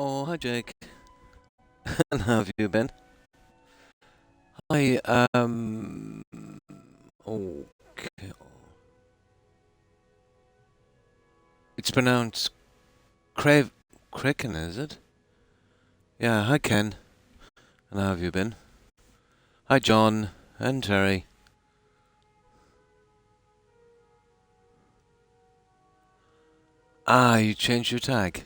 Oh, hi Jake. And how have you been? Hi, okay. It's pronounced Kraken, is it? Yeah, hi Ken. And how have you been? Hi John and Terry. Ah, you changed your tag.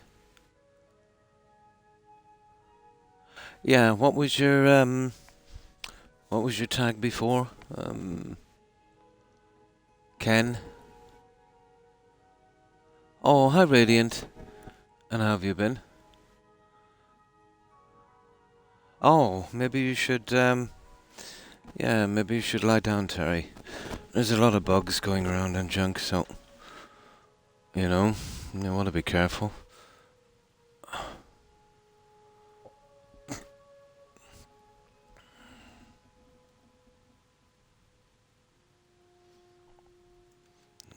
Yeah, what was your tag before? Ken? Oh, hi Radiant. And how have you been? Oh, maybe you should, yeah, maybe you should lie down, Terry. There's a lot of bugs going around and junk, so, you know, you want to be careful.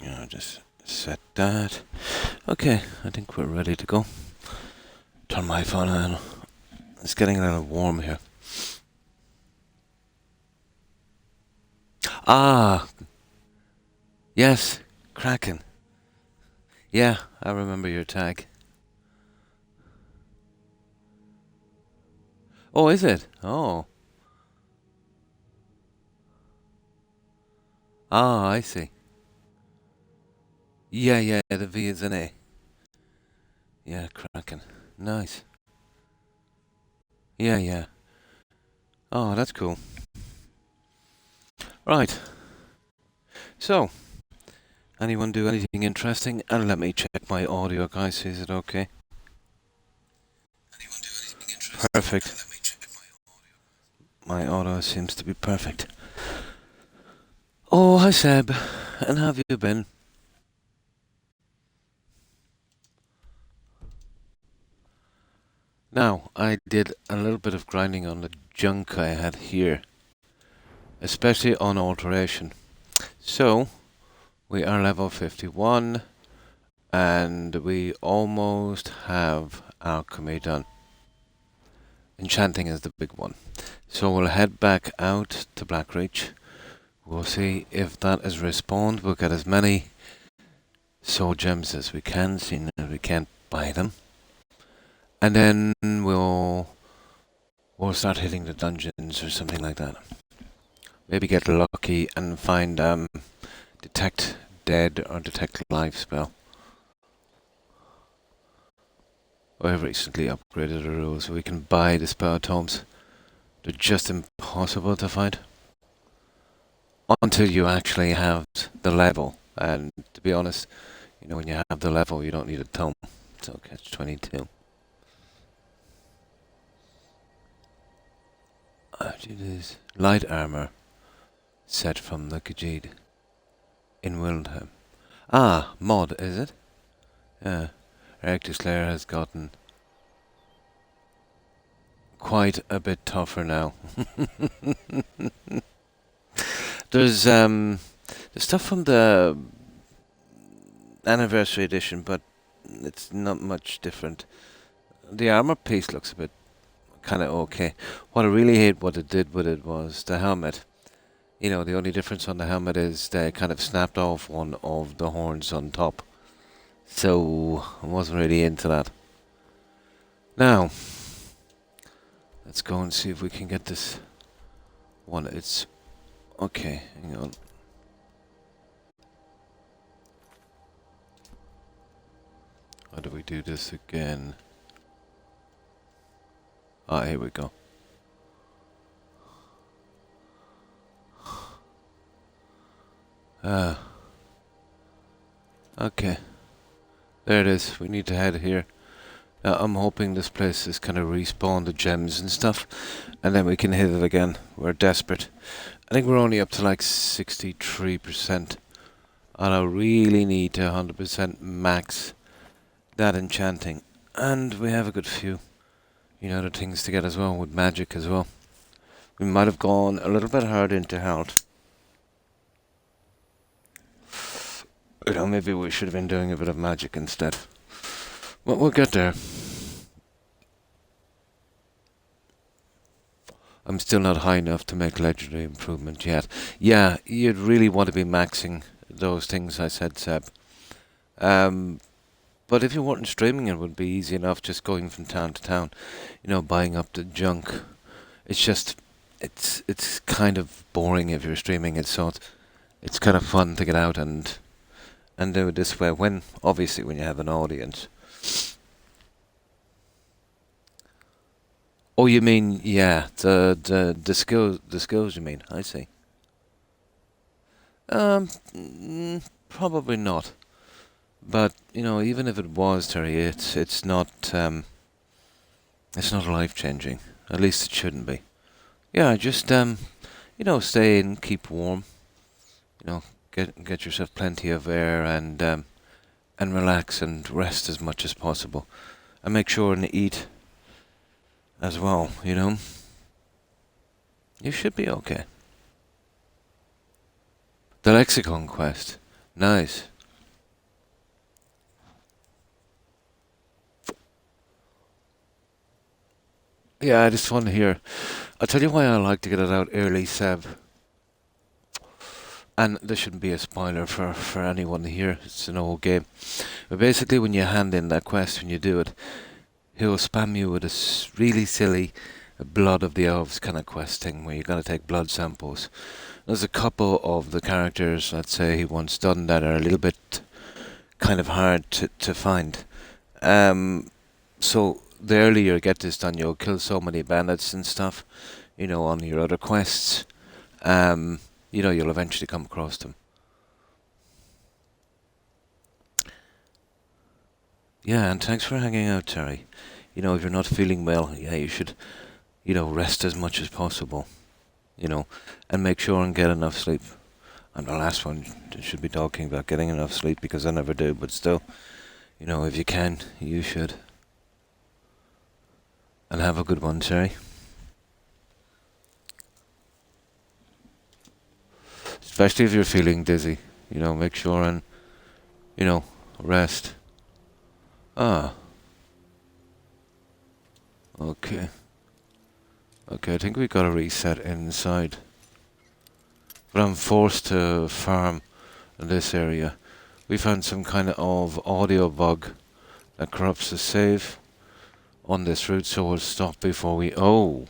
Yeah, just set that. Okay, I think we're ready to go. Turn my phone on. It's getting a little warm here. Ah, yes, Kraken. Yeah, I remember your tag. Oh, is it? Oh. Ah, I see. Yeah, yeah, the V is an A. Yeah, Kraken. Nice. Yeah, yeah. Oh, that's cool. Right. So, anyone do anything interesting? And let me check my audio, guys. Is it okay? Perfect. My audio seems to be perfect. Oh, hi Seb. And how have you been? Now, I did a little bit of grinding on the junk I had here, especially on alteration. So, we are level 51, and we almost have alchemy done. Enchanting is the big one. So we'll head back out to Blackreach. We'll see if that is respawned. We'll get as many soul gems as we can, seeing as we can't buy them. And then we'll start hitting the dungeons or something like that. Maybe get lucky and find detect dead or detect life spell. I've recently upgraded the rules so we can buy the spell tomes. They're just impossible to find until you actually have the level. And to be honest, you know, when you have the level, you don't need a tome. So catch 22. It is light armor set from the Khajiit in Wildham. Ah, mod, is it? Yeah. Erectus Slayer has gotten quite a bit tougher now. There's the stuff from the anniversary edition, but it's not much different. The armor piece looks a bit kind of okay. What I really hate what it did with it was the helmet. You know, the only difference on the helmet is they kind of snapped off one of the horns on top. So I wasn't really into that. Now, let's go and see if we can get this one. It's okay. Hang on. How do we do this again? Ah, here we go. Ah. Okay. There it is. We need to head here. I'm hoping this place is kind of respawn the gems and stuff, and then we can hit it again. We're desperate. I think we're only up to like 63%, and I really need to 100% max that enchanting. And we have a good few, you know, other things to get as well, with magic as well. We might have gone a little bit hard into health. You know, maybe we should have been doing a bit of magic instead. But we'll get there. I'm still not high enough to make legendary improvement yet. Yeah, you'd really want to be maxing those things I said, Seb. Um, but if you weren't streaming, it would be easy enough just going from town to town, buying up the junk. It's just, it's kind of boring if you're streaming it, so it's kind of fun to get out and do it this way. Obviously, when you have an audience. Oh, you mean, yeah, the skills you mean, I see. Probably not. But, even if it was, Terry, it's not life changing. At least it shouldn't be. Yeah, just stay in, keep warm, get yourself plenty of air and relax and rest as much as possible. And make sure and eat as well. You should be okay. The lexicon quest. Nice. Yeah, it's fun here. I'll tell you why I like to get it out early, Seb. And this shouldn't be a spoiler for anyone here. It's an old game. But basically, when you hand in that quest, when you do it, he'll spam you with a really silly blood of the elves kind of quest thing where you got to take blood samples. There's a couple of the characters, let's say, he once done that are a little bit kind of hard to find. So the earlier you get this done, you'll kill so many bandits and stuff, on your other quests. You'll eventually come across them. Yeah, and thanks for hanging out, Terry. If you're not feeling well, yeah, you should, rest as much as possible, and make sure and get enough sleep. I'm the last one that should be talking about getting enough sleep because I never do, but still, if you can, you should. And have a good one, Terry. Especially if you're feeling dizzy, make sure and, rest. Ah, okay. Okay, I think we got a reset inside. But I'm forced to farm in this area. We found some kind of audio bug that corrupts the save on this route, so we'll stop before we... Oh!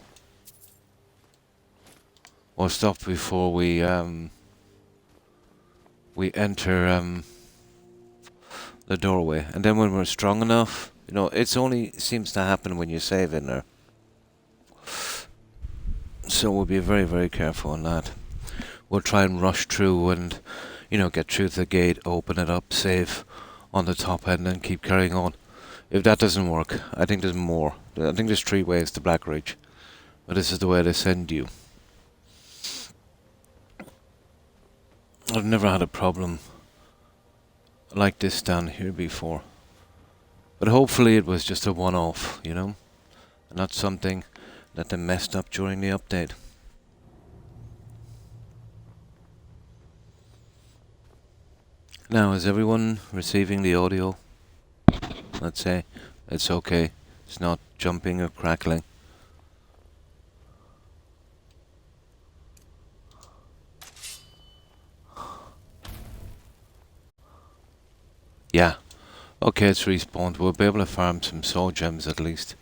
We'll stop before we enter the doorway. And then when we're strong enough, it's only seems to happen when you save in there. So we'll be very, very careful on that. We'll try and rush through and, get through the gate, open it up, save on the top end and keep carrying on. If that doesn't work, I think there's more. I think there's 3 ways to Black Ridge. But this is the way they send you. I've never had a problem like this down here before. But hopefully it was just a one-off, and not something that they messed up during the update. Now, is everyone receiving the audio? Let's say it's okay. It's not jumping or crackling. Yeah. Okay, it's respawned. We'll be able to farm some soul gems at least.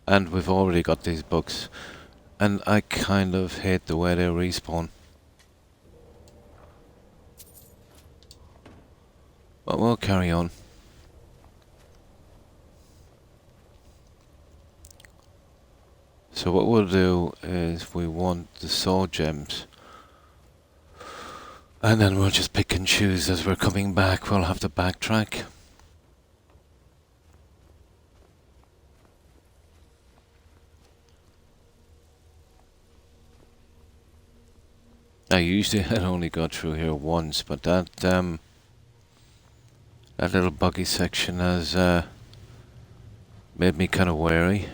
And we've already got these books. And I kind of hate the way they respawn. But we'll carry on. So what we'll do is we want the soul gems. And then we'll just pick and choose as we're coming back. We'll have to backtrack. I usually had only got through here once, but that little buggy section has made me kind of wary.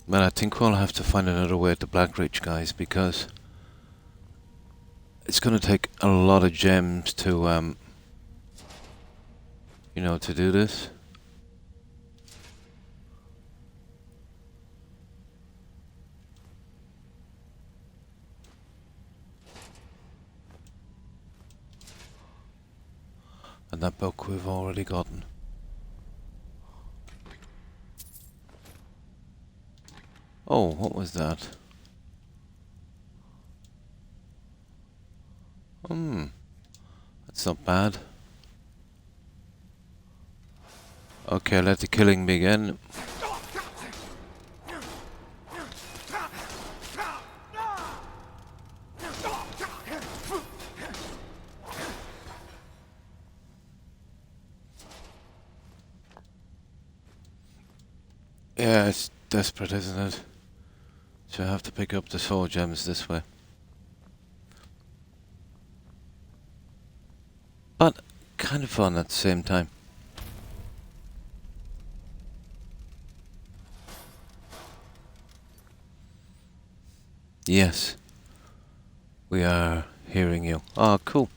But I think we'll have to find another way to Blackreach, guys, because it's gonna take a lot of gems to, you know, to do this. And that book we've already gotten. Oh, what was that? That's not bad. Okay, let the killing begin. Yeah, it's desperate, isn't it? So I have to pick up the soul gems this way. But kind of fun at the same time. Yes. We are hearing you. Oh, cool.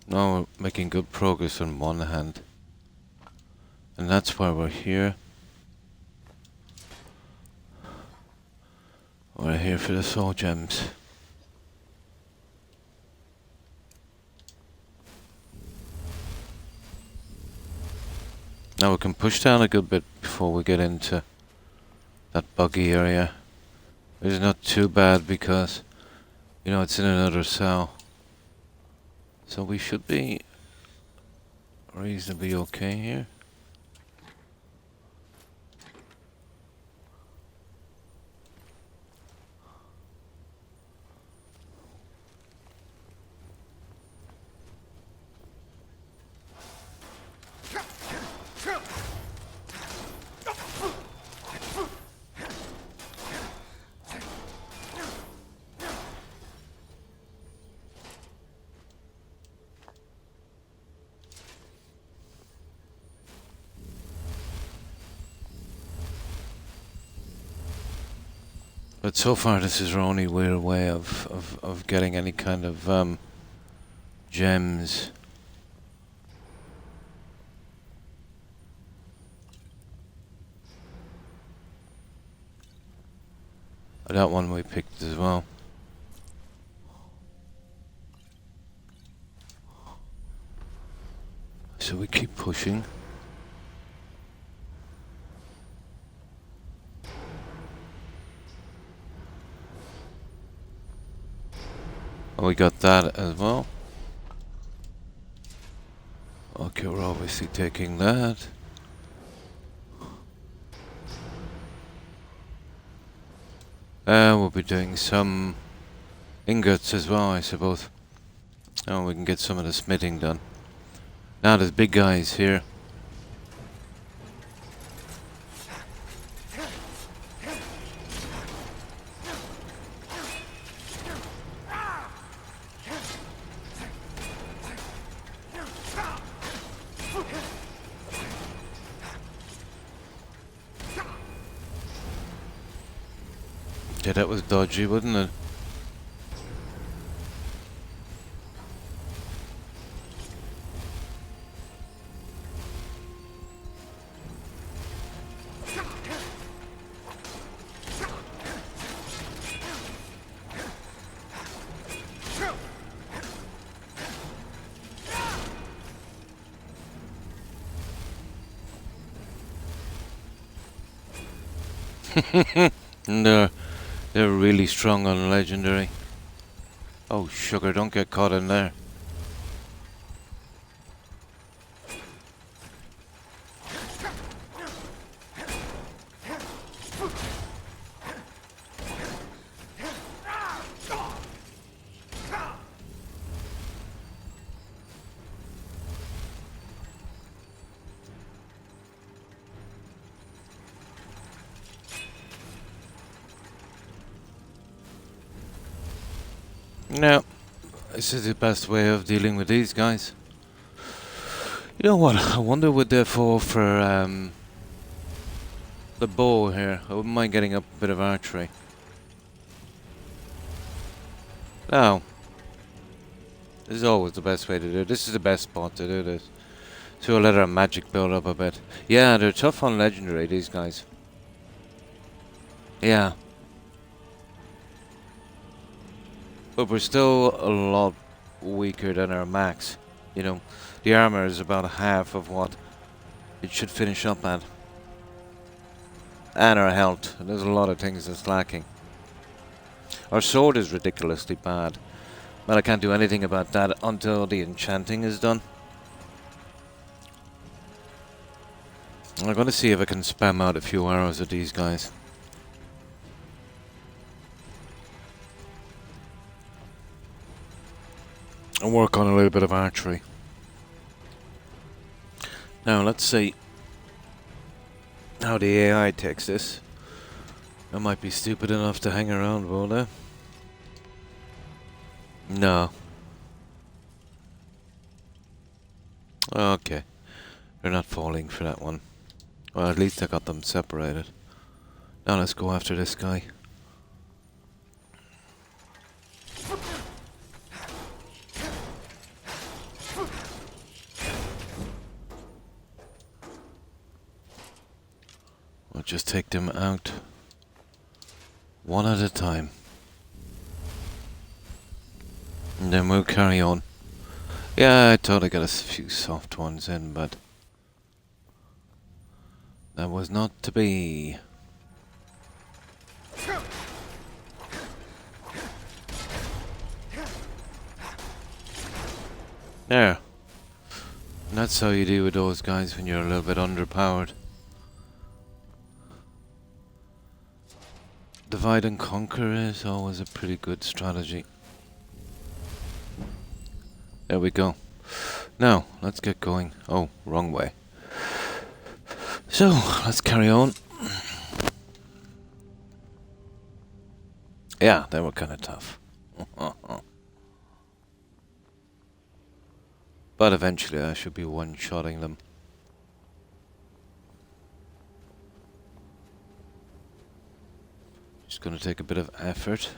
Now we're making good progress on one hand. And that's why we're here. We're here for the soul gems. Now we can push down a good bit before we get into that buggy area. It's not too bad because, you know, it's in another cell. So we should be reasonably okay here. But so far this is our only real way of getting any kind of gems. That one we picked as well. So we keep pushing. Oh, we got that as well. Okay, we're obviously taking that. We'll be doing some ingots as well, I suppose. Oh, we can get some of the smithing done. Now there's big guys here. Yeah, that was dodgy, wasn't it? No, they're really strong on legendary. Oh, sugar, don't get caught in there. No, This is the best way of dealing with these guys. You know what? I wonder would they fall for the bow here. I wouldn't mind getting up a bit of archery. Now, this is always the best way to do it. This is the best spot to do this. So we'll let our magic build up a bit. Yeah, they're tough on legendary, these guys. Yeah. But we're still a lot weaker than our max. You know, the armor is about half of what it should finish up at. And our health. And there's a lot of things that's lacking. Our sword is ridiculously bad. Well, I can't do anything about that until the enchanting is done. I'm going to see if I can spam out a few arrows at these guys. And work on a little bit of archery. Now, let's see how the AI takes this. I might be stupid enough to hang around, won't I? No. Okay. They're not falling for that one. Well, at least I got them separated. Now let's go after this guy. We'll just take them out one at a time. And then we'll carry on. Yeah, I thought I got a few soft ones in, but that was not to be. There. And that's how you deal with those guys when you're a little bit underpowered. Divide and conquer is always a pretty good strategy. There we go. Now, let's get going. Oh, wrong way. So, let's carry on. Yeah, they were kind of tough. But eventually I should be one-shotting them. Just gonna take a bit of effort.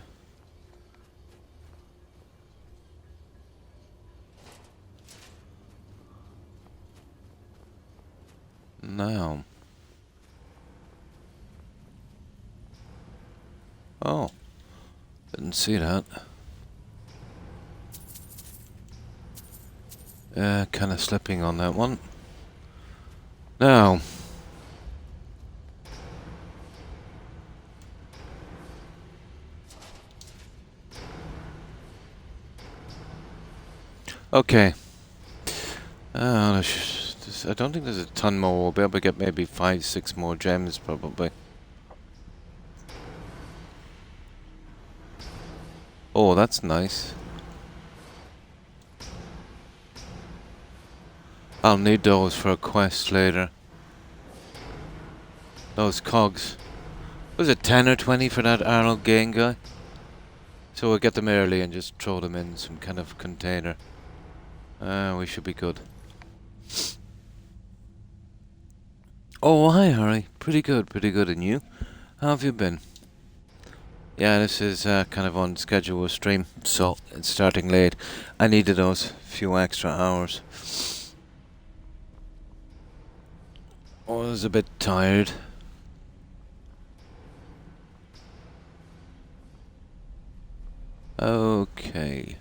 Now. Oh. Didn't see that. Kind of slipping on that one. Now. Okay. I don't think there's a ton more. We'll be able to get maybe 5, 6 more gems probably. Oh, that's nice. I'll need those for a quest later. Those cogs. Was it 10 or 20 for that Arnold Gain guy? So we'll get them early and just throw them in some kind of container. We should be good. Oh, hi Harry. Pretty good, and you? How have you been? Yeah, this is kind of on schedule stream, so it's starting late. I needed those few extra hours. I was a bit tired. Okay.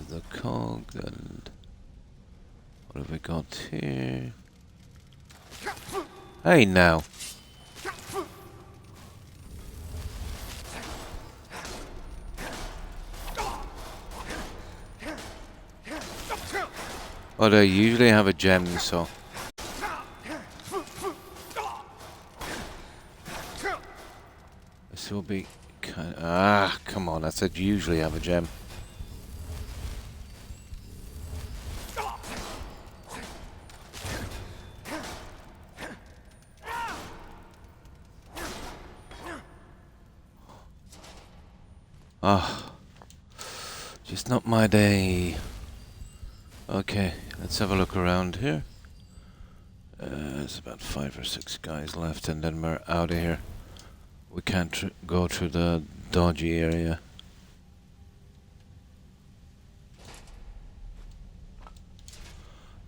The cog and what have we got here? Hey now. Well, they usually have a gem, so this will be kind of, come on, I said usually have a gem. Ah, just not my day. Okay, let's have a look around here. There's about 5 or 6 guys left, and then we're out of here. We can't go through the dodgy area.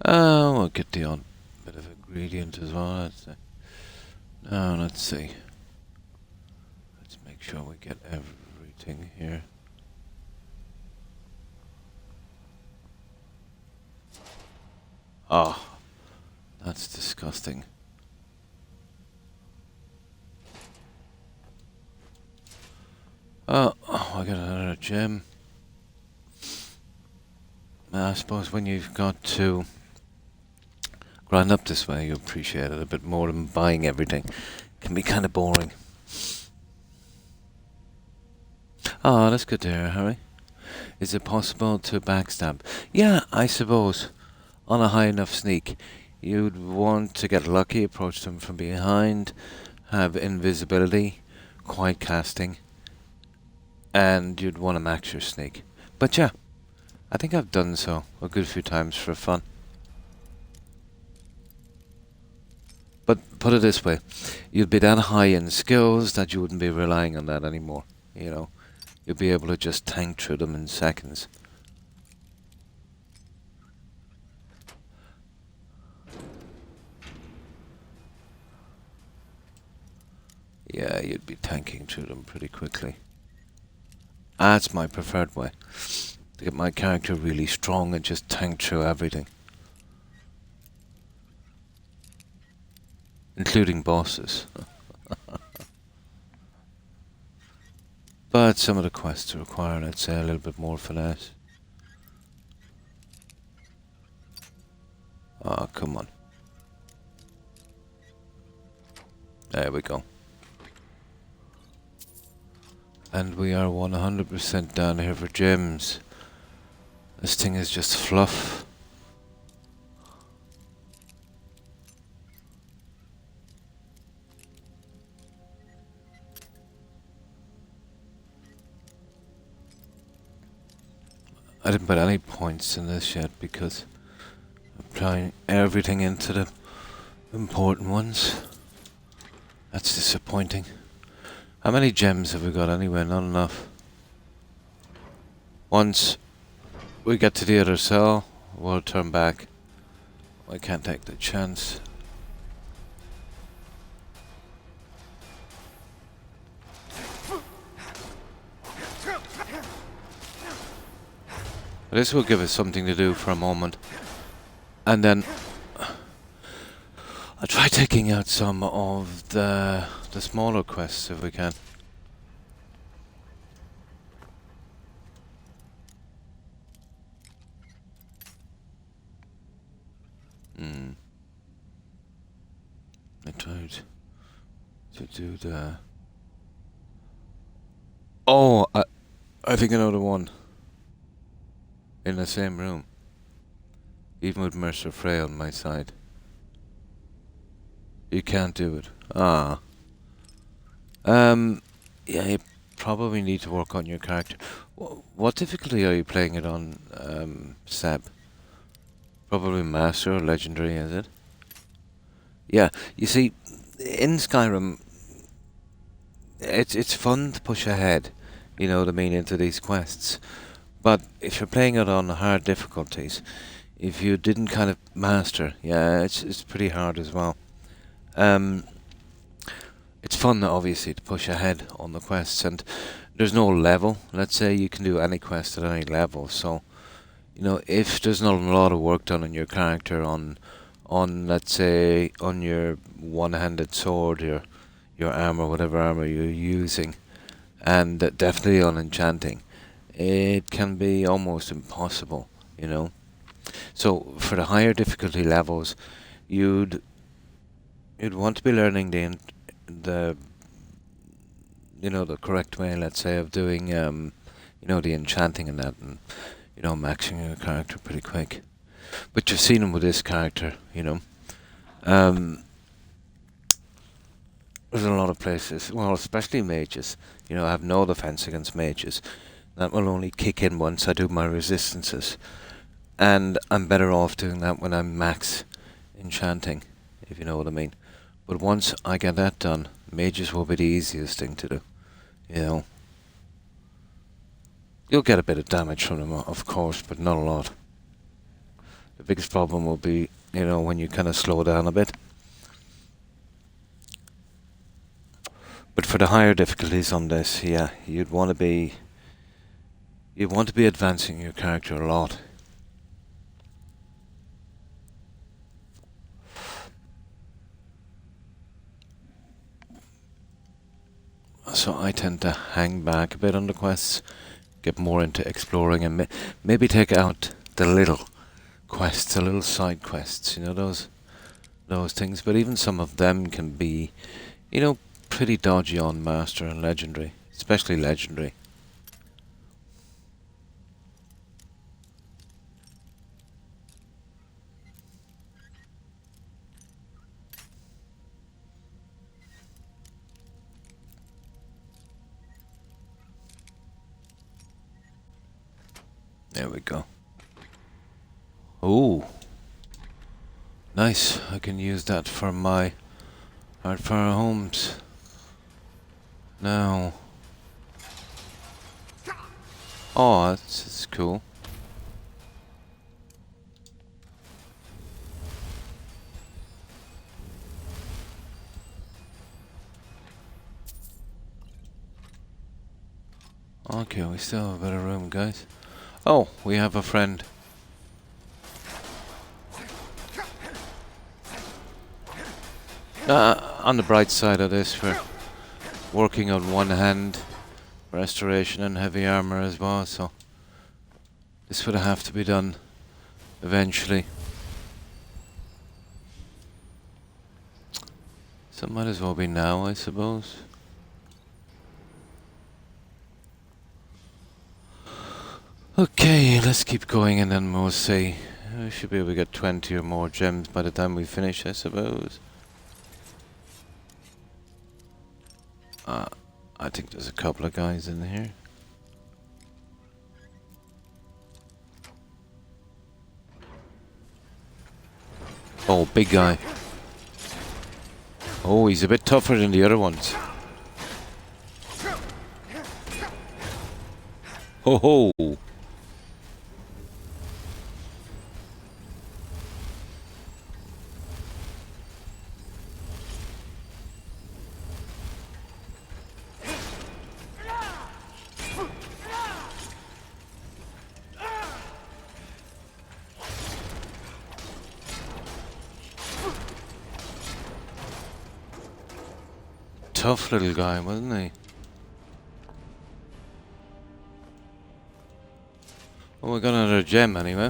We'll get the odd bit of ingredient as well, I'd say. Now, let's see. Let's make sure we get everything here. Oh, that's disgusting. Oh, I got another gem. I suppose when you've got to grind up this way, you appreciate it a bit more than buying everything. It can be kind of boring. Oh, that's good to hear, Harry. Is it possible to backstab? Yeah, I suppose. On a high enough sneak, you'd want to get lucky, approach them from behind, have invisibility, quiet casting, and you'd want to max your sneak. But yeah, I think I've done so a good few times for fun. But put it this way, you'd be that high in skills that you wouldn't be relying on that anymore, you know. You'd be able to just tank through them in seconds. Yeah, you'd be tanking through them pretty quickly. That's my preferred way. To get my character really strong and just tank through everything. Including bosses. But some of the quests require, let's say, a little bit more finesse. Oh, come on. There we go. And we are 100% down here for gems. This thing is just fluff. I didn't put any points in this yet because I'm trying everything into the important ones. That's disappointing. How many gems have we got anyway? Not enough. Once we get to the other cell, we'll turn back. I can't take the chance. This will give us something to do for a moment. And then I'll try taking out some of the smaller quests if we can. I tried to do the... Oh, I think another one. In the same room. Even with Mercer Frey on my side. You can't do it. Ah. Yeah, you probably need to work on your character. What difficulty are you playing it on, Seb? Probably Master or Legendary, is it? Yeah, you see, in Skyrim, it's fun to push ahead, you know what I mean, into these quests. But if you're playing it on hard difficulties, if you didn't kind of master, yeah, it's pretty hard as well. It's fun, obviously, to push ahead on the quests, and there's no level. Let's say you can do any quest at any level, so, you know, if there's not a lot of work done on your character, on let's say, on your one-handed sword, your armor, whatever armor you're using, and definitely on enchanting, it can be almost impossible, you know. So for the higher difficulty levels, you'd want to be learning the you know, the correct way, let's say, of doing you know, the enchanting and that, and you know, maxing your character pretty quick. But you've seen him with this character, you know. there's a lot of places, well, especially mages. You know, I have no defense against mages. That will only kick in once I do my resistances. And I'm better off doing that when I'm max enchanting, if you know what I mean. But once I get that done, mages will be the easiest thing to do. You know, you'll get a bit of damage from them, of course, but not a lot. The biggest problem will be, you know, when you kind of slow down a bit. But for the higher difficulties on this, yeah, you'd want to be advancing your character a lot. So I tend to hang back a bit on the quests, get more into exploring, and maybe take out the little quests, the little side quests, you know, those things. But even some of them can be, you know, pretty dodgy on Master and Legendary, especially Legendary. There we go. Oh, nice. I can use that for my Hardfire Homes. Now. Oh, that's cool. Okay, we still have a bit of room, guys. Oh, we have a friend. On the bright side of this, we're working on one hand, restoration and heavy armor as well, so this would have to be done eventually. So it might as well be now, I suppose. Okay, let's keep going and then we'll see. We should be able to get 20 or more gems by the time we finish, I suppose. I think there's a couple of guys in here. Oh, big guy. Oh, he's a bit tougher than the other ones. Ho ho! Tough little guy, wasn't he? Well, we got another gem anyway.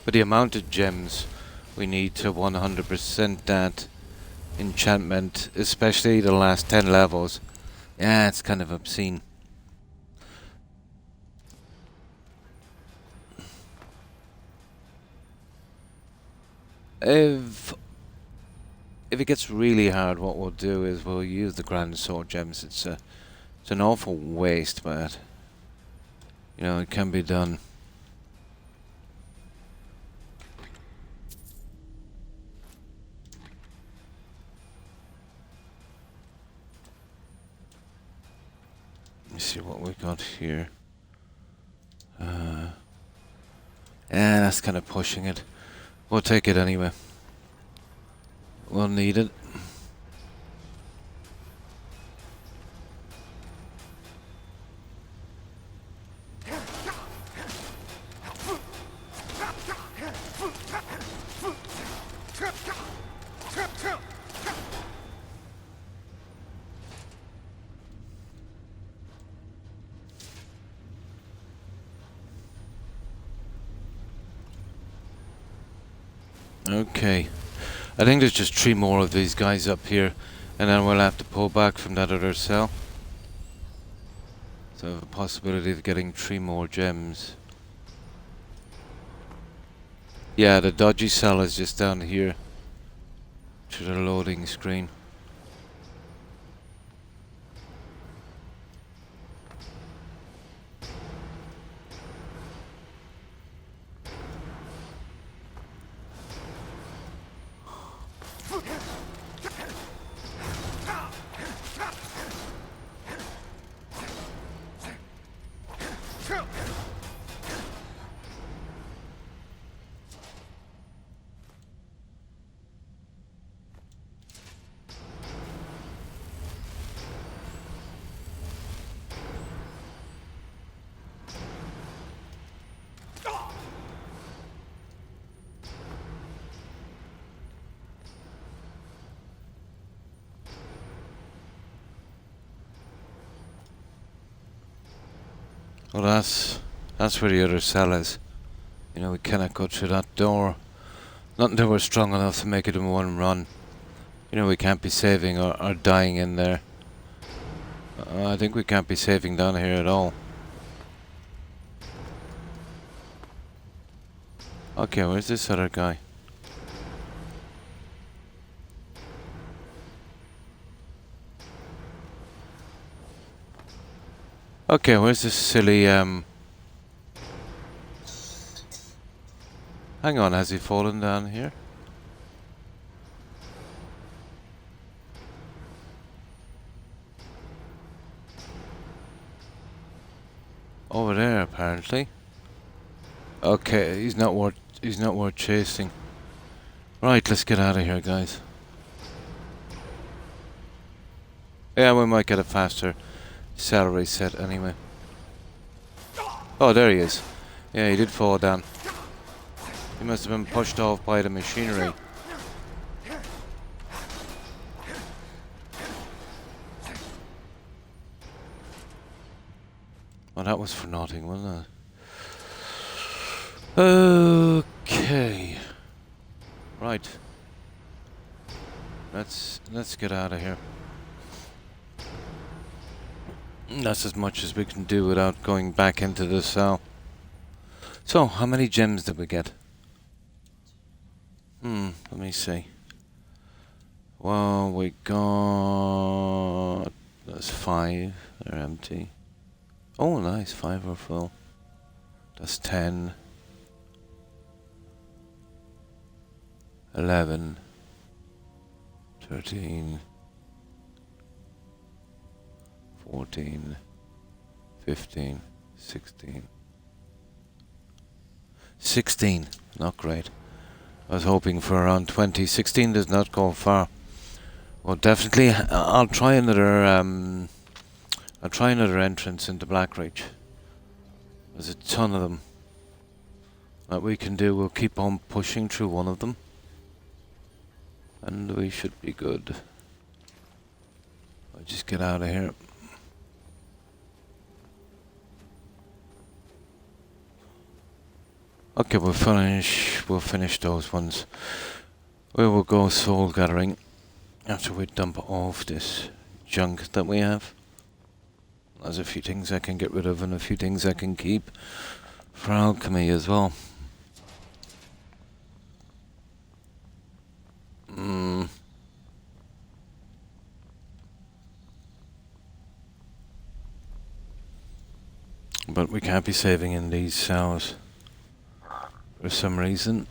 But the amount of gems we need to 100% that enchantment, especially the last 10 levels, yeah, it's kind of obscene. If it gets really hard, what we'll do is we'll use the Grand Sword gems. It's an awful waste, but you know, it can be done. Let me see what we got here. Yeah, that's kind of pushing it. We'll take it anyway. We'll need it. Okay. I think there's just 3 more of these guys up here, and then we'll have to pull back from that other cell. So I have a possibility of getting 3 more gems. Yeah, the dodgy cell is just down here to the loading screen. Well, that's where the other cell is. You know, we cannot go through that door. Not until we're strong enough to make it in one run. You know, we can't be saving or dying in there. I think we can't be saving down here at all. Okay, where's this other guy? Okay, where's this silly, Hang on, has he fallen down here? Over there, apparently. Okay, he's not worth chasing. Right, let's get out of here, guys. Yeah, we might get a faster cell reset anyway. Oh, there he is. Yeah, he did fall down. He must have been pushed off by the machinery. Oh, that was for nothing, wasn't it? Okay. Right. Let's get out of here. That's as much as we can do without going back into the cell. So, how many gems did we get? Let me see. Well, we got... That's 5. They're empty. Oh, nice. 5 are full. That's 10. 11. 13. 14. 15. 16. 16. Not great. I was hoping for around 20. 16 does not go far. Well, definitely, I'll try another entrance into Blackreach. There's a ton of them that we can do. We'll keep on pushing through one of them, and we should be good. I'll just get out of here. Okay, we'll finish those ones. We will go soul gathering after we dump off this junk that we have. There's a few things I can get rid of and a few things I can keep for alchemy as well. But we can't be saving in these cells for some reason.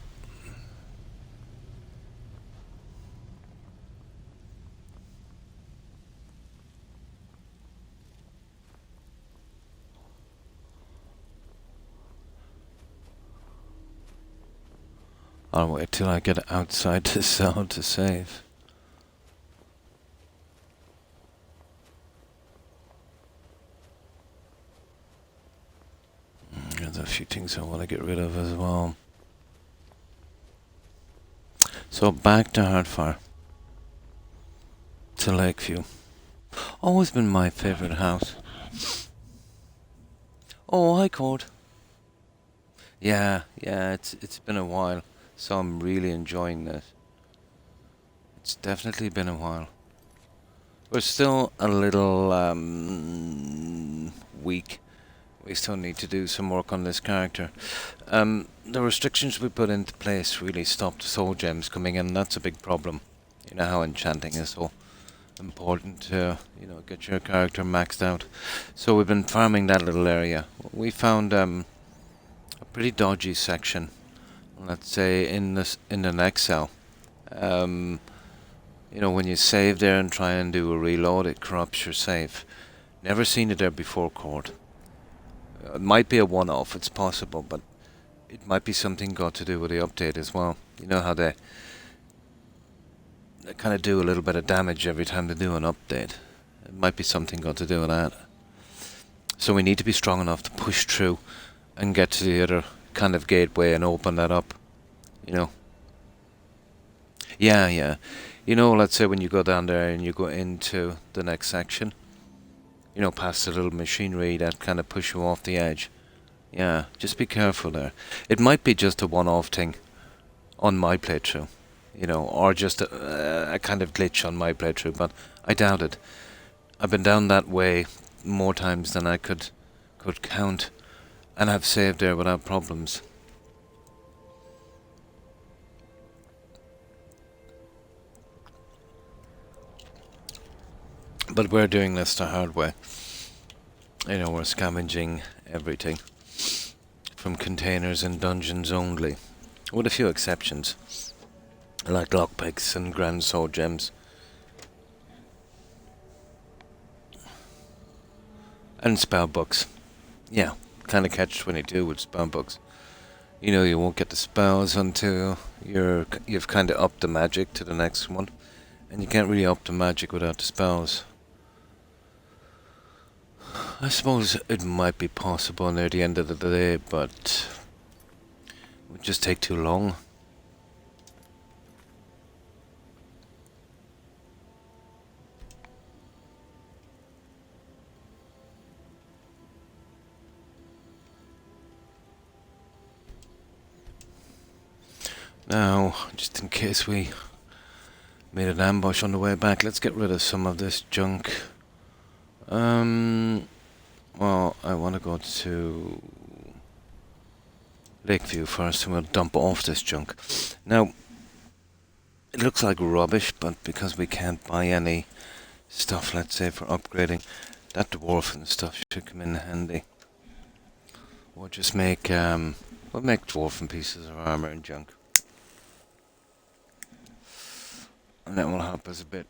I'll wait till I get outside the cell to save. There's a few things I want to get rid of as well. So back to Hardfire. To Lakeview. Always been my favourite house. Oh, hi Cord. Yeah, it's been a while. So I'm really enjoying this. It's definitely been a while. We're still a little weak. We still need to do some work on this character. The restrictions we put into place really stopped soul gems coming in. That's a big problem. You know how enchanting is so important to, get your character maxed out. So we've been farming that little area. We found a pretty dodgy section. Let's say in the next cell. When you save there and try and do a reload, it corrupts your save. Never seen it there before, Cord. It might be a one-off, it's possible, but it might be something got to do with the update as well. You know how they kind of do a little bit of damage every time they do an update. It might be something got to do with that. So we need to be strong enough to push through and get to the other kind of gateway and open that up. Yeah. Let's say when you go down there and you go into the next section, you know, past the little machinery that kind of push you off the edge. Yeah, just be careful there. It might be just a one-off thing on my playthrough, you know, or just a kind of glitch on my playthrough, but I doubt it. I've been down that way more times than I could count, and I've saved there without problems. But we're doing this the hard way. You know, we're scavenging everything from containers and dungeons only, with a few exceptions, like lockpicks and grand sword gems. And spell books. Yeah, kind of catch-22 with spell books. You know, you won't get the spells until you've kind of upped the magic to the next one. And you can't really up the magic without the spells. I suppose it might be possible near the end of the day, but it would just take too long. Now, just in case we made an ambush on the way back, let's get rid of some of this junk. Well, I want to go to Lakeview first and we'll dump off this junk. Now, it looks like rubbish, but because we can't buy any stuff, let's say, for upgrading, that dwarven stuff should come in handy. We'll just make, we'll make dwarven pieces of armor and junk. And that will help us a bit.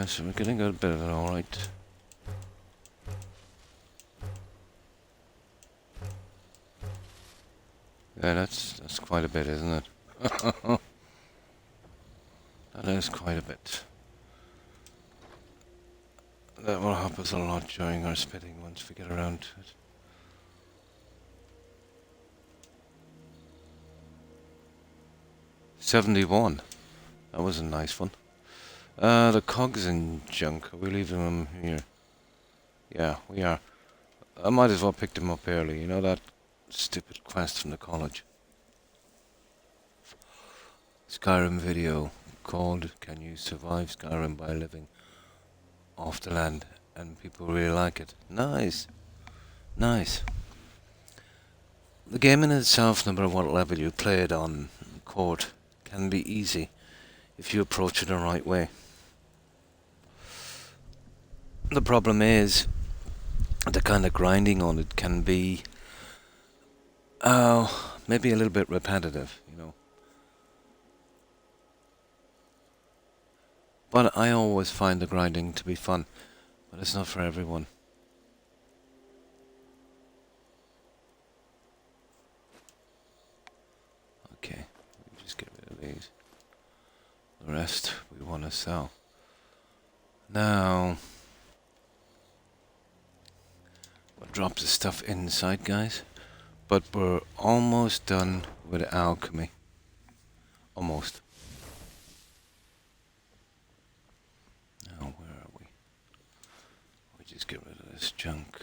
So we're getting a bit of it, alright. Yeah, that's quite a bit, isn't it? That is quite a bit. That will help us a lot during our spitting once we get around to it. $71. That was a nice one. The cogs and junk, are we leaving them here? Yeah, we are. I might as well pick them up early, you know, that stupid quest from the college. Skyrim video called Can You Survive Skyrim by Living Off the Land? And people really like it. Nice. Nice. The game in itself, no matter what level you play it on court, can be easy if you approach it the right way. The problem is, the kind of grinding on it can be, maybe a little bit repetitive, you know. But I always find the grinding to be fun, but it's not for everyone. Okay, we just get rid of these. The rest we want to sell. Now, we'll drop the stuff inside, guys. But we're almost done with alchemy. Almost. Now, where are we? We just get rid of this junk.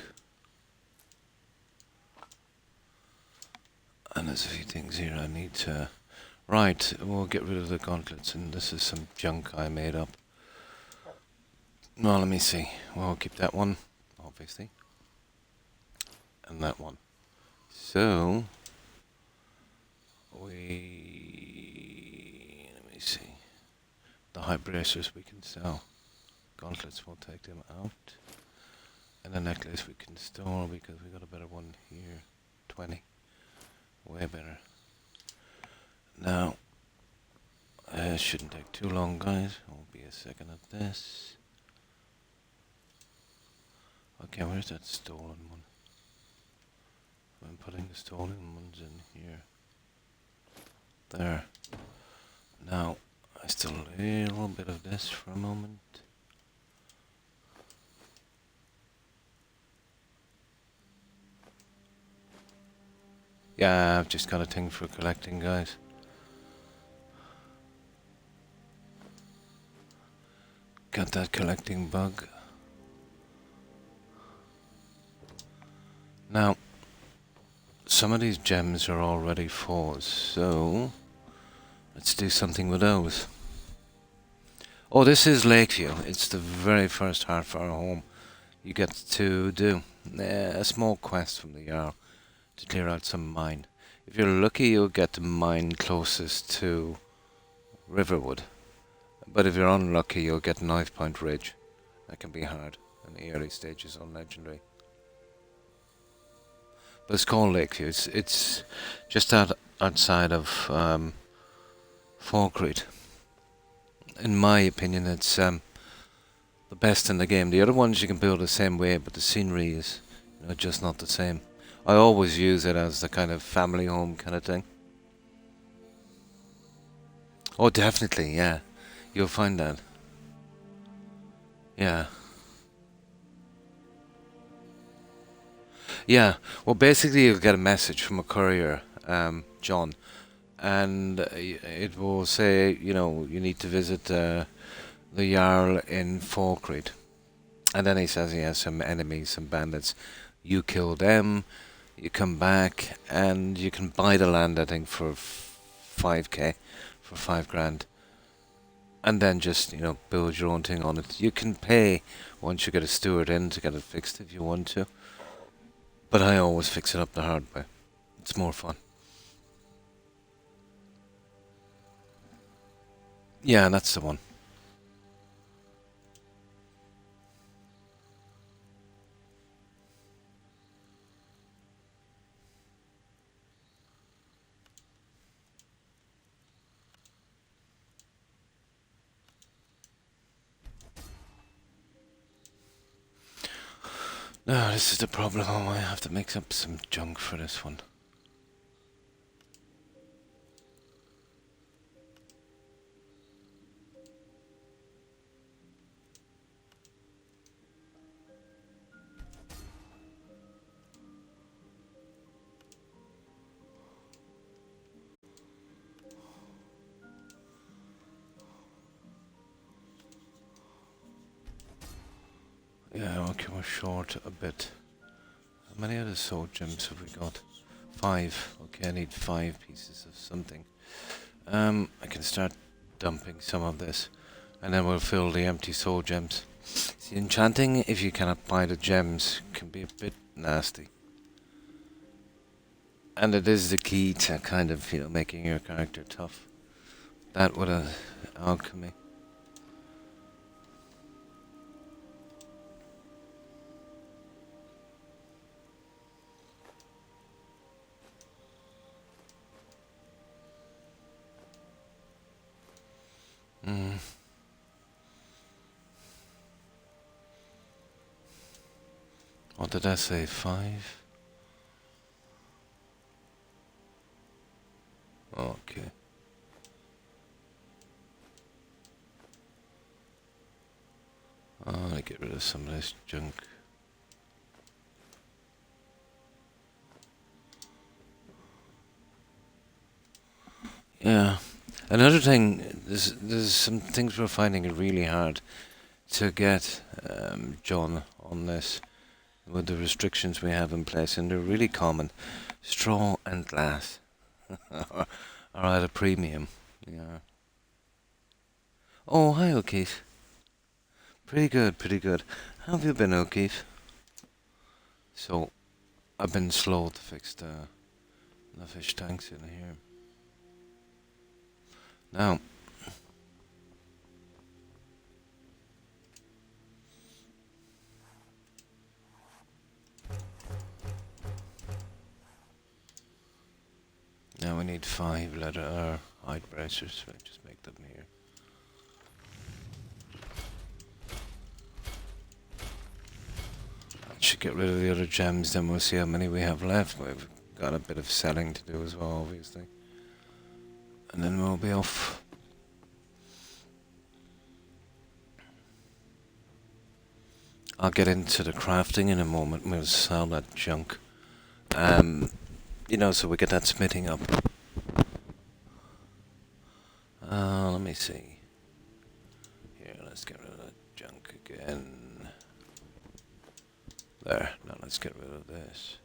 And there's a few things here I need to... Right, we'll get rid of the gauntlets, and this is some junk I made up. Well, let me see. We'll keep that one, obviously. And that one. So, let me see. The high bracers we can sell. Gauntlets, we'll take them out. And the necklace we can store because we got a better one here. 20. Way better. Now, it shouldn't take too long, guys. Won't be a second at this. Okay, where's that stolen one? I'm putting the stolen ones in here. there. Now, I still a little bit of this for a moment. Yeah, I've just got a thing for collecting, guys. Got that collecting bug. Now, some of these gems are already full, so let's do something with those. Oh, this is Lakeview. It's the very first half hour home you get to do. A small quest from the Jarl to clear out some mine. If you're lucky, you'll get the mine closest to Riverwood. But if you're unlucky, you'll get Knife Point Ridge. That can be hard in the early stages on Legendary. But it's called Lakeview. It's just outside of Falkreath. In my opinion, it's the best in the game. The other ones you can build the same way, but the scenery is just not the same. I always use it as the kind of family home kind of thing. Oh, definitely, yeah. You'll find that. Yeah. Yeah. Well, basically, you'll get a message from a courier, John, and it will say, you need to visit the Jarl in Falkreath. And then he says he has some enemies, some bandits. You kill them, you come back, and you can buy the land, I think, for 5k, for 5 grand. And then just, build your own thing on it. You can pay once you get a steward in to get it fixed if you want to. But I always fix it up the hard way. It's more fun. Yeah, that's the one. No, this is the problem. I might have to mix up some junk for this one. Yeah, okay, we're short a bit. How many other soul gems have we got? 5. Okay, I need 5 pieces of something. I can start dumping some of this, and then we'll fill the empty soul gems. See, enchanting, if you cannot buy the gems, can be a bit nasty. And it is the key to kind of, making your character tough. That with an alchemy. What did I say? 5? Okay. I'll get rid of some of this junk. Yeah. Another thing, there's some things we're finding it really hard to get, John, on this, with the restrictions we have in place, and they're really common. Straw and glass are at a premium. Yeah. Oh, hi, O'Keefe. Pretty good, pretty good. How have you been, O'Keefe? So, I've been slow to fix the fish tanks in here. Now, we need 5 leather hide bracers. So just make them here. That should get rid of the other gems. Then we'll see how many we have left. We've got a bit of selling to do as well, obviously. and then we'll be off. I'll get into the crafting in a moment. We'll sell that junk. You know, so we get that smithing up. Let me see. Here, let's get rid of that junk again. There. Now let's get rid of this.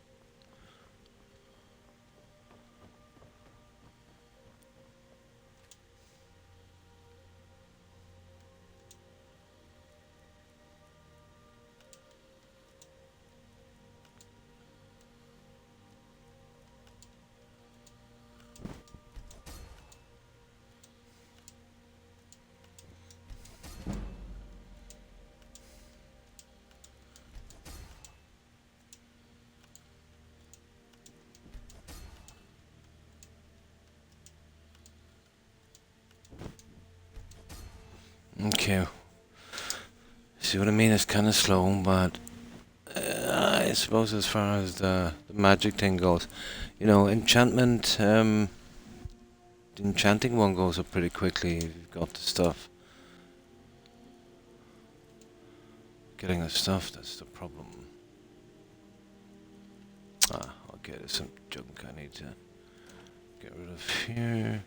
Okay. See what I mean? It's kind of slow, but I suppose as far as the magic thing goes, you know, enchantment, the enchanting one goes up pretty quickly if you've got the stuff. Getting the stuff, that's the problem. Ah, okay, there's some junk I need to get rid of here.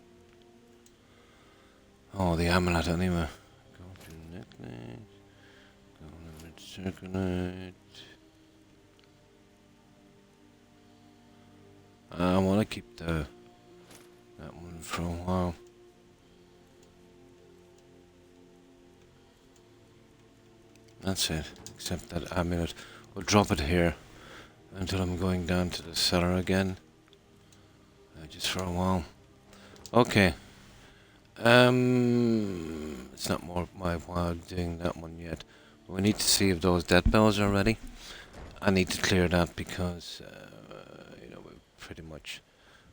Oh, the amulet anyway. Go to necklace. Go to circulate. I want to keep that one for a while. That's it. Except that amulet. We'll drop it here until I'm going down to the cellar again. Just for a while. Okay. It's not more my while doing that one yet. We need to see if those dead bells are ready. I need to clear that because, you know, we've pretty much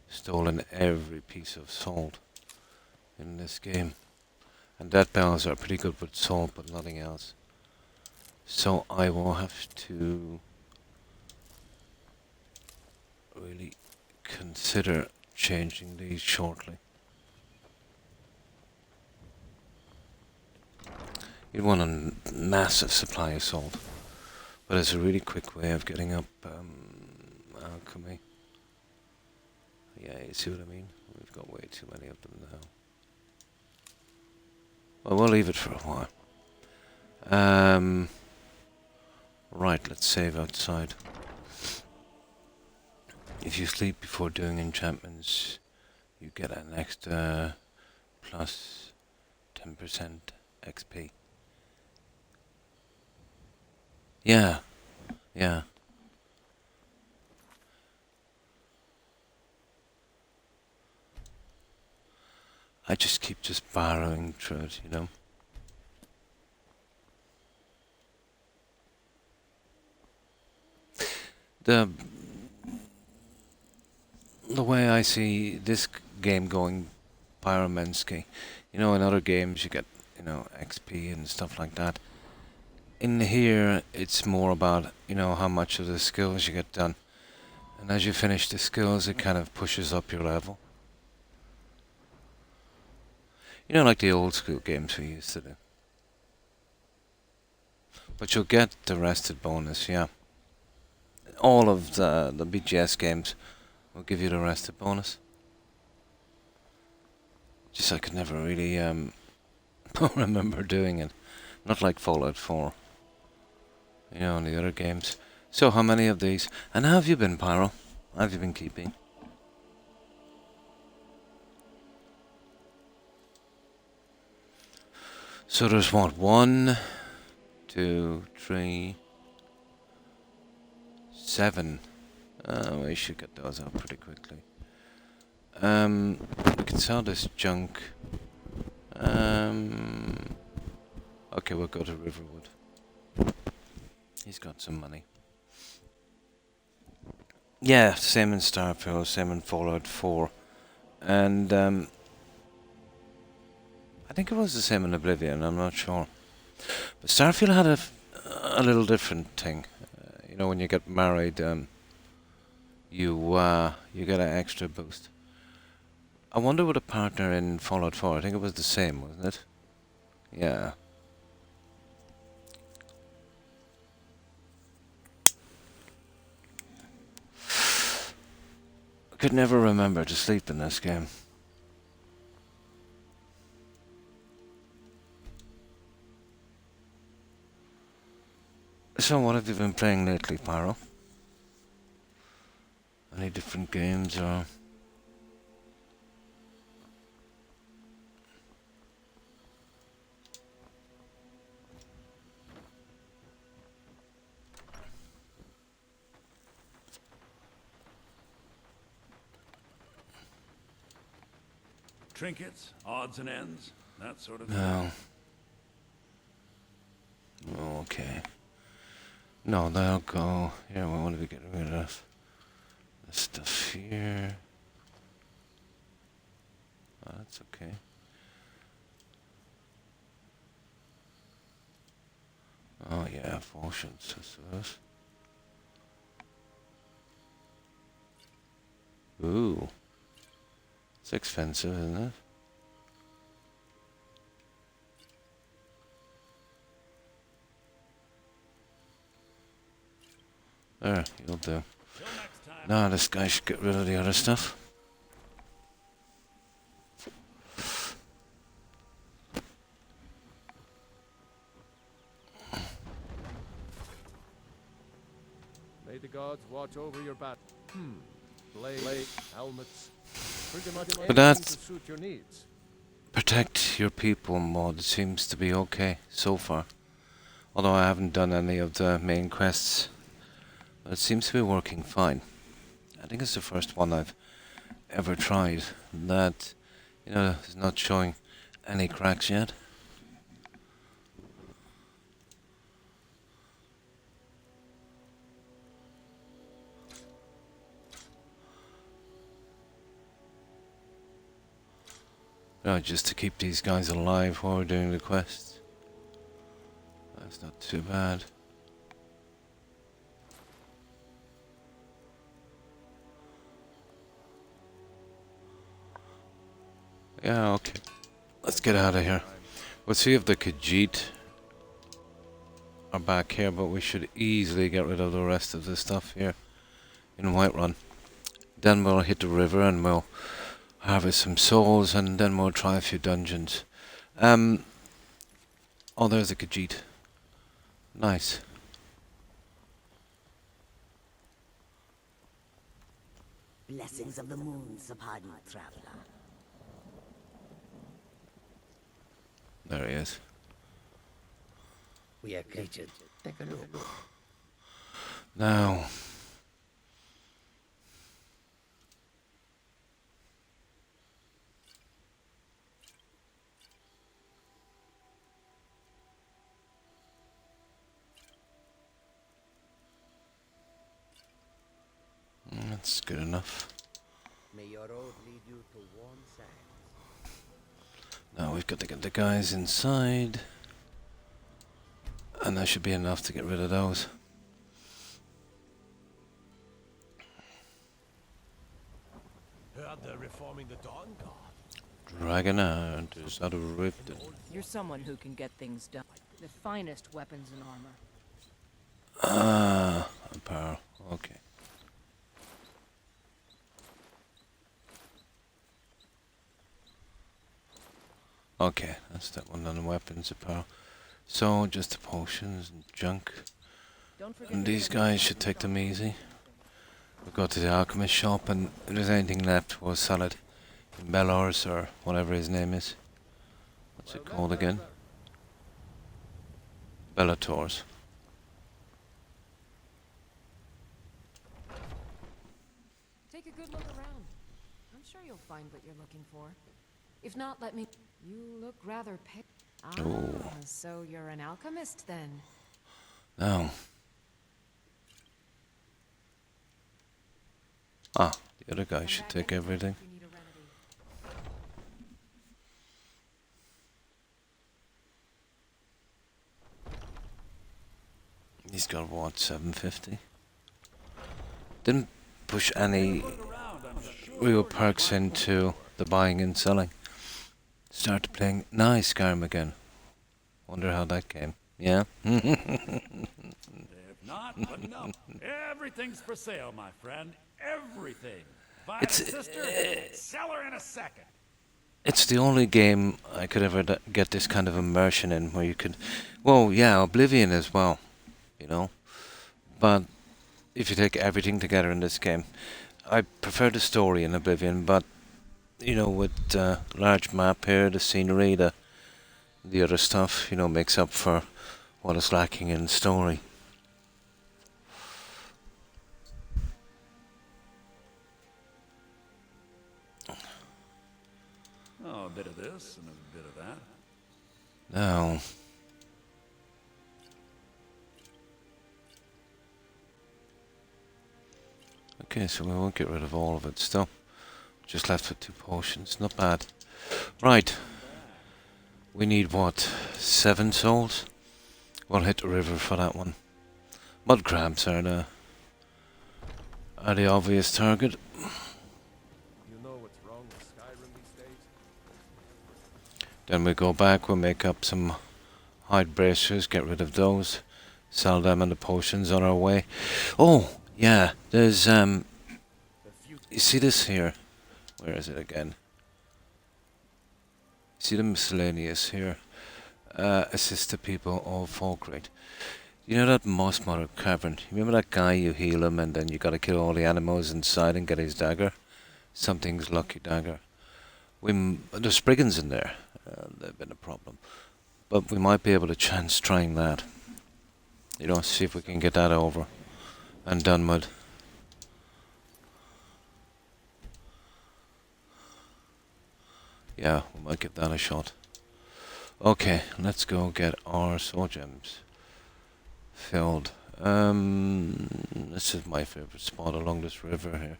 stolen every piece of salt in this game. And dead bells are pretty good with salt, but nothing else. So I will have to really consider changing these shortly. You'd want a massive supply of salt, but it's a really quick way of getting up alchemy. Yeah, you see what I mean? We've got way too many of them now. Well, we'll leave it for a while. Right, let's save outside. If you sleep before doing enchantments, you get an extra plus 10% XP. Yeah. I just keep burrowing through it, you know. The way I see this game going, Pyromensky, you know, in other games you get, you know, XP and stuff like that. In here, it's more about, you know, how much of the skills you get done. And as you finish the skills, it kind of pushes up your level. You know, like the old school games we used to do. But you'll get the rested bonus, yeah. All of the BGS games will give you the rested bonus. Just I could never really remember doing it. Not like Fallout 4. You know, and the other games. So how many of these? And how have you been, Pyro? How have you been keeping? So there's what? 1, 2, 3, 7. We should get those out pretty quickly. We can sell this junk. Okay, we'll go to Riverwood. He's got some money. Yeah, same in Starfield, same in Fallout 4. And I think it was the same in Oblivion, I'm not sure. But Starfield had a little different thing. You know, when you get married, you get an extra boost. I wonder what a partner in Fallout 4. I think it was the same, wasn't it? Yeah. I could never remember to sleep in this game. So what have you been playing lately, Pyro? Any different games or... Trinkets, odds and ends, that sort of thing. No. Okay. No, that'll go. Here, what do we get rid of? This stuff here. Oh, that's okay. Oh yeah, potions, I suppose. Ooh. It's expensive, isn't it? There, you'll do. Now this guy should get rid of the other stuff. May the gods watch over your battle. Blade, helmets, pretty much But anything that's- to suit your needs. Protect your people mod seems to be okay so far. Although I haven't done any of the main quests. But it seems to be working fine. I think it's the first one I've ever tried that, you know, is not showing any cracks yet. No, just to keep these guys alive while we're doing the quests. That's not too bad. Yeah, okay. Let's get out of here. We'll see if the Khajiit are back here, but we should easily get rid of the rest of the stuff here in Whiterun. Then we'll hit the river and we'll harvest some souls, and then we'll try a few dungeons. Oh, there's a Khajiit. Nice. Blessings of the moon, Sapadi traveler. There he is. We are creatures. Take a look. Now, that's good enough. May your road lead you to warm sands. Now we've got to get the guys inside. And that should be enough to get rid of those. Heard they're reforming the Dawn Guard. Dragon out is out of rift. You're someone who can get things done. The finest weapons and armor. Ah, apparel. Okay. Okay, that's that one on the weapons apparel. So, just the potions and junk. Don't forget And to these get the guys should take them easy. We'll go to the alchemist shop, and if there's anything left, we'll sell it in Belors or whatever his name is. What's it called again? Bellators. Take a good look around. I'm sure you'll find what you're looking for. If not, let me... You look rather pale. Ah, Ooh. so you're an alchemist then. Now. Ah, the other guy Come should back take anytime everything. if you need a remedy. He's got what, 750? Didn't push any real perks into the buying and selling. Started playing nice Skyrim again. Wonder how that came. Yeah? If not, but no. Everything's for sale, my friend. Everything. Buy a It's, sister, sell her in a second. It's the only game I could ever get this kind of immersion in where you could... Well, yeah, Oblivion as well, you know. But if you take everything together in this game, I prefer the story in Oblivion, but, you know, with large map here, the scenery, the other stuff, you know, makes up for what is lacking in story. Oh, a bit of this and a bit of that. Now... Okay, so we won't get rid of all of it still. Just left with 2 potions, not bad. Right. We need what? 7 souls? We'll hit the river for that one. Mud crabs are the obvious target. You know what's wrong with Skyrim these days? Then we go back, we'll make up some hide bracers, get rid of those. Sell them and the potions on our way. Oh, yeah, there's you see this here? Where is it again? See the miscellaneous here. Assist the people of Falkreath. You know that Moss Mother cavern? You remember that guy, you heal him and then you gotta kill all the animals inside and get his dagger? Something's lucky dagger. There's brigands in there. They've been a problem. But we might be able to chance trying that. You know, see if we can get that over and done with. Yeah, we might give that a shot. Okay, let's go get our soul gems filled. This is my favorite spot along this river here.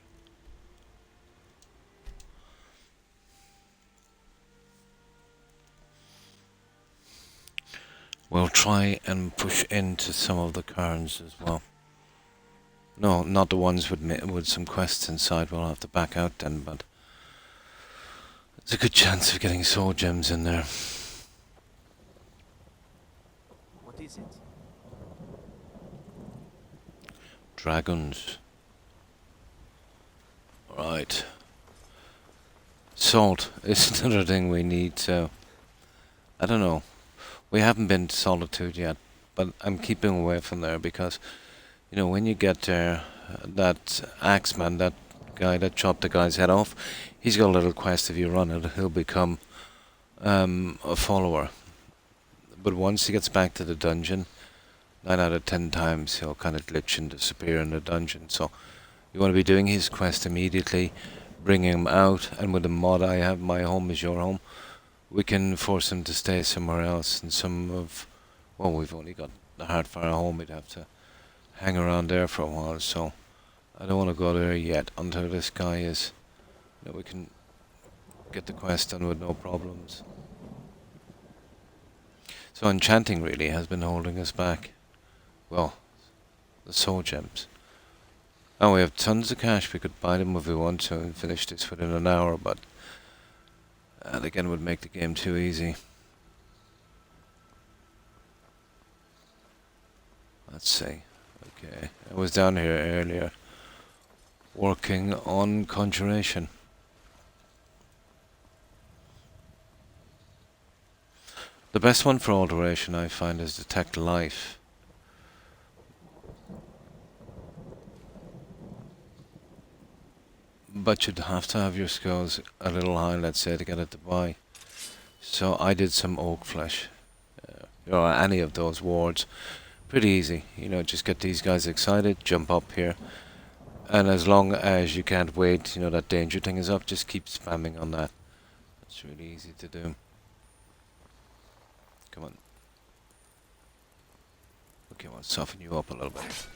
We'll try and push into some of the cairns as well. No, not the ones with some quests inside. We'll have to back out then, but there's a good chance of getting soul gems in there. What is it? Dragons. Right. Salt is another thing we need, so... I don't know. We haven't been to Solitude yet, but I'm keeping away from there because, you know, when you get there, that axeman, that guy that chopped the guy's head off, he's got a little quest. If you run it, he'll become a follower. But once he gets back to the dungeon, 9 out of 10 times he'll kind of glitch and disappear in the dungeon. So you want to be doing his quest immediately, bringing him out, and with the mod I have, my home is your home, we can force him to stay somewhere else. And some of, well, we've only got the Heartfire home, we'd have to hang around there for a while, so I don't want to go there yet until this guy is, you know, we can get the quest done with no problems. So enchanting really has been holding us back. Well, the soul gems. Oh, we have tons of cash, we could buy them if we want to and finish this within an hour, but that again would make the game too easy. Let's see. Okay, I was down here earlier working on conjuration. The best one for alteration I find is detect life. But you'd have to have your skills a little high, let's say, to get it to buy. So I did some oak flesh. Or any of those wards. Pretty easy. You know, just get these guys excited, jump up here. And as long as you can't wait, you know, that danger thing is up, just keep spamming on that. It's really easy to do. Come on. Okay, I want to soften you up a little bit.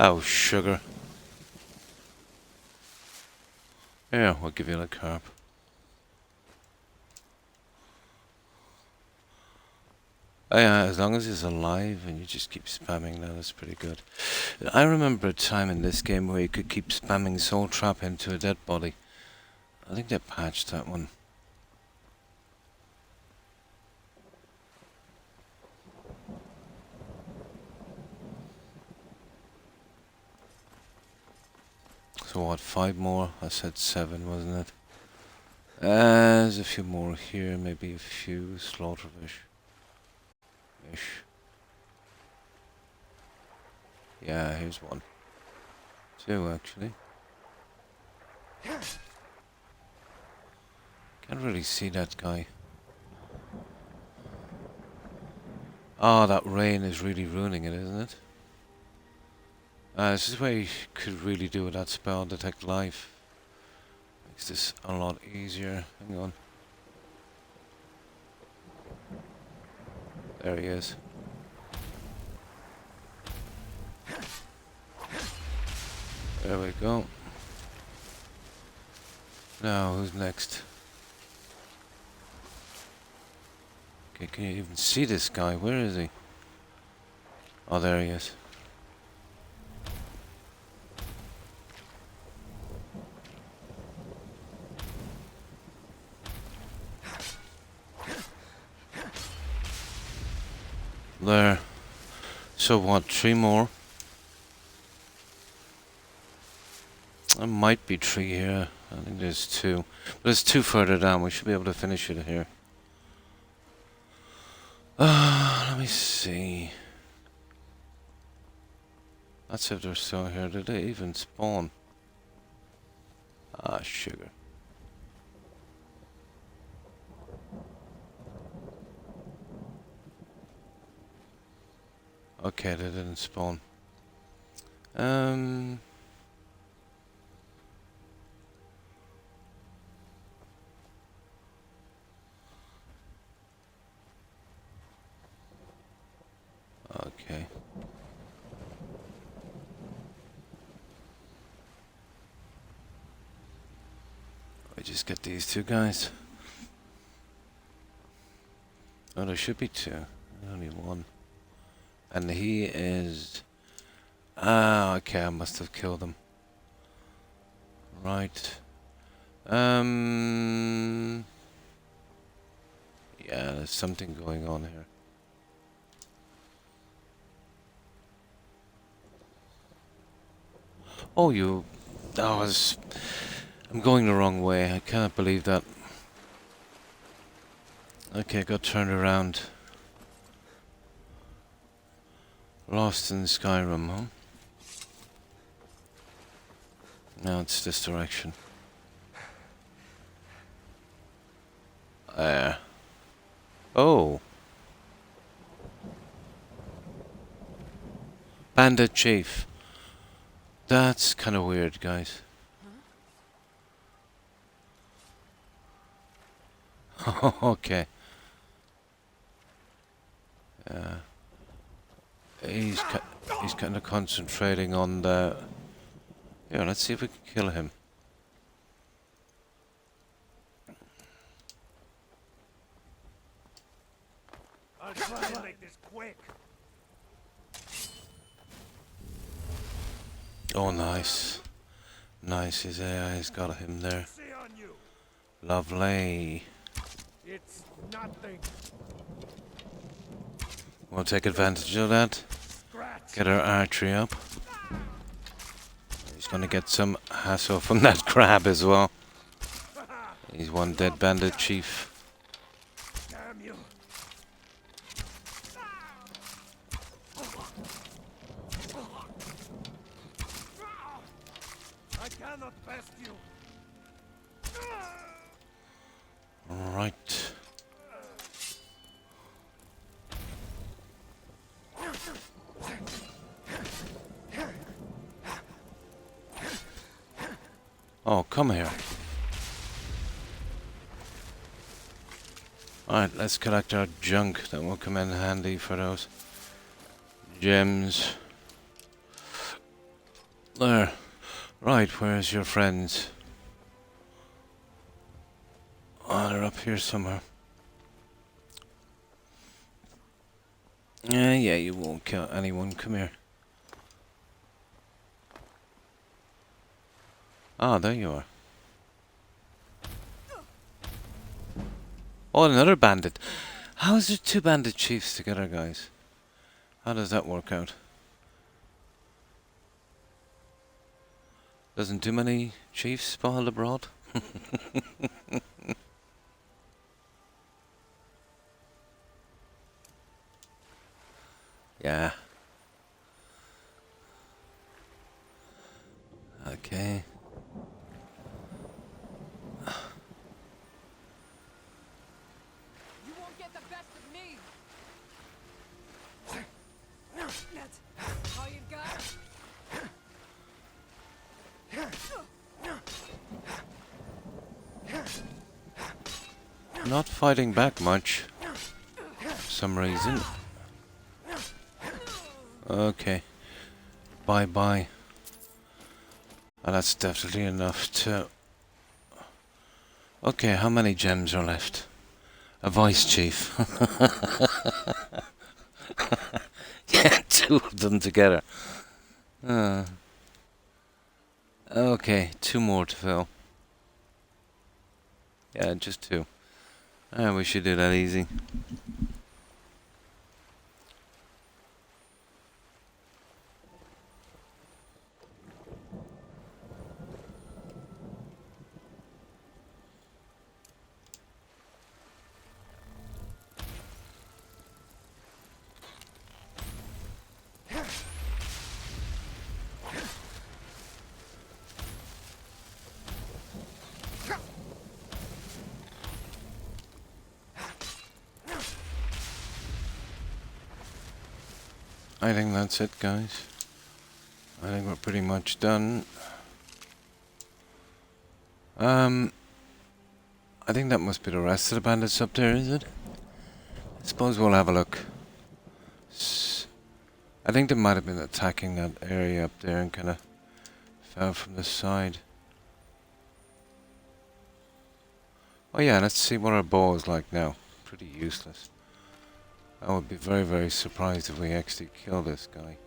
Oh, sugar. Yeah, we'll give you the carp. Oh yeah, as long as he's alive and you just keep spamming that, that's pretty good. I remember a time in this game where you could keep spamming Soul Trap into a dead body. I think they patched that one. So what, 5 more? I said 7, wasn't it? There's a few more here, maybe a few slaughterfish. Ish. Yeah, here's one. 2 actually. Can't really see that guy. Oh, that rain is really ruining it, isn't it? This is where you could really do with that spell, Detect Life. Makes this a lot easier. Hang on. There he is. There we go. Now, who's next? Okay, can you even see this guy? Where is he? Oh, there he is. There. So what, 3 more? There might be 3 here. I think there's 2. But there's 2 further down. We should be able to finish it here. Let me see. That's if they're still here. Did they even spawn? Ah, sugar. Okay, they didn't spawn. Okay. I just get these 2 guys. Oh, there should be 2. Only 1. And he is... Ah, okay, I must have killed him. Right. Yeah, there's something going on here. Oh, you... I'm going the wrong way. I cannot believe that. Okay, got turned around. Lost in Skyrim, huh? Now it's this direction. There. Oh! Bandit Chief. That's kind of weird, guys. Okay. He's kind of concentrating on the... Yeah, let's see if we can kill him. I'll try and make this quick. Oh, nice. Nice, his AI's got him there. See on you. Lovely. It's nothing. We'll take advantage of that. Scratch. Get our archery up. He's gonna get some hassle from that crab as well. He's one dead bandit chief. Damn you. I cannot best you. Right. Oh, come here. Alright, let's collect our junk. That will come in handy for those gems. There. Right, where's your friends? Oh, they're up here somewhere. Yeah, you won't kill anyone. Come here. Ah, there you are. Oh, another bandit. How is there two bandit chiefs together, guys? How does that work out? Doesn't too many chiefs spoil abroad? Yeah. Okay. You won't get the best of me. That's all you got. Not fighting back much. For some reason. Okay. Bye-bye. Oh, that's definitely enough to... Okay, how many gems are left? A vice chief. Yeah, two of them together. Okay, two more to fill. Yeah, just two. We should do that easy. I think that's it, guys. I think we're pretty much done. I think that must be the rest of the bandits up there, is it? I suppose we'll have a look. I think they might have been attacking that area up there and kind of fell from the side. Oh yeah, let's see what our bow is like now. Pretty useless. I would be very, very surprised if we actually kill this guy.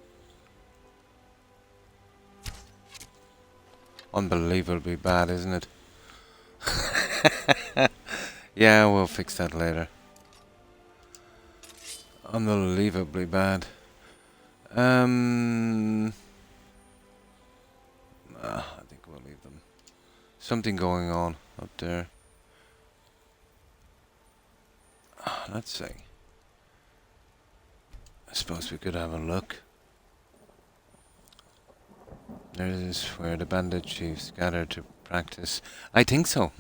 Unbelievably bad, isn't it? Yeah, we'll fix that later. Unbelievably bad. I think we'll leave them. Something going on up there. Let's see. I suppose we could have a look. There's where the bandit chiefs gather to practice. I think so.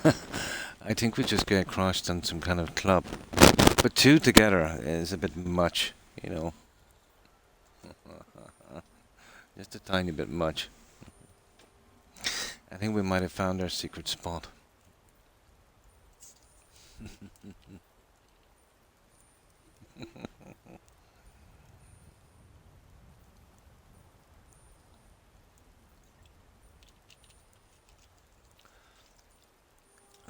I think we just get crushed on some kind of club. But two together is a bit much, you know. Just a tiny bit much. I think we might have found our secret spot.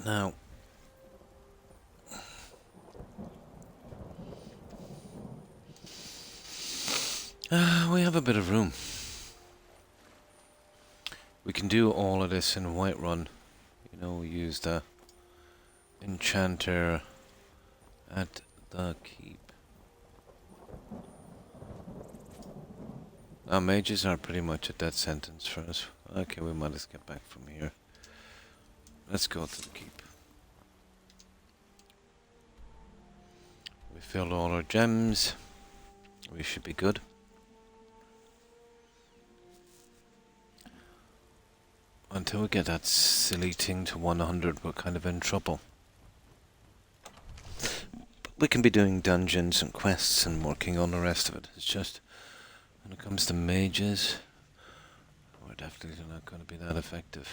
Now, we have a bit of room. We can do all of this in Whiterun. You know, we use the enchanter at the keep. Our mages are pretty much a death sentence for us. Okay, we might as get back from here. Let's go to the keep. We filled all our gems. We should be good. Until we get that silly thing to 100, we're kind of in trouble. But we can be doing dungeons and quests and working on the rest of it. It's just, when it comes to mages, we're definitely not going to be that effective.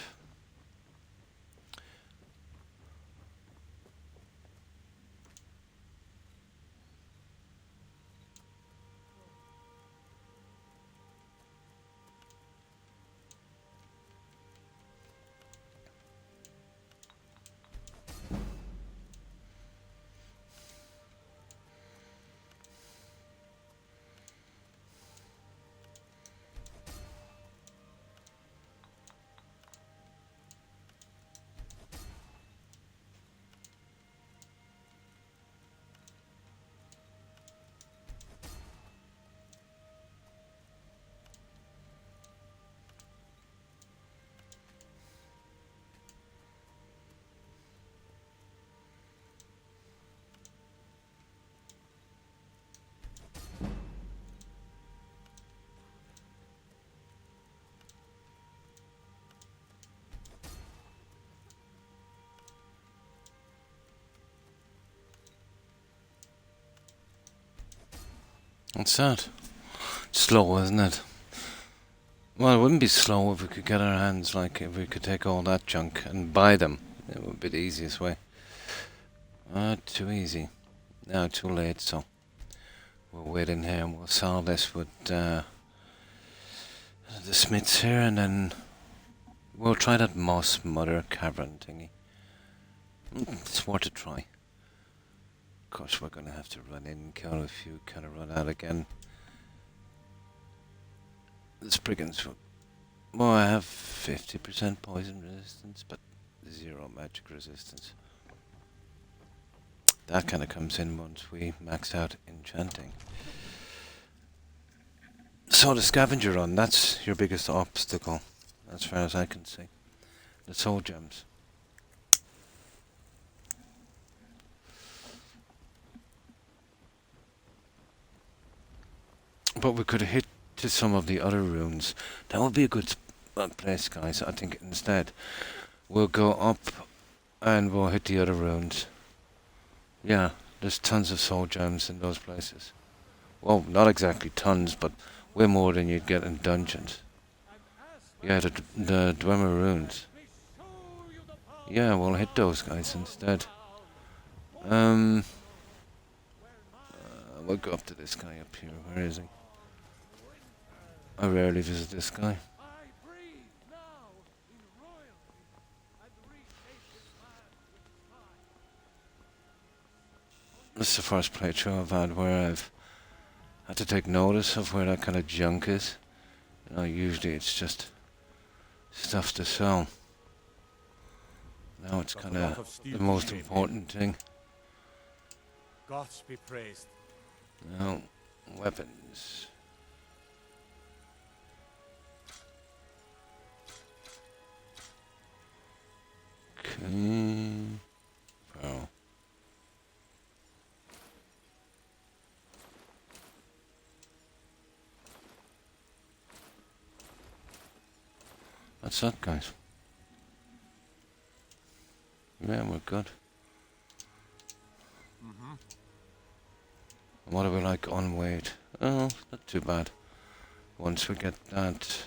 What's that? Slow, isn't it? Well, it wouldn't be slow if we could get our hands, like, if we could take all that junk and buy them. It would be the easiest way. Too easy. No, too late, so we'll wait in here and we'll sell this with the smiths here, and then we'll try that moss mother cavern thingy. It's worth a try. Of course, we're gonna have to run in and kill a few, kind of run out again. The Spriggans. Well, I have 50% poison resistance, but 0 magic resistance. That kind of comes in once we max out enchanting. So the scavenger run, that's your biggest obstacle, as far as I can see. The soul gems. But we could hit to some of the other runes. That would be a good place, guys. I think instead we'll go up and we'll hit the other runes. Yeah, there's tons of soul gems in those places. Well, not exactly tons, but way more than you'd get in dungeons. Yeah, the Dwemer runes. Yeah, we'll hit those guys instead. We'll go up to this guy up here. Where is he? I rarely visit this guy. This is the first playthrough I've had where I've had to take notice of where that kind of junk is. You know, usually it's just stuff to sell. Now it's kind of the most important thing. Gods be praised. Now, weapons. Okay. Oh. What's that, guys? Yeah, we're good. And what do we like on weight? Oh, not too bad. Once we get that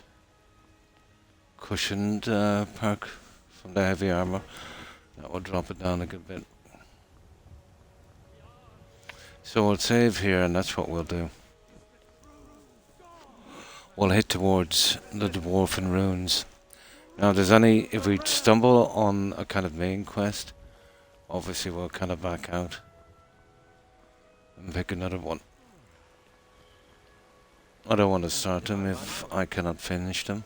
cushioned perk from the heavy armor, that will drop it down a good bit. So we'll save here, and that's what we'll do. We'll hit towards the dwarven runes. Now, if we stumble on a kind of main quest, obviously we'll kind of back out and pick another one. I don't want to start them if I cannot finish them.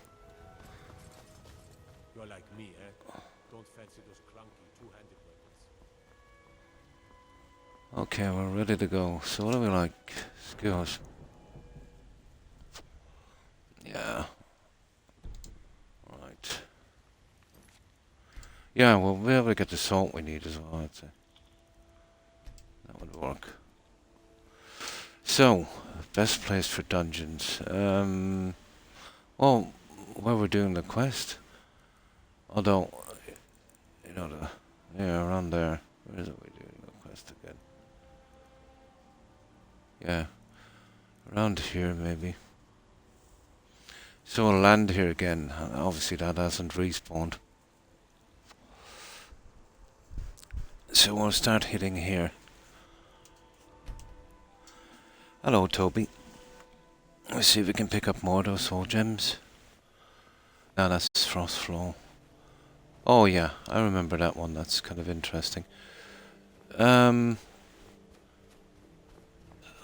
You're like me, eh? Don't fancy those clunky two-handed weapons. Okay, we're ready to go. So what do we like? Skills. Yeah. Right. Yeah, we'll be able to get the salt we need as well, I'd say. That would work. So, best place for dungeons. Well, where we're doing the quest. Although, you know, yeah, around there. Where is it we're doing the quest again? Yeah. Around here, maybe. So we'll land here again. Obviously that hasn't respawned. So we'll start hitting here. Hello, Toby. Let's see if we can pick up more of those soul gems. Now that's Frost Flow. Oh yeah, I remember that one. That's kind of interesting. I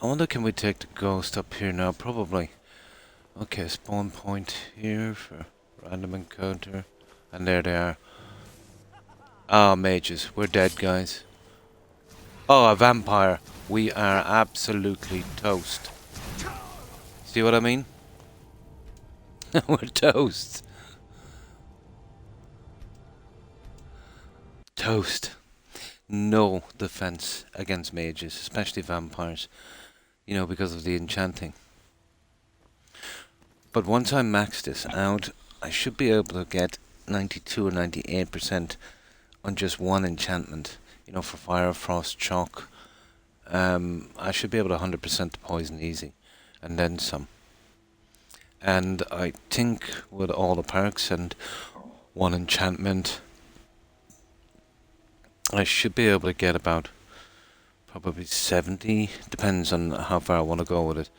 wonder, can we take the ghost up here now? Probably. Okay, spawn point here for random encounter. And there they are. Ah, mages. We're dead, guys. Oh, a vampire. We are absolutely toast. See what I mean? We're toast. Toast. No defense against mages, especially vampires. You know, because of the enchanting. But once I max this out, I should be able to get 92 or 98% on just one enchantment. You know, for fire, frost, shock. I should be able to 100% the poison easy. and then some. And I think with all the perks and one enchantment, I should be able to get about probably 70, depends on how far I want to go with it.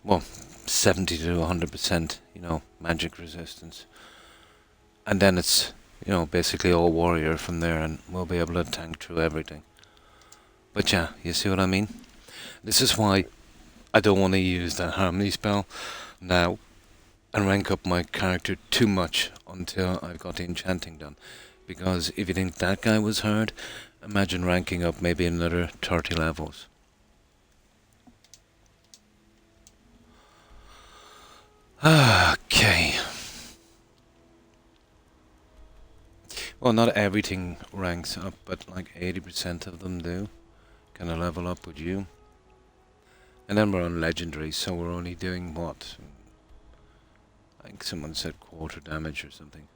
Well, 70 to 100%, you know, magic resistance. And then it's, you know, basically all warrior from there, and we'll be able to tank through everything. But yeah, you see what I mean? This is why I don't want to use that harmony spell now and rank up my character too much until I've got the enchanting done. Because if you think that guy was hard, imagine ranking up maybe another 30 levels. Okay. Well, not everything ranks up, but like 80% of them do. Kind of level up with you. And then we're on legendary, so we're only doing what? I think someone said quarter damage or something.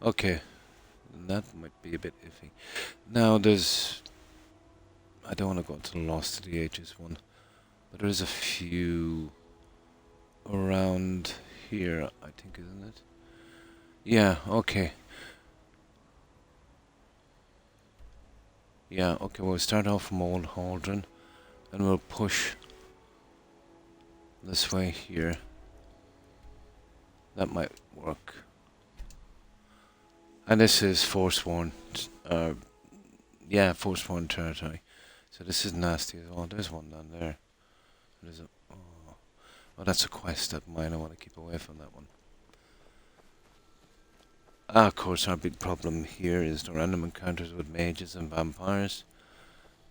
Okay, that might be a bit iffy. Now there's... I don't want to go to the Lost to the Ages one, but there's a few around here, I think, isn't it? Yeah, okay. Yeah, okay, we'll start off from Old Haldren, and we'll push this way here. That might work. And this is Forsworn, yeah, Forsworn territory. So this is nasty as well. There's one down there. There's a, oh, that's a quest of mine. I want to keep away from that one. Of course, our big problem here is the random encounters with mages and vampires.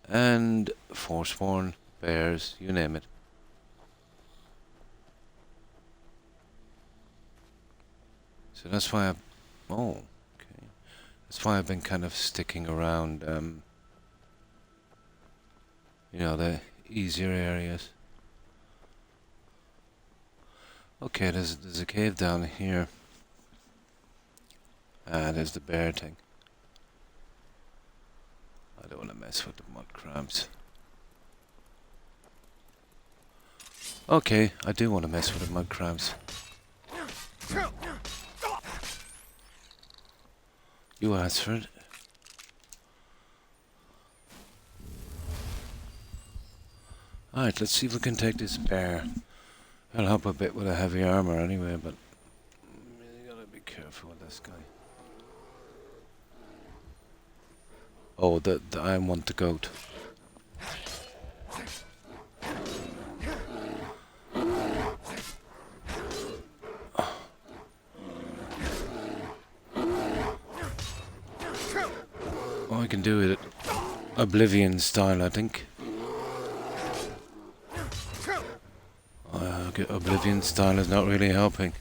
And Forsworn, bears, you name it. So that's why I've... Oh, okay. That's why I've been kind of sticking around, you know, the easier areas. Okay, there's a cave down here. Ah, there's the bear thing. I don't want to mess with the mud crabs. Okay, I do want to mess with the mud crabs. You asked for it. Alright, let's see if we can take this bear. It'll help a bit with a heavy armor anyway, but you gotta be careful with this guy. Oh, I want the goat. Oh, I can do it Oblivion style, I think. Oblivion style is not really helping.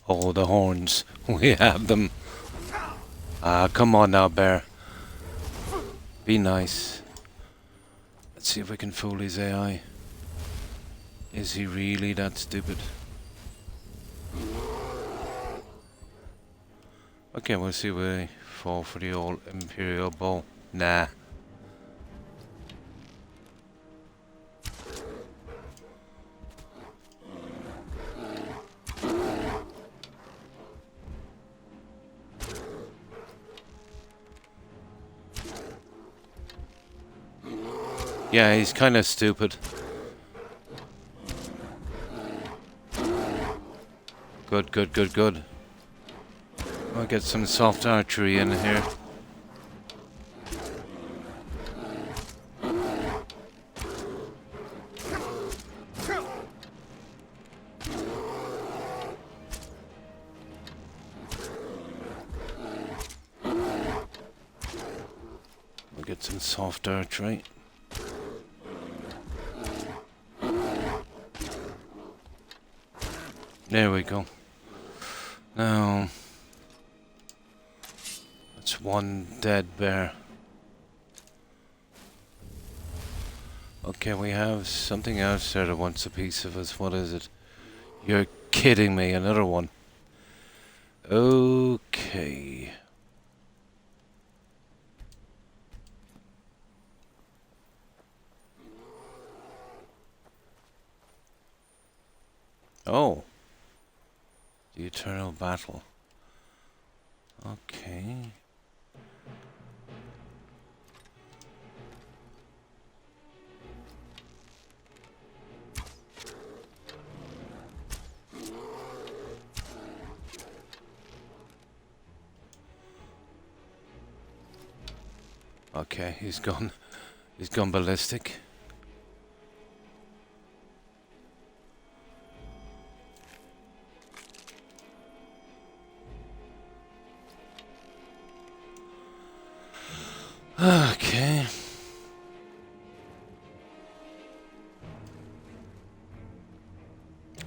Oh, the horns. We have them. Ah, come on now, bear. Be nice. Let's see if we can fool his AI. Is he really that stupid? Okay, we'll see if we fall for the old Imperial bow. Nah. Yeah, he's kind of stupid. Good, good, good, good. I'll get some soft archery in here. We'll get some soft archery. There we go. Now, that's one dead bear. Okay, we have something else there that wants a piece of us. What is it? You're kidding me, another one. Okay. Oh. The eternal battle. Okay. Okay, he's gone. He's gone ballistic. Okay.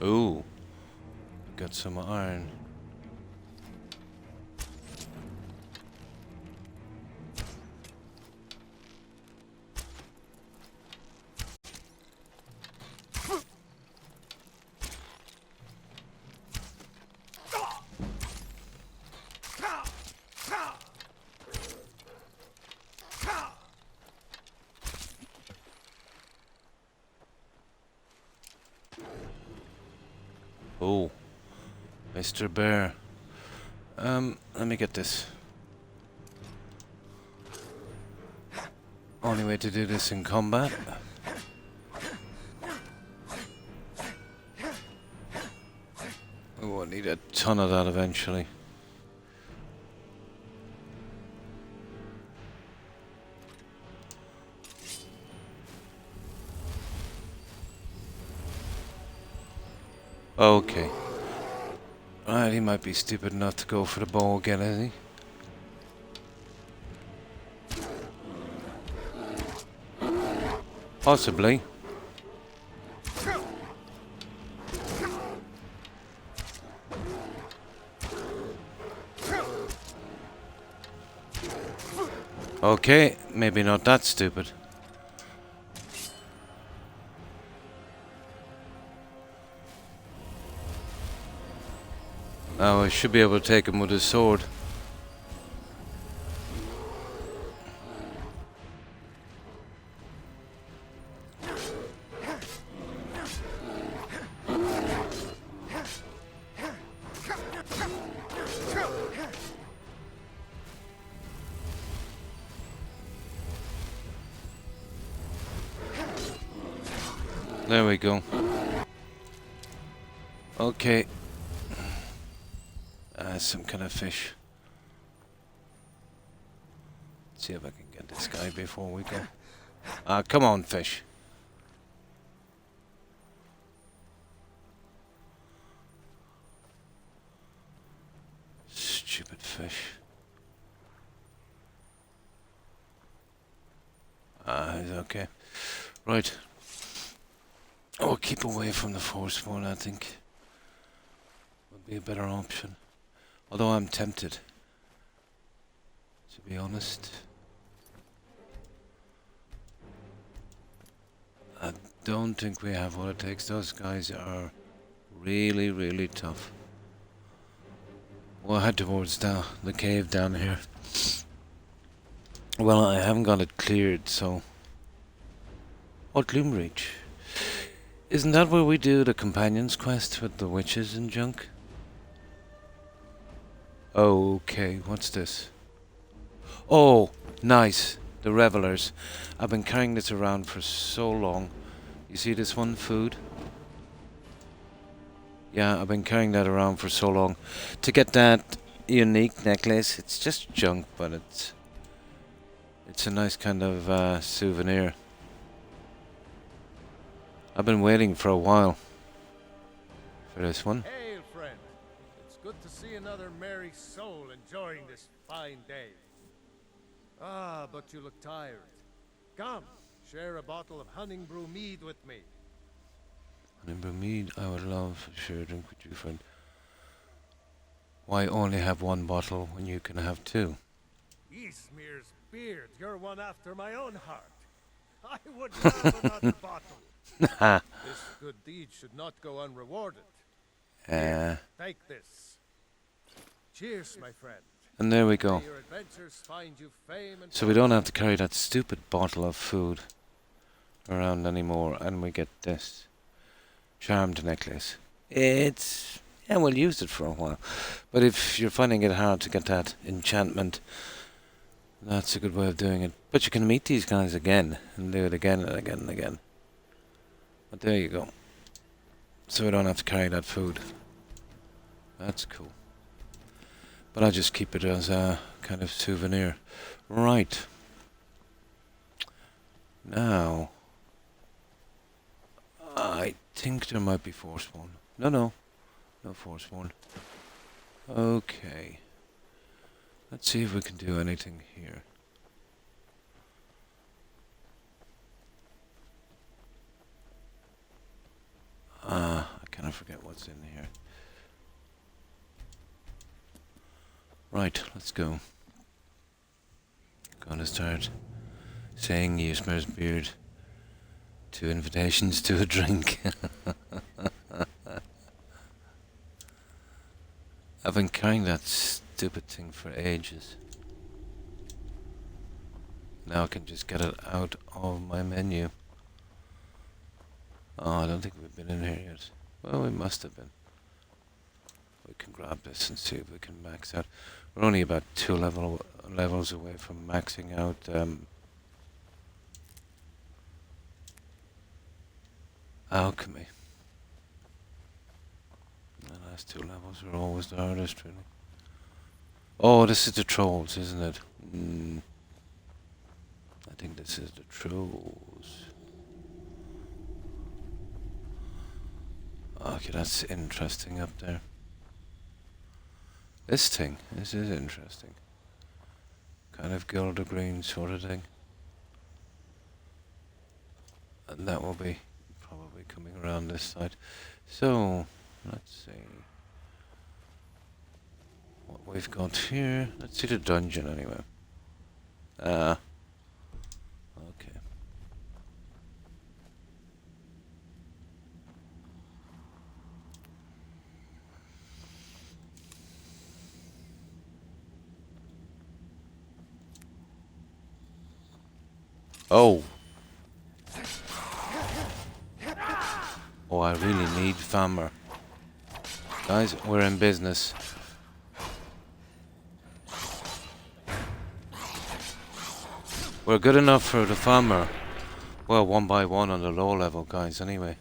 Ooh. Got some iron. Oh, Mr. Bear. Let me get this. Only way to do this in combat. Oh, I need a ton of that eventually. Okay. Right, he might be stupid enough to go for the bow again, is he? Possibly. Okay, maybe not that stupid. Now I should be able to take him with his sword. There we go. Okay. Some kind of fish. Let's see if I can get this guy before we go. Come on, fish. Stupid fish. He's okay. Right. Oh, keep away from the force one, I think. Would be a better option. Although I'm tempted, to be honest. I don't think we have what it takes. Those guys are really, really tough. We'll head towards the cave down here. Well, I haven't got it cleared, so... What, Gloomreach? Isn't that where we do the companions quest with the witches and junk? Okay, what's this? Oh, nice. The revelers. I've been carrying this around for so long. You see this one? Food? Yeah, I've been carrying that around for so long. To get that unique necklace, it's just junk, but it's a nice kind of souvenir. I've been waiting for a while for this one. Hail, friend. It's good to see another merry soul enjoying this fine day. Ah, but you look tired. Come, share a bottle of Honningbrew mead with me. Honningbrew mead, I would love to share a drink with you, friend. Why only have one bottle when you can have two? Eastmere's beard, you're one after my own heart. I would have another bottle. This good deed should not go unrewarded. Here, take this. Cheers, my friend. And there we go. May your adventures find you fame and So we don't have to carry that stupid bottle of food around anymore, and we get this charmed necklace. It's... yeah, we'll use it for a while. But if you're finding it hard to get that enchantment, that's a good way of doing it. But you can meet these guys again and do it again and again and again. But there you go. So we don't have to carry that food. That's cool. But I'll just keep it as a kind of souvenir. Right. Now, I think there might be Forspawn. No Forspawn. Okay. Let's see if we can do anything here. I cannot forget what's in here. Right, let's go. Gonna start saying Ysmir's beard to invitations to a drink. I've been carrying that stupid thing for ages. Now I can just get it out of my menu. Oh, I don't think we've been in here yet. Well, we must have been. We can grab this and see if we can max out. We're only about 2 levels away from maxing out alchemy. The last 2 levels are always the hardest, really. Oh, this is the trolls, isn't it? I think this is the trolls. Okay, that's interesting up there. This is interesting. Kind of gold green sort of thing. And that will be probably coming around this side. So, let's see what we've got here. Let's see the dungeon anyway. Okay. Oh. Oh, I really need Fammer. Guys, we're in business. We're good enough for the Fammer. Well, 1 by 1 on the low level, guys, anyway.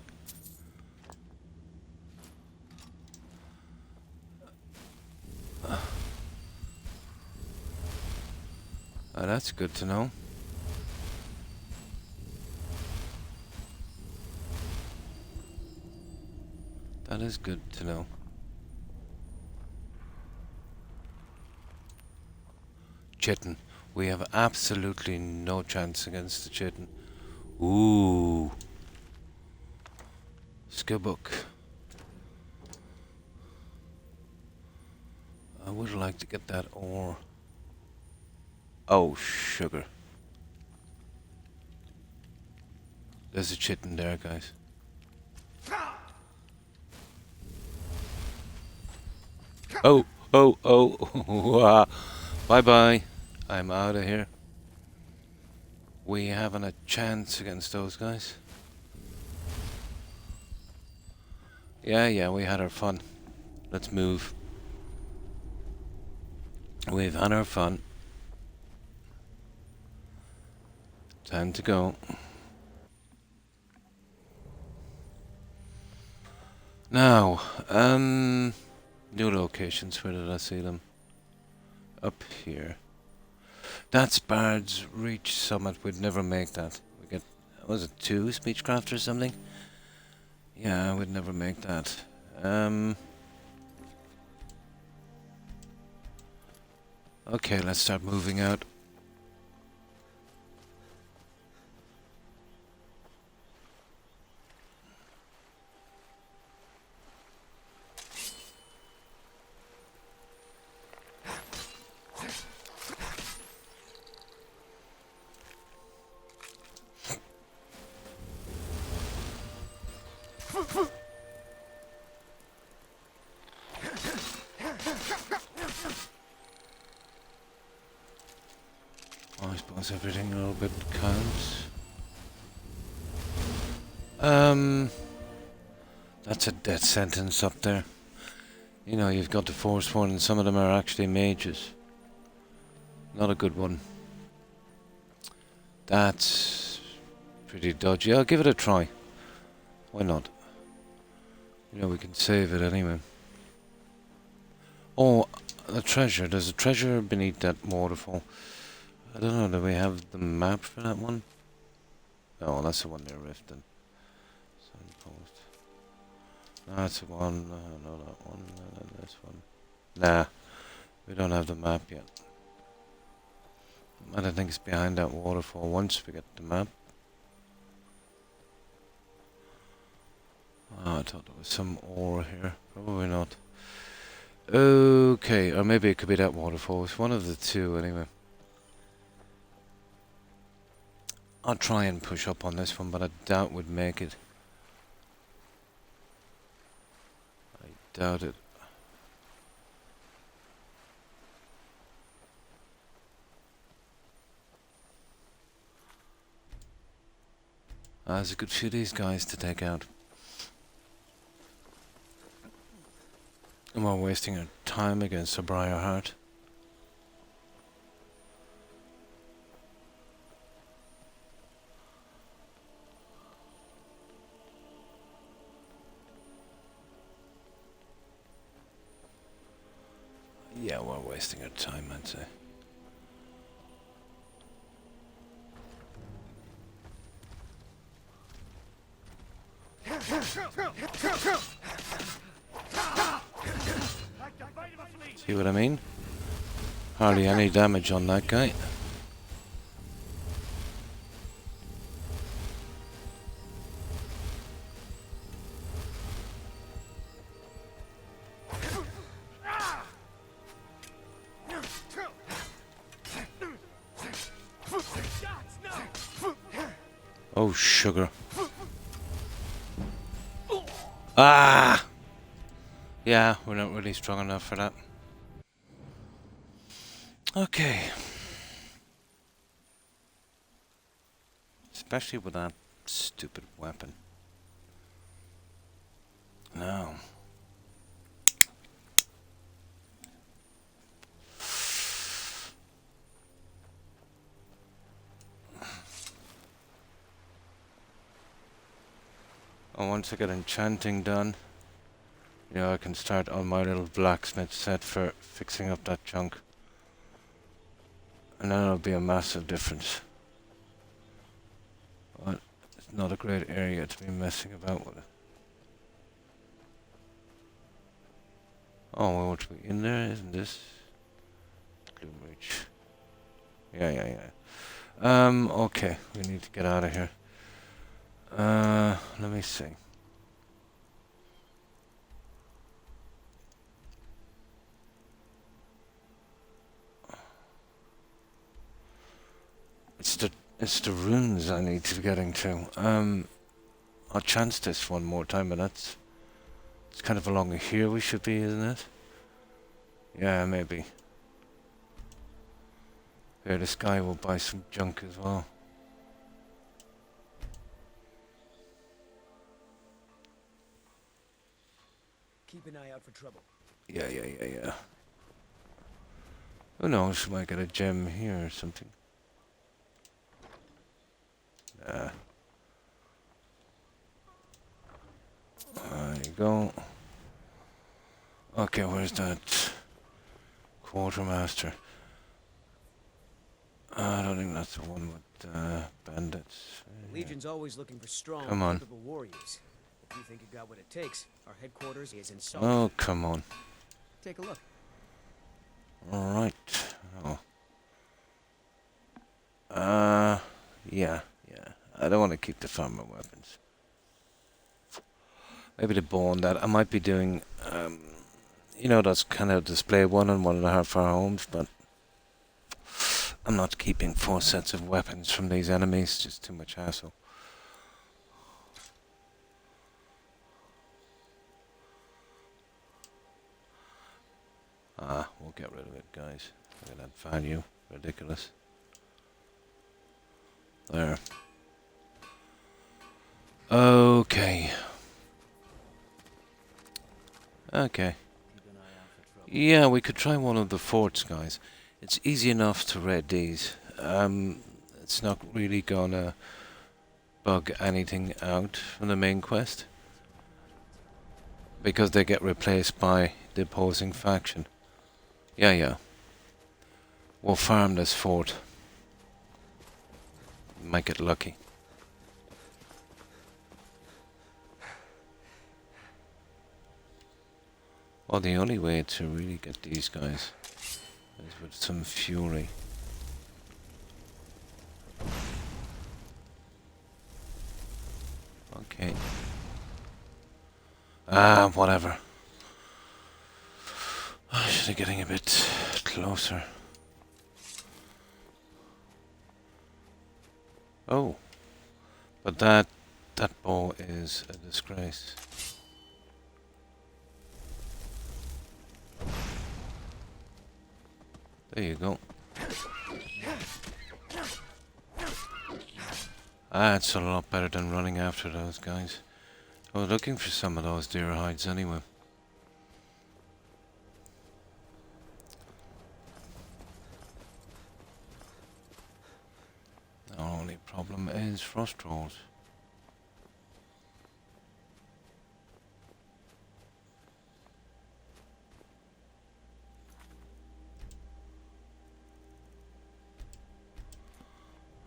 That's good to know. That is good to know. Chitin. We have absolutely no chance against the Chitin. Ooh. Skillbook. I would like to get that ore. Oh, sugar. There's a Chitin there, guys. Oh. Bye-bye. I'm out of here. We haven't a chance against those guys. Yeah, we had our fun. Let's move. We've had our fun. Time to go. Now, new locations. Where did I see them? Up here. That's Bard's Reach Summit. We'd never make that. We get, was it 2 Speechcraft or something? Yeah, we'd never make that. Okay, let's start moving out. I suppose everything a little bit counts. That's a death sentence up there. You know, you've got the Forsworn and some of them are actually mages. Not a good one. That's pretty dodgy. I'll give it a try. Why not? You know, we can save it anyway. Oh, the treasure. There's a treasure beneath that waterfall. I don't know, do we have the map for that one? Oh, that's the one near Riften. Signpost. That's the one. No, that one. This one. Nah, we don't have the map yet. I don't think it's behind that waterfall once we get the map. Oh, I thought there was some ore here. Probably not. Okay, or maybe it could be that waterfall. It's one of the two anyway. I'll try and push up on this one, but I doubt we'd make it. I doubt it. There's a good few of these guys to take out. And we're wasting our time against a Briar Heart. Yeah, we're wasting our time, I'd say. See what I mean? Hardly any damage on that guy. Oh, sugar. Ah! Yeah, we're not really strong enough for that. Okay. Especially with that stupid weapon. No. And once I get enchanting done, you know, I can start on my little blacksmith set for fixing up that junk. And then it'll be a massive difference. But it's not a great area to be messing about with it. Oh, well, what we in there? Isn't this Gloomreach? Yeah. Okay, we need to get out of here. Let me see. It's the runes I need to be getting to. I'll chance this one more time, but it's kind of along here we should be, isn't it? Yeah, maybe. Here, this guy will buy some junk as well. Keep an eye out for trouble. Yeah. Who knows, we might get a gem here or something. Nah. There you go. Okay, where's that quartermaster? I don't think that's the one with bandits. Legion's always looking for strong, Come on. capable warriors. If you think you got what it takes, our headquarters is in Salt. Oh, come on. Take a look. Alright. Oh. Yeah. I don't want to keep the farmer weapons. Maybe the bone that I might be doing, you know, that's kind of display 1.5 hour homes, but I'm not keeping 4 sets of weapons from these enemies, just too much hassle. We'll get rid of it, guys. Look at that value. Ridiculous. There. Okay. Okay. Yeah, we could try one of the forts, guys. It's easy enough to raid these. It's not really gonna bug anything out from the main quest, because they get replaced by the opposing faction. Yeah. We'll farm this fort. Might get lucky. Well, the only way to really get these guys is with some fury. Okay. Whatever. Should be getting a bit closer. Oh. But that bow is a disgrace. There you go. It's a lot better than running after those guys. I was looking for some of those deer hides anyway. The only problem is frost trolls.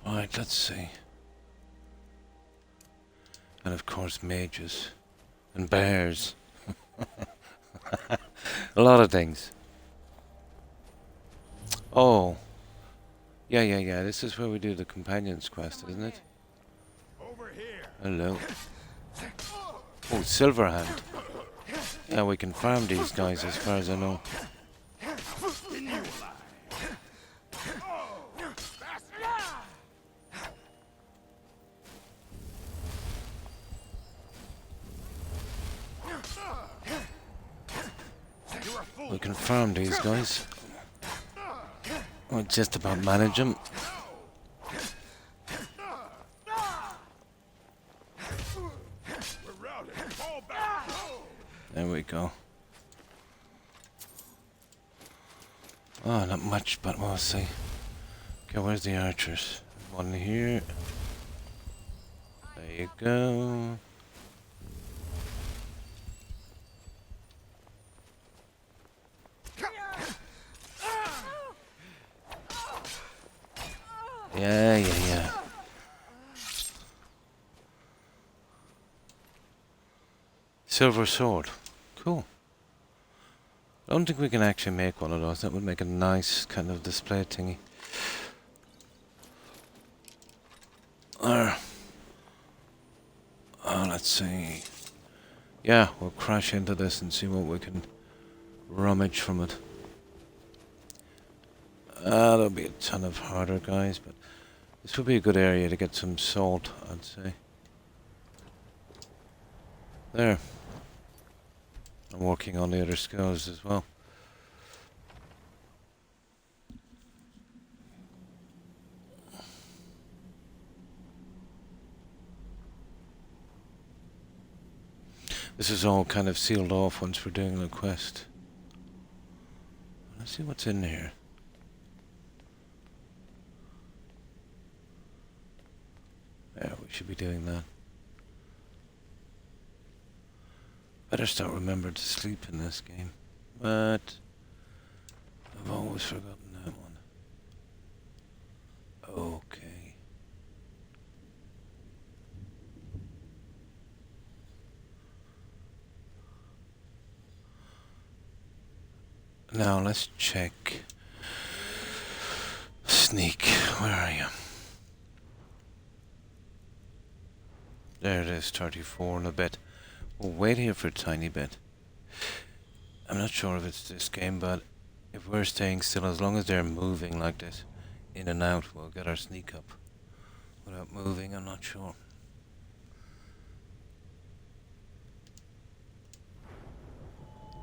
Right, let's see. And of course mages. And bears. A lot of things. Oh. Yeah. This is where we do the companions quest, isn't it? Over here. Hello. Oh, Silverhand. Yeah, we can farm these guys as far as I know. We can farm these guys. We'll just about manage them. There we go. Oh, not much, but we'll see. Okay, where's the archers? One here. There you go. Yeah. Silver sword. Cool. I don't think we can actually make one of those. That would make a nice kind of display thingy. Let's see. Yeah, we'll crash into this and see what we can rummage from it. There'll be a ton of harder guys, but this would be a good area to get some salt, I'd say. There. I'm working on the other skills as well. This is all kind of sealed off once we're doing the quest. Let's see what's in here. Yeah, we should be doing that. Better start remembering to sleep in this game. But I've always forgotten that one. Okay. Now let's check. Sneak, where are you? There it is, 34 and a bit. We'll wait here for a tiny bit. I'm not sure if it's this game, but if we're staying still, as long as they're moving like this, in and out, we'll get our sneak up. Without moving, I'm not sure.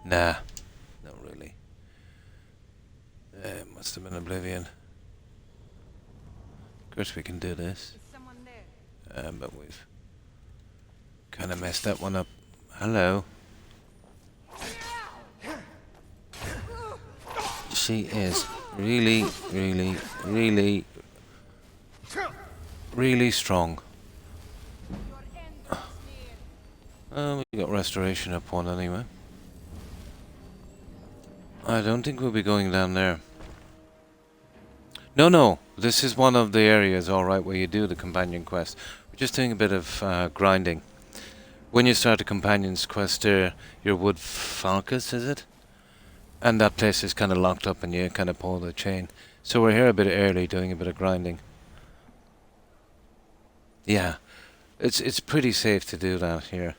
Nah, not really. It must have been Oblivion. Of course we can do this. But we've kind of messed that one up. Hello. She is really, really, really, really strong. We got restoration up one anyway. I don't think we'll be going down there. No, this is one of the areas, alright, where you do the companion quest. We're just doing a bit of grinding. When you start a companion's quest there, your wood falcus, is it? And that place is kind of locked up and you kind of pull the chain. So we're here a bit early doing a bit of grinding. Yeah, it's pretty safe to do that here.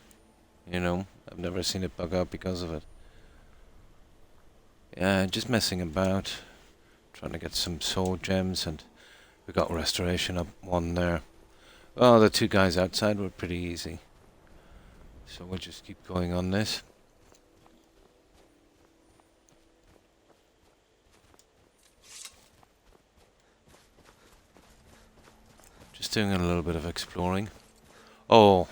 You know, I've never seen it bug out because of it. Yeah, just messing about. Trying to get some soul gems, and we got restoration up one there. Well, the two guys outside were pretty easy. So we'll just keep going on this. Just doing a little bit of exploring. Oh,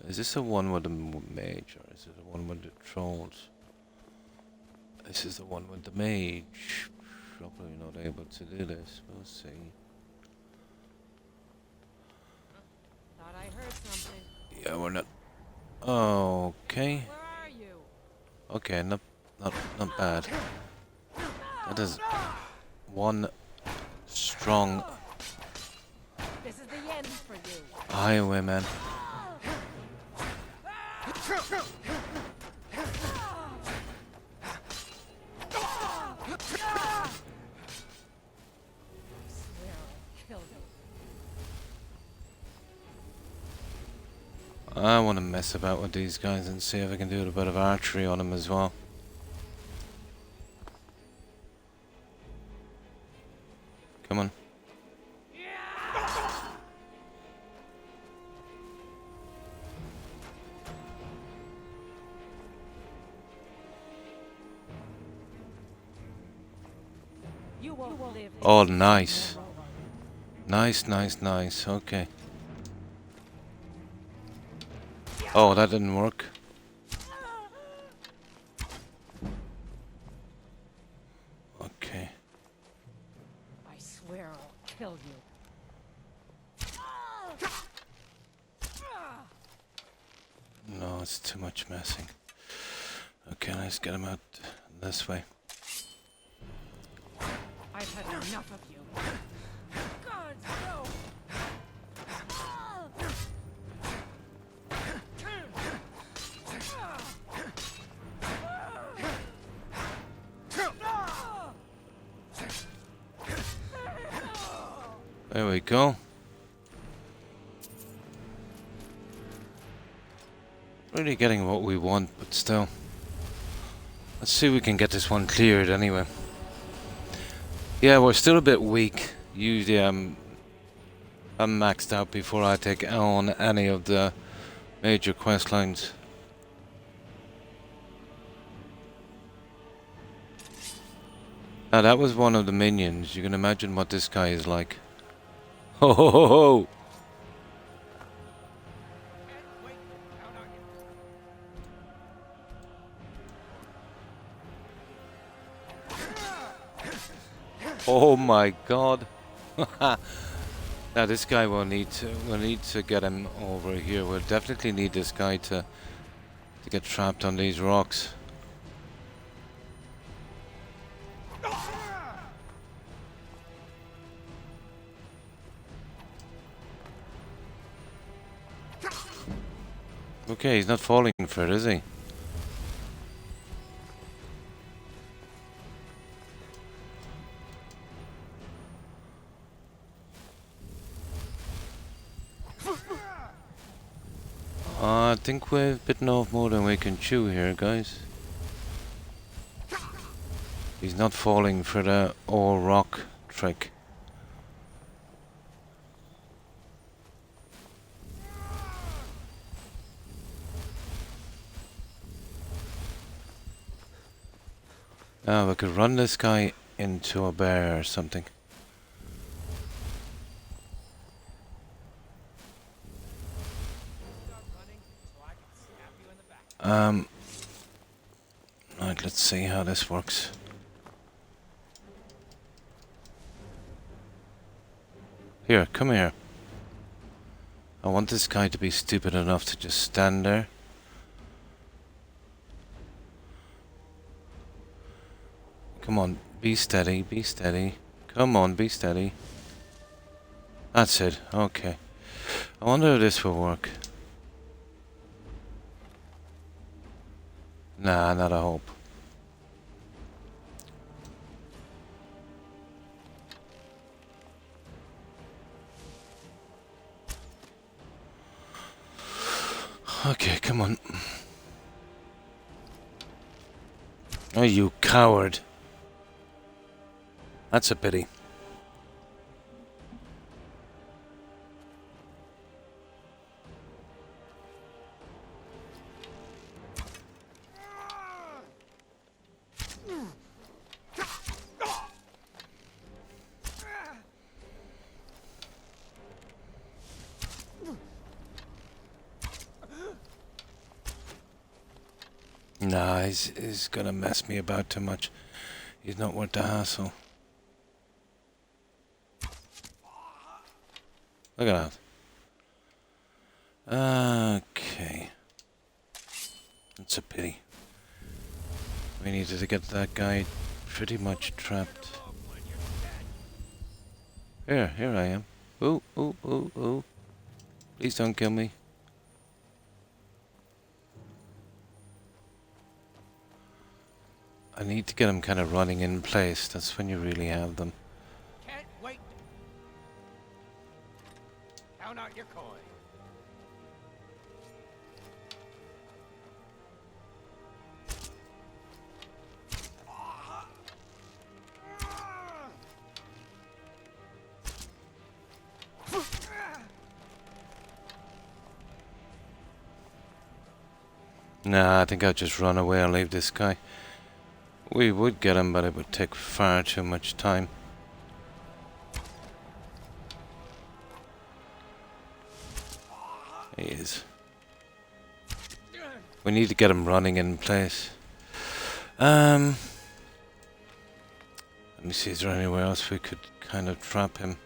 is this the one with the mage, or is it the one with the trolls? This is the one with the mage. Probably not able to do this. We'll see. Thought I heard something. Yeah, we're not. Okay. Where are you? Okay, not bad. That is one strong This is the end for you. highwayman. I want to mess about with these guys and see if I can do a bit of archery on them as well. Come on. You won't live. Oh, nice. Nice. Okay. Oh, that didn't work. Okay. I swear I'll kill you. No, it's too much messing. Okay, let's get him out this way. I've had enough of you. God, no! There we go. Really getting what we want, but still. Let's see if we can get this one cleared anyway. Yeah, we're still a bit weak. Usually I'm maxed out before I take on any of the major quest lines. Now that was one of the minions. You can imagine what this guy is like. Ho ho ho ho! Oh my god! Now this guy we'll need to get him over here. We'll definitely need this guy to get trapped on these rocks. Okay, he's not falling for it, is he? I think we've bitten off more than we can chew here, guys. He's not falling for the all rock trick. Now we could run this guy into a bear or something. Right, let's see how this works. Here, come here. I want this guy to be stupid enough to just stand there. Come on, be steady, be steady. Come on, be steady. That's it, okay. I wonder if this will work. Nah, not a hope. Okay, come on. Oh, you coward. That's a pity. Nah, he's gonna mess me about too much. He's not worth the hassle. Look at that. Okay. That's a pity. We needed to get that guy pretty much trapped. Here I am. Ooh, ooh, ooh, ooh. Please don't kill me. I need to get them kind of running in place. That's when you really have them. Can't wait. Count out your coin. Nah, I think I'll just run away and leave this guy. We would get him, but it would take far too much time. He is. We need to get him running in place. Let me see, is there anywhere else we could kind of trap him?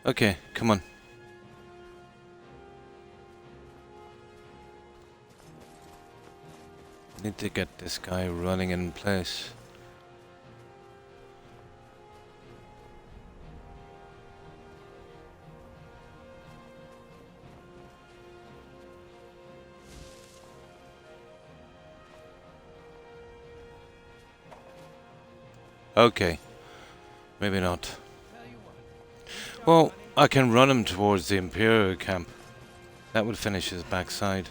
Okay, come on. Need to get this guy running in place. Okay, maybe not. Well, I can run him towards the Imperial camp. That would finish his backside.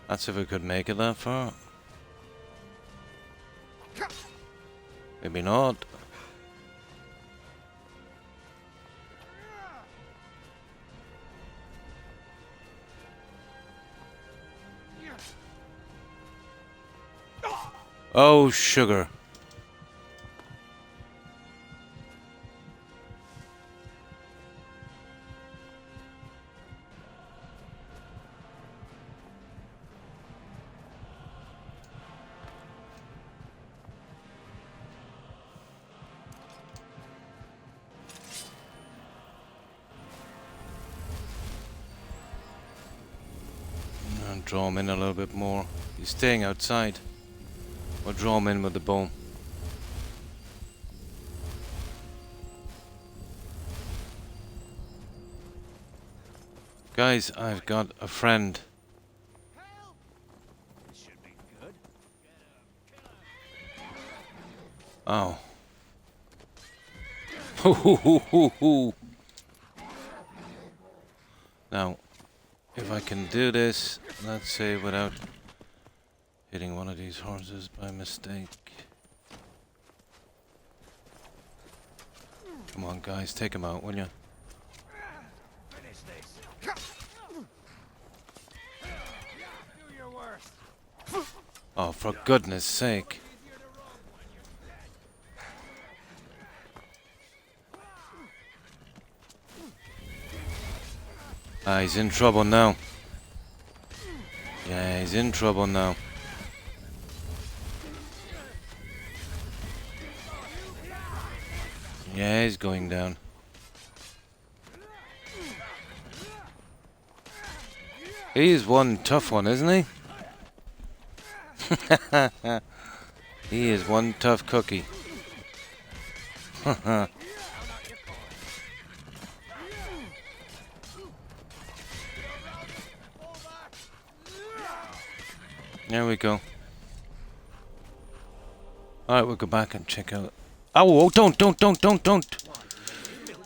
That's if we could make it that far. Maybe not. Oh, sugar. And draw him in a little bit more. He's staying outside. Or draw him in with the bow. Guys, I've got a friend. Oh. Now, if I can do this, let's say without hitting one of these horses by mistake. Come on, guys, take him out, will you? Finish this. Do your worst. Oh, for goodness sake. Ah, he's in trouble now. Yeah, he's in trouble now. Yeah, he's going down. He's one tough one, isn't he? He is one tough cookie. There we go. Alright, we'll go back and check out. Oh, don't!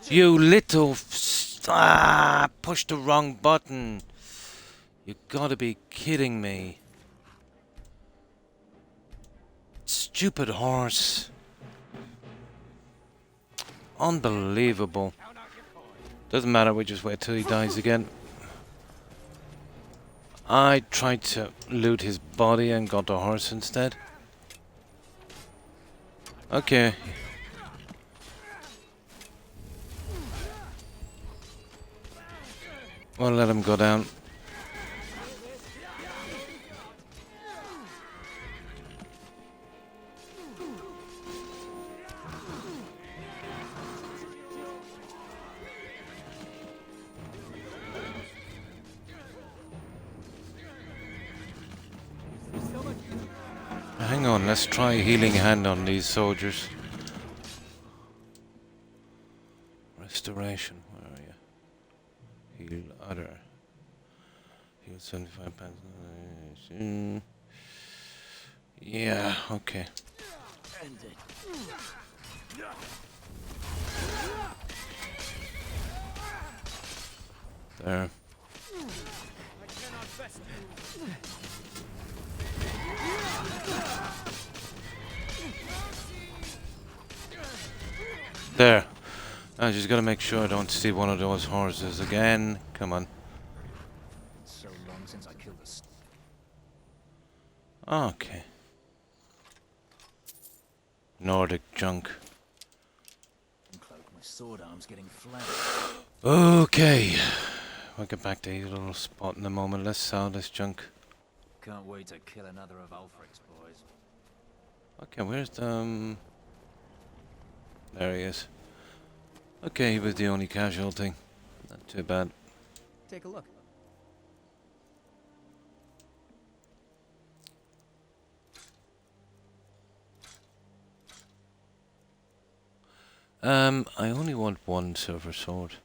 You little... pushed the wrong button. You gotta be kidding me. Stupid horse. Unbelievable. Doesn't matter, we just wait till he dies again. I tried to loot his body and got the horse instead. Okay. We'll let him go down. Hang on, let's try healing hand on these soldiers. Restoration, where are you? Heal other. Heal 75 pounds. Yeah, okay. There. There. I just gotta make sure I don't see one of those horses again. Come on. So long since I killed this. Okay. Nordic junk. Cloak, my sword arm's getting flat. Okay. We'll get back to his little spot in a moment. Let's sell this junk. Can't wait to kill another of Ulfric's boys. Okay, where's the... There he is. Okay, he was the only casualty. Not too bad. Take a look. I only want one silver sword.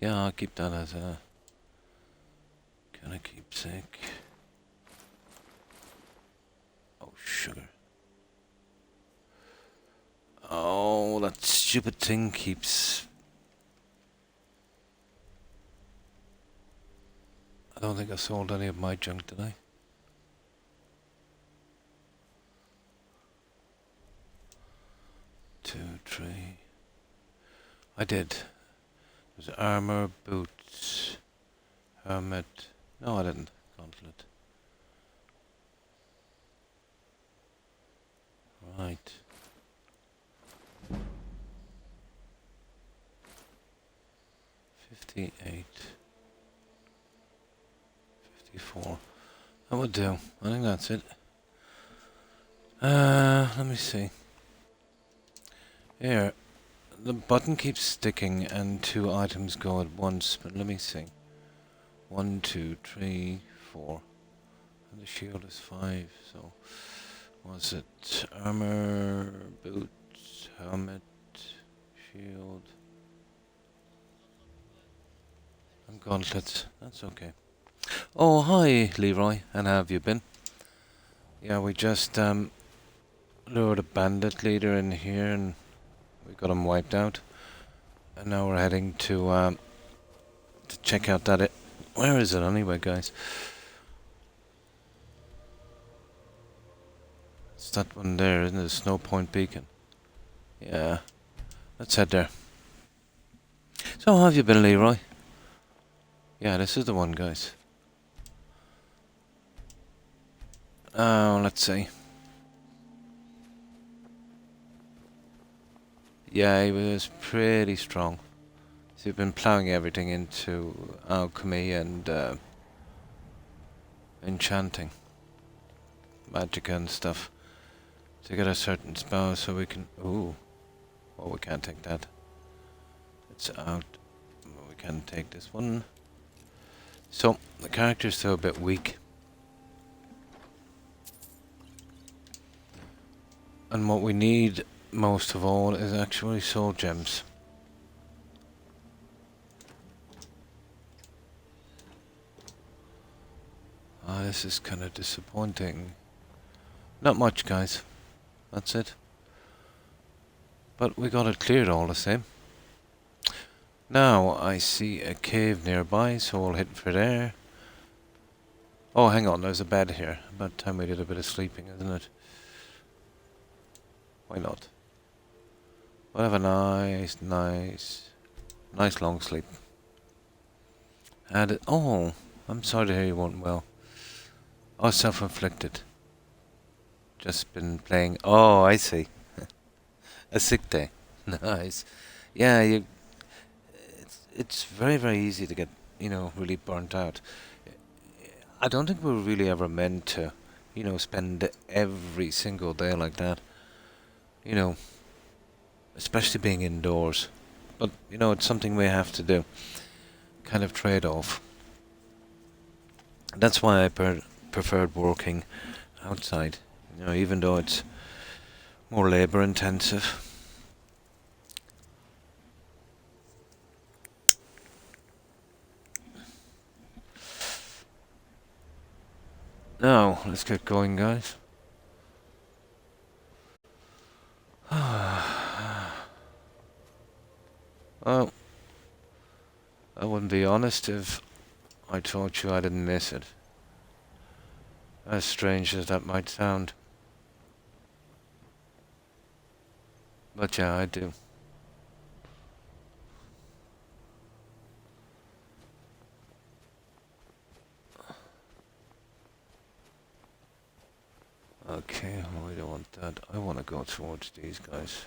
Yeah, I'll keep that as a kind of keepsake. Oh, sugar. Oh, that stupid thing keeps... I don't think I sold any of my junk, did I? Two, three... I did. There's armor, boots, helmet... No, I didn't. Gauntlet. Right. $58. $54. That would do. I think that's it. Let me see. Here. The button keeps sticking and 2 items go at once, but let me see. 1, 2, 3, 4. And the shield is 5, so... Was it armor, boots, helmet, shield... and gauntlets. That's okay. Oh, hi, Leroy. And how have you been? Yeah, we just lured a bandit leader in here and we got him wiped out. And now we're heading to check out that... Where is it anyway, guys? It's that one there, isn't it? Snow Point Beacon. Yeah. Let's head there. So, how have you been, Leroy? Yeah, this is the one, guys. Oh, let's see. Yeah, he was pretty strong. So he's been plowing everything into alchemy and enchanting. Magic and stuff. to get a certain spell so we can... Ooh. Oh, we can't take that. It's out. We can take this one. So, the character's still a bit weak. And what we need most of all is actually soul gems. Ah, this is kind of disappointing. Not much, guys. That's it. But we got it cleared all the same. Now, I see a cave nearby, so we'll head for there. Oh, hang on, there's a bed here. About time we did a bit of sleeping, isn't it? Why not? We'll have a nice long sleep. And oh, I'm sorry to hear you weren't well. Oh, self-inflicted. Just been playing. Oh, I see. A sick day. Nice. Yeah, it's very, very easy to get, you know, really burnt out. I don't think we're really ever meant to, you know, spend every single day like that. You know, especially being indoors. But, you know, it's something we have to do. Kind of trade-off. That's why I preferred working outside. You know, even though it's more labor intensive. Now, let's get going, guys. Well, I wouldn't be honest if I told you I didn't miss it. As strange as that might sound. But yeah, I do. Okay, well, we don't want that. I want to go towards these guys.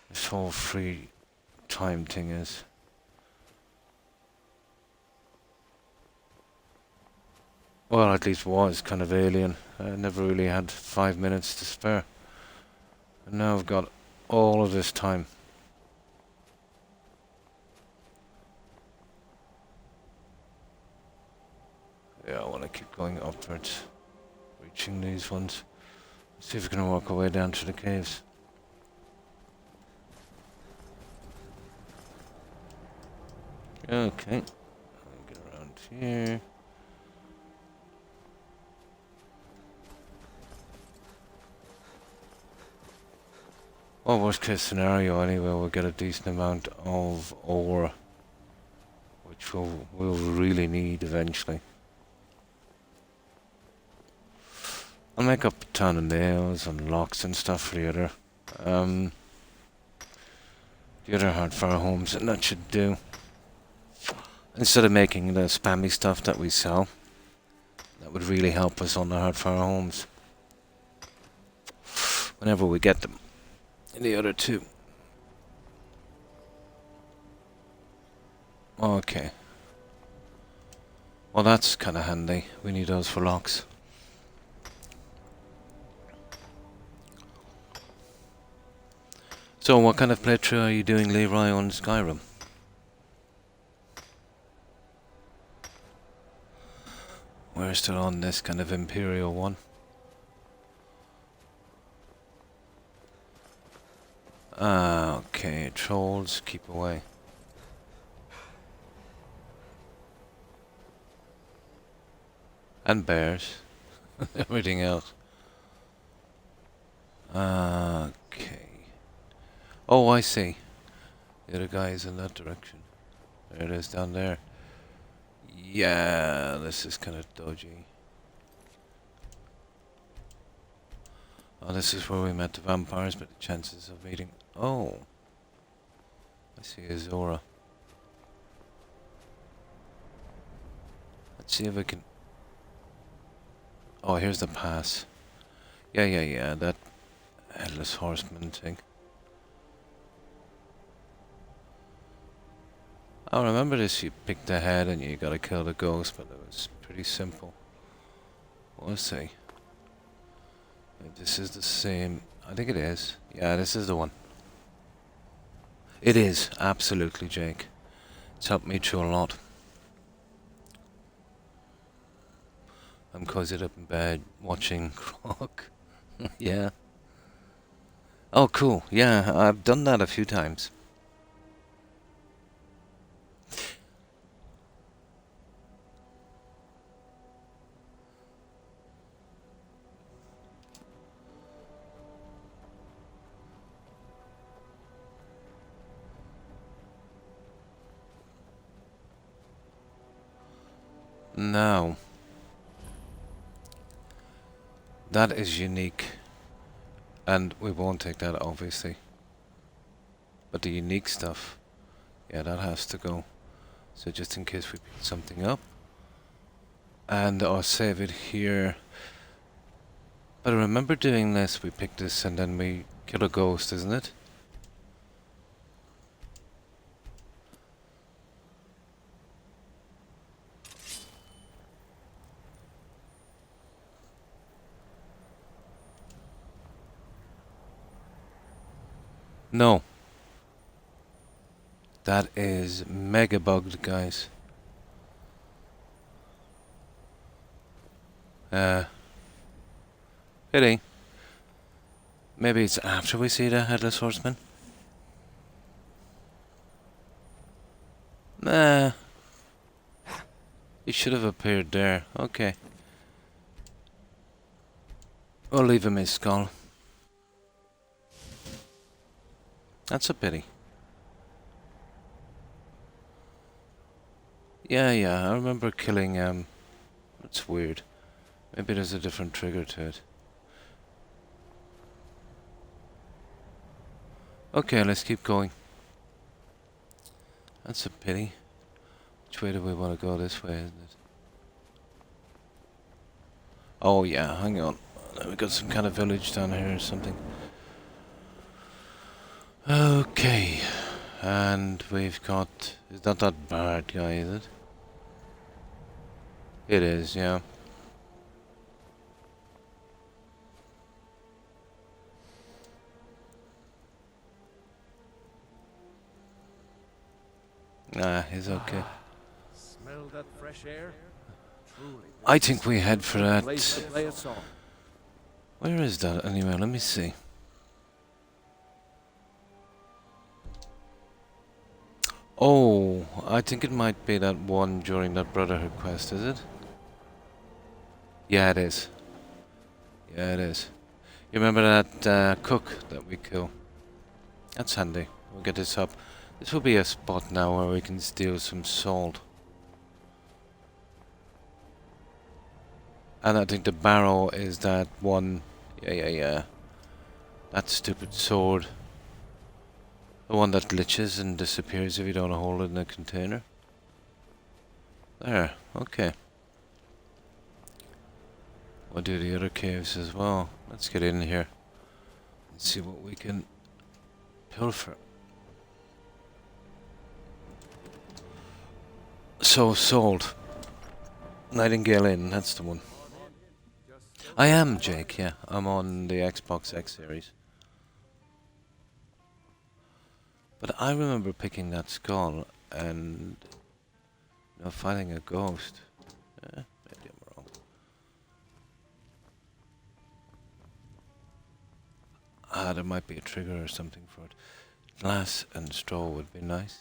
This whole free time thing is... Well, at least was kind of alien. I never really had 5 minutes to spare. And now I've got all of this time. Yeah, I want to keep going upwards. Reaching these ones. See if we can work our way down to the caves. Okay. I'll get around here. Well, worst case scenario anyway, we'll get a decent amount of ore. Which we'll really need eventually. I'll make up a ton of nails and locks and stuff for the other hardfire homes, and that should do. Instead of making the spammy stuff that we sell, that would really help us on the hardfire homes. Whenever we get them. And the other two. Okay. Well, that's kind of handy. We need those for locks. So, what kind of playthrough are you doing, Leroy, on Skyrim? We're still on this kind of Imperial one. Ah, okay. Trolls, keep away. And bears. Everything else. Okay. Oh, I see. The other guy is in that direction. There it is down there. Yeah, this is kind of dodgy. Oh, this is where we met the vampires, but the chances of meeting... Oh. I see a Zora. Let's see if we can... Oh, here's the pass. Yeah, that headless horseman thing. I remember this, you picked the head and you gotta kill the ghost, but it was pretty simple. We'll see. If this is the same. I think it is. Yeah, this is the one. It is, absolutely, Jake. It's helped me through a lot. I'm cozied up in bed watching Croc. Yeah. Oh, cool. Yeah, I've done that a few times. Now, that is unique, and we won't take that obviously. But the unique stuff, yeah, that has to go. So just in case we pick something up, and I'll save it here. But I remember doing this, we pick this and then we kill a ghost, isn't it? No. That is mega bugged, guys. Pity. Maybe it's after we see the Headless Horseman? Nah. He should have appeared there. Okay. We'll leave him his skull. That's a pity. Yeah, I remember killing, it's weird. Maybe there's a different trigger to it. Okay, let's keep going. That's a pity. Which way do we want to go? This way, isn't it? Oh yeah, hang on. We got some kind of village down here or something. Okay. And we've got... Is that bard guy, is it? It is, yeah. Nah, he's okay. Smell that fresh air? Truly. I think we head for that. Place to play a song. Where is that anyway? Let me see. Oh, I think it might be that one during that Brotherhood quest, is it? Yeah, it is. Yeah, it is. You remember that cook that we kill? That's handy. We'll get this up. This will be a spot now where we can steal some salt. And I think the barrel is that one... Yeah. That stupid sword. The one that glitches and disappears if you don't hold it in a container. There, okay. We'll do the other caves as well. Let's get in here and see what we can pilfer. So, sold. Nightingale Inn, that's the one. I am, Jake, yeah. I'm on the Xbox X series. But I remember picking that skull and finding a ghost. Maybe I'm wrong. There might be a trigger or something for it. Glass and straw would be nice.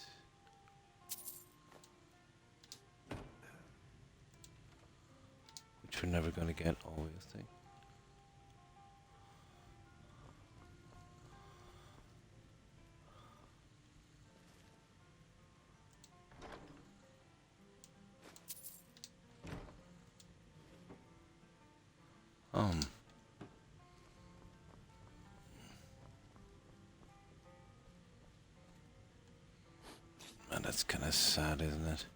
Which we're never going to get, obviously. Man, that's kind of sad, isn't it?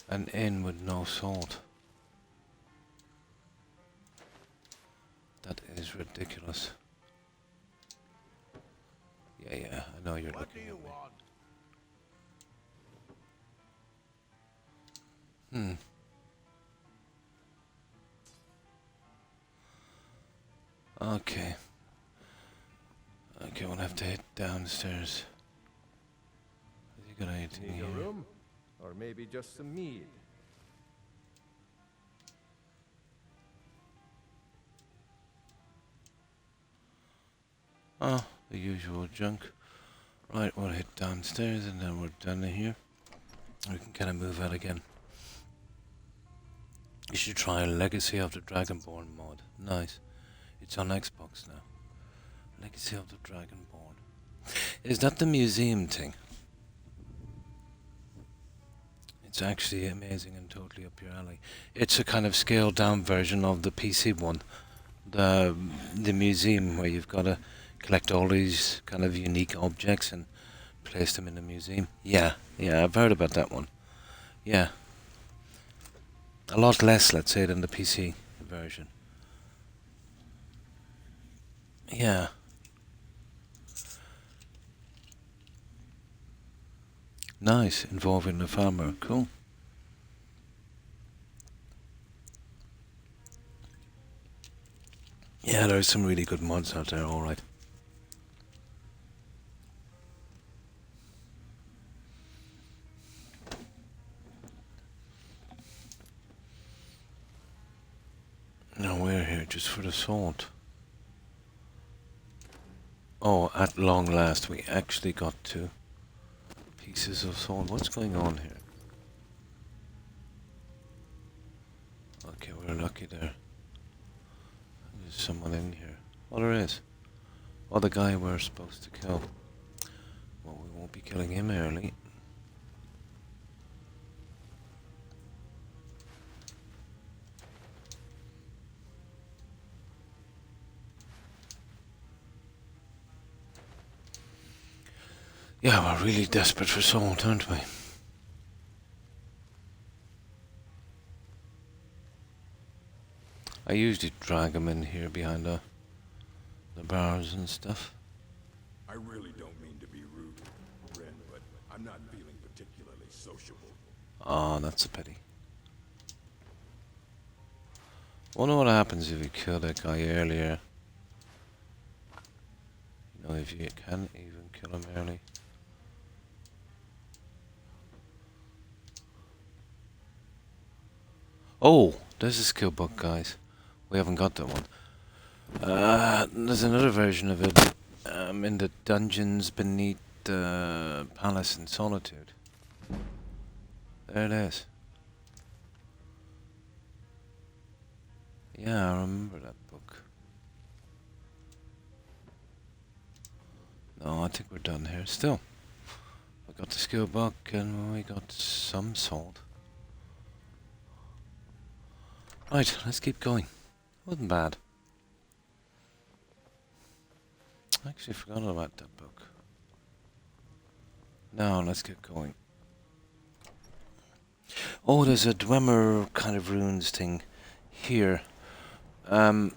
An inn with no salt. That is ridiculous. Yeah, I know you're looking at me. Hmm. Okay. Okay, we'll have to hit downstairs. Have you got anything Need a here? room? Or maybe just some mead? Oh, the usual junk. Right, we'll hit downstairs and then we're done here. We can kind of move out again. You should try Legacy of the Dragonborn mod. Nice. It's on Xbox now. Legacy of the Dragonborn. Is that the museum thing? It's actually amazing and totally up your alley. It's a kind of scaled down version of the PC one. The museum where you've got to collect all these kind of unique objects and place them in the museum. Yeah, I've heard about that one. Yeah. A lot less, let's say, than the PC version. Yeah. Nice, involving the farmer. Cool. Yeah, there's some really good mods out there, alright. Now we're here just for the sword. Oh, at long last we actually got 2 pieces of sword. What's going on here? Okay, we're lucky there. There's someone in here. Oh, there is. Oh, the guy we're supposed to kill. Well, we won't be killing him early. Yeah, we're really desperate for salt, aren't we? I usually drag them in here behind the bars and stuff. I really don't mean to be rude, Ren, but I'm not feeling particularly sociable. Oh, that's a pity. Wonder what happens if you kill that guy earlier. You know, if you can even kill him early. Oh, there's a skill book, guys. We haven't got that one. There's another version of it in the dungeons beneath the Palace in Solitude. There it is. Yeah, I remember that book. No, I think we're done here. Still, we got the skill book and we got some salt. Right, let's keep going. Wasn't bad. I actually forgot about that book. Now, let's get going. Oh, there's a Dwemer kind of runes thing here. I'm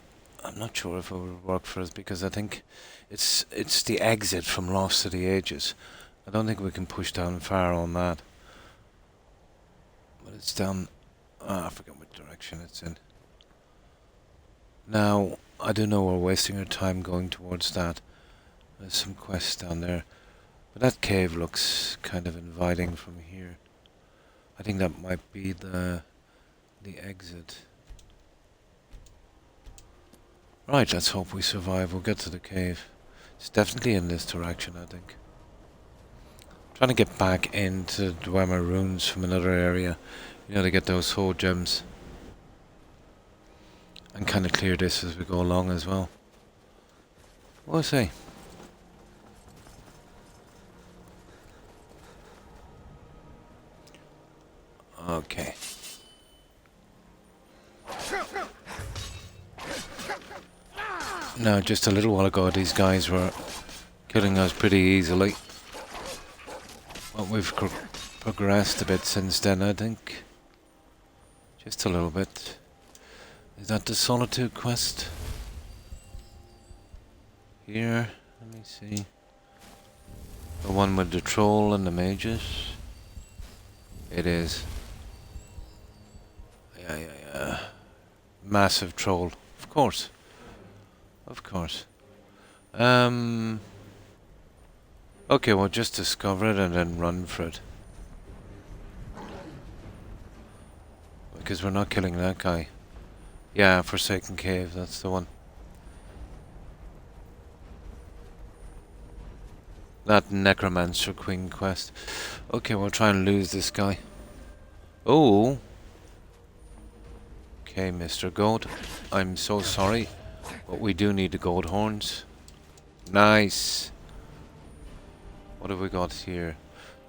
not sure if it would work for us because I think it's the exit from Lost to the Ages. I don't think we can push down far on that. But it's down... I forget what direction it's in. Now, I do know we're wasting our time going towards that. There's some quests down there. But that cave looks kind of inviting from here. I think that might be the exit. Right, let's hope we survive. We'll get to the cave. It's definitely in this direction, I think. Trying to get back into Dwemer runes from another area. You know, to get those soul gems. And kind of clear this as we go along as well. We'll see. Okay. Now, just a little while ago, these guys were killing us pretty easily. But we've progressed a bit since then, I think. Just a little bit. Is that the Solitude quest? Here, let me see. The one with the troll and the mages? It is. Yeah. Massive troll. Of course. Of course. Okay, we'll just discover it and then run for it. Because we're not killing that guy. Yeah, Forsaken Cave, that's the one. That Necromancer Queen quest. Okay, we'll try and lose this guy. Oh! Okay, Mr. Goat. I'm so sorry, but we do need the gold horns. Nice! What have we got here?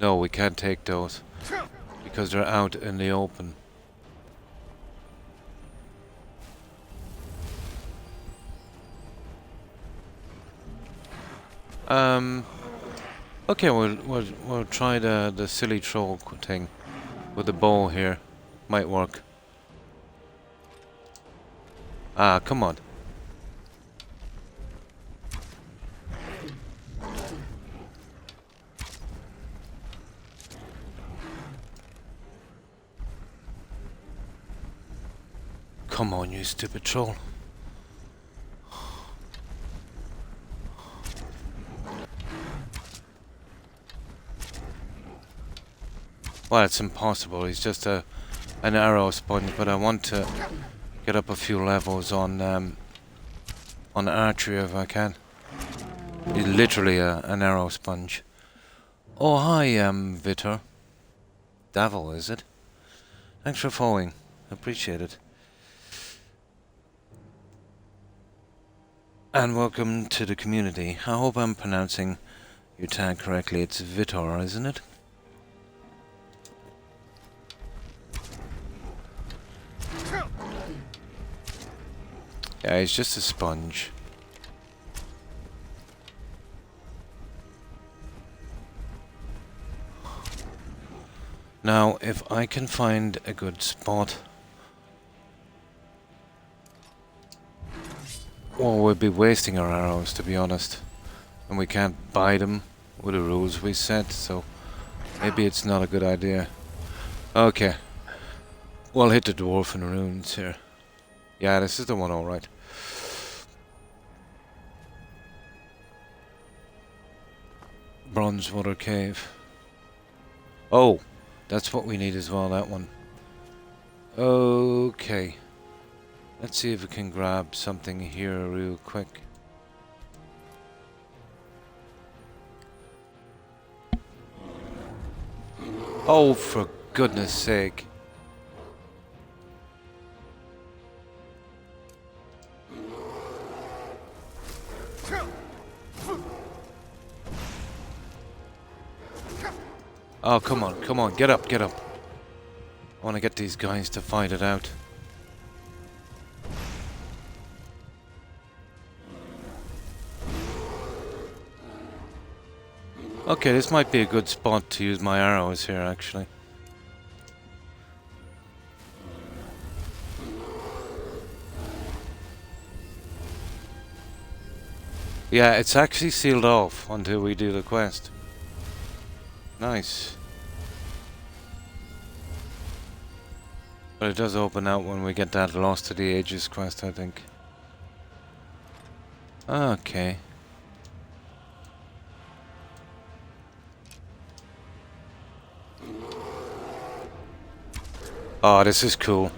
No, we can't take those. Because they're out in the open. Okay, we'll try the silly troll thing with the bow here. Might work. Ah, come on. Come on, you stupid troll. Well, it's impossible. He's just an arrow sponge, but I want to get up a few levels on archery if I can. He's literally an arrow sponge. Oh, hi, Vitor. Davil, is it? Thanks for following. Appreciate it. And welcome to the community. I hope I'm pronouncing your tag correctly. It's Vitor, isn't it? Yeah, he's just a sponge. Now, if I can find a good spot... Well, we'll be wasting our arrows, to be honest. And we can't buy them with the rules we set, so... Maybe it's not a good idea. Okay. We'll hit the Dwarven runes here. Yeah, this is the one, alright. Bronzewater Cave. Oh! That's what we need as well, that one. Okay. Let's see if we can grab something here real quick. Oh, for goodness sake. Oh, come on, get up. I want to get these guys to fight it out. Okay, this might be a good spot to use my arrows here, actually. Yeah, it's actually sealed off until we do the quest. Nice. But it does open out when we get that Lost to the Ages quest, I think. Okay. Oh, this is cool.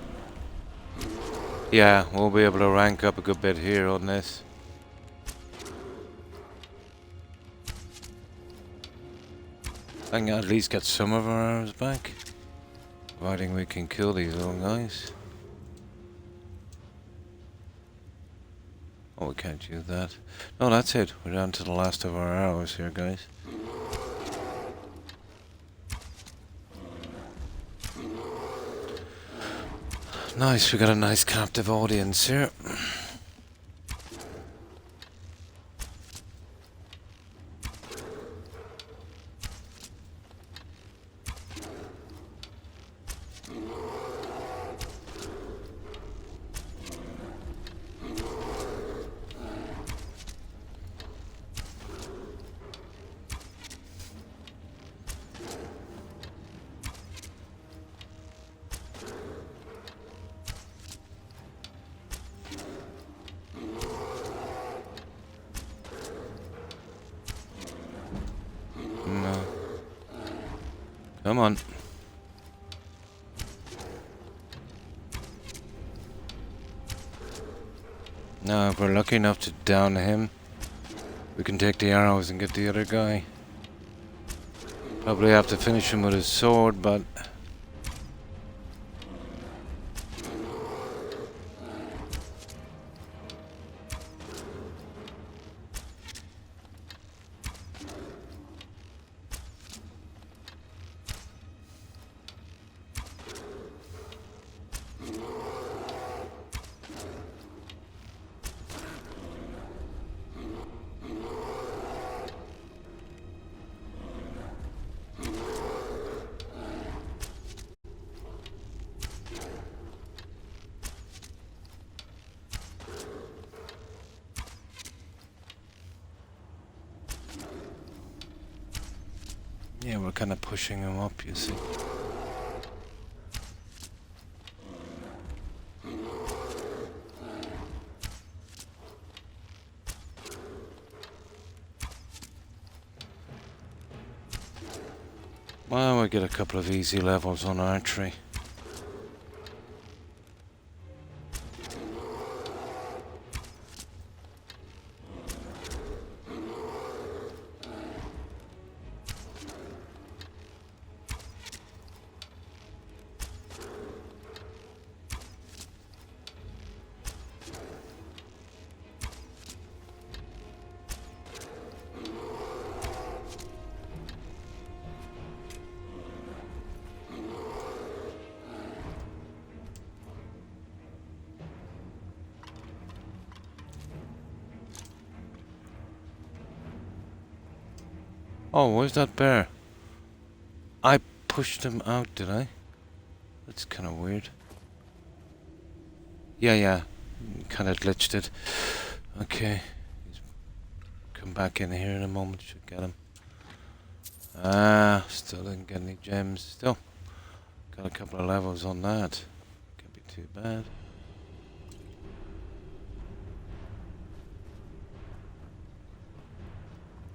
Yeah, we'll be able to rank up a good bit here on this. I can at least get some of our arrows back. Providing we can kill these little guys. Oh, we can't use that. No, that's it. We're down to the last of our arrows here, guys. Nice, we got a nice captive audience here. Come on. Now, if we're lucky enough to down him, we can take the arrows and get the other guy. Probably have to finish him with his sword, but... yeah, we're kind of pushing him up, you see. Well, we get a couple of easy levels on archery. Oh, where's that bear? I pushed him out, did I? That's kind of weird. Yeah. Kind of glitched it. Okay. He's come back in here in a moment. Should get him. Ah, still didn't get any gems. Still got a couple of levels on that. Can't be too bad.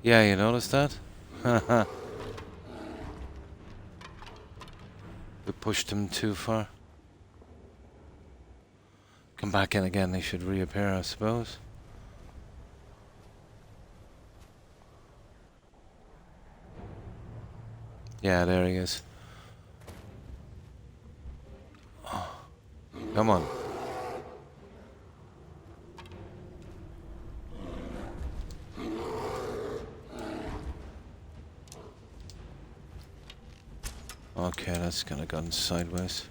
Yeah, you noticed that? Haha. We pushed him too far. Come back in again, they should reappear, I suppose. Yeah, there he is. Oh, come on. Okay, that's kind of gone sideways.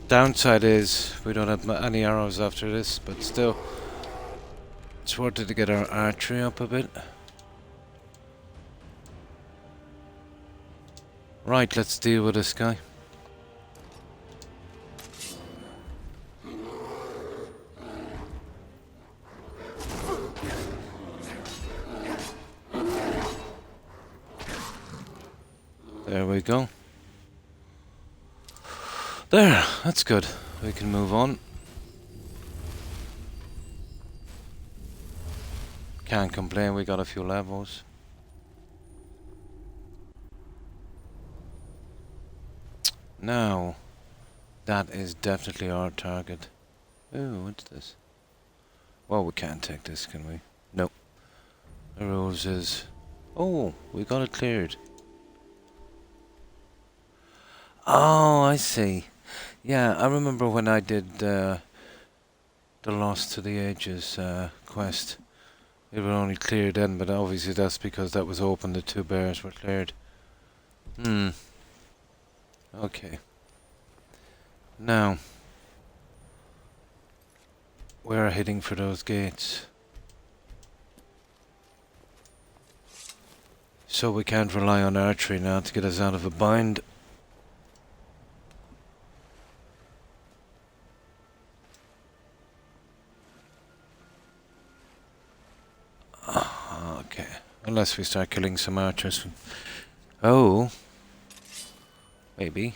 Downside is we don't have any arrows after this, but still, it's worth it to get our archery up a bit. Right, let's deal with this guy. There we go. There, that's good. We can move on. Can't complain, we got a few levels. Now, that is definitely our target. Ooh, what's this? Well, we can't take this, can we? Nope. The rules is... Oh, we got it cleared. Oh, I see. Yeah, I remember when I did the Lost to the Ages quest. It was only cleared then, but obviously that's because that was open, the two bears were cleared. Okay. Now, we're heading for those gates. So we can't rely on archery now to get us out of a bind. Unless we start killing some archers. Oh. Maybe.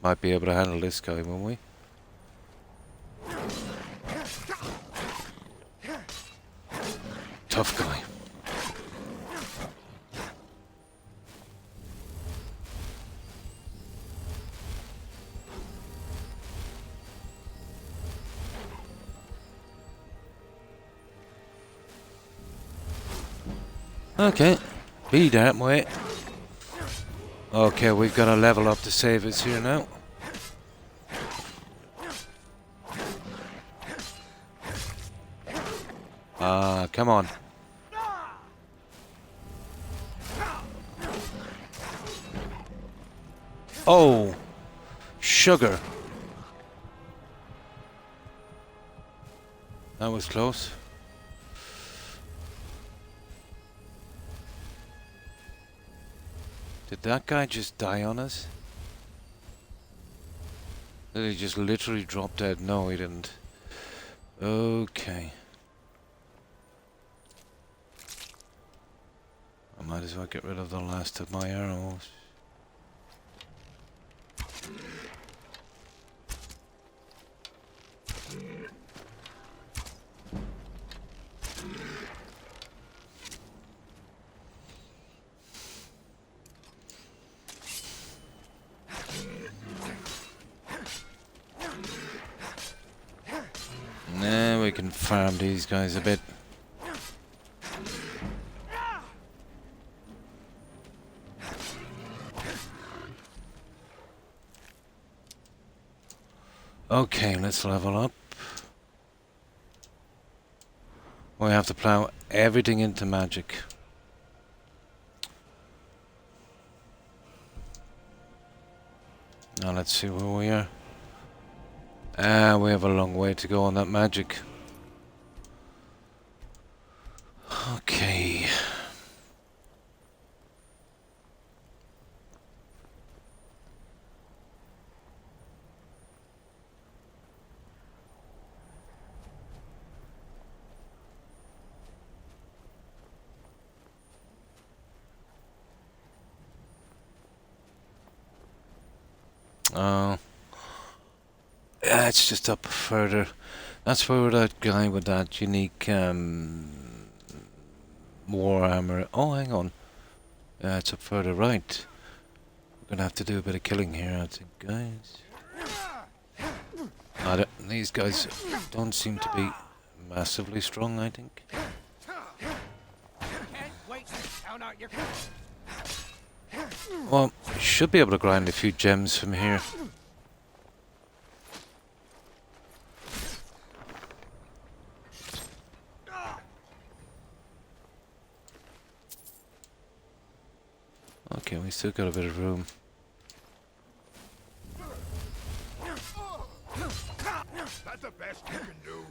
Might be able to handle this guy, won't we? Tough guy. Okay, be that way. Okay, we've got to level up to save us here now. Come on. Oh, sugar. That was close. Did that guy just die on us? Did he just literally drop dead? No, he didn't. Okay. I might as well get rid of the last of my arrows. Now we can farm these guys a bit. Okay, let's level up. We have to plow everything into magic. Now let's see where we are. We have a long way to go on that magic. Okay. Oh. Yeah, it's just up further. That's where that guy with that unique war armor. Oh, hang on. It's up further right. We're gonna have to do a bit of killing here, I think, guys. These guys don't seem to be massively strong, I think. Well, should be able to grind a few gems from here. Okay, we still got a bit of room. That's the best you can do.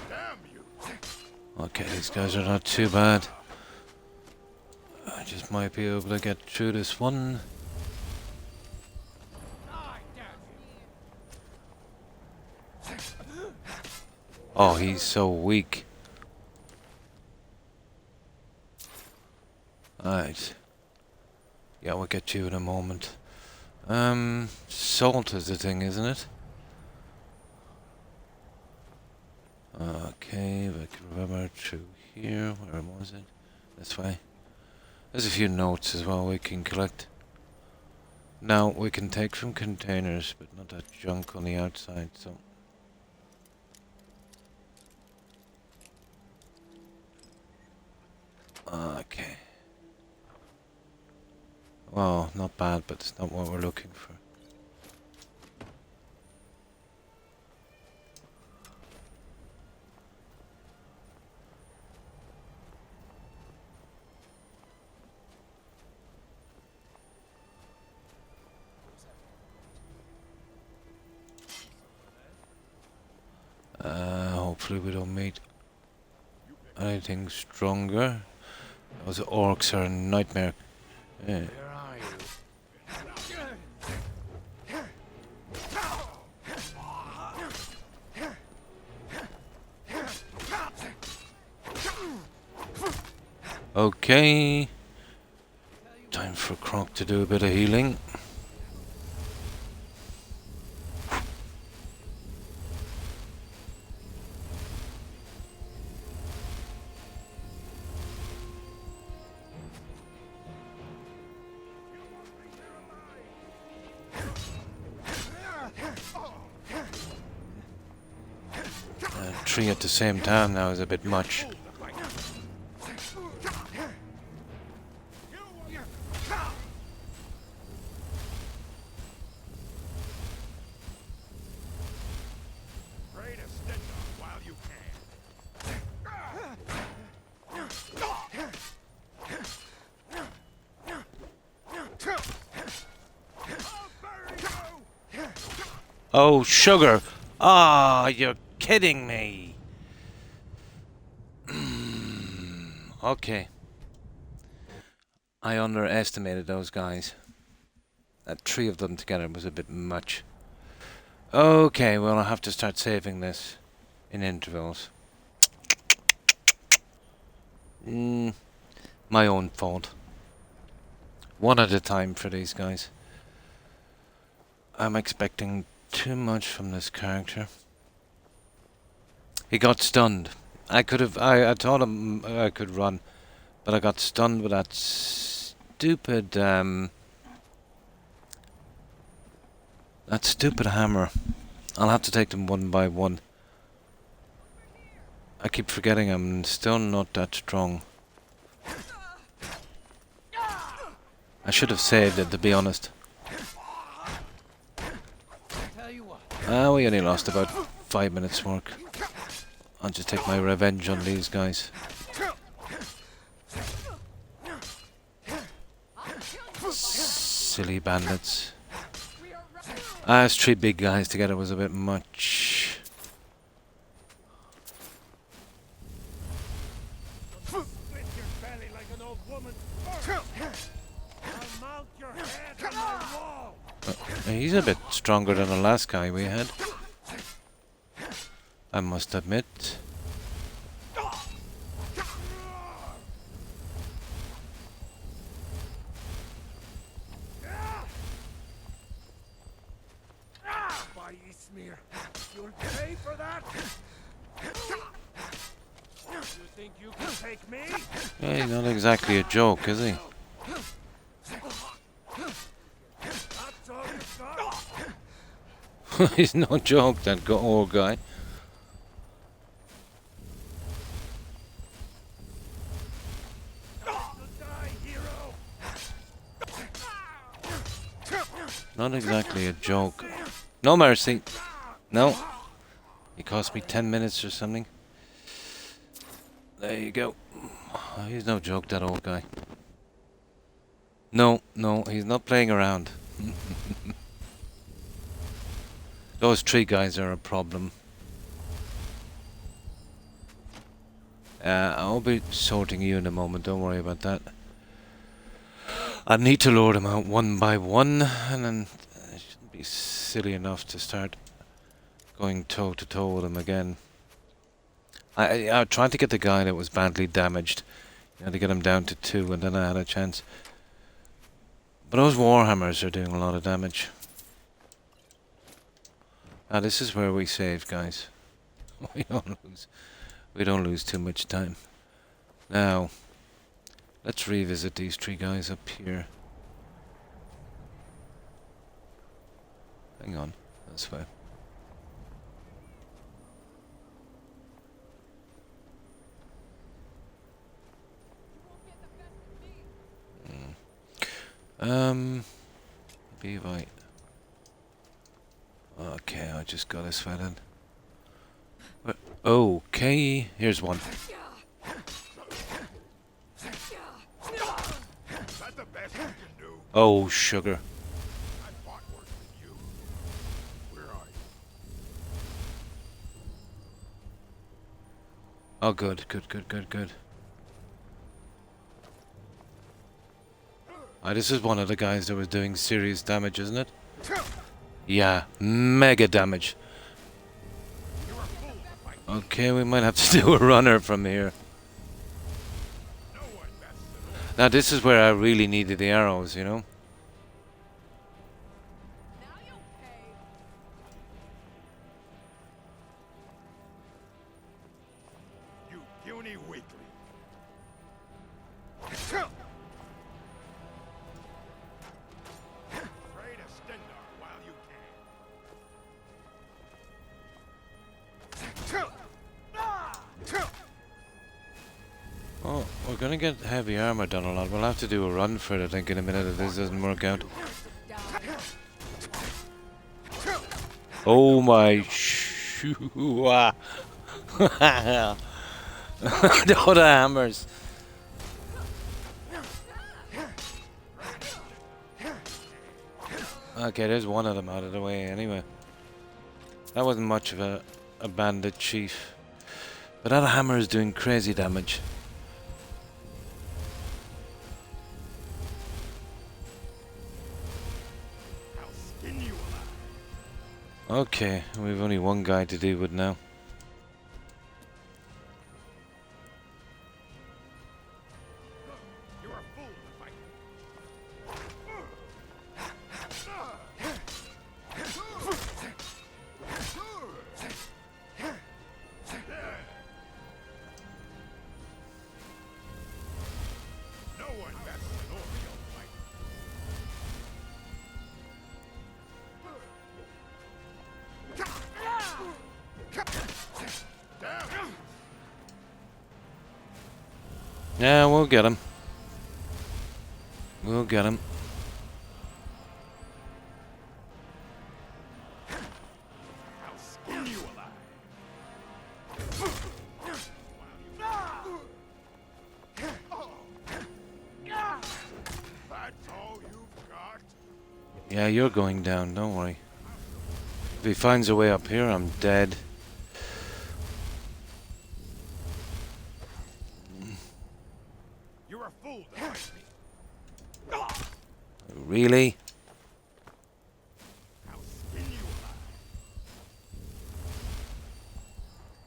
Damn you. Okay, these guys are not too bad. I just might be able to get through this one. Oh, he's so weak. Alright. Yeah, we'll get you in a moment. Salt is the thing, isn't it? Okay, if I can remember through here. Where was it? This way. There's a few notes as well we can collect. Now, we can take from containers, but not that junk on the outside, so... Okay. Well, not bad, but it's not what we're looking for. Hopefully we don't meet anything stronger. Those orcs are a nightmare. Yeah. Where are you? Okay. Time for Croc to do a bit of healing. Three at the same time now is a bit much. Oh, sugar! Ah, you're kidding me! Okay. I underestimated those guys. That three of them together was a bit much. Okay, well, I'll have to start saving this in intervals. My own fault. One at a time for these guys. I'm expecting too much from this character. He got stunned. I told him I could run, but I got stunned with that stupid, that stupid hammer. I'll have to take them one by one. I keep forgetting I'm still not that strong. I should have saved it, to be honest. We only lost about 5 minutes work. I'll just take my revenge on these guys. Silly bandits. It's three big guys together was a bit much. He's a bit stronger than the last guy we had, I must admit. You'll pay for that? You think you can take me? Yeah, he's not exactly a joke, is he? That's all you got? He's no joke, that old guy. Not exactly a joke. No mercy. No. He cost me 10 minutes or something. There you go. He's no joke, that old guy. No, he's not playing around. Those three guys are a problem. I'll be sorting you in a moment, don't worry about that. I need to lure them out one by one, and then it shouldn't be silly enough to start going toe to toe with them again. I tried to get the guy that was badly damaged, to get him down to 2, and then I had a chance. But those warhammers are doing a lot of damage. This is where we save, guys. We don't lose too much time. Now, let's revisit these three guys up here. Hang on, that's fine. Be right. Okay, I just got this way then. Okay, here's one. Is that the best you can do? Oh, sugar. I fought worse than you. Where are you? Oh, good. This is one of the guys that was doing serious damage, isn't it? Yeah, mega damage. Okay, we might have to do a runner from here. Now this is where I really needed the arrows, you know? You puny weakling. Pray to Stendar while you can. Oh, we're gonna get heavy armor done a lot. We'll have to do a run for it, I think, in a minute if this doesn't work out. Oh my shoo! The other hammers. Okay, there's one of them out of the way anyway. That wasn't much of a bandit chief. But that hammer is doing crazy damage. I'll skin you alive. Okay, we've only one guy to deal with now. You're a fool to fight. No one better than Oriel fight. Damn. Yeah, we'll get him. We'll get him. I'll skin you alive. That's all you've got? Yeah, you're going down, don't worry. If he finds a way up here, I'm dead. You're a fool to fight me. Really? I'll skin you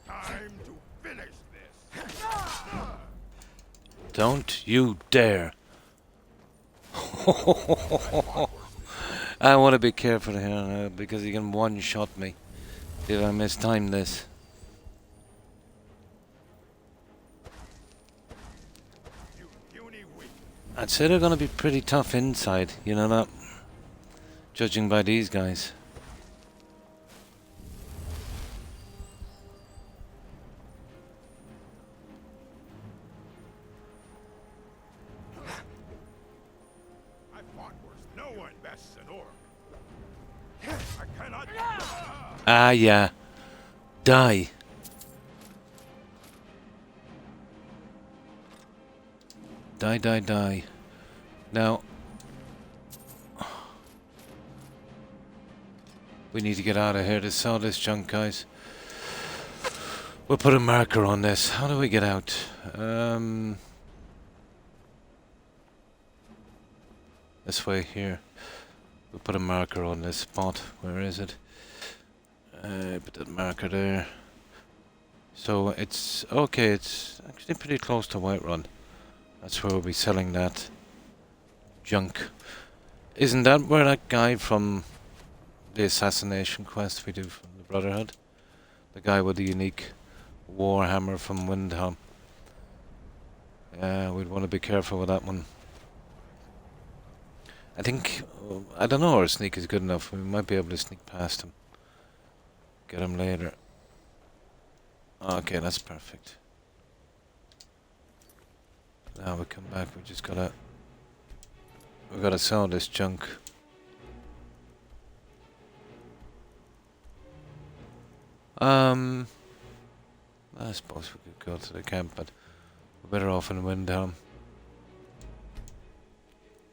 alive. Time to finish this. Don't you dare. I want to be careful here now because he can one-shot me if I mistime this. You puny weak. I'd say they're going to be pretty tough inside, you know that? Judging by these guys. I fought worse. No one bests an orc. I cannot. Ah, yeah. Die. Die, die, die. Now, we need to get out of here to sell this junk, guys. We'll put a marker on this. How do we get out? This way here. We'll put a marker on this spot. Where is it? Put that marker there. So it's okay. It's actually pretty close to Whiterun. That's where we'll be selling that junk. Isn't that where that guy from the assassination quest we do from the Brotherhood? The guy with the unique warhammer from Windhelm. Yeah, we'd want to be careful with that one. I think, I don't know, our sneak is good enough. We might be able to sneak past him. Get him later. Okay, that's perfect. Now we come back, we gotta sell this junk. I suppose we could go to the camp, but we're better off in Windhelm.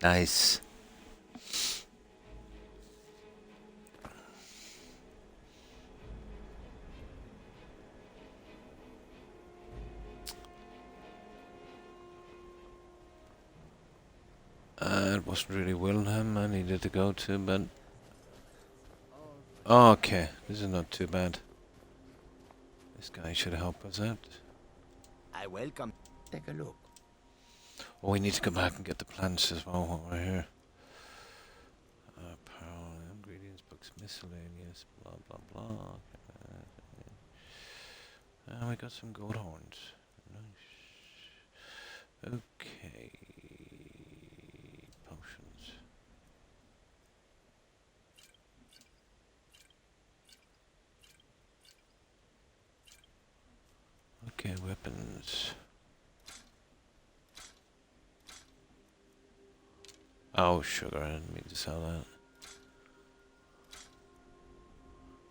Nice. It wasn't really Wilhelm I needed to go to, but... Okay, this is not too bad. This guy should help us out. I welcome. Take a look. Oh, we need to go back and get the plants as well while we're here. Apparel, ingredients, books, miscellaneous, blah blah blah. And we got some goat horns. Nice. Okay. Potions. Okay, weapons. Oh, sugar, I didn't mean to sell that.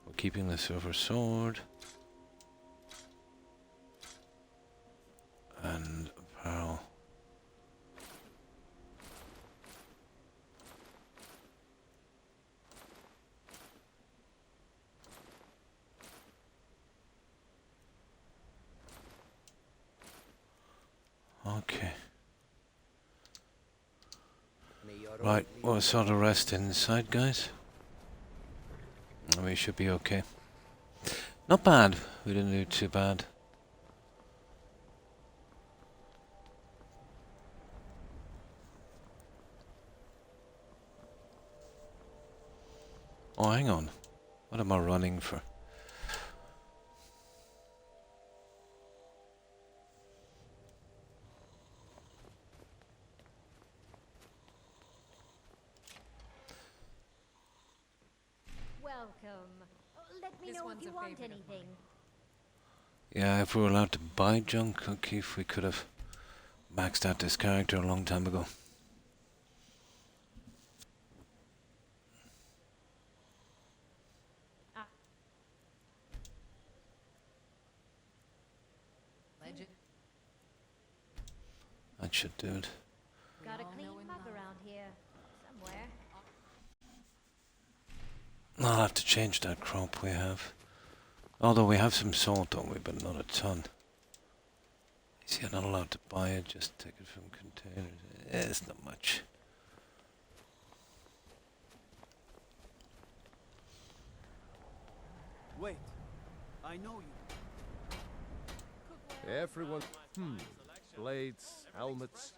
We're keeping the silver sword. And apparel. Okay. Right, we'll sort of rest inside, guys. We should be okay. Not bad. We didn't do too bad. Oh, hang on. What am I running for? Welcome. Let me This know one's if you a want favorite of anything. Yeah, if we were allowed to buy junk, okay, if we could have maxed out this character a long time ago. Legend. That should do it. Got a all clean know and mug love. around here. Somewhere. I'll have to change that crop we have. Although we have some salt, don't we? But not a ton. See, I'm not allowed to buy it, just take it from containers. It's not much. Wait, I know you. Everyone. Blades, helmets,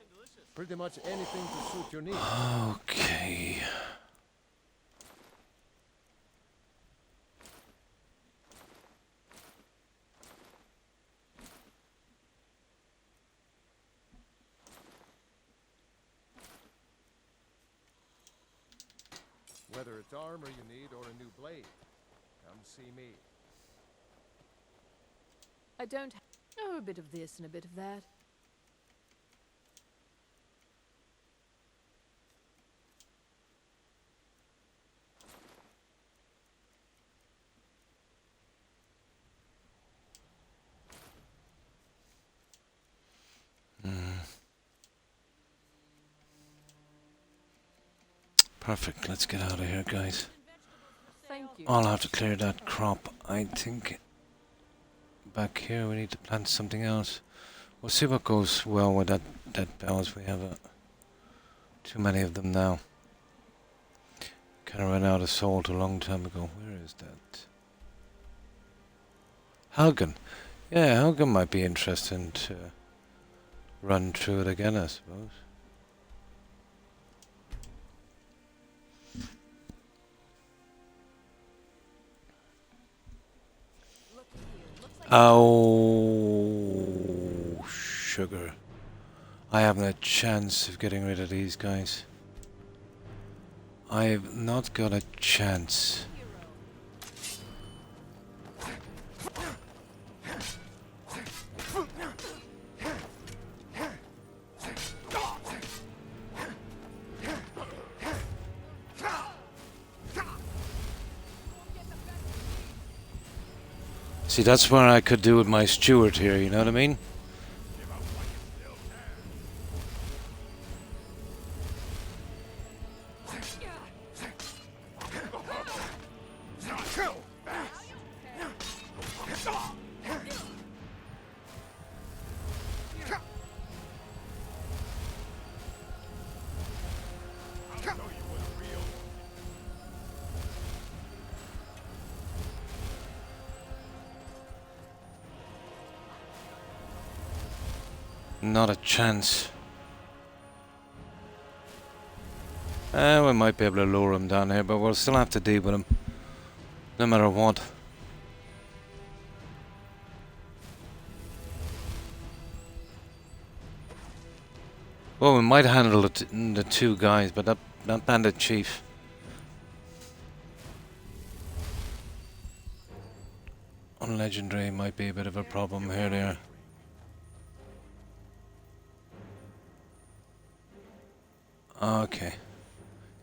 pretty much anything to suit your needs. Okay. Whether it's armor you need or a new blade, come see me. I don't. Oh, a bit of this and a bit of that. Perfect. Let's get out of here, guys. Thank you. I'll have to clear that crop. I think back here we need to plant something else. We'll see what goes well with that dead bells. We have too many of them now. Kind of ran out of salt a long time ago. Where is that? Helgen. Yeah, Helgen might be interesting to run through it again, I suppose. Oh, sugar. I haven't a chance of getting rid of these guys. I've not got a chance. See, that's what I could do with my steward here, you know what I mean? Not a chance. We might be able to lure him down here, but we'll still have to deal with him. No matter what. Well, we might handle the two guys, but that bandit chief. On legendary might be a bit of a problem here there. Okay.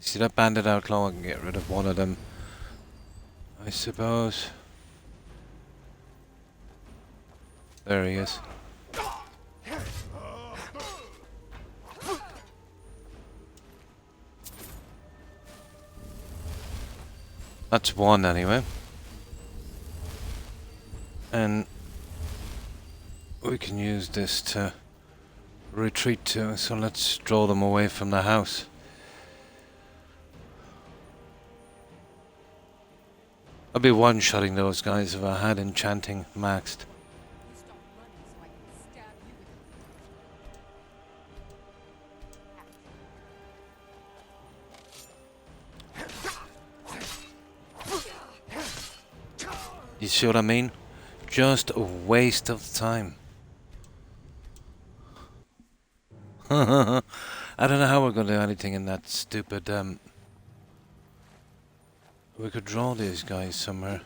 See that bandit outlaw? I can get rid of one of them, I suppose. There he is. That's one anyway. And we can use this to retreat to, so let's draw them away from the house. I'd be one-shotting those guys if I had enchanting maxed. You see what I mean? Just a waste of time. I don't know how we're going to do anything in that stupid... We could draw these guys somewhere.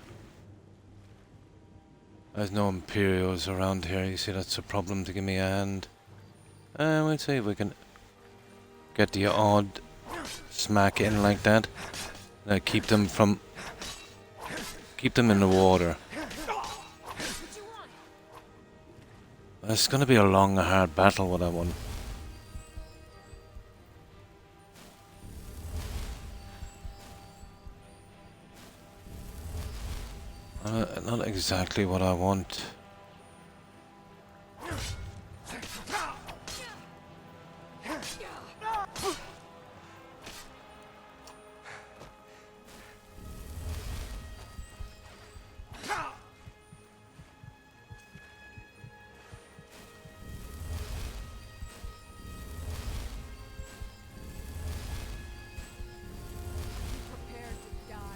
There's no Imperials around here. You see, that's a problem to give me a hand. We'll see if we can get the odd smack in like that. Keep them in the water. It's going to be a long, hard battle with that one. Not exactly what I want.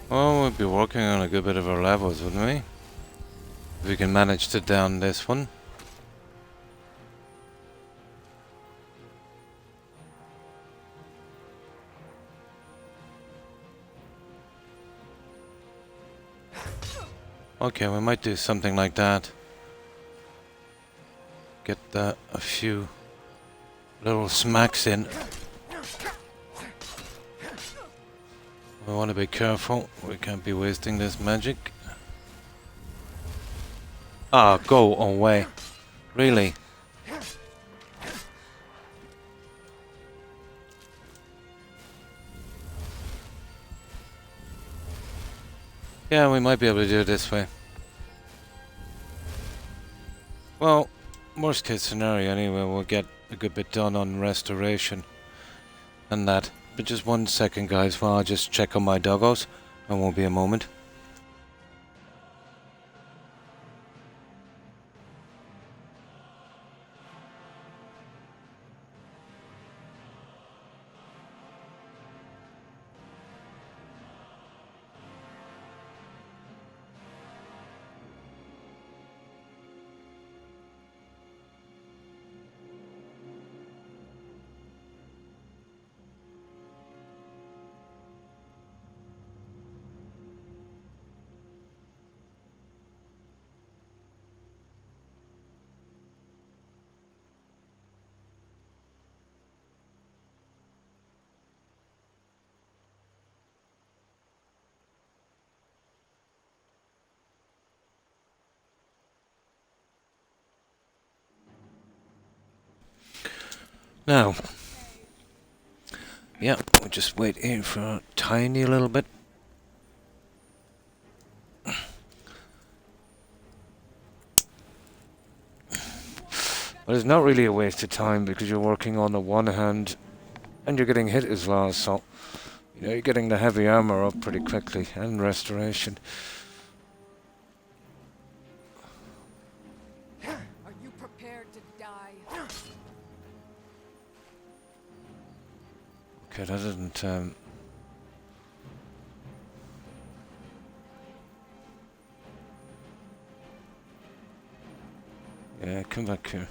Well, we'd be working on a good bit of our levels, wouldn't we? If we can manage to down this one. Okay, we might do something like that. Get a few little smacks in. We want to be careful. We can't be wasting this magic. Ah, go away. Really? Yeah, we might be able to do it this way. Well, worst case scenario anyway, we'll get a good bit done on restoration and that. But just 1 second, guys, while I just check on my doggos. It won't be a moment. Now, yeah, we'll just wait here for a tiny little bit. But it's not really a waste of time because you're working on the one hand and you're getting hit as well, so you know, you're getting the heavy armor up pretty quickly and restoration. Are you prepared to die? Okay, that didn't... Yeah, come back here.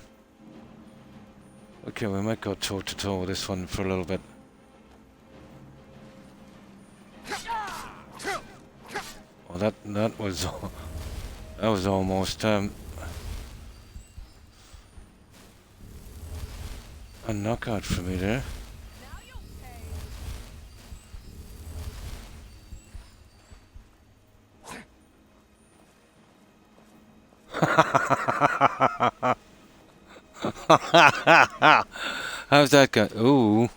Okay, we might go toe-to-toe with this one for a little bit. Oh, that was... that was almost... a knockout for me there. How's that go? Ooh.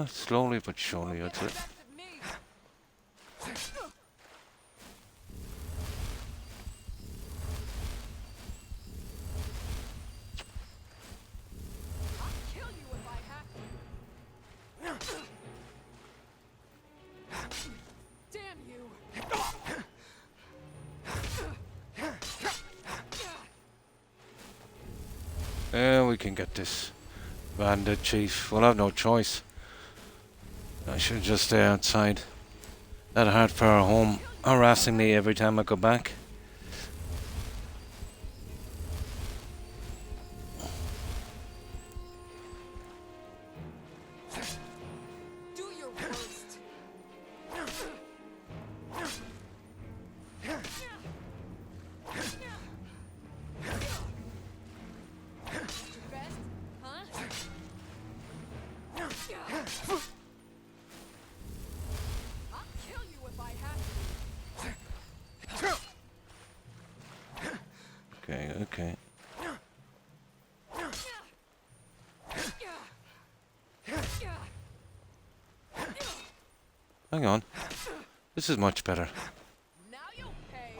Slowly but surely, that's it. Yeah, we can get this bandit, chief. We'll have no choice. I should just stay outside. That hard for our home, harassing me every time I go back. Do your worst. Best, huh? I'll kill you if I have to. Okay, okay. Hang on. This is much better. Now you'll pay.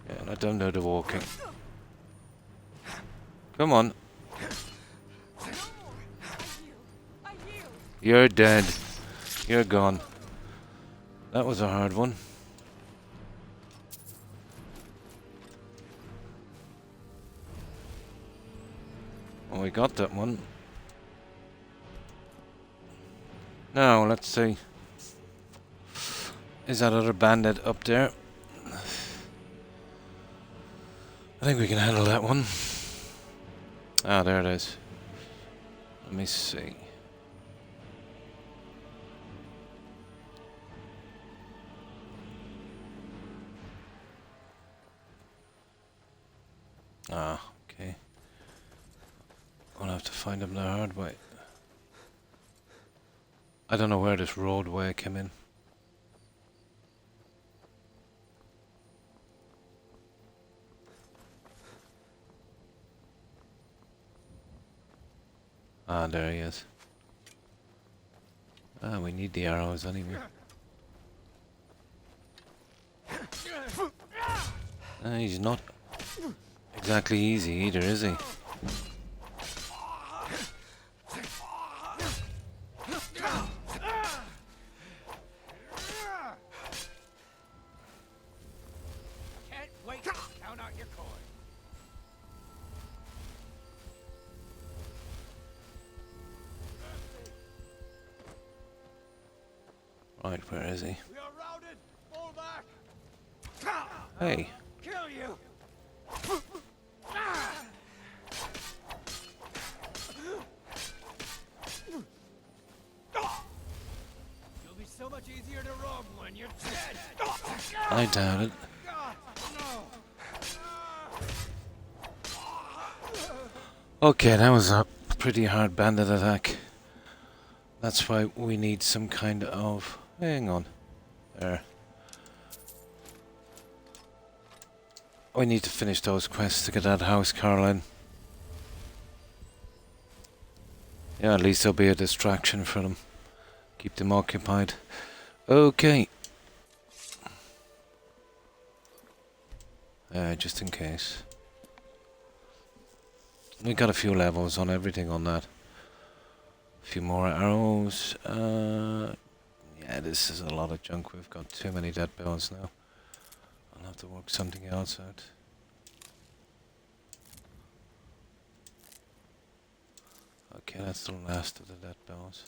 Yeah, let them do the walking. Come on. No more. I yield. You're dead. You're gone. That was a hard one. Well, we got that one. Now, let's see. Is that other bandit up there? I think we can handle that one. Ah, there it is. Let me see. Ah, okay. I'll have to find him the hard way. I don't know where this roadway came in. Ah, there he is. Ah, we need the arrows anyway. Ah, he's not exactly easy either, is he? Can't wait to count out your coin. Right, where is he? We are routed. Fall back. Hey. Kill you. You'll be so much easier to rob when you're dead. I doubt it. Okay, that was a pretty hard bandit attack. That's why we need some kind of... Hang on. There. We need to finish those quests to get that house, Caroline. Yeah, at least there'll be a distraction for them. Keep them occupied. Okay. Just in case. We got a few levels on everything on that. few more arrows. Yeah, this is a lot of junk. We've got too many dead bones now. I'll have to work something else out. Okay, that's the last of the dead bones.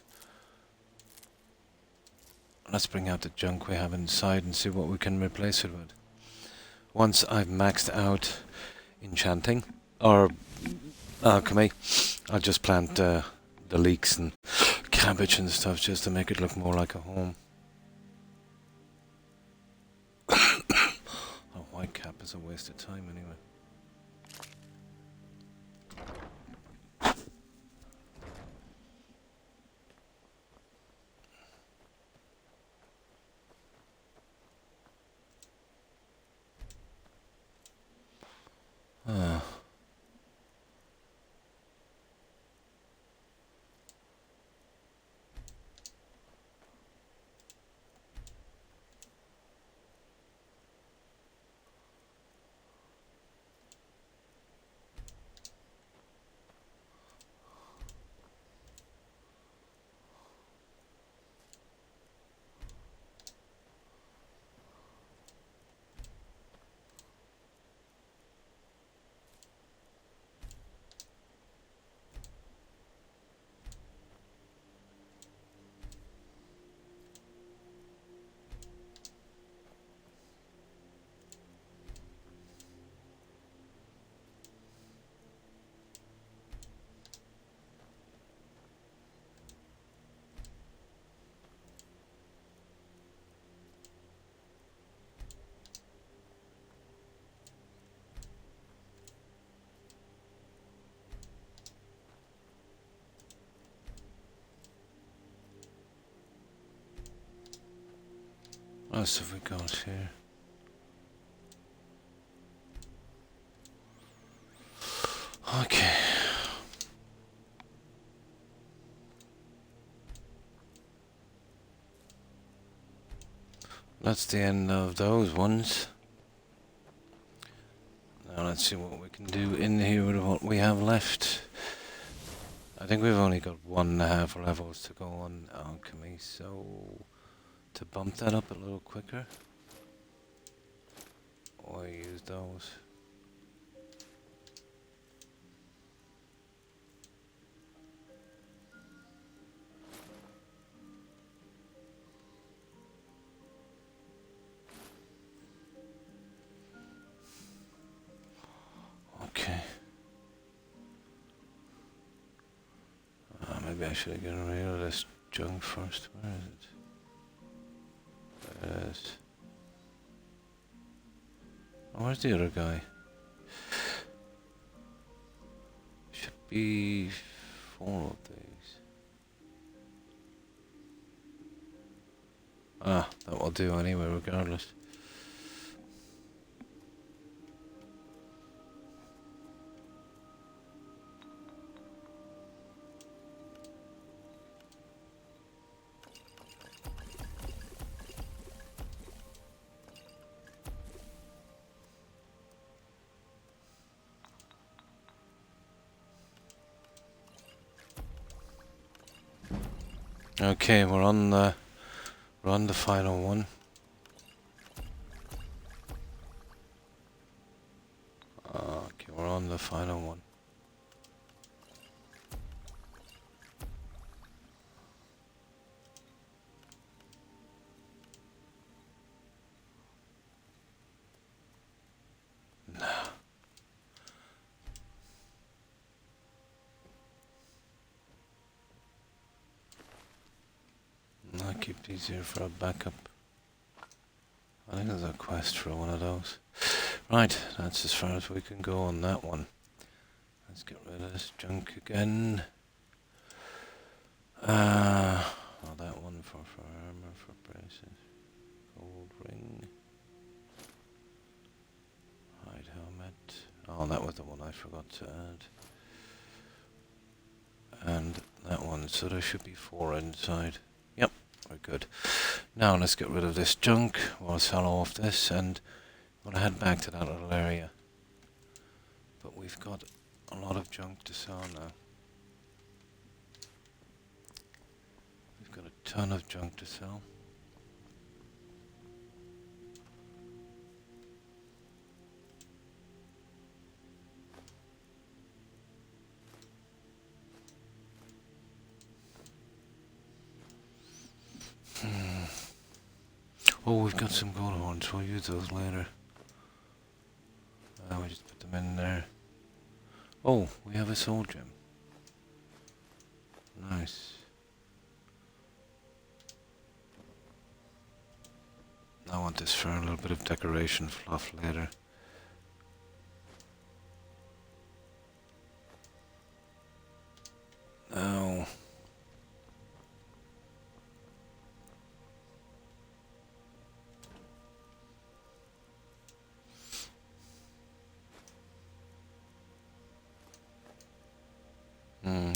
Let's bring out the junk we have inside and see what we can replace it with. Once I've maxed out enchanting, or alchemy, I'll just plant the leeks and cabbage and stuff just to make it look more like a home. A white cap is a waste of time anyway. Ah. What else have we got here? Okay. That's the end of those ones. Now let's see what we can do in here with what we have left. I think we've only got 1.5 levels to go on alchemy, so to bump that up a little quicker, or use those. Okay. Maybe I should have gotten rid of this junk first. Where is it? There it is. Oh, where's the other guy? Should be 4 of these. Ah, that will do anyway, regardless. Okay, we're on the final one. Okay, we're on the final one. I'll keep these here for a backup. I think there's a quest for one of those. Right, that's as far as we can go on that one. Let's get rid of this junk again. That one for armor, for braces. Gold ring. Hide helmet. Oh, that was the one I forgot to add. And that one, so there should be 4 inside. Yep, we're good. Now let's get rid of this junk. We'll sell off this and we'll head back to that little area. But we've got a lot of junk to sell now. ton of junk to sell. Oh, we've got some gold horns. We'll use those later. We just put them in there. Oh, we have a soul gem. Nice. I want this for a little bit of decoration fluff later. Now,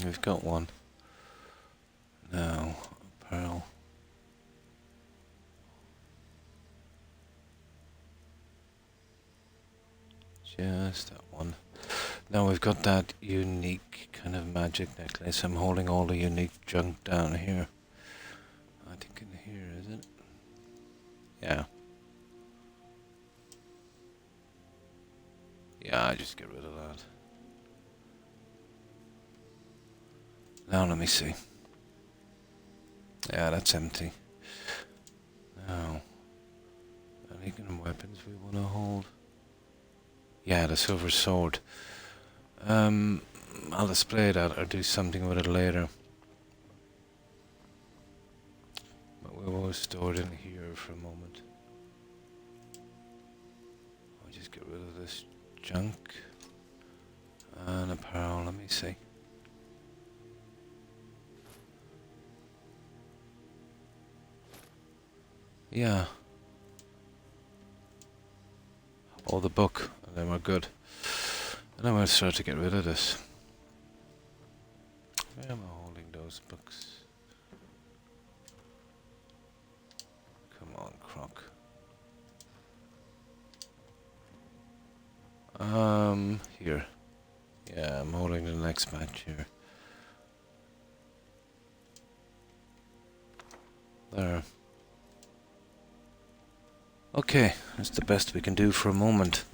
we've got one. Now, a pearl. Just that one. Now we've got that unique kind of magic necklace. I'm holding all the unique junk down here. I think in here, is it? Yeah. Yeah, I just get rid of that. Now let me see. Yeah, that's empty. Now, any kind of weapons we want to hold? Yeah, the silver sword. I'll display that or do something with it later. But we will store it in here for a moment. I'll just get rid of this junk. And apparel, let me see. Yeah. Oh, the book. And then we're good. And I'm going to start to get rid of this. Where am I holding those books? Come on, Croc. Here. Yeah, I'm holding the next batch here. There. Okay, that's the best we can do for a moment.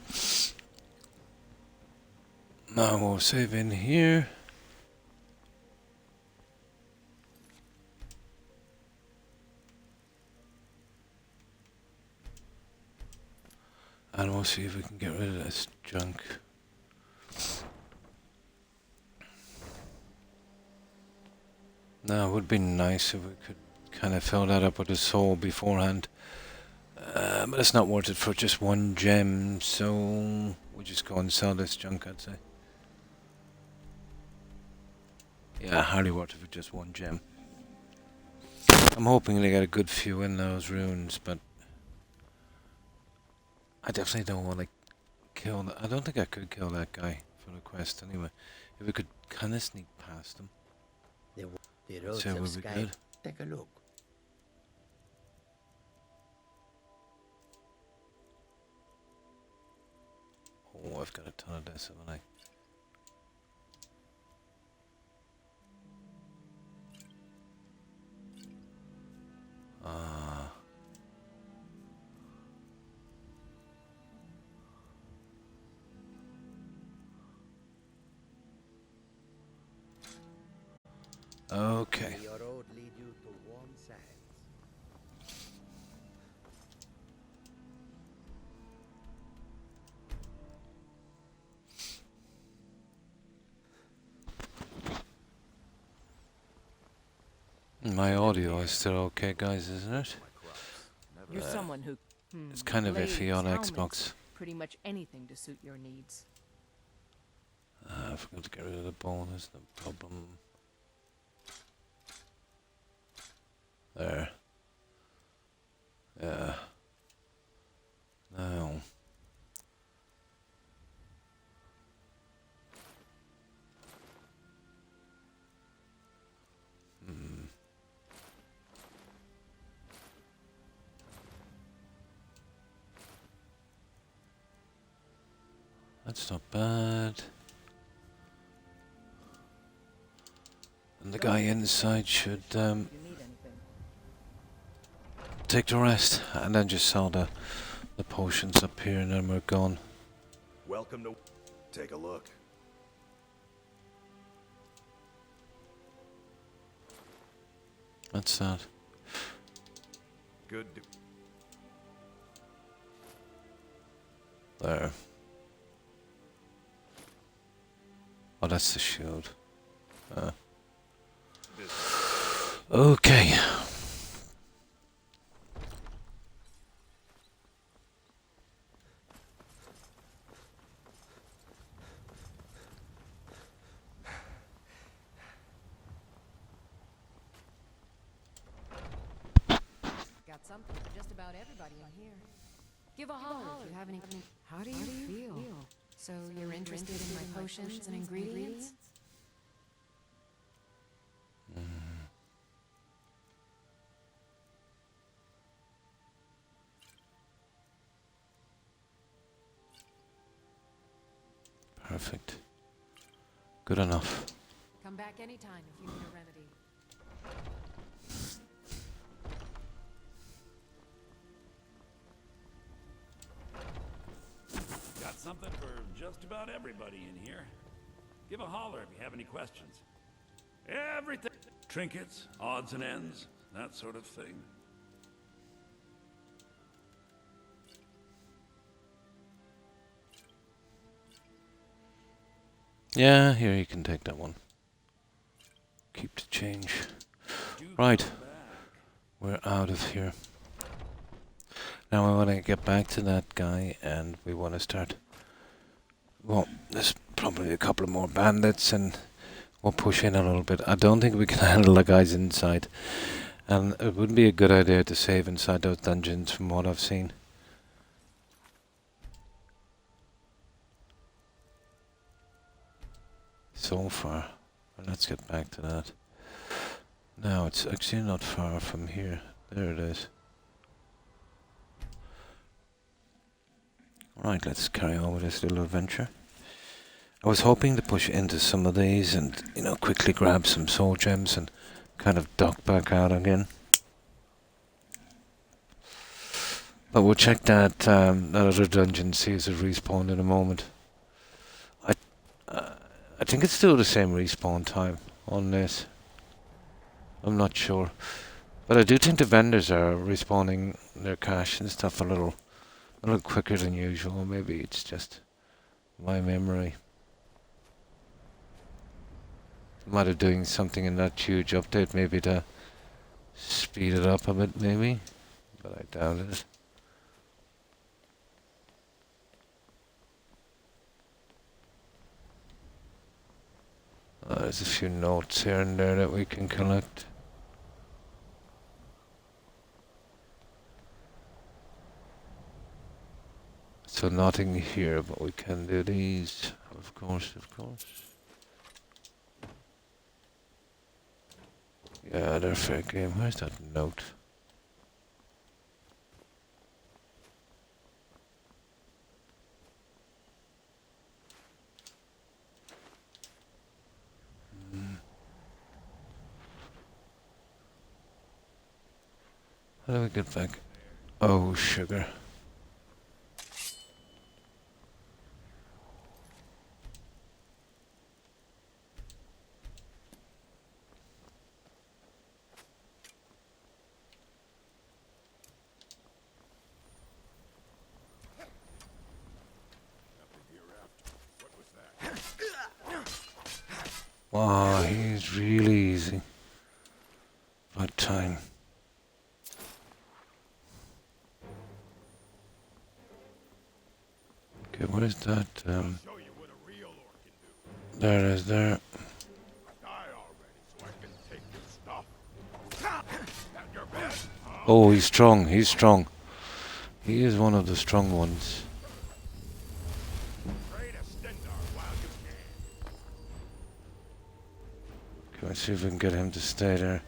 Now we'll save in here. And we'll see if we can get rid of this junk. Now it would be nice if we could kind of fill that up with a soul beforehand. But it's not worth it for just one gem, so we'll just go and sell this junk, I'd say. Yeah, hardly worth it for just one gem. I'm hoping to get a good few in those runes, but I definitely don't want to kill that. I don't think I could kill that guy for the quest anyway. If we could kind of sneak past him, The roads so of would be Skyrim. good. Take a look. Oh, I've got a ton of this, haven't I? Okay. May your road lead you to warm sands. My audio is still okay, guys, isn't it? You're someone who... It's kind of blades, iffy on helmets, Xbox. pretty much anything to suit your needs. I forgot to get rid of the bone, that's the problem. There. Yeah. Now. That's not bad. And the guy inside should, If you need anything. take the rest, and then just sell the potions up here, and then we're gone. Welcome to... Take a look. What's that? Good. There. Oh, that's the shield. Okay. Got something for just about everybody in here. Give a holler if you have any. How do you feel? So you're interested in my potions and ingredients? Perfect. Good enough. Come back anytime if you need a remedy. Got something for just about everybody in here. Give a holler if you have any questions. Everything. Trinkets, odds and ends, that sort of thing. Yeah, here you can take that one. Keep the change. Right. We're out of here. Now we want to get back to that guy, and we want to start... Well, there's probably a couple of more bandits, and we'll push in a little bit. I don't think we can handle the guys inside. And it would be a good idea to save inside those dungeons from what I've seen. So far. Well, let's get back to that. Now, it's actually not far from here. There it is. Right, let's carry on with this little adventure. I was hoping to push into some of these and, you know, quickly grab some soul gems and kind of duck back out again. But we'll check that other dungeon, see if it respawned in a moment. I think it's still the same respawn time on this. I'm not sure. But I do think the vendors are respawning their cash and stuff a little quicker than usual. Maybe it's just my memory. Might have doing something in that huge update, maybe to speed it up a bit, maybe. But I doubt it. There's a few notes here and there that we can collect. So nothing here, but we can do these, of course, of course. Yeah, they're fair game. Where's that note? How do we get back? Oh, sugar. Wow, he's really easy. About time. Okay, what is that? There it is, there. Oh, he's strong, he's strong. He is one of the strong ones. Okay, let's see if we can get him to stay there.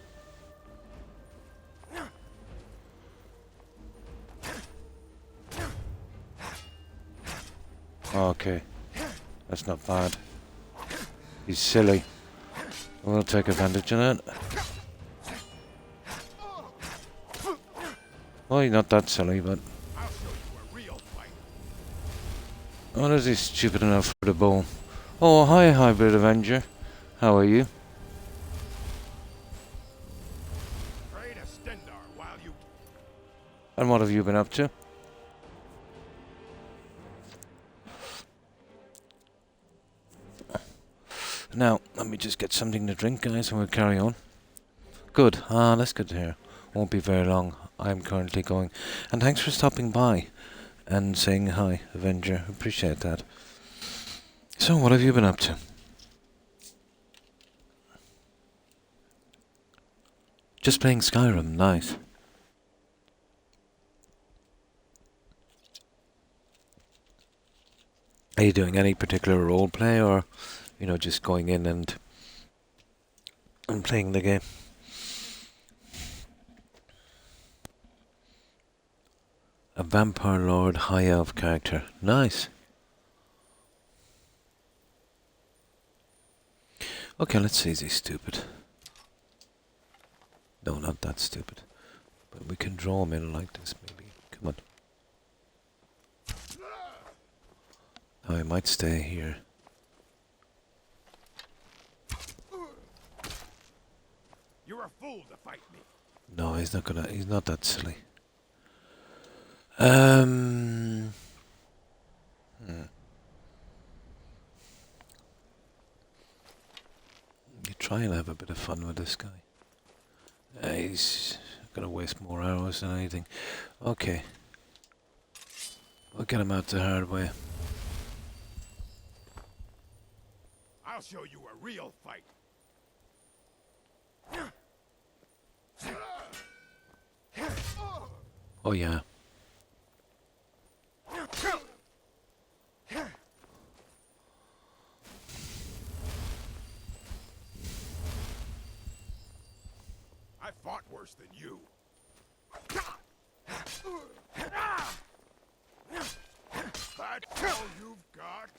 Okay, that's not bad. He's silly. We'll take advantage of that. Oh, you're not that silly, but... I'll show you a real fight. What is he stupid enough for the bow? Oh, hi, Hybrid Avenger. How are you? Trade a Stendar while you... And what have you been up to? Now, let me just get something to drink, guys, and we'll carry on. Good. Ah, that's good to hear. Won't be very long. I'm currently going. And thanks for stopping by and saying hi, Avenger. Appreciate that. So, what have you been up to? Just playing Skyrim. Nice. Are you doing any particular role play, or, you know, just going in and playing the game? A Vampire Lord High Elf character. Nice. Okay, let's see, is he stupid? No, not that stupid. But we can draw him in like this, maybe. Come on. Oh, he might stay here. You're a fool to fight me. No, he's not that silly. You try and have a bit of fun with this guy. He's gonna waste more arrows than anything. Okay. We'll get him out the hard way. I'll show you a real fight. Oh yeah. I fought worse than you. That's all you've got?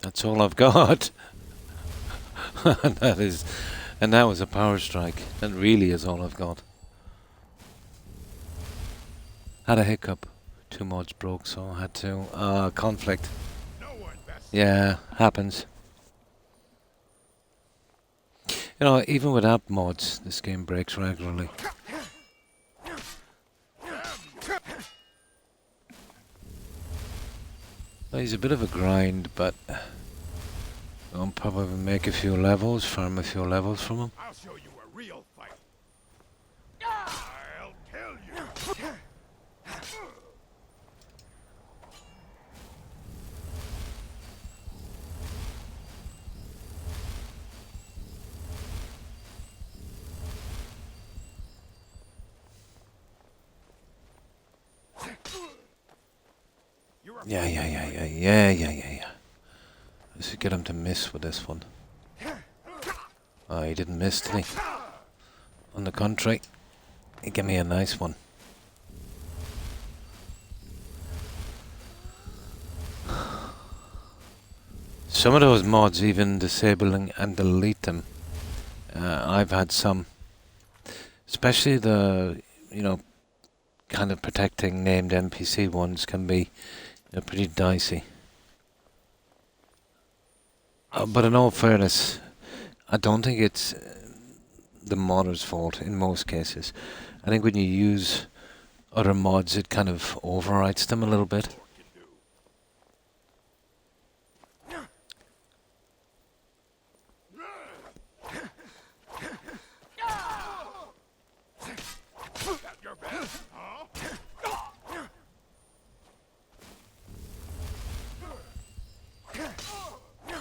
That's all I've got. That was a power strike. That really is all I've got. Had a hiccup. 2 mods broke, so I had to conflict. No one best. Yeah, happens. You know, even without mods, this game breaks regularly. Well, he's a bit of a grind, but I'll probably make a few levels, farm a few levels from him. I'll show you a real fight. I'll kill you. Yeah. Let's get him to miss with this one. Oh, he didn't miss, did he? On the contrary, he gave me a nice one. Some of those mods even disabling and delete them. I've had some. Especially the, you know, kind of protecting named NPC ones can be pretty dicey. But in all fairness, I don't think it's the modder's fault in most cases. I think when you use other mods, it kind of overwrites them a little bit.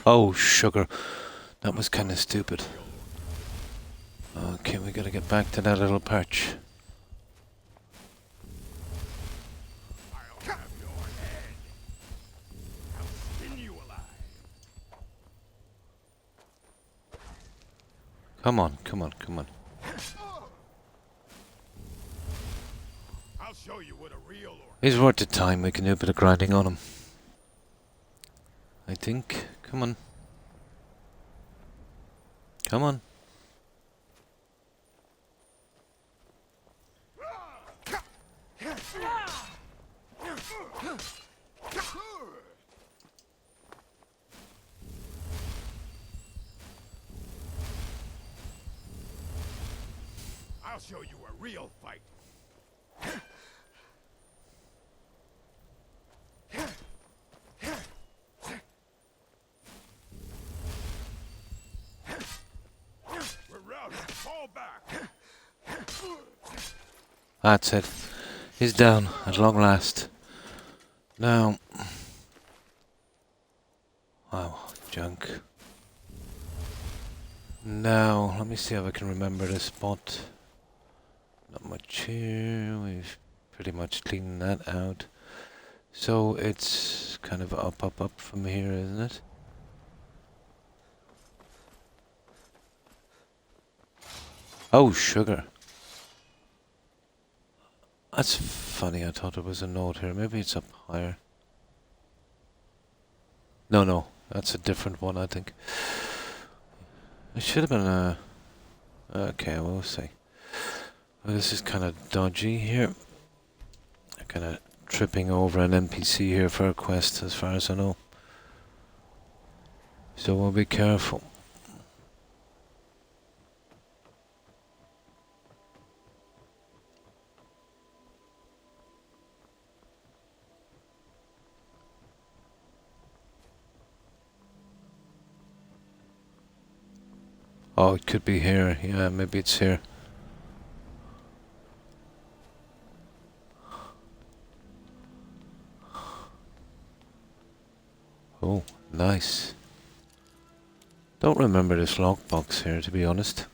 Oh, sugar. That was kind of stupid. Okay, we gotta get back to that little perch. I'll have your head. I'll skin you alive. Come on. I'll show you what a real orc. He's worth the time. We can do a bit of grinding on him, I think. Come on. I'll show you a real fight. We're routed. Fall back. That's it. He's down at long last. Now, wow, junk. Now, let me see if I can remember this spot. Not much here. We've pretty much cleaned that out. So it's kind of up from here, isn't it? Oh, sugar. That's funny, I thought there was a note here. Maybe it's up higher. No, that's a different one, I think. It should have been a... Okay, we'll see. Well, this is kind of dodgy here. Kind of tripping over an NPC here for a quest, as far as I know. So we'll be careful. Oh, it could be here. Yeah, maybe it's here. Oh, nice. Don't remember this lockbox here, to be honest.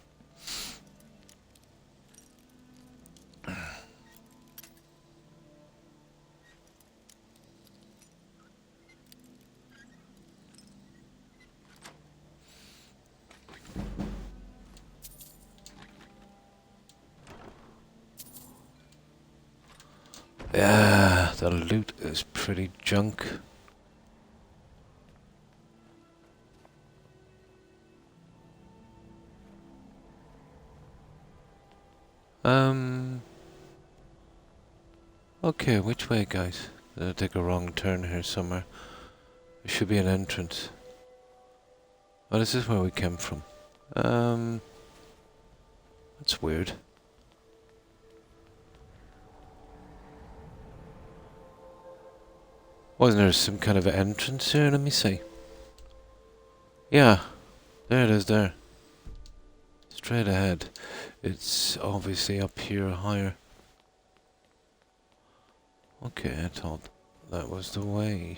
Yeah, the loot is pretty junk. Okay, which way, guys? Did I take a wrong turn here somewhere? There should be an entrance. Oh, this is where we came from. That's weird. Wasn't there some kind of entrance here? Let me see. Yeah, there it is there. Straight ahead. It's obviously up here higher. Okay, I thought that was the way.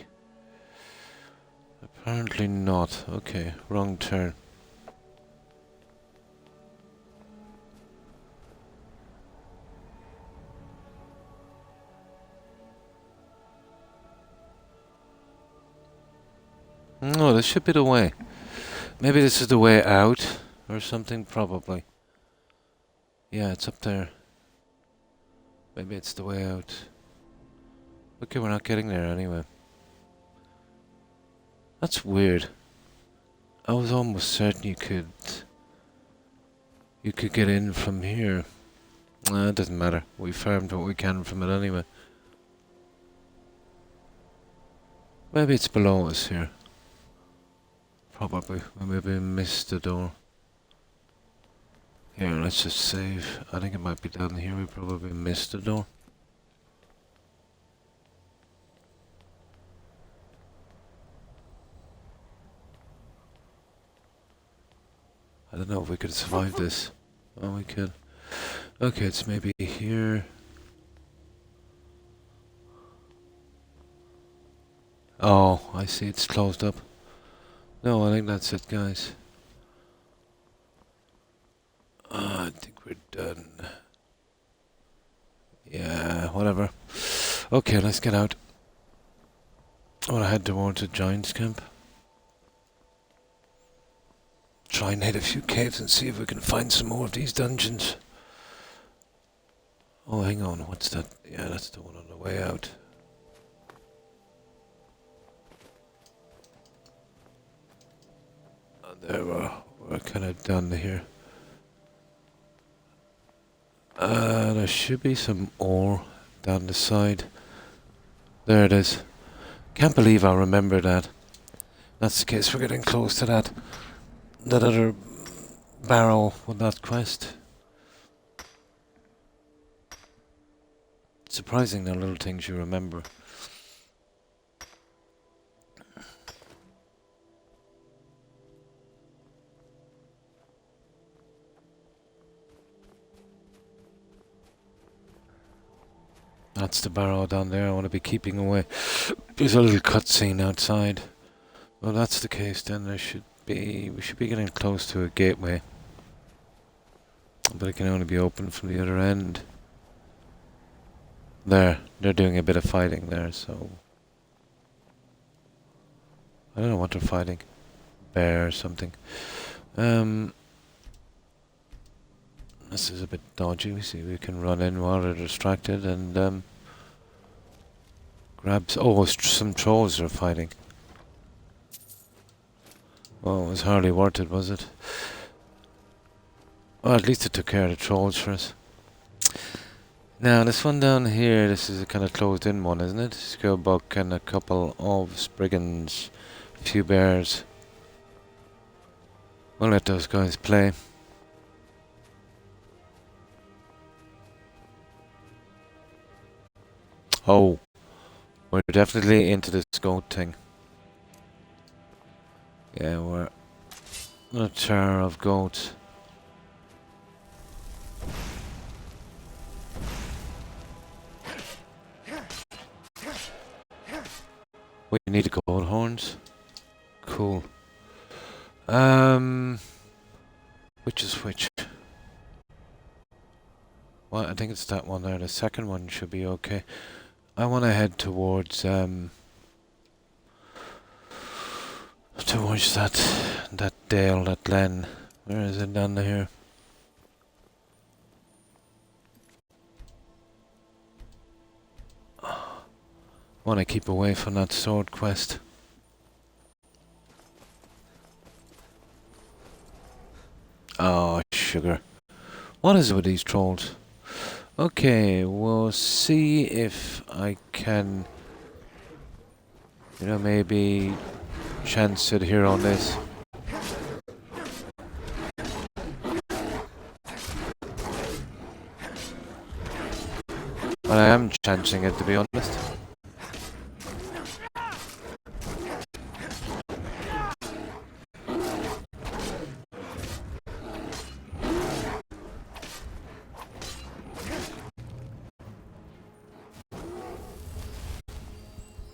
Apparently not. Okay, wrong turn. No, this should be the way. Maybe this is the way out or something, probably. Yeah, it's up there. Maybe it's the way out. Okay, we're not getting there anyway. That's weird. I was almost certain you could get in from here. Nah, it doesn't matter. We farmed what we can from it anyway. Maybe it's below us here. Probably. Maybe we missed the door. Here, let's just save. I think it might be down here. We probably missed the door. I don't know if we could survive this. Oh, we could. Okay, it's maybe here. Oh, I see it's closed up. No, I think that's it, guys. I think we're done. Yeah, whatever. Okay, let's get out. I want to head towards the Giant's camp. Try and hit a few caves and see if we can find some more of these dungeons. Oh, hang on, what's that? Yeah, that's the one on the way out. There we're kind of done here. There should be some ore down the side. There it is. Can't believe I remember that. That's the case, we're getting close to that other barrel with that quest. surprising the little things you remember. That's the barrow down there. I want to be keeping away. There's a little cutscene outside. Well, that's the case. Then we should be getting close to a gateway, but it can only be opened from the other end. There, they're doing a bit of fighting there. So I don't know what they're fighting. Bear or something. This is a bit dodgy. We see we can run in while they're distracted and grab. Oh, some trolls are fighting. Well, it was hardly worth it, was it? Well, at least it took care of the trolls for us. Now, this one down here, this is a kind of closed-in one, isn't it? Skillbuck and a couple of Spriggans, a few bears. We'll let those guys play. Oh, we're definitely into this goat thing. Yeah, we're a tower of goats. We need the goat horns. Cool. Which is which? Well, I think it's that one there. The second one should be okay. I want to head towards that dale, that glen. Where is it down here? I want to keep away from that sword quest. Oh, sugar. What is it with these trolls? Okay, we'll see if I can, maybe chance it here on this. But I am chancing it, to be honest.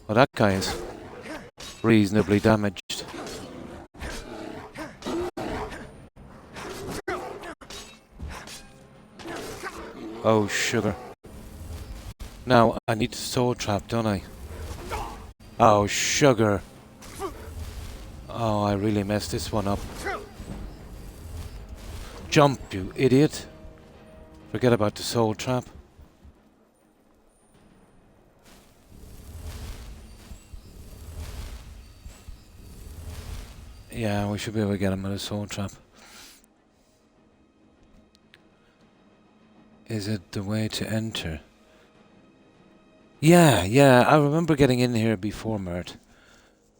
Well, that guy is reasonably damaged. Oh, sugar. Now, I need the soul trap, don't I? Oh, sugar. Oh, I really messed this one up. Jump, you idiot. Forget about the soul trap. Yeah, we should be able to get him with a soul trap. Is it the way to enter? Yeah, I remember getting in here before, Mert.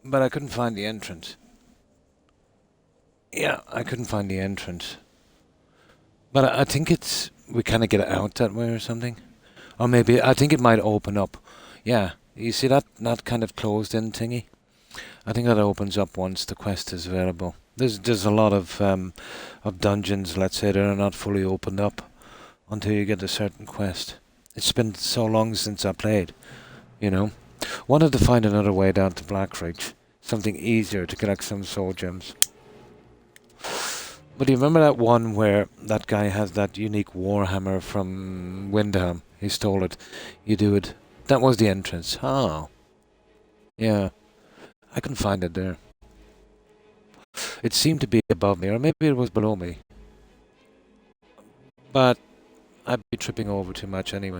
But I couldn't find the entrance. Yeah, I couldn't find the entrance. But I think we kind of get it out that way or something. Or maybe, I think it might open up. Yeah, you see that kind of closed-in thingy? I think that opens up once the quest is available. There's a lot of dungeons, let's say, that are not fully opened up until you get a certain quest. It's been so long since I played, Wanted to find another way down to Blackridge. Something easier to collect some soul gems. But do you remember that one where that guy has that unique warhammer from Windham? He stole it. You do it. That was the entrance. Oh. Yeah. I couldn't find it there. It seemed to be above me, or maybe it was below me. But I'd be tripping over too much anyway.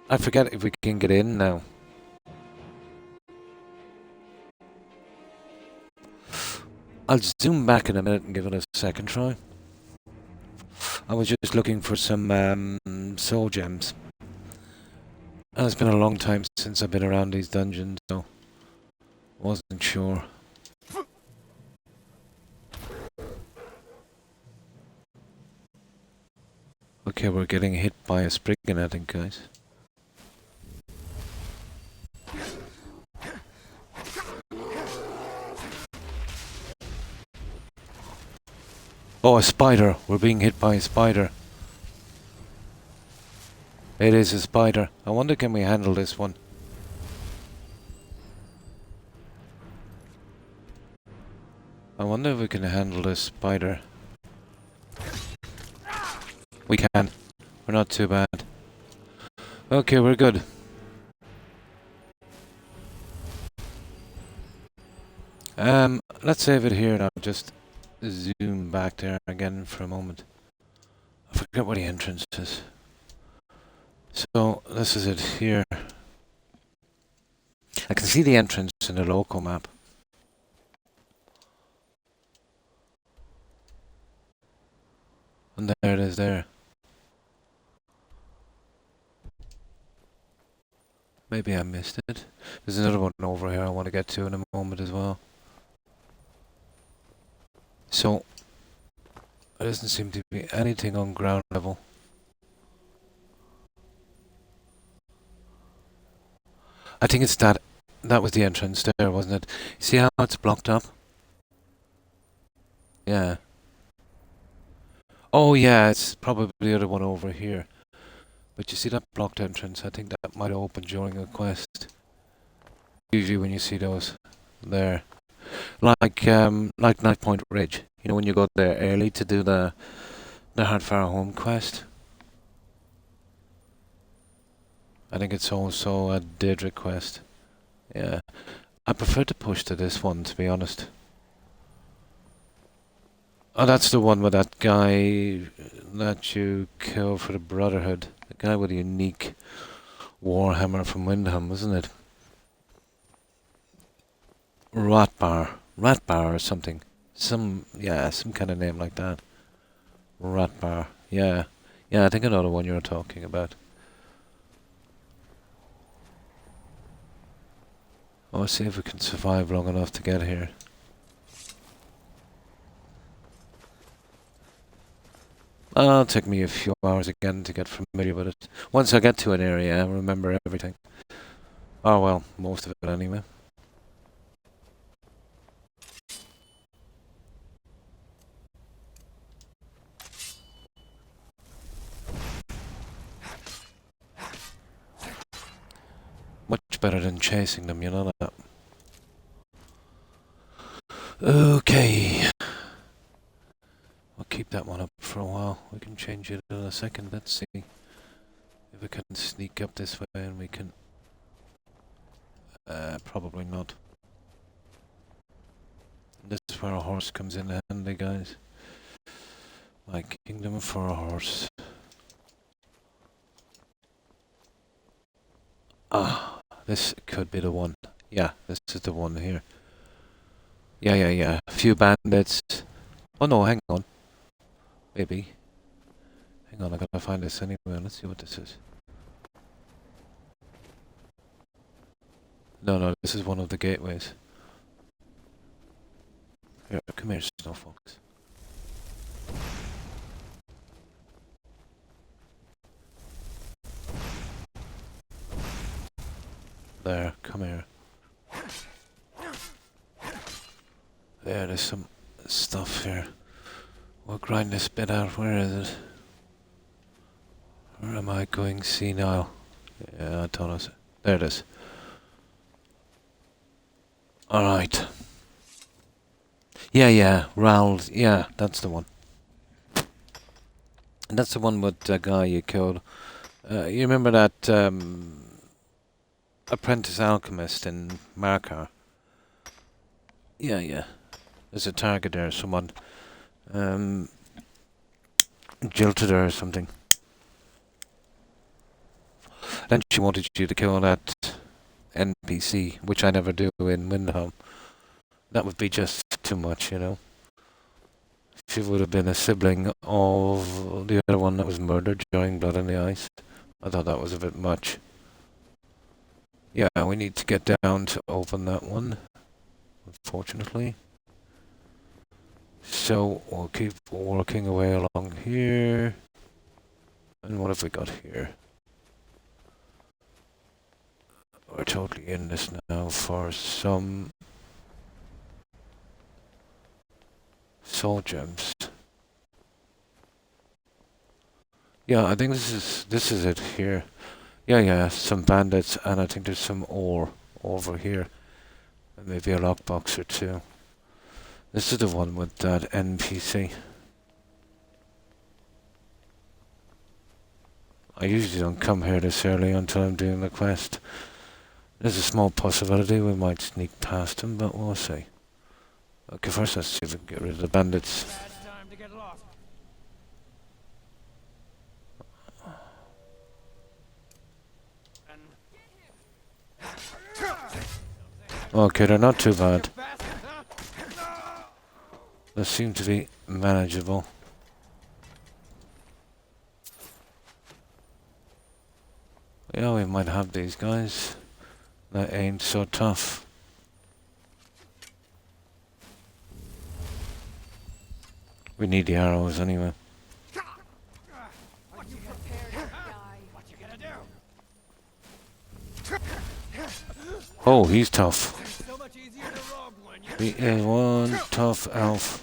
I forget if we can get in now. I'll zoom back in a minute and give it a second try. I was just looking for some soul gems. And it's been a long time since I've been around these dungeons, so wasn't sure. Okay, we're getting hit by a Spriggan, I think, guys. Oh, a spider. We're being hit by a spider. It is a spider. I wonder, can we handle this one? I wonder if we can handle this spider. We can. We're not too bad. Okay, we're good. Let's save it here and I'll just zoom back there again for a moment. I forget where the entrance is. So, this is it here. I can see the entrance in the local map. And there it is there. Maybe I missed it. There's another one over here I want to get to in a moment as well. So, there doesn't seem to be anything on ground level. I think it's that. That was the entrance there, wasn't it? See how it's blocked up? Yeah. Oh yeah, it's probably the other one over here. But you see that blocked entrance? I think that might open during a quest. Usually when you see those there. Like Knife Point Ridge. You know when you go there early to do the Hardfire Home quest? I think it's also a Deirdre quest. Yeah. I prefer to push to this one, to be honest. Oh, that's the one with that guy that you kill for the Brotherhood. The guy with the unique warhammer from Windham, wasn't it? Ratbar or something. Some kind of name like that. Ratbar. Yeah. Yeah, I think I know the one you're talking about. Oh, see if we can survive long enough to get here. It'll take me a few hours again to get familiar with it. Once I get to an area, I remember everything. Oh well, most of it anyway. Much better than chasing them, you know that. Okay. I'll keep that one up for a while. We can change it in a second. Let's see if we can sneak up this way and we can... probably not. This is where a horse comes in handy, guys. My kingdom for a horse. Ah, this could be the one. Yeah, this is the one here. Yeah. A few bandits. Oh no, hang on. Maybe. Hang on, I gotta find this anyway. Let's see what this is. No, this is one of the gateways. Here, come here, Snowfox. There, come here. There's some stuff here. We'll grind this bit out. Where is it? Where am I going senile? Yeah, I told us. There it is. Alright. Yeah, Raoul. Yeah, that's the one. And that's the one with the guy you killed. You remember that apprentice alchemist in Markar? Yeah. There's a target there, someone jilted her or something. Then she wanted you to kill that NPC, which I never do in Windham. That would be just too much, you know. She would have been a sibling of the other one that was murdered during Blood on the Ice. I thought that was a bit much. Yeah, we need to get down to open that one, unfortunately. So, we'll keep working away along here. And what have we got here? We're totally in this now for some soul gems. Yeah, I think this is it here. Yeah, yeah, some bandits, and I think there's some ore over here. And maybe a lockbox or two. This is the one with that NPC. I usually don't come here this early until I'm doing the quest. There's a small possibility we might sneak past him, but we'll see. Okay, first let's see if we can get rid of the bandits. Okay, they're not too bad. They seem to be manageable. Yeah, we might have these guys. That ain't so tough. We need the arrows anyway. Oh, he's tough. He is one tough elf.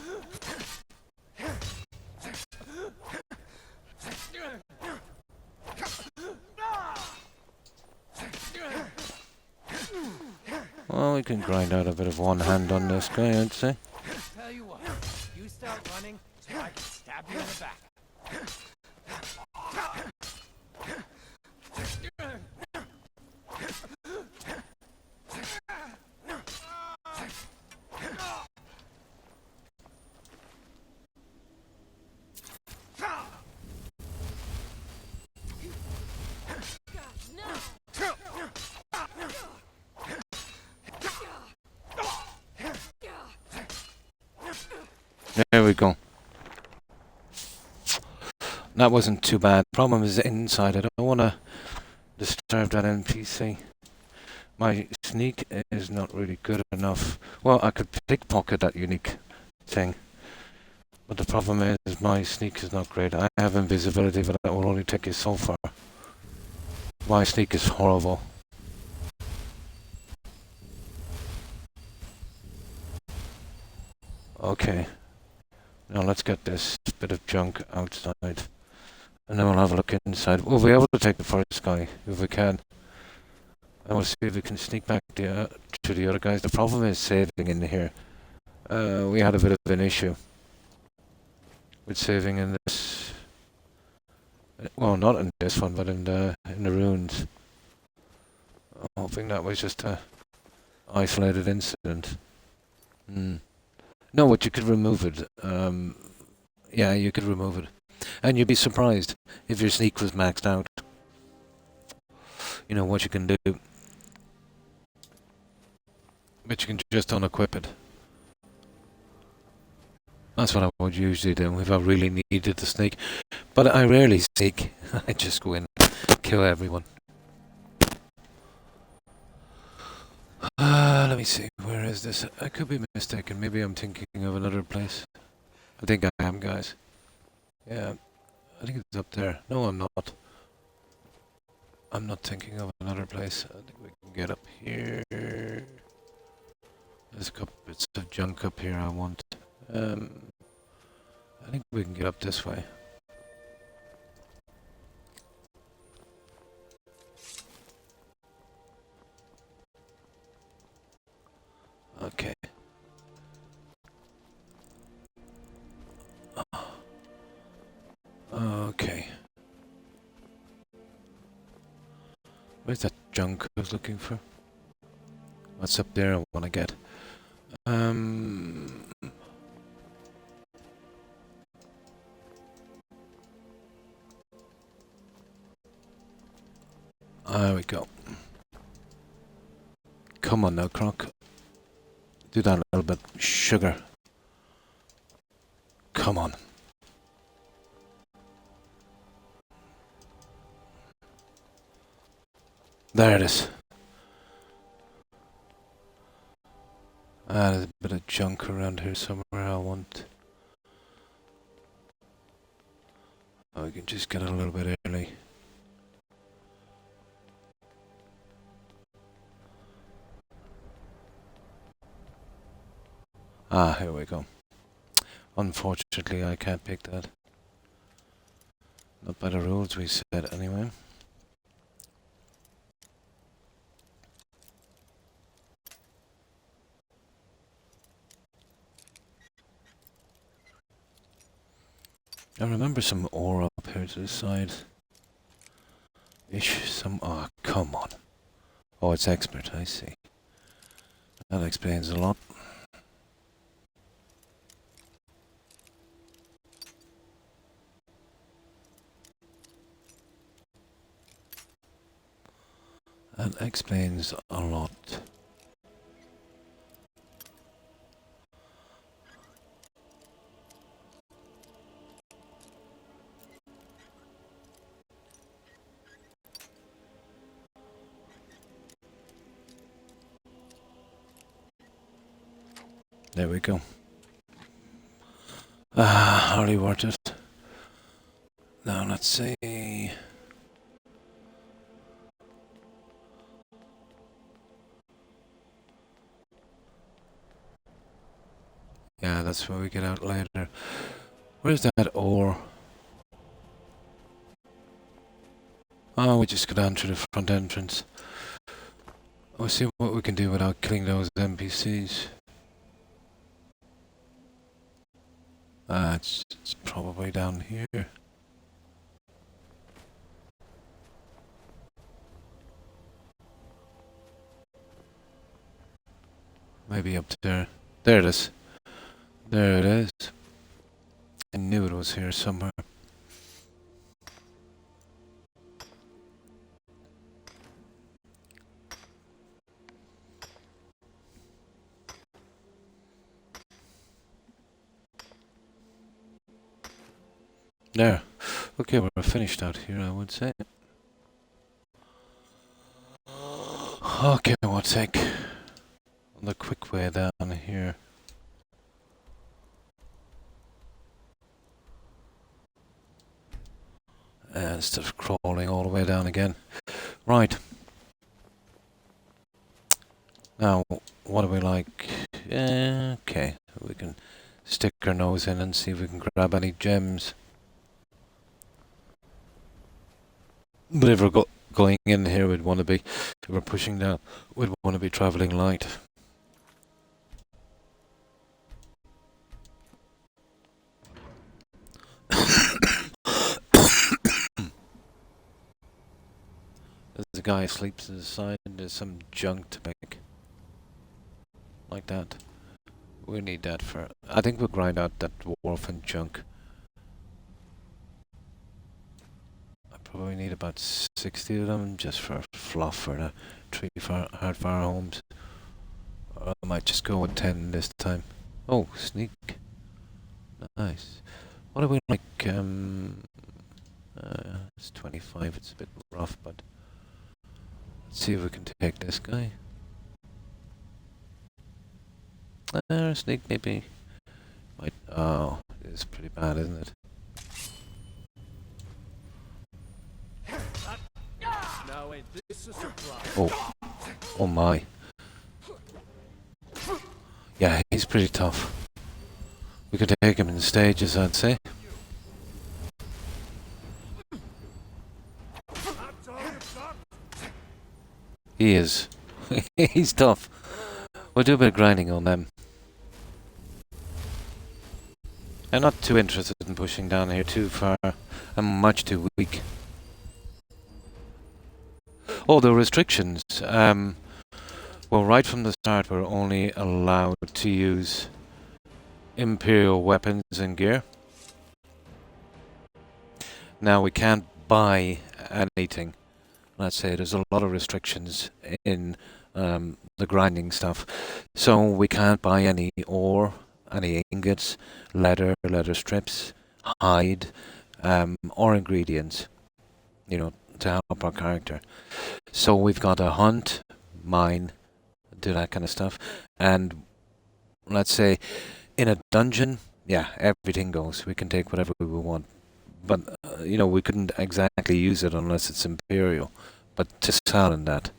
Well, we can grind out a bit of one hand on this guy, I'd say. Tell you what, you start running so I can stab you in the back. There we go. That wasn't too bad. Problem is inside. I don't want to disturb that NPC. My sneak is not really good enough. Well, I could pickpocket that unique thing. But the problem is my sneak is not great. I have invisibility, but that will only take you so far. My sneak is horrible. Okay. Now let's get this bit of junk outside. And then we'll have a look inside. We'll be able to take the first guy, if we can. And we'll see if we can sneak back to the other guys. The problem is saving in here. We had a bit of an issue with saving in this. Well, not in this one, but in the ruins. I'm hoping that was just a isolated incident. No, but you could remove it. Yeah, you could remove it. And you'd be surprised if your sneak was maxed out. You know what you can do. But you can just unequip it. That's what I would usually do if I really needed the sneak. But I rarely sneak. I just go in and kill everyone. Let me see. Where is this? I could be mistaken. Maybe I'm thinking of another place. I think I am, guys. Yeah. I think it's up there. No, I'm not. I'm not thinking of another place. I think we can get up here. There's a couple bits of junk up here I want. I think we can get up this way. Okay. Okay. Where's that junk I was looking for? What's up there I want to get? There we go. Come on now, Croc. Do that a little bit. Sugar. Come on. There it is. There's a bit of junk around here somewhere I want. Oh, we can just get it a little bit early. Ah, here we go. Unfortunately, I can't pick that. Not by the rules we set, anyway. I remember some ore up here to the side. Ish, some... Oh, come on. Oh, it's expert, I see. That explains a lot. That explains a lot. There we go. Hardly worth it. Now let's see. Yeah, that's where we get out later. Where's that ore? Oh, we just go down through the front entrance. We'll see what we can do without killing those NPCs. It's probably down here. Maybe up there. There it is. There it is. I knew it was here somewhere. There. Okay, we're finished out here, I would say. Okay, we'll take the quick way down here. And instead of crawling all the way down again. Right. Now, what do we like? Okay, we can stick our nose in and see if we can grab any gems. But if we're going in here, we'd want to be, if we're pushing down, we'd want to be travelling light. There's a guy sleeps to the side, and there's some junk to make. Like that. We need that for... I think we'll grind out that dwarf and junk. Probably need about 60 of them just for fluff for the hardfire homes. Or I might just go with 10 this time. Oh, sneak. Nice. What do we like? It's 25, it's a bit rough, but let's see if we can take this guy. Sneak maybe. Might. Oh, it's pretty bad, isn't it? Oh, oh my. Yeah, he's pretty tough. We could take him in stages, I'd say. He is. He's tough. We'll do a bit of grinding on them. I'm not too interested in pushing down here too far. I'm much too weak. Oh, the restrictions. Well, right from the start, we're only allowed to use Imperial weapons and gear. Now, we can't buy anything. Let's say there's a lot of restrictions in the grinding stuff. So we can't buy any ore, any ingots, leather strips, hide, or ingredients, you know, to help our character. So we've got to hunt, mine, do that kind of stuff. And let's say in a dungeon, yeah, everything goes. We can take whatever we want. But, you know, we couldn't exactly use it unless it's Imperial. But to sell in that.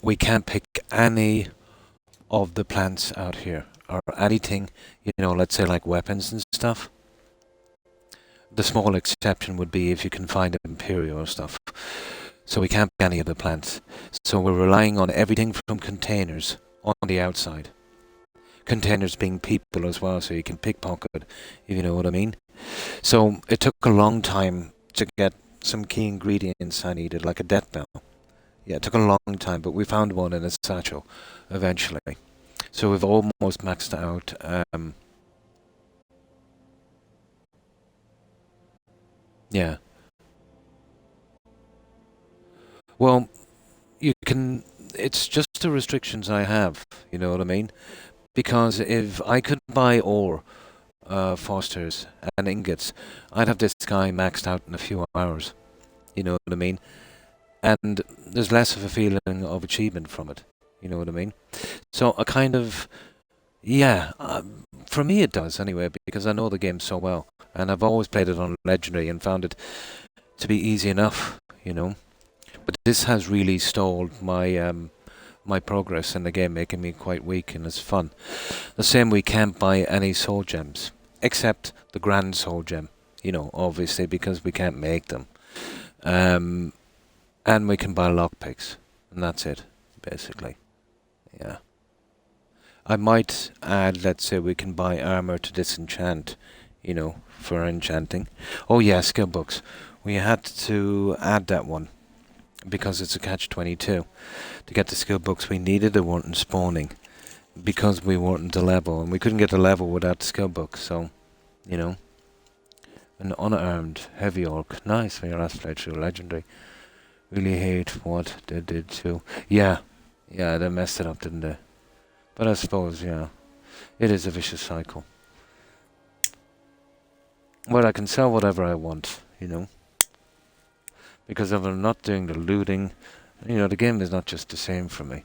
We can't pick any of the plants out here. Or anything, you know, let's say like weapons and stuff. The small exception would be if you can find Imperial stuff. So we can't buy any of the plants. So we're relying on everything from containers on the outside. Containers being people as well, so you can pickpocket, if you know what I mean. So it took a long time to get some key ingredients I needed, like a death bell. Yeah, it took a long time, but we found one in a satchel eventually. So we've almost maxed out. Yeah. Well, you can. It's just the restrictions I have. You know what I mean? Because if I could buy ore, Fosters and ingots, I'd have this guy maxed out in a few hours. You know what I mean? And there's less of a feeling of achievement from it. You know what I mean? So I kind of, yeah, for me it does anyway, because I know the game so well, and I've always played it on Legendary and found it to be easy enough, you know. But this has really stalled my my progress in the game, making me quite weak, and it's fun. The same, we can't buy any soul gems, except the Grand Soul Gem, you know, obviously, because we can't make them. And we can buy lockpicks, and that's it, basically. Yeah. I might add, let's say we can buy armor to disenchant, you know, for enchanting. Oh yeah, skill books. We had to add that one, because it's a catch-22. To get the skill books we needed, they weren't spawning, because we weren't the level, and we couldn't get the level without the skill book, so, you know. An unarmed heavy orc. Nice for your last playthrough, Legendary. Really hate what they did to... Yeah, they messed it up, didn't they? But I suppose, yeah, it is a vicious cycle. Well, I can sell whatever I want, you know. Because if I'm not doing the looting, you know, the game is not just the same for me.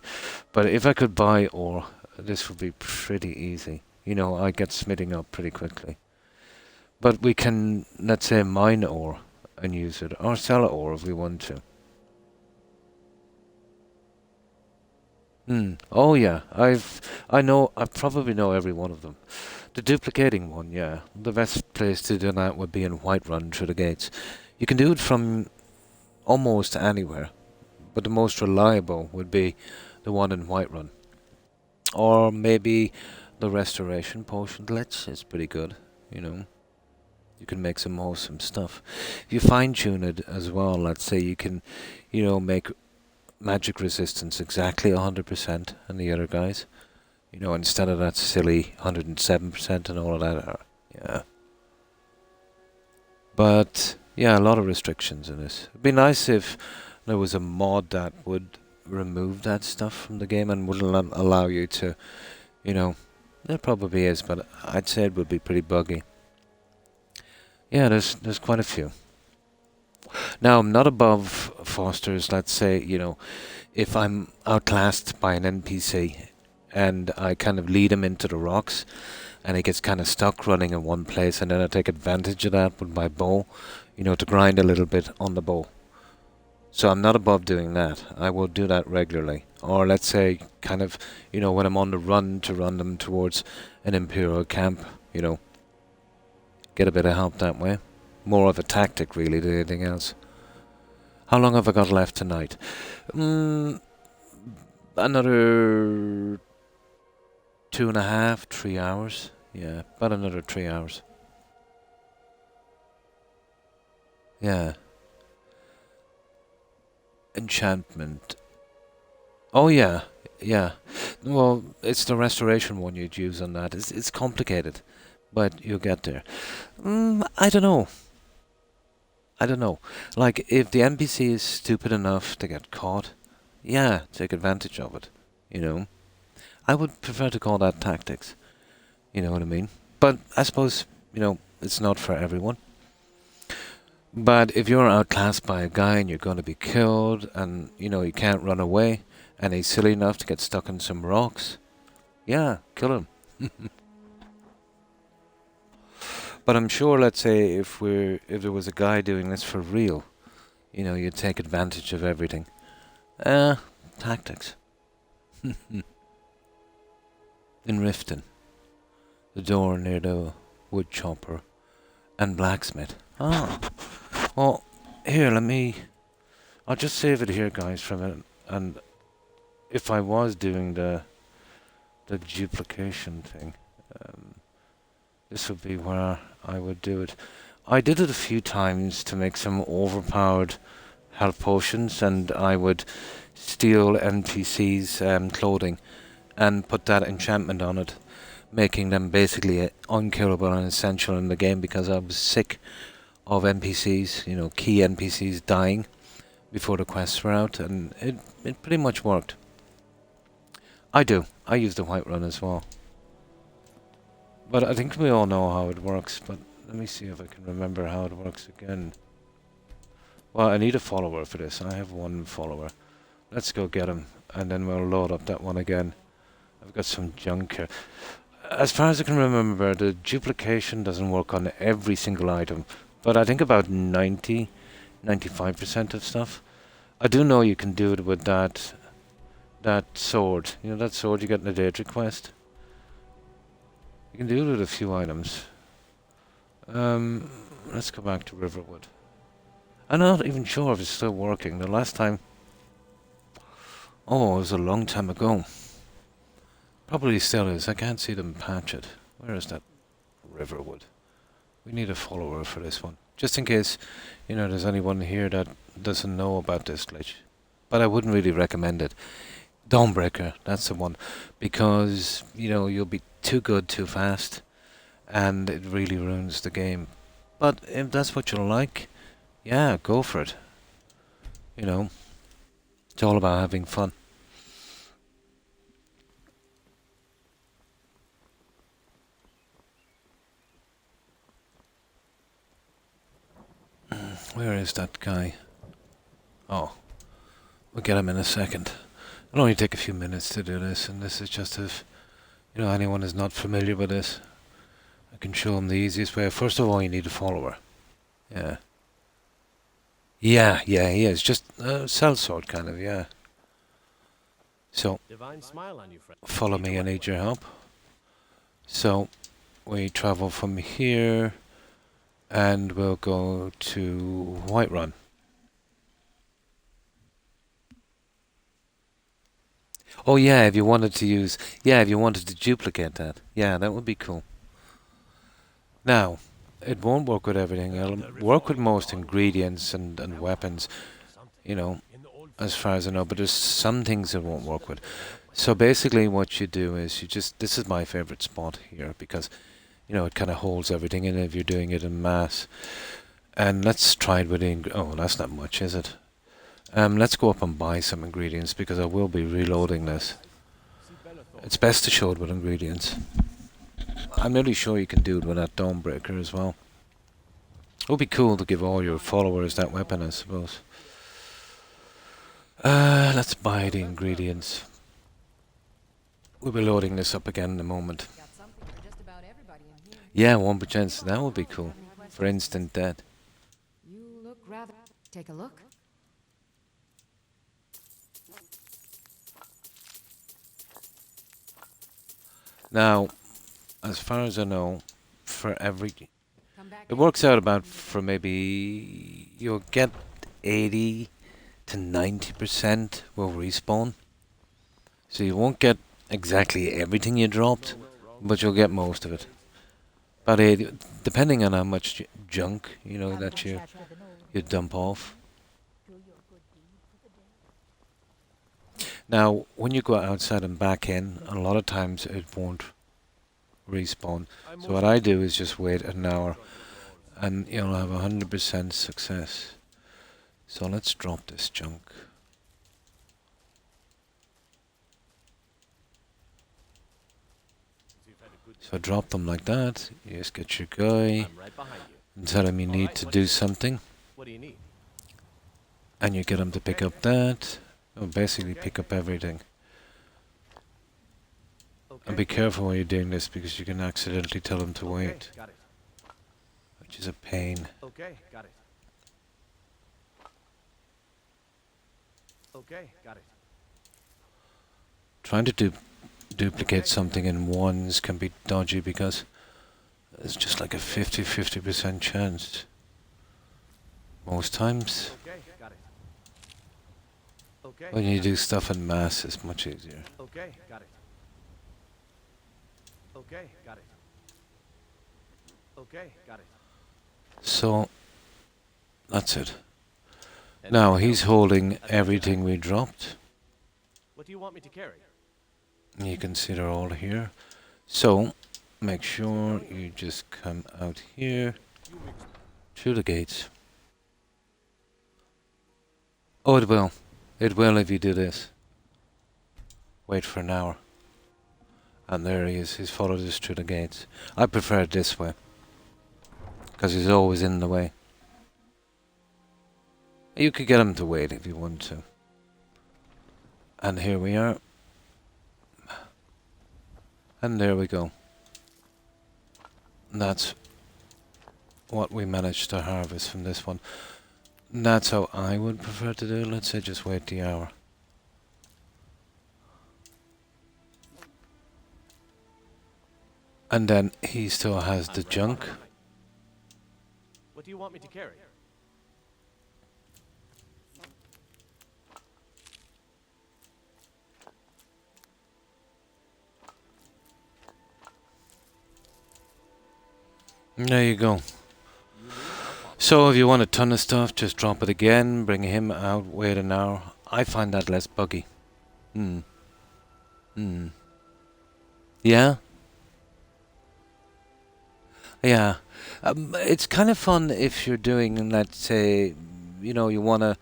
But if I could buy ore, this would be pretty easy. You know, I get smithing up pretty quickly. But we can, let's say, mine ore and use it, or sell it ore if we want to. Oh yeah, I probably know every one of them. The duplicating one, yeah. The best place to do that would be in Whiterun through the gates. You can do it from almost anywhere, but the most reliable would be the one in Whiterun. Or maybe the Restoration Potion glitch is pretty good, you know. You can make some awesome stuff. If you fine-tune it as well, let's say you can, you know, make magic resistance exactly 100% and the other guys. You know, instead of that silly 107% and all of that. Yeah. But, yeah, a lot of restrictions in this. It'd be nice if there was a mod that would remove that stuff from the game and wouldn't allow you to, you know, there probably is, but I'd say it would be pretty buggy. Yeah, there's quite a few. Now, I'm not above Fosters, let's say, you know, if I'm outclassed by an NPC and I kind of lead him into the rocks and he gets kind of stuck running in one place, and then I take advantage of that with my bow, you know, to grind a little bit on the bow. So I'm not above doing that. I will do that regularly. Or let's say, kind of, you know, when I'm on the run to run them towards an Imperial camp, you know, get a bit of help that way. More of a tactic, really, than anything else. How long have I got left tonight? Another 2.5, 3 hours. Yeah, about another 3 hours. Yeah. Enchantment. Oh yeah, yeah. Well, it's the restoration one you'd use on that. It's complicated, but you'll get there. I don't know. Like, if the NPC is stupid enough to get caught, yeah, take advantage of it, you know. I would prefer to call that tactics, you know what I mean? But I suppose, you know, it's not for everyone. But if you're outclassed by a guy and you're going to be killed and, you know, you can't run away and he's silly enough to get stuck in some rocks, yeah, kill him. But I'm sure, let's say, if there was a guy doing this for real, you know, you'd take advantage of everything. Tactics. In Riften, the door near the wood chopper and blacksmith. Ah. Well, here, I'll just save it here, guys, for a minute. And if I was doing the duplication thing, this would be where I would do it. I did it a few times to make some overpowered health potions, and I would steal NPCs' clothing and put that enchantment on it, making them basically unkillable and essential in the game, because I was sick of NPCs, key NPCs dying before the quests were out, and it pretty much worked. I use the Whiterun as well. But I think we all know how it works, but let me see if I can remember how it works again. Well, I need a follower for this. I have one follower. Let's go get him, and then we'll load up that one again. I've got some junk here. As far as I can remember, the duplication doesn't work on every single item, but I think about 95% of stuff. I do know you can do it with that sword. You know that sword you got in the Daedric quest? You can do it with a few items. Let's go back to Riverwood. I'm not even sure if it's still working. The last time... Oh, it was a long time ago. Probably still is. I can't see them patch it. Where is that Riverwood? We need a follower for this one. Just in case, there's anyone here that doesn't know about this glitch. But I wouldn't really recommend it. Dawnbreaker, that's the one. Because, you'll be too good too fast. And it really ruins the game. But if that's what you like, yeah, go for it. It's all about having fun. Where is that guy? Oh, we'll get him in a second. It'll only take a few minutes to do this, and this is just if, anyone is not familiar with this, I can show them the easiest way. First of all, you need a follower. Yeah. Yeah, he is. Just a sellsword kind of, yeah. So, follow me, I need your help. So, we travel from here, and we'll go to Whiterun. Oh yeah, if you wanted to duplicate that. Yeah, that would be cool. Now, it won't work with everything. It'll work with most ingredients and weapons, as far as I know, but there's some things it won't work with. So basically what you do is this is my favorite spot here, because, it kind of holds everything in if you're doing it in mass. And let's try it with oh, that's not much, is it? Let's go up and buy some ingredients, because I will be reloading this. It's best to show it with ingredients. I'm nearly sure you can do it with that Dawnbreaker as well. It would be cool to give all your followers that weapon, I suppose. Let's buy the ingredients. We'll be loading this up again in a moment. Yeah, 1%. That would be cool. For instant death. You look rather... Take a look. Now, as far as I know, for every... It works out about for maybe... You'll get 80 to 90% will respawn. So you won't get exactly everything you dropped, but you'll get most of it. About 80, depending on how much junk, that you dump off. Now, when you go outside and back in, a lot of times it won't respawn. So what I do is just wait an hour, and you'll have 100% success. So let's drop this junk. So drop them like that. You just get your guy and tell him you need to do something. And you get him to pick up that. Or basically pick up everything. And be careful when you're doing this, because you can accidentally tell him to wait. Which is a pain. Okay, got it. Trying to duplicate something in ones can be dodgy, because it's just like a 50% chance. Most times, Okay, got it. Okay. when you do stuff in mass, it's much easier. Okay, got it. Okay, got it. Okay, got it. So, that's it. Now, he's holding everything we dropped. What do you want me to carry? You can see they're all here. So, make sure you just come out here, through the gates. Oh, it will. It will if you do this. Wait for an hour. And there he is. He's followed us through the gates. I prefer it this way, because he's always in the way. You could get him to wait if you want to. And here we are. And there we go. And that's what we managed to harvest from this one. And that's how I would prefer to do. Let's say just wait the hour. And then he still has the junk. What do you want me to carry? There you go. So if you want a ton of stuff, just drop it again, bring him out, wait an hour. I find that less buggy. Yeah? Yeah. It's kind of fun if you're doing, let's say, you know, you wanna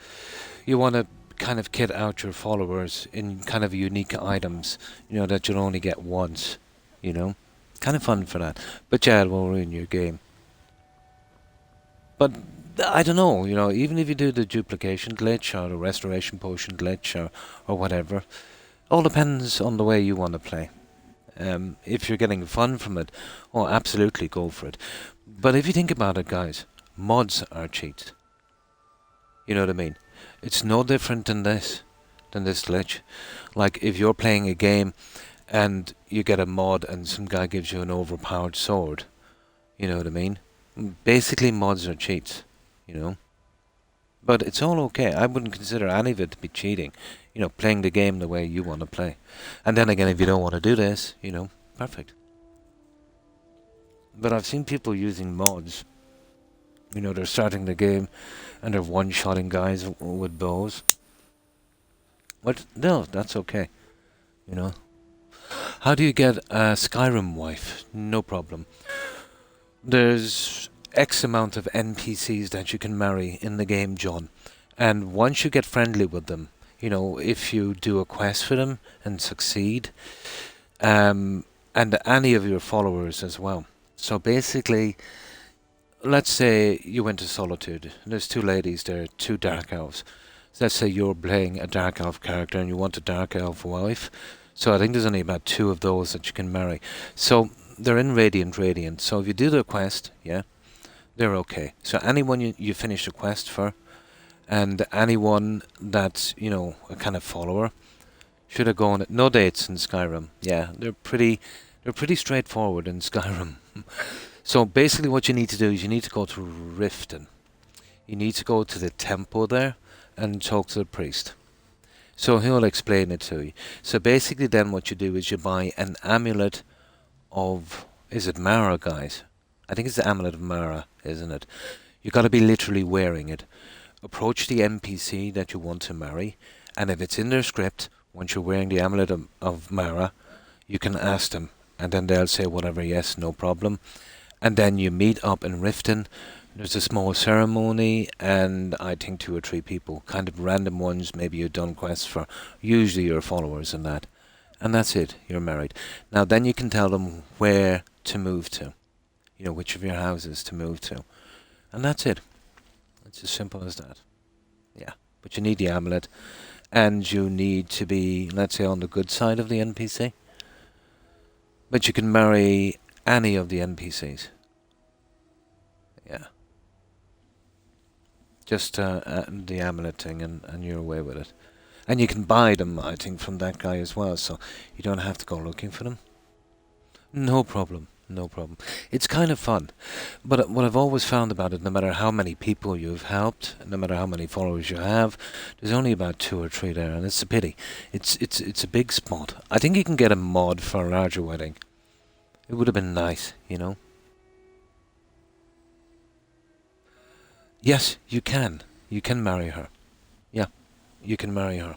kind of kit out your followers in kind of unique items, you know, that you'll only get once, you know. Kind of fun for that. But yeah, it will ruin your game. But I don't know, you know, even if you do the duplication glitch or the restoration potion glitch or whatever, all depends on the way you want to play. If you're getting fun from it, oh, absolutely go for it. But if you think about it, guys, mods are cheats. You know what I mean? It's no different than this glitch. Like if you're playing a game and you get a mod and some guy gives you an overpowered sword, you know what I mean? Basically mods are cheats, you know? But it's all okay. I wouldn't consider any of it to be cheating. You know, playing the game the way you want to play. And then again, if you don't want to do this, you know, perfect. But I've seen people using mods. You know, they're starting the game and they're one-shotting guys with bows. What? No, that's okay. You know. How do you get a Skyrim wife? No problem. There's X amount of NPCs that you can marry in the game, John. And once you get friendly with them, you know, if you do a quest for them and succeed, and any of your followers as well. So basically, let's say you went to Solitude. There's two ladies there, two dark elves. So let's say you're playing a dark elf character and you want a dark elf wife. So I think there's only about 2 of those that you can marry. So they're in Radiant. So if you do the quest, yeah, they're okay. So anyone you finish the quest for, and anyone that's, you know, a kind of follower, should have gone. No dates in Skyrim. Yeah, they're pretty straightforward in Skyrim. So basically what you need to do is you need to go to Riften. You need to go to the temple there and talk to the priest. So he'll explain it to you. So basically then what you do is you buy an amulet of, is it Mara, guys? I think it's the amulet of Mara, isn't it? You got to be literally wearing it. Approach the NPC that you want to marry, and if it's in their script, once you're wearing the amulet of Mara, you can ask them, and then they'll say whatever, yes, no problem. And then you meet up in Riften. There's a small ceremony, and I think 2 or 3 people, kind of random ones, maybe you've done quests for, usually your followers and that. And that's it, you're married. Now then you can tell them where to move to. You know, which of your houses to move to. And that's it. It's as simple as that. Yeah, but you need the amulet, and you need to be, let's say, on the good side of the NPC. But you can marry any of the NPCs. Yeah. Just the amulet thing, and you're away with it. And you can buy them, I think, from that guy as well, so you don't have to go looking for them. No problem. No problem. It's kind of fun. But what I've always found about it, no matter how many people you've helped, no matter how many followers you have, there's only about 2 or 3 there, and it's a pity. It's a big spot. I think you can get a mod for a larger wedding. It would have been nice, you know. Yes, you can. You can marry her. Yeah, you can marry her.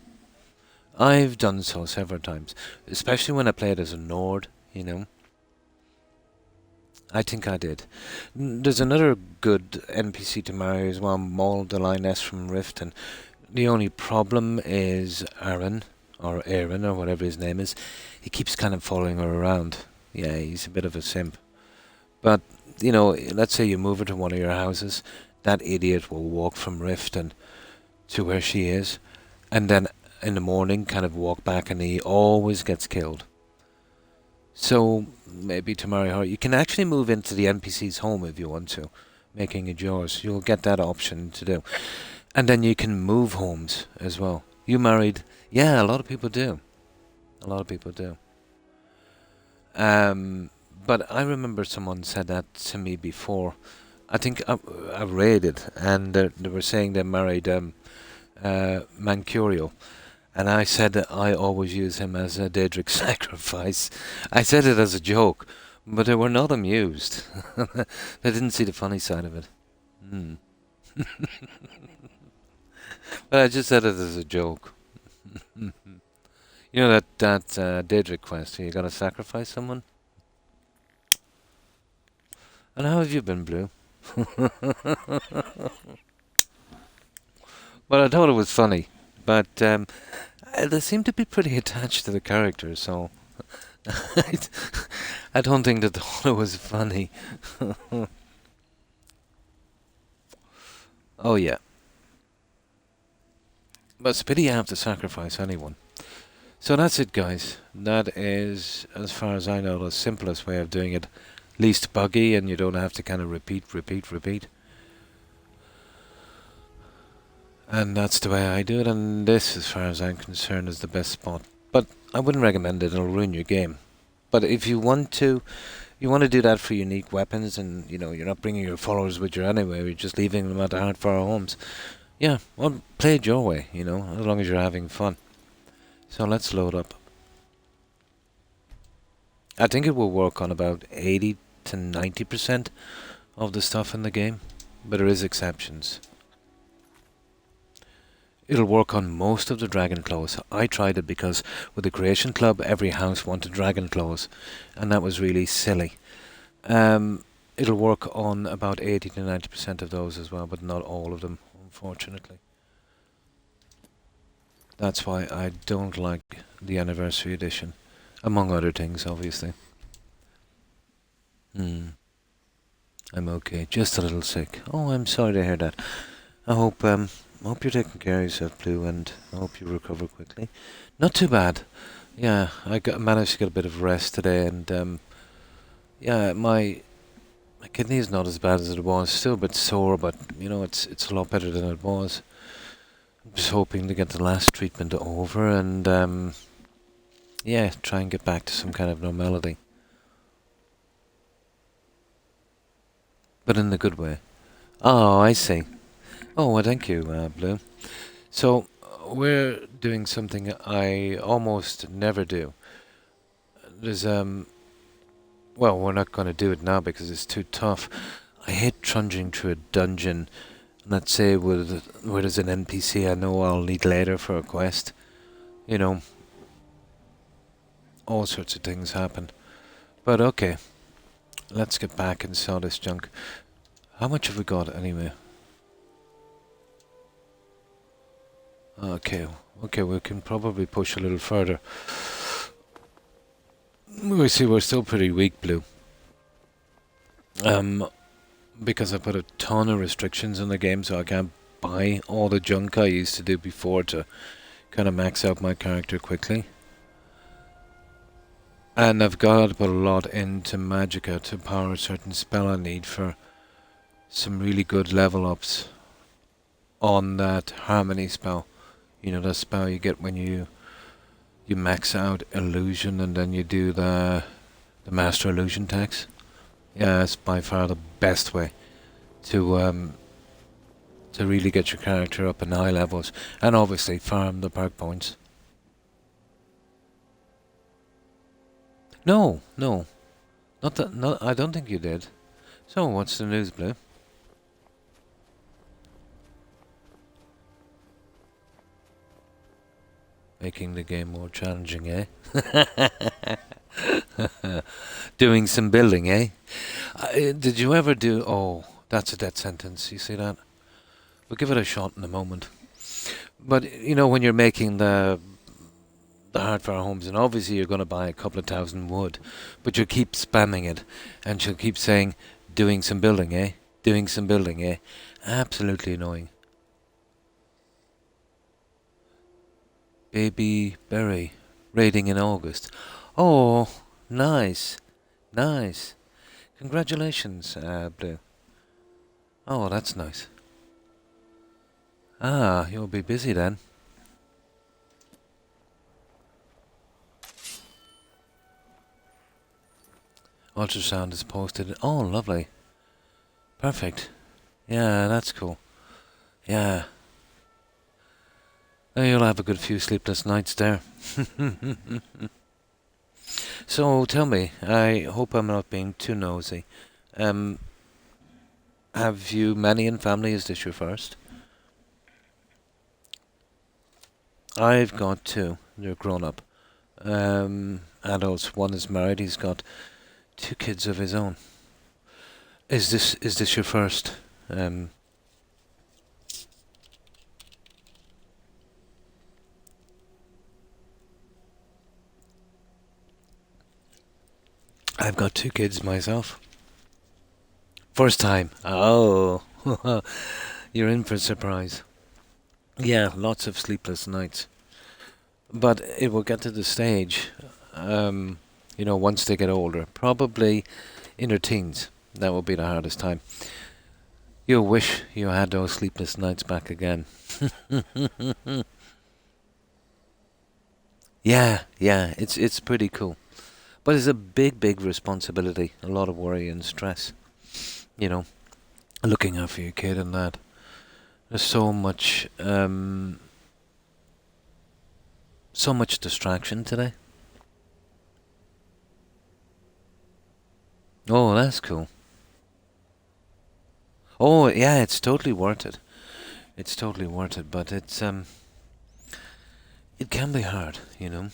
I've done so several times, especially when I played as a Nord, you know. I think I did. There's another good NPC to marry as well, Maul the Lioness from Rift, and the only problem is Aaron, or Aaron, or whatever his name is. He keeps kind of following her around. Yeah, he's a bit of a simp. But, you know, let's say you move her to one of your houses, that idiot will walk from Rift and to where she is, and then in the morning kind of walk back, and he always gets killed. So, maybe to marry her, you can actually move into the NPC's home if you want to, making it yours. You'll get that option to do. And then you can move homes as well. You married... Yeah, a lot of people do. A lot of people do. But I remember someone said that to me before. I think I read it, and they were saying they married Mancurio. And I said that I always use him as a Daedric sacrifice. I said it as a joke, but they were not amused. They didn't see the funny side of it. But I just said it as a joke. You know that Daedric quest where you gotta sacrifice someone? And how have you been, Blue? But I thought it was funny. But they seem to be pretty attached to the character, so I don't think that they thought it was funny. Oh yeah. But it's a pity you have to sacrifice anyone. So that's it, guys. That is, as far as I know, the simplest way of doing it. Least buggy, and you don't have to kind of repeat. And that's the way I do it, and this, as far as I'm concerned, is the best spot. But I wouldn't recommend it, it'll ruin your game. But if you want to do that for unique weapons, and, you know, you're not bringing your followers with you anyway, you're just leaving them at the hard far homes. Yeah, well, play it your way, you know, as long as you're having fun. So let's load up. I think it will work on about 80 to 90% of the stuff in the game, but there is exceptions. It'll work on most of the dragon claws. I tried it because with the Creation Club, every house wanted dragon claws, and that was really silly. It'll work on about 80 to 90% of those as well, but not all of them, unfortunately. That's why I don't like the Anniversary Edition, among other things, obviously. I'm okay, just a little sick. Oh, I'm sorry to hear that. I hope you're taking care of yourself, Blue, and I hope you recover quickly. Not too bad. Yeah, I managed to get a bit of rest today, and yeah, my kidney is not as bad as it was. Still a bit sore, but you know, it's a lot better than it was. I'm just hoping to get the last treatment over, and yeah, try and get back to some kind of normality. But in the good way. Oh, I see. Oh, well, thank you, Blue. So, we're doing something I almost never do. There's, well, we're not going to do it now because it's too tough. I hate trudging through a dungeon, let's say, where there's an NPC I know I'll need later for a quest. You know, all sorts of things happen. But okay, let's get back and sell this junk. How much have we got anyway? Okay, we can probably push a little further. We see we're still pretty weak, Blue. Because I put a ton of restrictions on the game, so I can't buy all the junk I used to do before to kind of max out my character quickly. And I've got to put a lot into Magicka to power a certain spell I need for some really good level ups on that Harmony spell. You know, the spell you get when you max out Illusion and then you do the Master Illusion tax. Yeah, it's by far the best way to really get your character up in high levels, and obviously farm the perk points. No, no, not that. No, I don't think you did. So, what's the news, Blue? Making the game more challenging, eh? Doing some building, eh? Did you ever do... Oh, that's a death sentence. You see that? We'll give it a shot in a moment. But, you know, when you're making the hardware homes, and obviously you're going to buy a couple of thousand wood, but you keep spamming it, and she'll keep saying, doing some building, eh? Doing some building, eh? Absolutely annoying. Baby Berry, raiding in August. Oh, nice. Nice. Congratulations, Blue. Oh, that's nice. Ah, you'll be busy then. Ultrasound is posted. Oh, lovely. Perfect. Yeah, that's cool. Yeah. Oh, you'll have a good few sleepless nights there. So, tell me, I hope I'm not being too nosy. Have you many in family? Is this your first? I've got two. They're grown up. Adults. One is married. He's got 2 kids of his own. Is this your first? I've got 2 kids myself. First time. Oh, you're in for a surprise. Yeah, lots of sleepless nights. But it will get to the stage, you know, once they get older, probably in their teens. That will be the hardest time. You'll wish you had those sleepless nights back again. Yeah, it's pretty cool. But it's a big responsibility, a lot of worry and stress. You know, looking after your kid and that. There's so much distraction today. Oh, that's cool. Oh, yeah, it's totally worth it. It's totally worth it, but it can be hard, you know.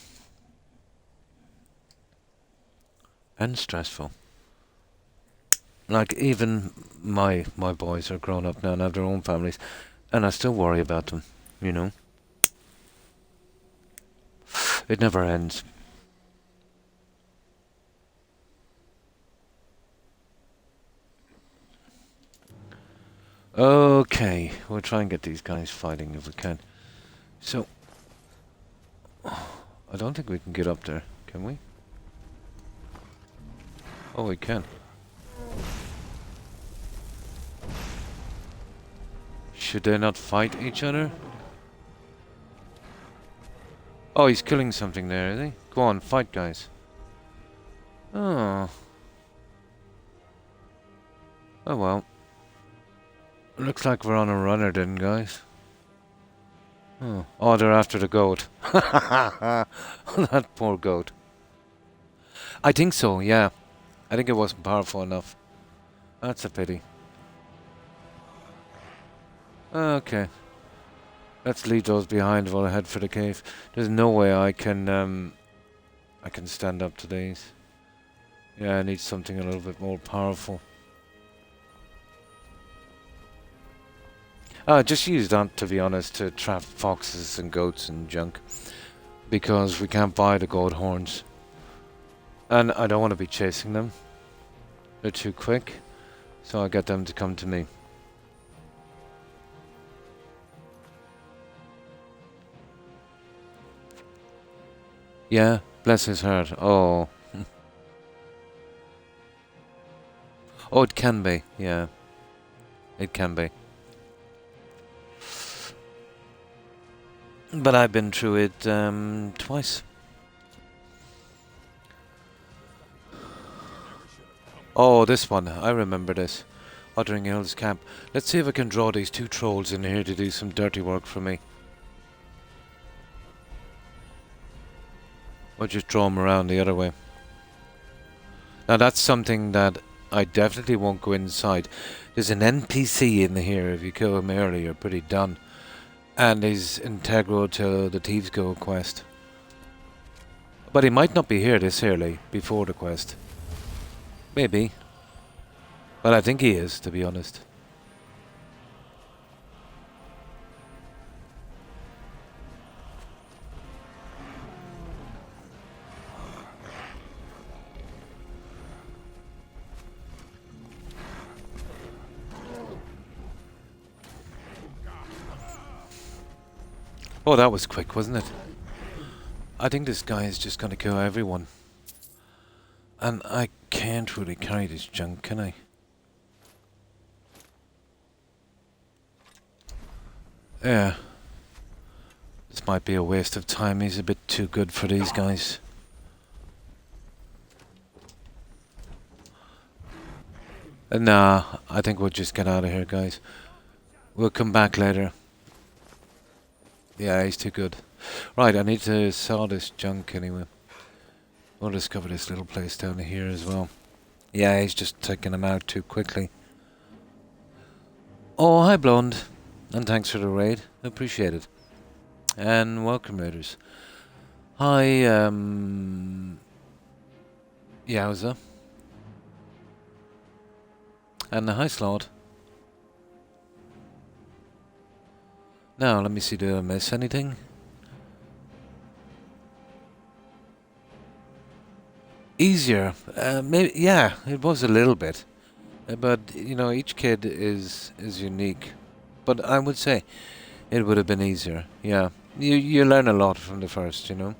And stressful. Like, even my boys are grown up now and have their own families, and I still worry about them, you know. It never ends. Okay, we'll try and get these guys fighting if we can. So, I don't think we can get up there, can we? Oh, we can. Should they not fight each other? Oh, he's killing something there, is he? Go on, fight, guys. Oh. Oh well. Looks like we're on a runner then, guys. Oh, they're after the goat. That poor goat. I think so, yeah. I think it wasn't powerful enough. That's a pity. Okay. Let's leave those behind while I head for the cave. There's no way I can stand up to these. Yeah, I need something a little bit more powerful. Just use that, to be honest, to trap foxes and goats and junk. Because we can't buy the goat horns. And I don't want to be chasing them. They're too quick. So I'll get them to come to me. Yeah, bless his heart. Oh. Oh, it can be. Yeah. It can be. But I've been through it twice. Oh, this one. I remember this. Wuthering Hills Camp. Let's see if I can draw these two trolls in here to do some dirty work for me. Or just draw them around the other way. Now that's something that I definitely won't go inside. There's an NPC in here. If you kill him early, you're pretty done. And he's integral to the Thieves Guild quest. But he might not be here this early, before the quest. Maybe. But I think he is, to be honest. Oh, that was quick, wasn't it? I think this guy is just going to kill everyone. And I can't really carry this junk, can I? Yeah. This might be a waste of time. He's a bit too good for these guys. Nah, I think we'll just get out of here, guys. We'll come back later. Yeah, he's too good. Right, I need to sell this junk anyway. We'll discover this little place down here as well. Yeah, he's just taking him out too quickly. Oh, hi Blonde. And thanks for the raid. Appreciate it. And welcome, raiders. Hi, Yowza. And hi, Slot. Now, let me see, did I miss anything? Easier. Maybe, yeah, it was a little bit. But, you know, each kid is unique. But I would say it would have been easier. Yeah. You learn a lot from the first, you know.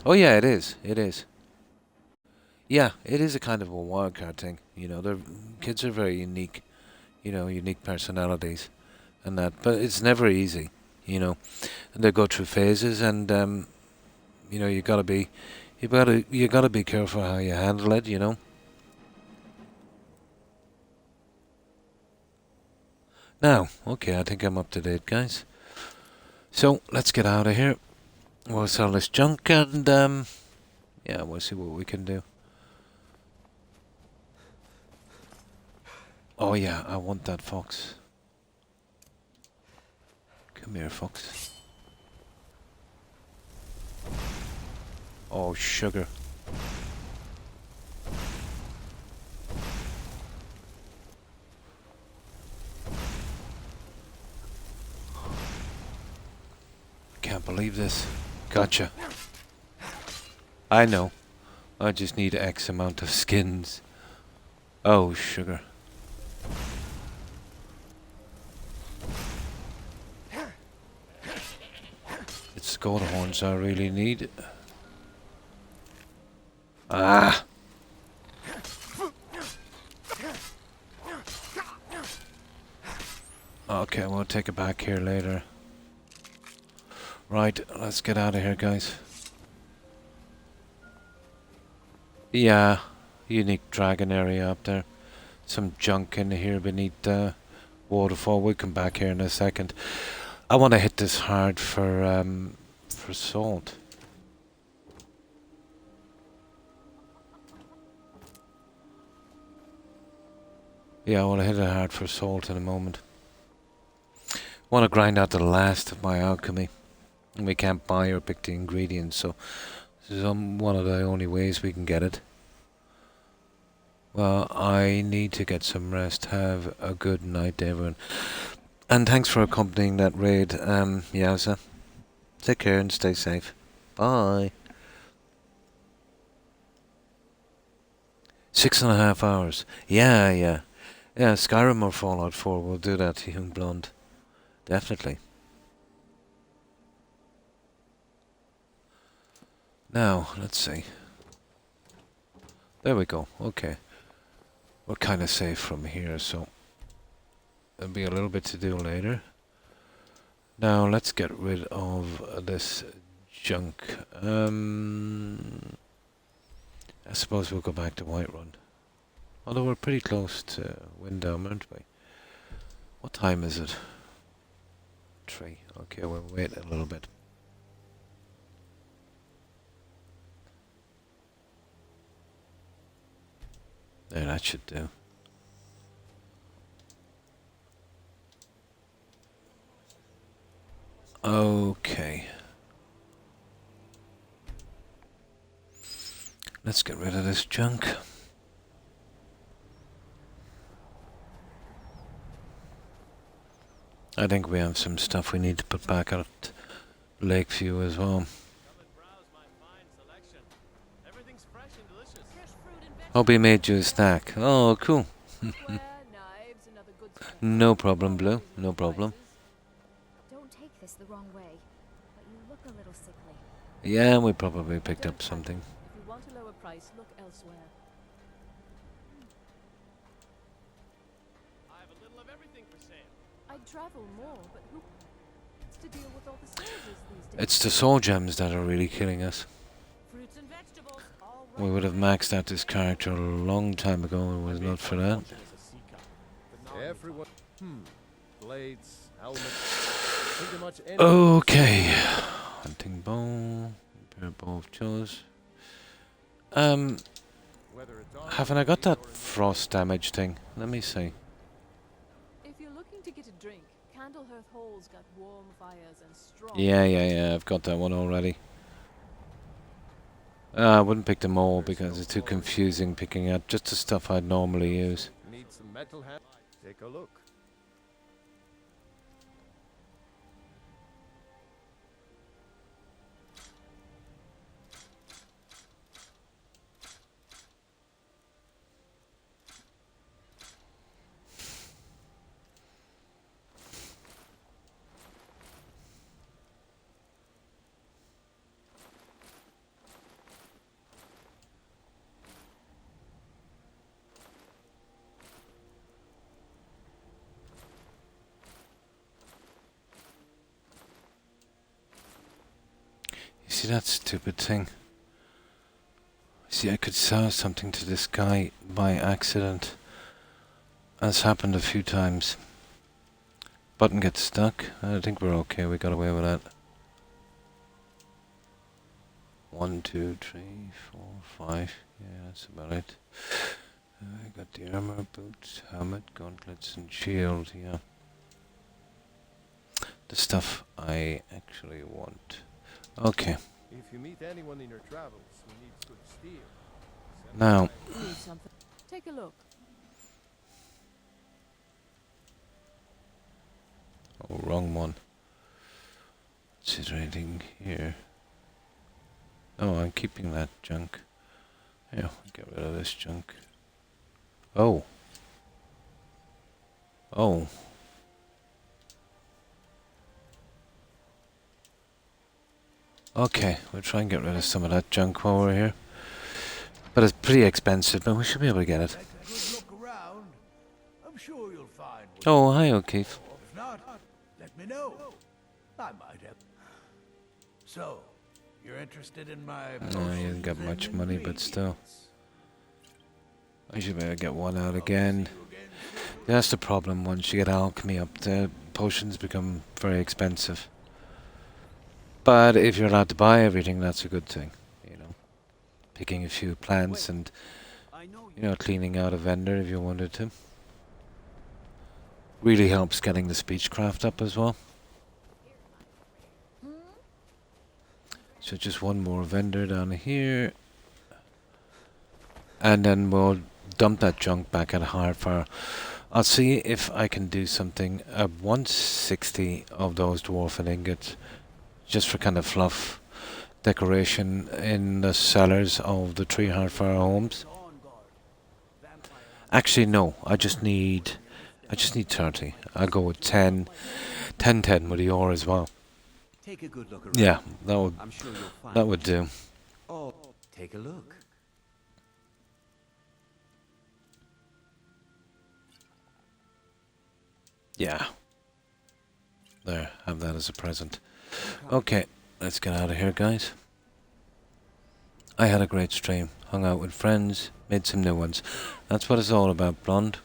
Oh yeah, it is. It is. Yeah, it is a kind of a wildcard thing. You know, kids are very unique. You know, unique personalities and that. But it's never easy, you know. And they go through phases, and you know, you gotta be careful how you handle it, you know. Now, okay, I think I'm up to date, guys. So let's get out of here. We'll sell this junk, and yeah, we'll see what we can do. Oh yeah, I want that fox. Come here, fox. Oh, sugar. Can't believe this. Gotcha. I know. I just need X amount of skins. Oh, sugar. It's gold horns I really need. Ah! Okay, we'll take it back here later. Right, let's get out of here, guys. Yeah, unique dragon area up there. Some junk in here beneath the waterfall. We'll come back here in a second. I want to hit this hard for salt. Yeah, I want to hit it hard for salt in a moment. Want to grind out the last of my alchemy. And we can't buy or pick the ingredients, so this is one of the only ways we can get it. Well, I need to get some rest. Have a good night, everyone. And thanks for accompanying that raid, Yowza. Take care and stay safe. Bye. 6.5 hours. Yeah. Yeah, Skyrim or Fallout 4 will do that to young blonde. Definitely. Now, let's see. There we go. Okay. We're kind of safe from here, so there'll be a little bit to do later. Now, let's get rid of this junk. I suppose we'll go back to Whiterun. Although we're pretty close to Windhelm, aren't we? What time is it? 3. Okay, we'll wait a little bit. There, that should do. Okay. Let's get rid of this junk. I think we have some stuff we need to put back at Lakeview as well. Hope he made you a snack. Oh, cool. No problem, Blue. No problem. Don't take this the wrong way, but you look a little sickly. Yeah, we probably picked up something. If you want a lower price, look elsewhere. I have a little of everything for sale. I'd travel more, but who wants to deal with all the soldiers these days? It's the soul gems that are really killing us. Fruits and vegetables, all We would have maxed out this character a long time ago if it was not for that. Everyone. Blades, helmets, pretty much anything. Okay. Hunting bow. Repair bow of jaws. Whether it's on Haven't I got that frost damage thing? Let me see. If you're looking to get a drink, Candlehearth Hall's got warm fires and strong. Yeah, I've got that one already. I wouldn't pick them all because it's too confusing picking out just the stuff I'd normally use. need some metal hand. Take a look. You see that stupid thing? See, I could sell something to this guy by accident. That's happened a few times. Button gets stuck. I think we're okay. We got away with that. 1, 2, 3, 4, 5. Yeah, that's about it. I got the armor, boots, helmet, gauntlets, and shield. Yeah, the stuff I actually want. Okay. If you meet anyone in your travels who needs good steel, send Now, You need something. Take a look. oh, wrong one. Is there anything here? Oh, I'm keeping that junk. Yeah, get rid of this junk. Oh. Oh. Okay, we'll try and get rid of some of that junk while we're here. But it's pretty expensive, but we should be able to get it. Take a good look around. I'm sure you'll find what Oh, hi, O'Keefe. If not, let me know. I might have. So, you're interested in my No, he hasn't got potions much and money, but still. ingredients? I should be able to get one out again. That's the problem, once you get alchemy up, the potions become very expensive. But if you're allowed to buy everything, that's a good thing, you know. Picking a few plants and, you know, cleaning out a vendor if you wanted to. Really helps getting the speechcraft up as well. So just one more vendor down here. And then we'll dump that junk back at Hardfire. I'll see if I can do something. 160 of those dwarfen ingots. Just for kind of fluff decoration in the cellars of the 3 Hardfire homes. Actually, no. I just need 30. I'll go with 10 with the ore as well. Take a good look around. Yeah, that would I'm sure you'll find that would do. Oh, take a look. Yeah. There, have that as a present. Okay, let's get out of here, guys. I had a great stream. Hung out with friends, made some new ones. That's what it's all about, Blonde.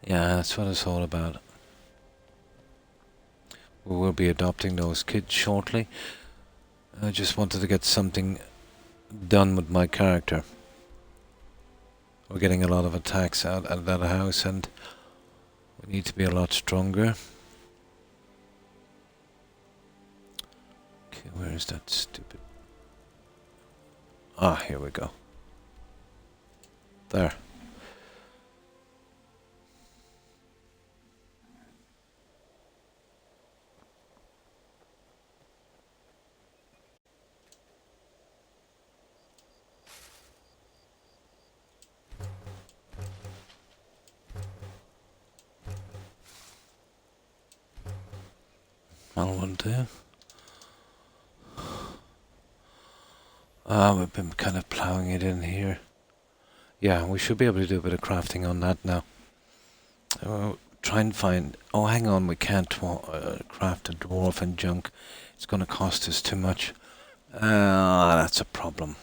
Yeah, that's what it's all about. We will be adopting those kids shortly. I just wanted to get something done with my character. We're getting a lot of attacks out at that house and we need to be a lot stronger. Okay, where is that stupid... Ah, here we go. There. I'll do. We've been kind of ploughing it in here. Yeah, we should be able to do a bit of crafting on that now. Try and find... Oh, hang on, we can't craft a dwarf and junk. It's going to cost us too much. That's a problem.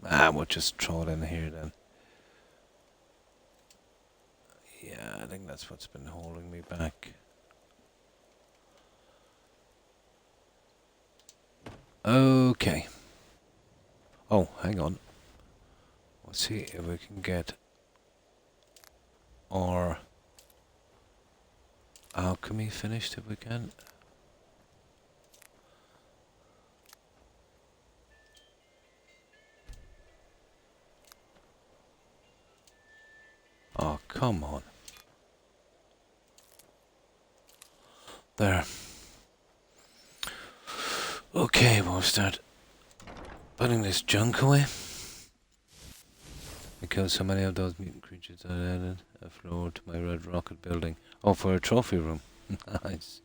We'll just throw it in here then. Yeah, I think that's what's been holding me back. Okay. Oh, hang on. Let's see if we can get our alchemy finished if we can. Oh, come on. There. Okay, we'll start putting this junk away. I killed so many of those mutant creatures that I added a floor to my red rocket building. Oh, for a trophy room. Nice.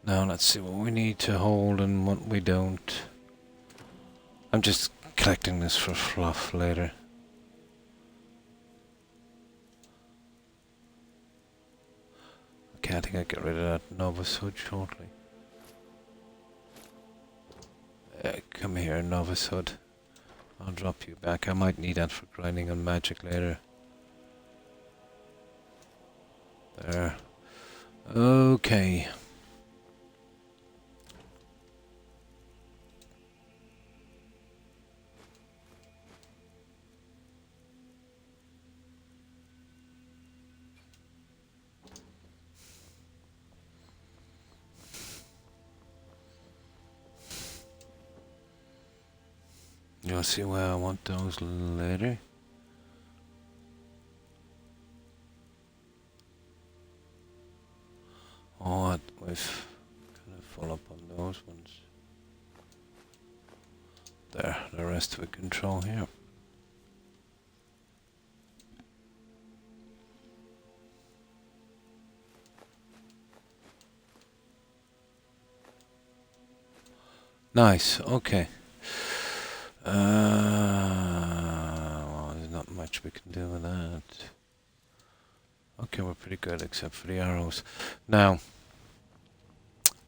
Now let's see what we need to hold and what we don't. I'm just collecting this for fluff later. Okay, I think I'll get rid of that novice hood shortly. Come here, novice hood. I'll drop you back. I might need that for grinding on magic later. There. Okay. You'll see where I want those later. Oh, we've kind of full up on those ones. There, the rest we control here. Nice, okay. Well, there's not much we can do with that. Okay, we're pretty good except for the arrows. Now,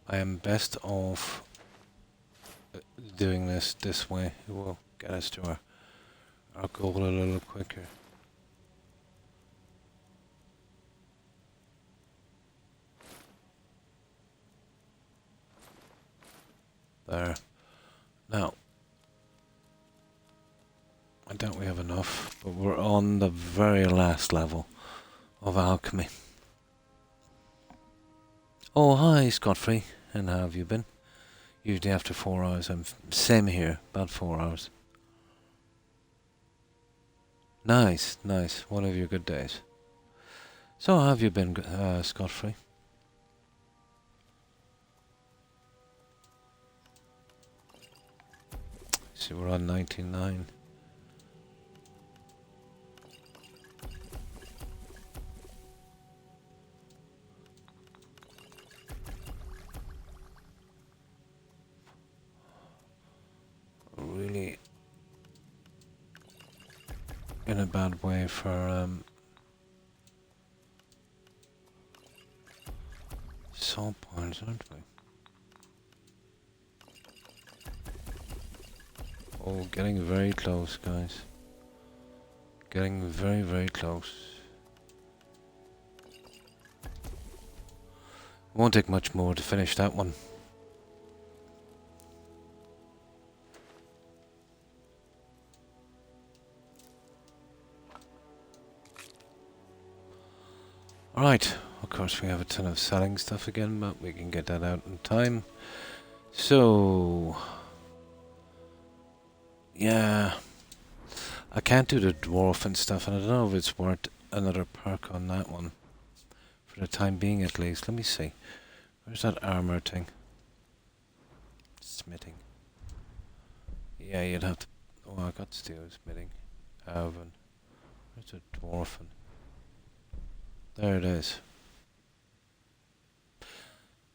I am best off doing this way. It will get us to our goal a little quicker. There. Now, I doubt we have enough, but we're on the very last level of alchemy. Oh, hi, Scot-free. And how have you been? Usually after 4 hours. I'm same here, about 4 hours. Nice, nice. One of your good days. So how have you been, Scot-free? See, we're on 99. in a bad way for salt piles, aren't we? Oh, getting very close, guys. Getting very, very close. Won't take much more to finish that one. Alright, of course we have a ton of selling stuff again, but we can get that out in time. So... yeah... I can't do the dwarf and stuff, and I don't know if it's worth another perk on that one. For the time being at least. Let me see. Where's that armor thing? Smithing. Yeah, you'd have to... oh, I got steel smithing. Alvin. Where's the dwarfen? There it is.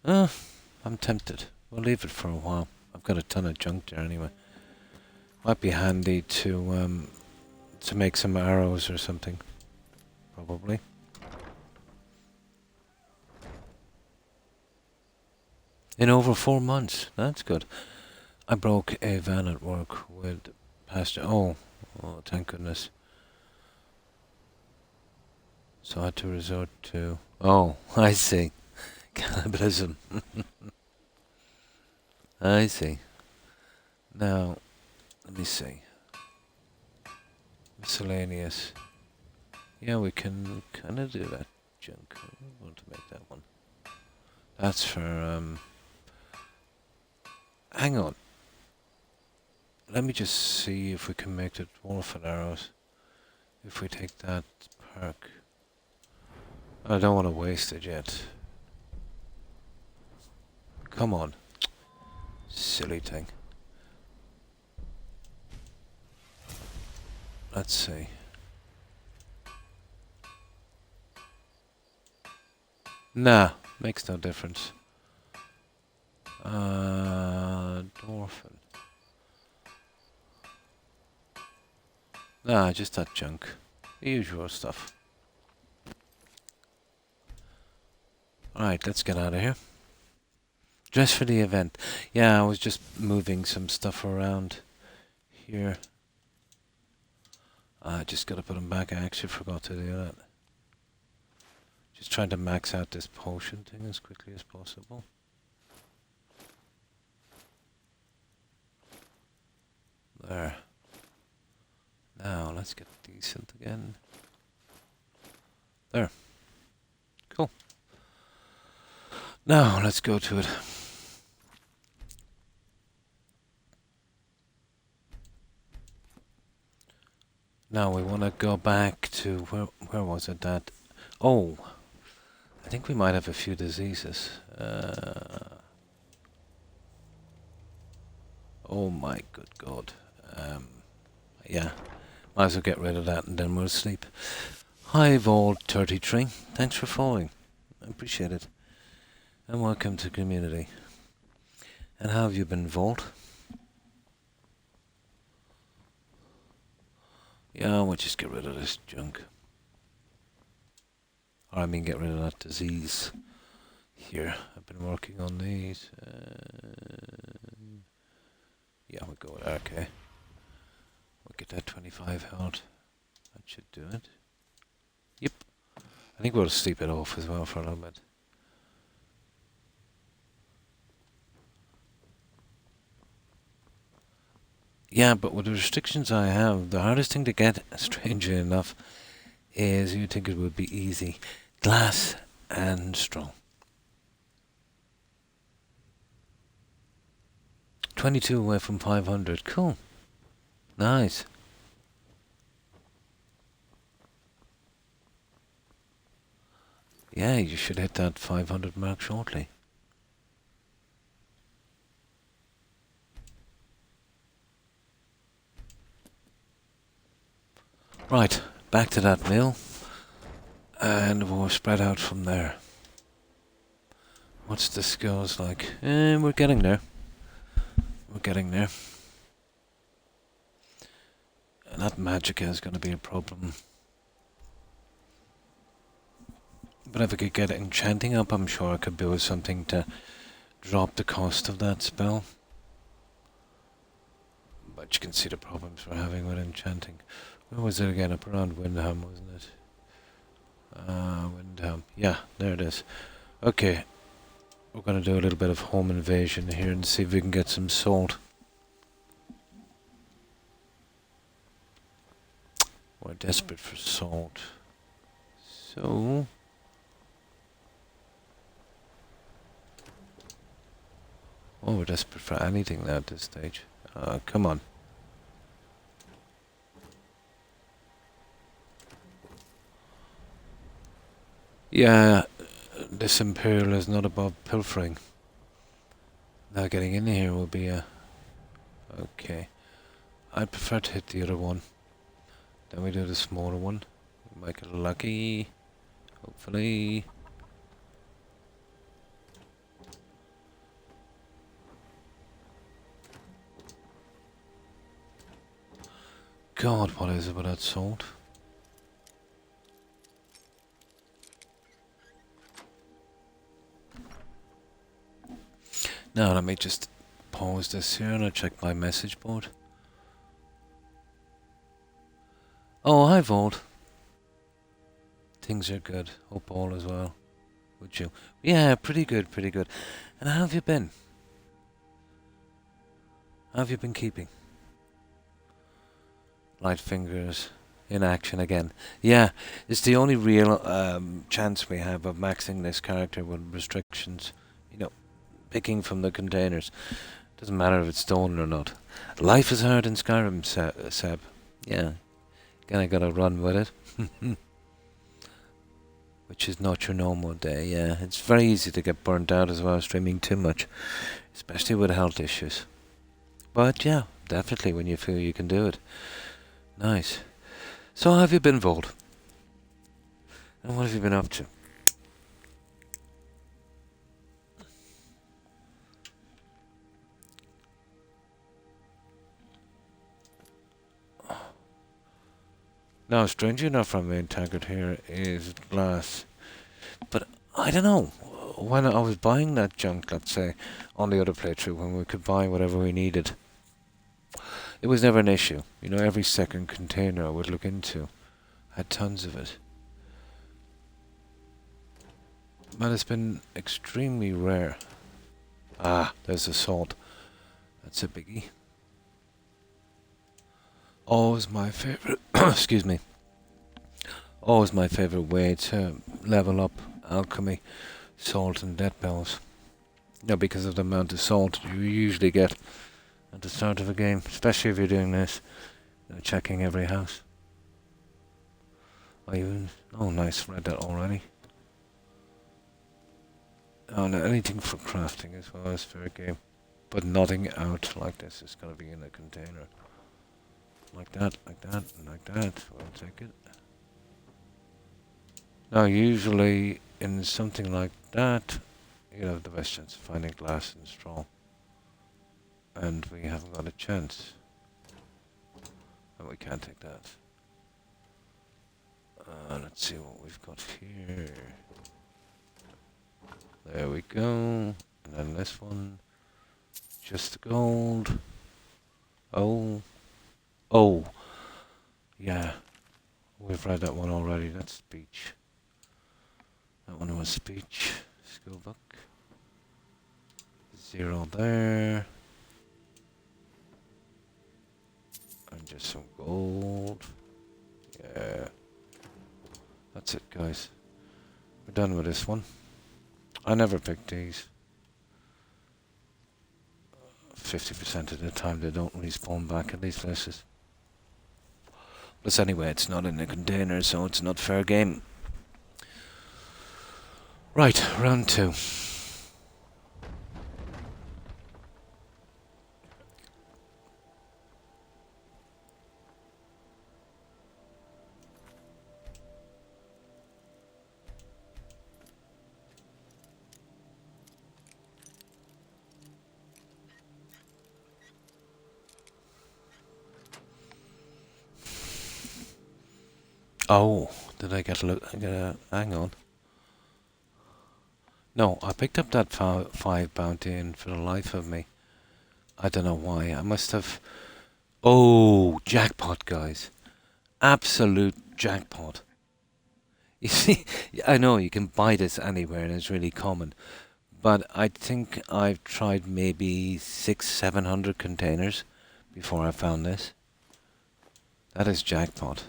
I'm tempted. We'll leave it for a while. I've got a ton of junk there anyway. Might be handy to make some arrows or something. Probably. In over 4 months. That's good. I broke a van at work with pasture. Oh, thank goodness. So I had to resort to... oh, I see. Cannibalism. I see. Now, let me see. Miscellaneous. Yeah, we can kind of do that junk. I want to make that one. That's for, hang on. Let me just see if we can make the dwarfen arrows. If we take that perk. I don't want to waste it yet. Come on. Silly thing. Let's see. Nah, makes no difference. Dwarfen. Nah, just that junk. The usual stuff. Alright, let's get out of here. Dress for the event. Yeah, I was just moving some stuff around here. I just gotta put them back. I actually forgot to do that. Just trying to max out this potion thing as quickly as possible. There. Now, let's get decent again. There. Cool. Now, let's go to it. Now, we want to go back to... where was it that... oh! I think we might have a few diseases. Oh my good God. Yeah. Might as well get rid of that and then we'll sleep. Hi, Vault33. Thanks for following. I appreciate it. And welcome to the community. And how have you been, Vault? Yeah, we'll just get rid of this junk. Or I mean get rid of that disease. Here, I've been working on these. Yeah, we'll go with RK. We'll get that 25 health. That should do it. Yep. I think we'll sleep it off as well for a little bit. Yeah, but with the restrictions I have, the hardest thing to get, strangely enough, is you'd think it would be easy. Glass and strong. 22 away from 500. Cool. Nice. Yeah, you should hit that 500 mark shortly. Right, back to that mill. And we'll spread out from there. What's the skills like? We're getting there. We're getting there. that magic is going to be a problem. But if I could get enchanting up, I'm sure I could build something to drop the cost of that spell. But you can see the problems we're having with enchanting. Where was it again? Up around Windham, wasn't it? Windham. Yeah, there it is. Okay. We're going to do a little bit of home invasion here and see if we can get some salt. We're desperate for salt. So... oh, we're desperate for anything now at this stage. Come on. Yeah, this Imperial is not above pilfering. Now getting in here will be a... okay. I'd prefer to hit the other one. Then we do the smaller one. We might get lucky. Hopefully. God, what is it with that salt? Now let me just pause this here and I'll check my message board. Oh, hi Vault. Things are good. Hope all is well. Would you? Yeah, pretty good, pretty good. And how have you been? How have you been keeping? Light fingers in action again. Yeah, it's the only real chance we have of maxing this character with restrictions. You know, picking from the containers. Doesn't matter if it's stolen or not. Life is hard in Skyrim, Seb. Yeah, kinda gotta run with it. Which is not your normal day, yeah. It's very easy to get burnt out as well, streaming too much. Especially with health issues. But yeah, definitely when you feel you can do it. Nice. So how have you been, Vault? And what have you been up to? Now, strangely enough, our main target here is glass. But I don't know. When I was buying that junk, let's say, on the other playthrough, when we could buy whatever we needed, it was never an issue. You know, every second container I would look into had tons of it. But it's been extremely rare. Ah, there's the salt. That's a biggie. Always my favorite. Excuse me. Always my favorite way to level up alchemy, salt and death bells. You know, because of the amount of salt you usually get at the start of a game, especially if you're doing this, you know, checking every house. Oh, nice, read that already. Oh, no, anything for crafting as well is fair game, but nothing out like this is gonna be in a container. Like that, like that, and like that. I'll take it. Now, usually in something like that, you have the best chance of finding glass and straw. And we haven't got a chance. And we can't take that. Let's see what we've got here. There we go. And then this one. Just gold. Oh. Oh. Yeah. We've read that one already. That's speech. That one was speech. Skill book. 0 there. And just some gold. Yeah. That's it, guys. We're done with this one. I never pick these. 50% of the time they don't respawn back at these places. Plus anyway, it's not in a container, so it's not fair game. Right, round 2. Oh, did I get a look? Hang on. No, I picked up that 5 bounty and for the life of me, I don't know why. I must have... Oh, jackpot, guys. Absolute jackpot. You see, I know you can buy this anywhere and it's really common. But I think I've tried maybe 600-700 containers before I found this. That is jackpot.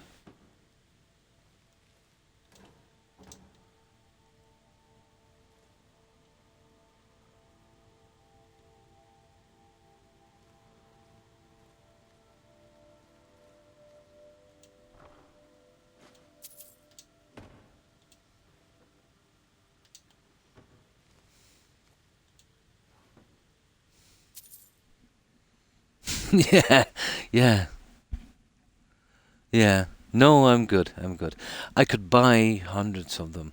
Yeah, yeah, yeah. No, I'm good, I'm good. I could buy hundreds of them,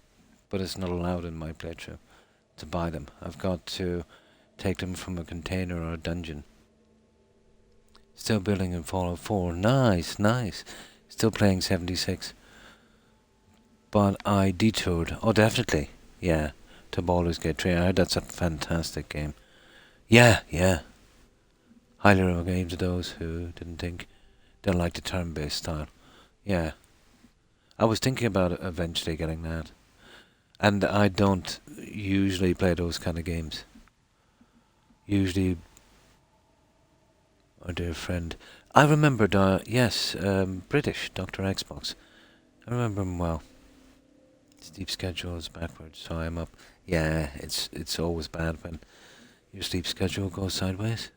but it's not allowed in my playthrough to buy them. I've got to take them from a container or a dungeon. Still building in Fallout 4. Nice, nice. Still playing 76. But I detoured. Oh, definitely. Yeah. To Baldur's Gate 3. I heard that's a fantastic game. Yeah, yeah. Highly recommend to those who didn't like the turn-based style. Yeah. I was thinking about eventually getting that. And I don't usually play those kind of games. Usually, our dear friend. I remember, yes, British, Dr. Xbox. I remember him well. Sleep schedule is backwards, so I'm up. Yeah, it's always bad when your sleep schedule goes sideways.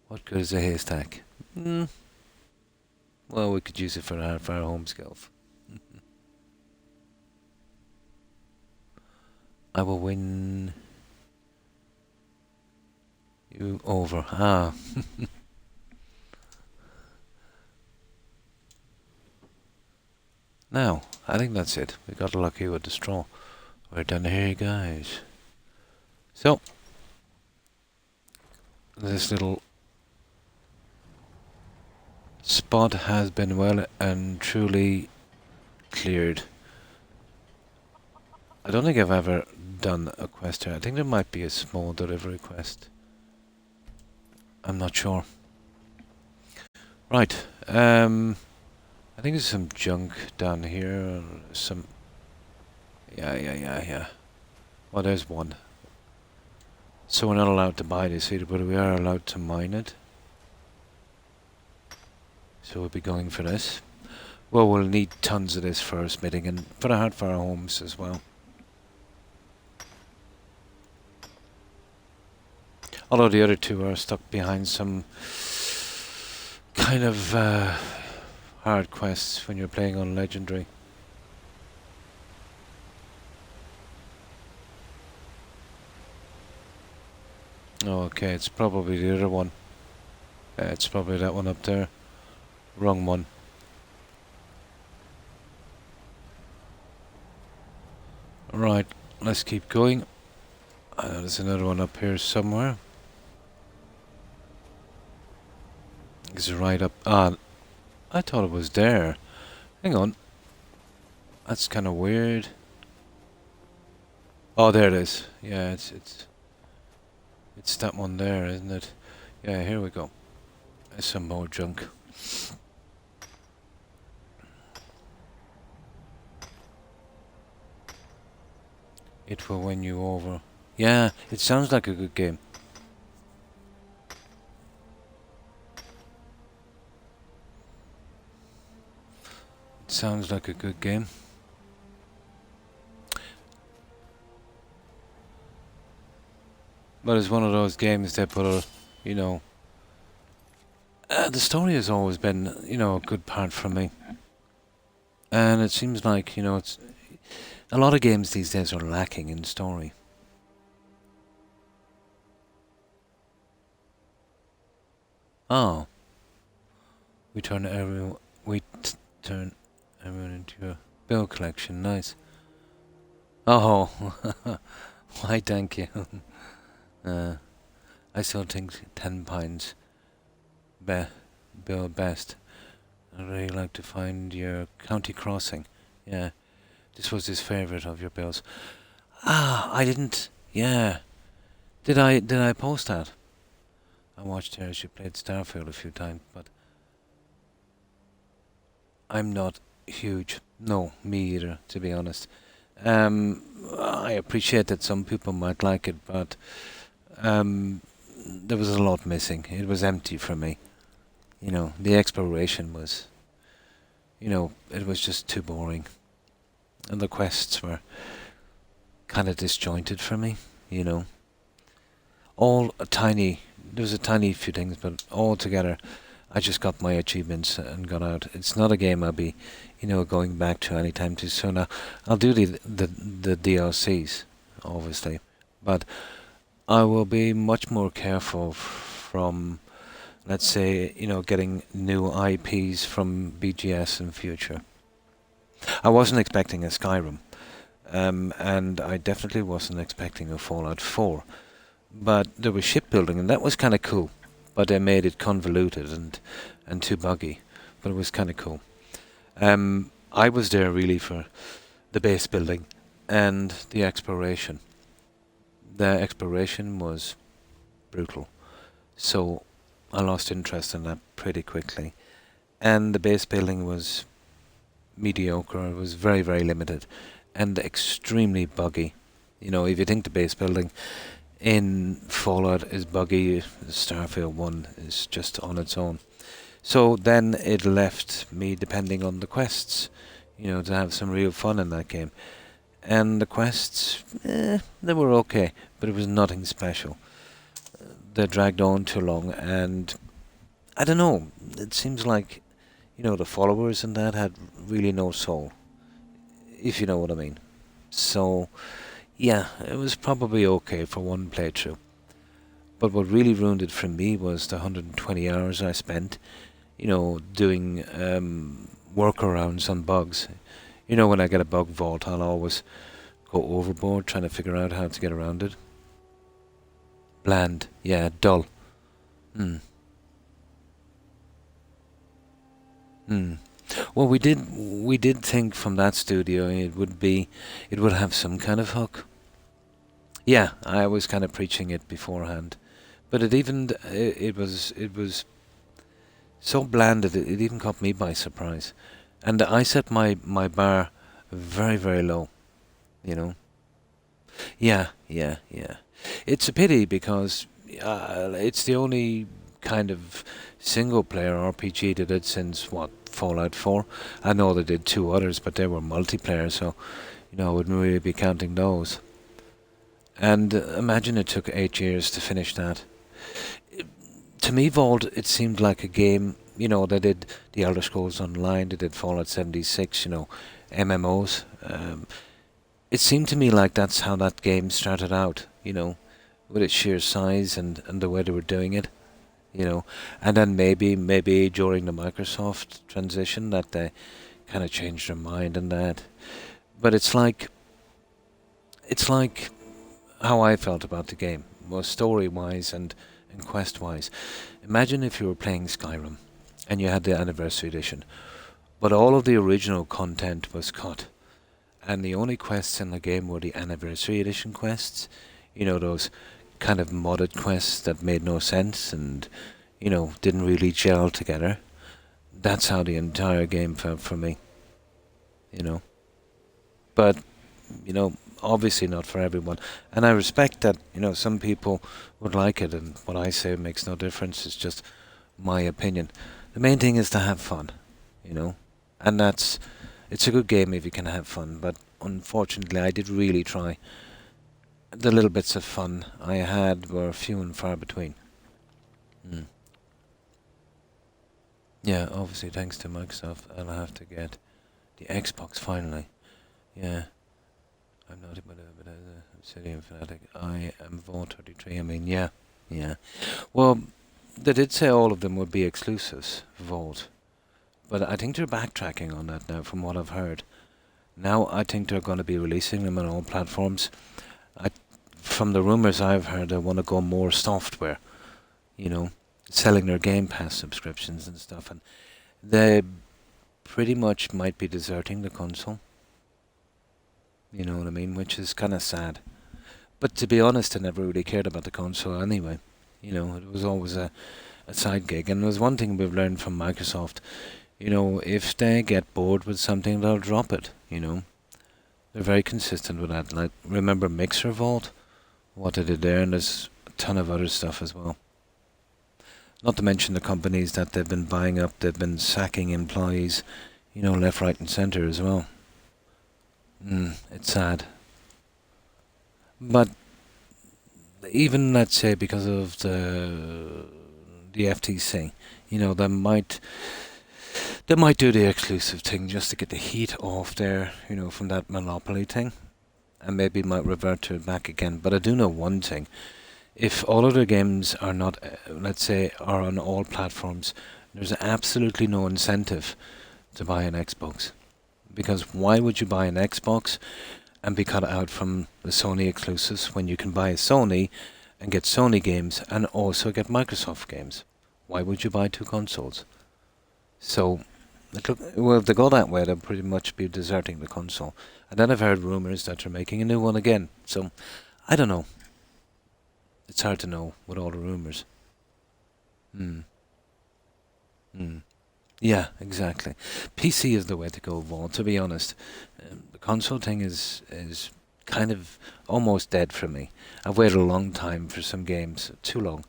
What good is a haystack? Well, we could use it for our home shelf. I will win you over. Ah. Now, I think that's it. We got lucky with the straw. We're done here, guys. So, this little spot has been well and truly cleared. I don't think I've ever done a quest here. I think there might be a small delivery quest. I'm not sure. Right. I think there's some junk down here. Some... Yeah. Well, there's one. So we're not allowed to buy this either, but we are allowed to mine it. So we'll be going for this. Well, we'll need tons of this for our smithing and for our homes as well. Although the other two are stuck behind some kind of hard quests when you're playing on Legendary. Oh, okay, it's probably the other one. It's probably that one up there. Wrong one. Right, let's keep going. There's another one up here somewhere. It's right up. Ah, I thought it was there. Hang on. That's kind of weird. Oh, there it is. Yeah, it's that one there, isn't it? Yeah, here we go. There's some more junk. It will win you over. Yeah, it sounds like a good game. It sounds like a good game. But it's one of those games that put a, you know... the story has always been, you know, a good part for me. And it seems like, you know, it's... A lot of games these days are lacking in story. Oh. We turn everyone into a bill collection. Nice. Oh. Why, thank you. I still think £10 bill best. I'd really like to find your county crossing. Yeah, this was his favourite of your bills. Ah, I didn't. Yeah, did I post that? I watched her as she played Starfield a few times, but I'm not huge. No, me either, to be honest. I appreciate that some people might like it, but there was a lot missing. It was empty for me. You know, the exploration was, it was just too boring. And the quests were kind of disjointed for me, All a tiny, there was a tiny few things, but all together, I just got my achievements and got out. It's not a game I'll be, going back to anytime too soon. I'll do the DLCs, obviously, but I will be much more careful from, let's say, getting new IPs from BGS in future. I wasn't expecting a Skyrim, and I definitely wasn't expecting a Fallout 4, but there was shipbuilding, and that was kind of cool. But they made it convoluted and too buggy, but it was kind of cool. I was there really for the base building and the exploration. The exploration was brutal, so I lost interest in that pretty quickly. And the base building was mediocre. It was very, very limited and extremely buggy. If you think the base building in Fallout is buggy, Starfield 1 is just on its own. So then it left me depending on the quests, to have some real fun in that game. And the quests, they were okay, but it was nothing special. They dragged on too long, and I don't know, it seems like, the followers and that had really no soul, if you know what I mean. So, yeah, it was probably okay for one playthrough. But what really ruined it for me was the 120 hours I spent, doing workarounds on bugs. When I get a bug vault, I'll always go overboard trying to figure out how to get around it. Bland, yeah, dull. Well, we did think from that studio it would have some kind of hook. Yeah, I was kind of preaching it beforehand, but it was so bland that it even caught me by surprise, and I set my bar very, very low, Yeah. It's a pity because it's the only kind of single-player RPG they did since, Fallout 4. I know they did 2 others, but they were multiplayer, so, I wouldn't really be counting those. And imagine it took 8 years to finish that. To me, Vault, it seemed like a game, they did the Elder Scrolls Online, they did Fallout 76, MMOs. It seemed to me like that's how that game started out, with its sheer size and the way they were doing it, and then maybe during the Microsoft transition that they kind of changed their mind and that. But it's like how I felt about the game, was story-wise and quest-wise. Imagine if you were playing Skyrim and you had the Anniversary Edition, but all of the original content was cut, and the only quests in the game were the Anniversary Edition quests, those kind of modded quests that made no sense and, didn't really gel together. That's how the entire game felt for me, But, obviously not for everyone. And I respect that, some people would like it, and what I say makes no difference. It's just my opinion. The main thing is to have fun, And it's a good game if you can have fun, but unfortunately I did really try. The little bits of fun I had were few and far between. Yeah, obviously thanks to Microsoft, I'll have to get the Xbox finally. Yeah. I'm not a Obsidian fanatic. I am Vault 33. I mean, yeah. Well, they did say all of them would be exclusives, Vault. But I think they're backtracking on that now, from what I've heard. Now I think they're going to be releasing them on all platforms. From the rumours I've heard, they want to go more software, selling their Game Pass subscriptions and stuff. And they pretty much might be deserting the console. You know what I mean? Which is kind of sad. But to be honest, I never really cared about the console anyway. You know, it was always a side gig. And there's one thing we've learned from Microsoft. You know, if they get bored with something, they'll drop it, you know. They're very consistent with that. Like, remember Mixer Vault? What they did there, and there's a ton of other stuff as well. Not to mention the companies that they've been buying up, they've been sacking employees, you know, left, right and centre as well. It's sad. But even, let's say, because of the FTC, you know, they might do the exclusive thing just to get the heat off there, you know, from that monopoly thing, and maybe might revert to it back again. But I do know one thing. If all of their games are not, let's say, are on all platforms, there's absolutely no incentive to buy an Xbox. Because why would you buy an Xbox and be cut out from the Sony exclusives when you can buy a Sony and get Sony games and also get Microsoft games? Why would you buy two consoles? So, well, if they go that way, they'll pretty much be deserting the console. And then I've heard rumours that they're making a new one again. So, I don't know. It's hard to know with all the rumours. Yeah, exactly. PC is the way to go, Vault, to be honest. The console thing is kind of almost dead for me. I've waited a long time for some games. Too long.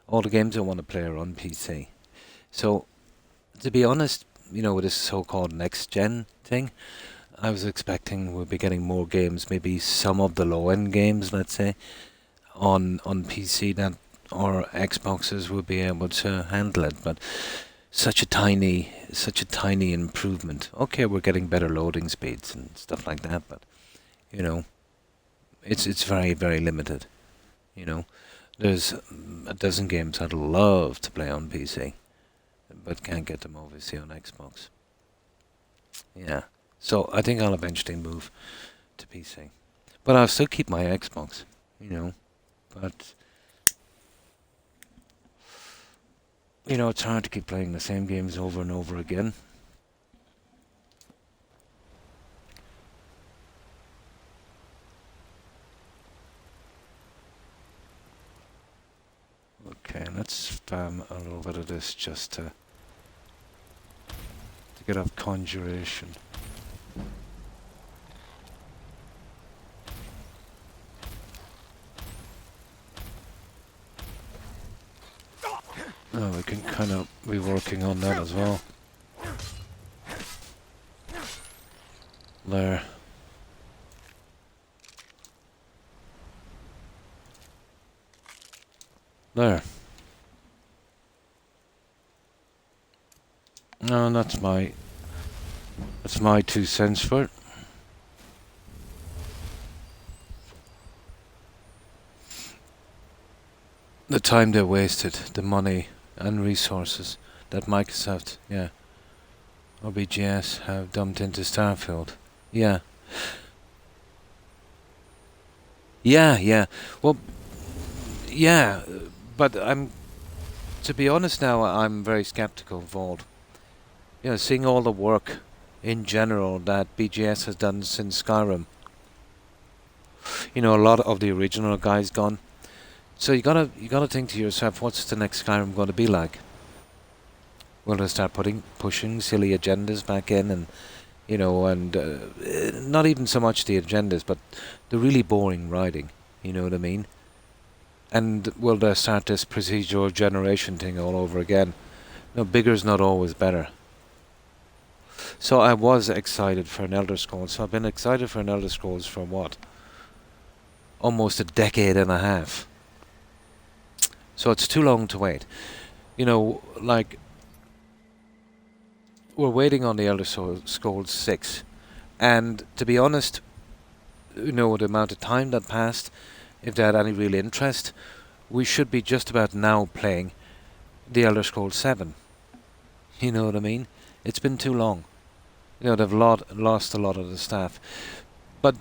All the games I want to play are on PC. So, to be honest, you know, with this so-called next-gen thing, I was expecting we'll be getting more games, maybe some of the low-end games, let's say, on PC that our Xboxes will be able to handle it, but such a tiny improvement. Okay, we're getting better loading speeds and stuff like that, but you know, it's very, very limited. You know, there's a dozen games I'd love to play on PC, but can't get them obviously on Xbox. Yeah, so I think I'll eventually move to PC, but I'll still keep my Xbox. You know. But, you know, it's hard to keep playing the same games over and over again. Okay, let's spam a little bit of this just to get up conjuration. Oh, we can kind of be working on that as well. There. There. No, that's my 2 cents for it. The time they wasted, the money and resources that Microsoft, or BGS have dumped into Starfield. Yeah. Well, yeah, but to be honest now, I'm very skeptical of all. You know, seeing all the work in general that BGS has done since Skyrim. You know, a lot of the original guys gone. So you gotta think to yourself, what's the next Skyrim going to be like? Will they start pushing silly agendas back in, and you know, and not even so much the agendas, but the really boring writing. You know what I mean? And will they start this procedural generation thing all over again? No, bigger's not always better. So I was excited for an Elder Scrolls. So I've been excited for an Elder Scrolls for what? Almost a decade and a half. So it's too long to wait. You know, like, we're waiting on the Elder Scrolls 6. And to be honest, you know, the amount of time that passed, if they had any real interest, we should be just about now playing the Elder Scrolls 7. You know what I mean? It's been too long. You know, they've lost a lot of the staff. But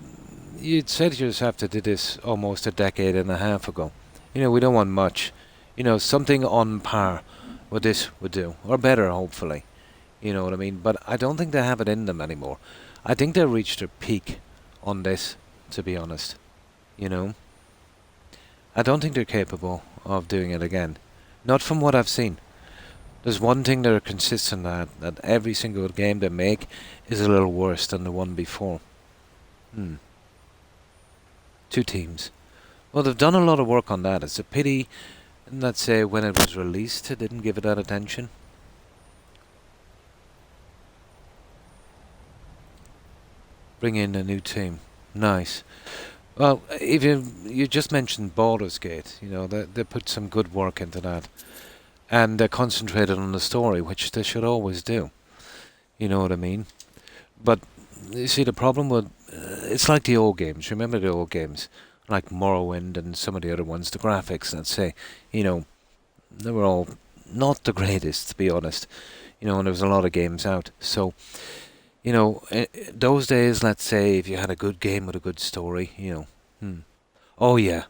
you'd say to yourself they did this almost a decade and a half ago. You know, we don't want much. You know, something on par with this would do. Or better, hopefully. You know what I mean? But I don't think they have it in them anymore. I think they reached their peak on this, to be honest. You know? I don't think they're capable of doing it again. Not from what I've seen. There's one thing they're consistent at, that every single game they make is a little worse than the one before. 2 teams. Well, they've done a lot of work on that. It's a pity, let's say, when it was released, they didn't give it that attention. Bring in a new team. Nice. Well, if you just mentioned Baldur's Gate, you know, they put some good work into that. And they concentrated on the story, which they should always do. You know what I mean? But, you see, the problem with... it's like the old games. Remember the old games? Like Morrowind and some of the other ones. The graphics, let's say, you know, they were all not the greatest, to be honest. You know, and there was a lot of games out. So... you know, those days, let's say, if you had a good game with a good story, you know, oh yeah.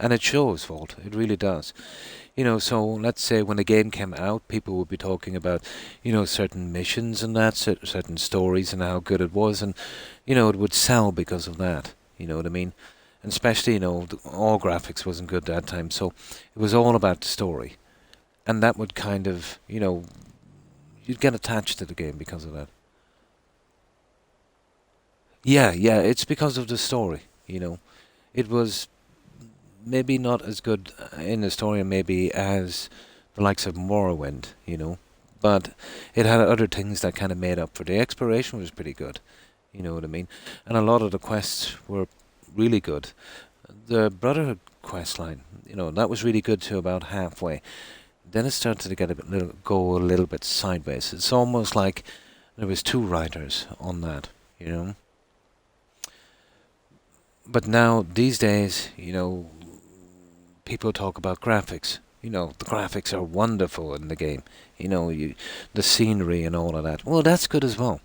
And it shows, Vault. It really does. You know, so let's say when the game came out, people would be talking about, you know, certain missions and that, certain stories and how good it was, and, you know, it would sell because of that. You know what I mean? And especially, you know, all graphics wasn't good that time, so it was all about the story. And that would kind of, you know... you'd get attached to the game because of that. Yeah, it's because of the story, you know. It was maybe not as good in the story maybe as the likes of Morrowind, you know. But it had other things that kind of made up for it. The exploration was pretty good, you know what I mean. And a lot of the quests were really good. The Brotherhood quest line, you know, that was really good to about halfway. Then it started to get go a little bit sideways. It's almost like there was 2 writers on that, you know. But now, these days, you know, people talk about graphics. You know, the graphics are wonderful in the game. You know, the scenery and all of that. Well, that's good as well.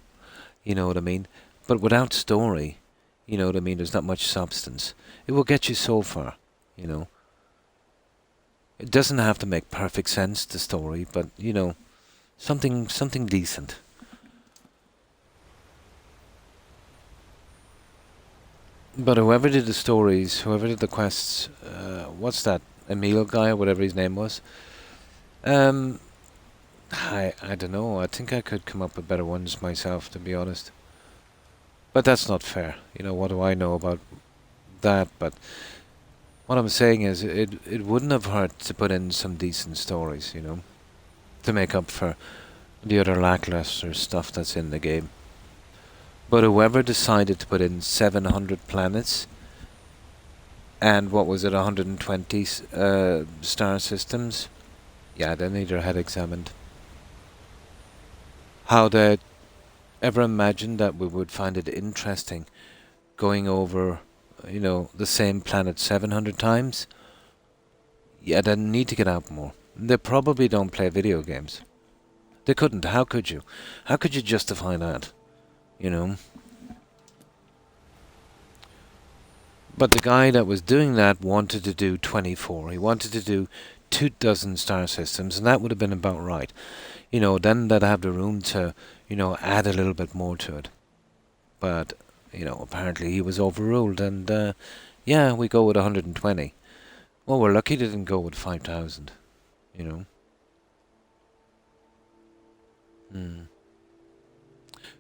You know what I mean? But without story, you know what I mean, there's not much substance. It will get you so far, you know. It doesn't have to make perfect sense, the story, but, you know, something decent. But whoever did the stories, whoever did the quests, what's that, Emil guy, or whatever his name was? I don't know, I think I could come up with better ones myself, to be honest. But that's not fair, you know, what do I know about that, but... what I'm saying is, it wouldn't have hurt to put in some decent stories, you know, to make up for the other lackluster stuff that's in the game. But whoever decided to put in 700 planets, and what was it, 120 star systems, yeah, they need their head examined. How they ever imagined that we would find it interesting going over... you know, the same planet 700 times? Yeah, they need to get out more. They probably don't play video games. They couldn't. How could you? How could you justify that? You know? But the guy that was doing that wanted to do 24. He wanted to do 24 star systems, and that would have been about right. You know, then they'd have the room to, you know, add a little bit more to it. But... you know, apparently he was overruled, and, yeah, we go with 120. Well, we're lucky they didn't go with 5,000, you know.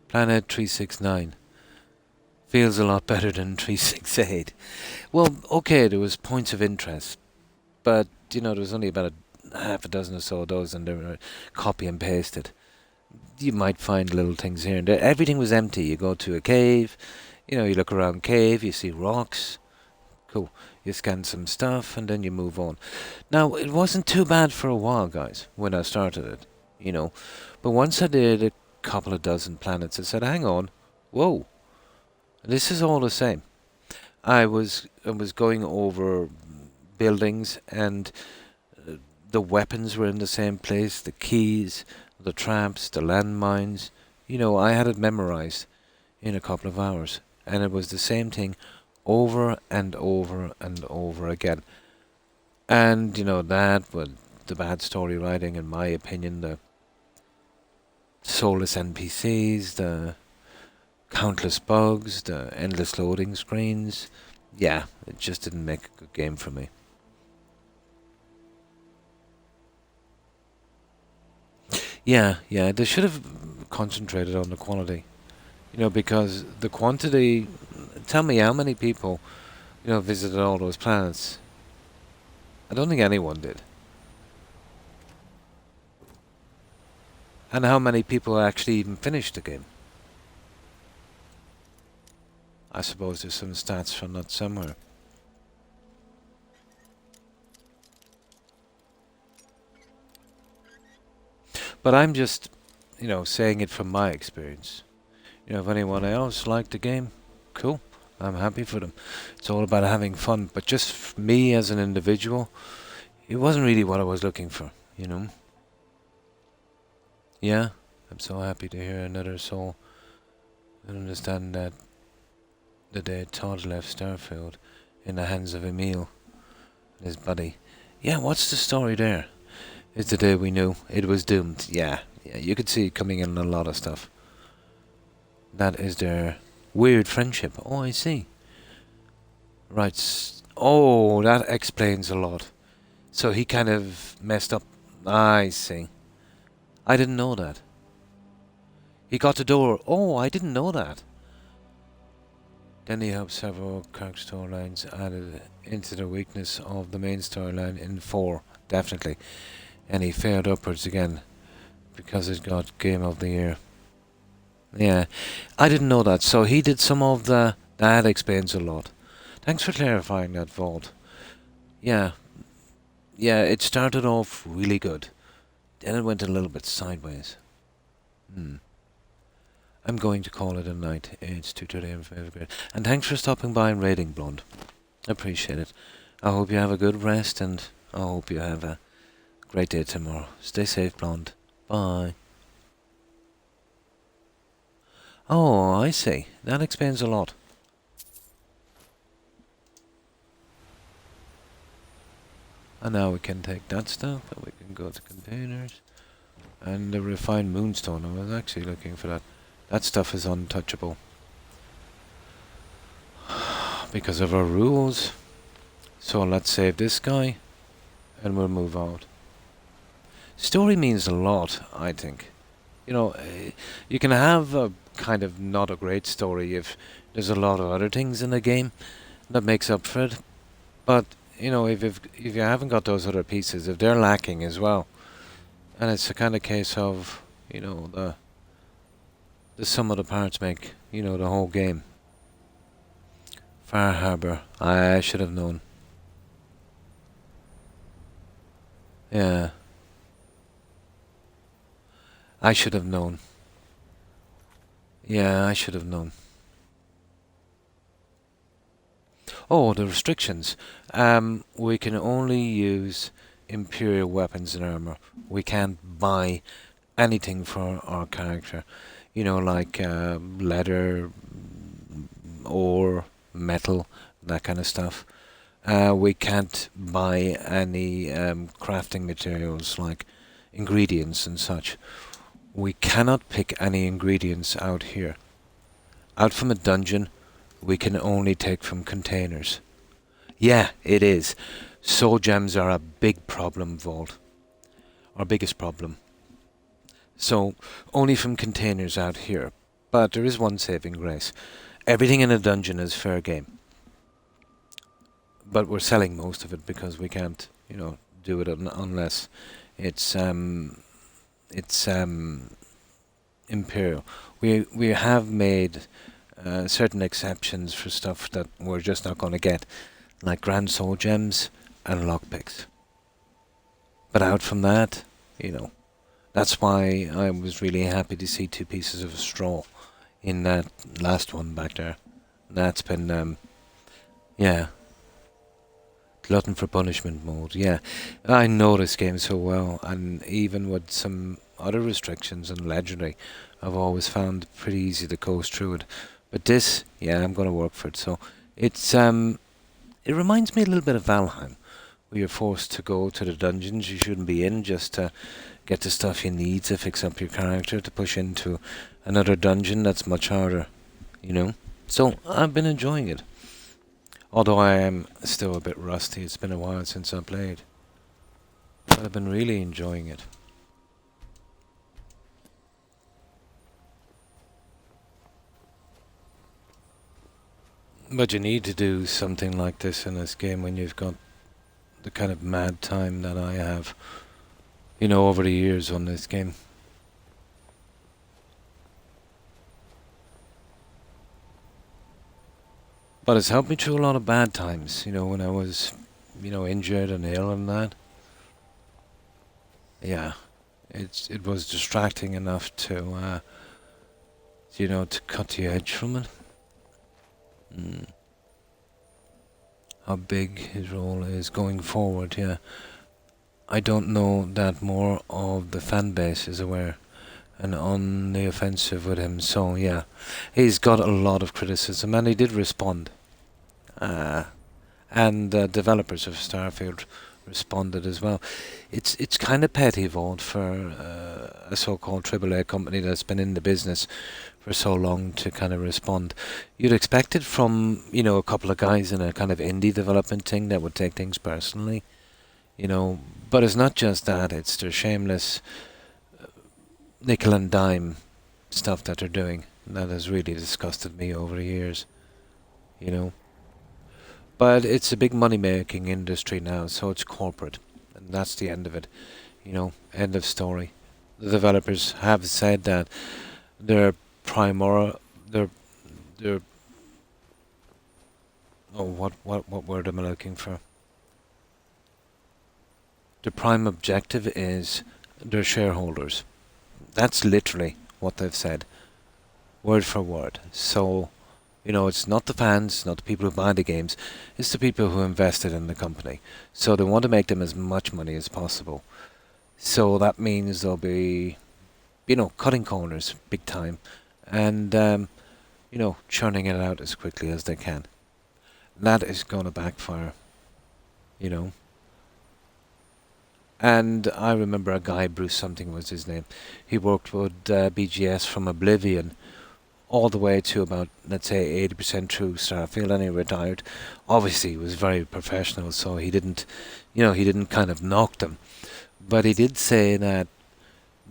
Planet 369. Feels a lot better than 368. Well, okay, there was points of interest, but, you know, there was only about half a dozen or so of those, and they were copy and pasted. You might find little things here and there. Everything was empty. You go to a cave, you know, you look around cave, you see rocks. Cool. You scan some stuff, and then you move on. Now, it wasn't too bad for a while, guys, when I started it, you know. But once I did a couple of dozen planets, I said, hang on, whoa, this is all the same. I was going over buildings, and the weapons were in the same place, the keys, the traps, the landmines. You know, I had it memorized in a couple of hours, and it was the same thing over and over and over again. And, you know, that, with the bad story writing, in my opinion, soulless NPCs, the countless bugs, the endless loading screens. Yeah, it just didn't make a good game for me. Yeah, they should have concentrated on the quality. Because the quantity... Tell me how many people, visited all those planets. I don't think anyone did. And how many people actually even finished the game? I suppose there's some stats from that somewhere. But I'm just, saying it from my experience. If anyone else liked the game, cool. I'm happy for them. It's all about having fun. But just me as an individual, it wasn't really what I was looking for, Yeah, I'm so happy to hear another soul. I understand that the day Todd left Starfield in the hands of Emil and his buddy. Yeah, what's the story there? It's the day we knew it was doomed. Yeah, you could see it coming in a lot of stuff. That is their weird friendship. Oh, I see. Right. Oh, that explains a lot. So he kind of messed up. I see. I didn't know that. He got the door. Oh, I didn't know that. Then he helped several Croc storylines added into the weakness of the main storyline in 4, definitely. And he fared upwards again because it got Game of the Year. Yeah, I didn't know that. So he did some of the... That explains a lot. Thanks for clarifying that, Vault. Yeah, it started off really good. Then it went a little bit sideways. I'm going to call it a night. It's 2:30 in favourite grade. And thanks for stopping by and raiding, Blonde. Appreciate it. I hope you have a good rest, and I hope you have a great day tomorrow. Stay safe, Blonde. Bye. Oh, I see. That explains a lot. And now we can take that stuff, and we can go to containers. And the refined moonstone, I was actually looking for that. That stuff is untouchable. Because of our rules. So let's save this guy, and we'll move out. Story means a lot, I think. You can have a kind of not a great story if there's a lot of other things in the game that makes up for it. But, if you haven't got those other pieces, if they're lacking as well, and it's a kind of case of, the sum of the parts make, the whole game. Far Harbor. I should have known. Yeah. I should have known. Yeah, I should have known. Oh, the restrictions. We can only use Imperial weapons and armor. We can't buy anything for our character. Like leather, ore, metal, that kind of stuff. We can't buy any crafting materials like ingredients and such. We cannot pick any ingredients out here. Out from a dungeon, we can only take from containers. Yeah, it is. Soul gems are a big problem, Vault. Our biggest problem. So, only from containers out here. But there is one saving grace. Everything in a dungeon is fair game. But we're selling most of it because we can't, do it unless it's Imperial. We have made certain exceptions for stuff that we're just not going to get, like Grand Soul Gems and lockpicks. But out from that, that's why I was really happy to see 2 pieces of straw in that last one back there. That's been, glutton for punishment mode. Yeah, I know this game so well, and even with some other restrictions and legendary, I've always found it pretty easy to coast through it. But this, I'm going to work for it. So it's it reminds me a little bit of Valheim, where you're forced to go to the dungeons you shouldn't be in just to, get the stuff you need to fix up your character, to push into another dungeon that's much harder, you know. So I've been enjoying it. Although I am still a bit rusty, it's been a while since I played. But I've been really enjoying it. But you need to do something like this in this game when you've got the kind of mad time that I have, you know, over the years on this game. But it's helped me through a lot of bad times, you know, when I was, you know, injured and ill and that. Yeah, it was distracting enough to, you know, to cut the edge from it. How big his role is going forward, yeah. I don't know that more of the fan base is aware and on the offensive with him, so yeah. He's got a lot of criticism and he did respond. And developers of Starfield responded as well. It's kind of petty, Vault, for a so-called AAA company that's been in the business for so long to kind of respond. You'd expect it from, you know, a couple of guys in a kind of indie development thing that would take things personally, you know. But it's not just that, it's their shameless nickel and dime stuff that they're doing. That has really disgusted me over the years, you know. But it's a big money-making industry now, so it's corporate. And that's the end of it, you know, end of story. The developers have said that their what word am I looking for? The prime objective is their shareholders. That's literally what they've said, word for word. So, you know, it's not the fans, not the people who buy the games, it's the people who invested in the company. So they want to make them as much money as possible. So that means they'll be, you know, cutting corners big time and, you know, churning it out as quickly as they can. That is going to backfire, you know. And I remember a guy, Bruce something was his name, he worked with BGS from Oblivion all the way to about, let's say, 80% through Starfield, and he retired. Obviously, he was very professional, so he didn't, you know, he didn't kind of knock them. But he did say that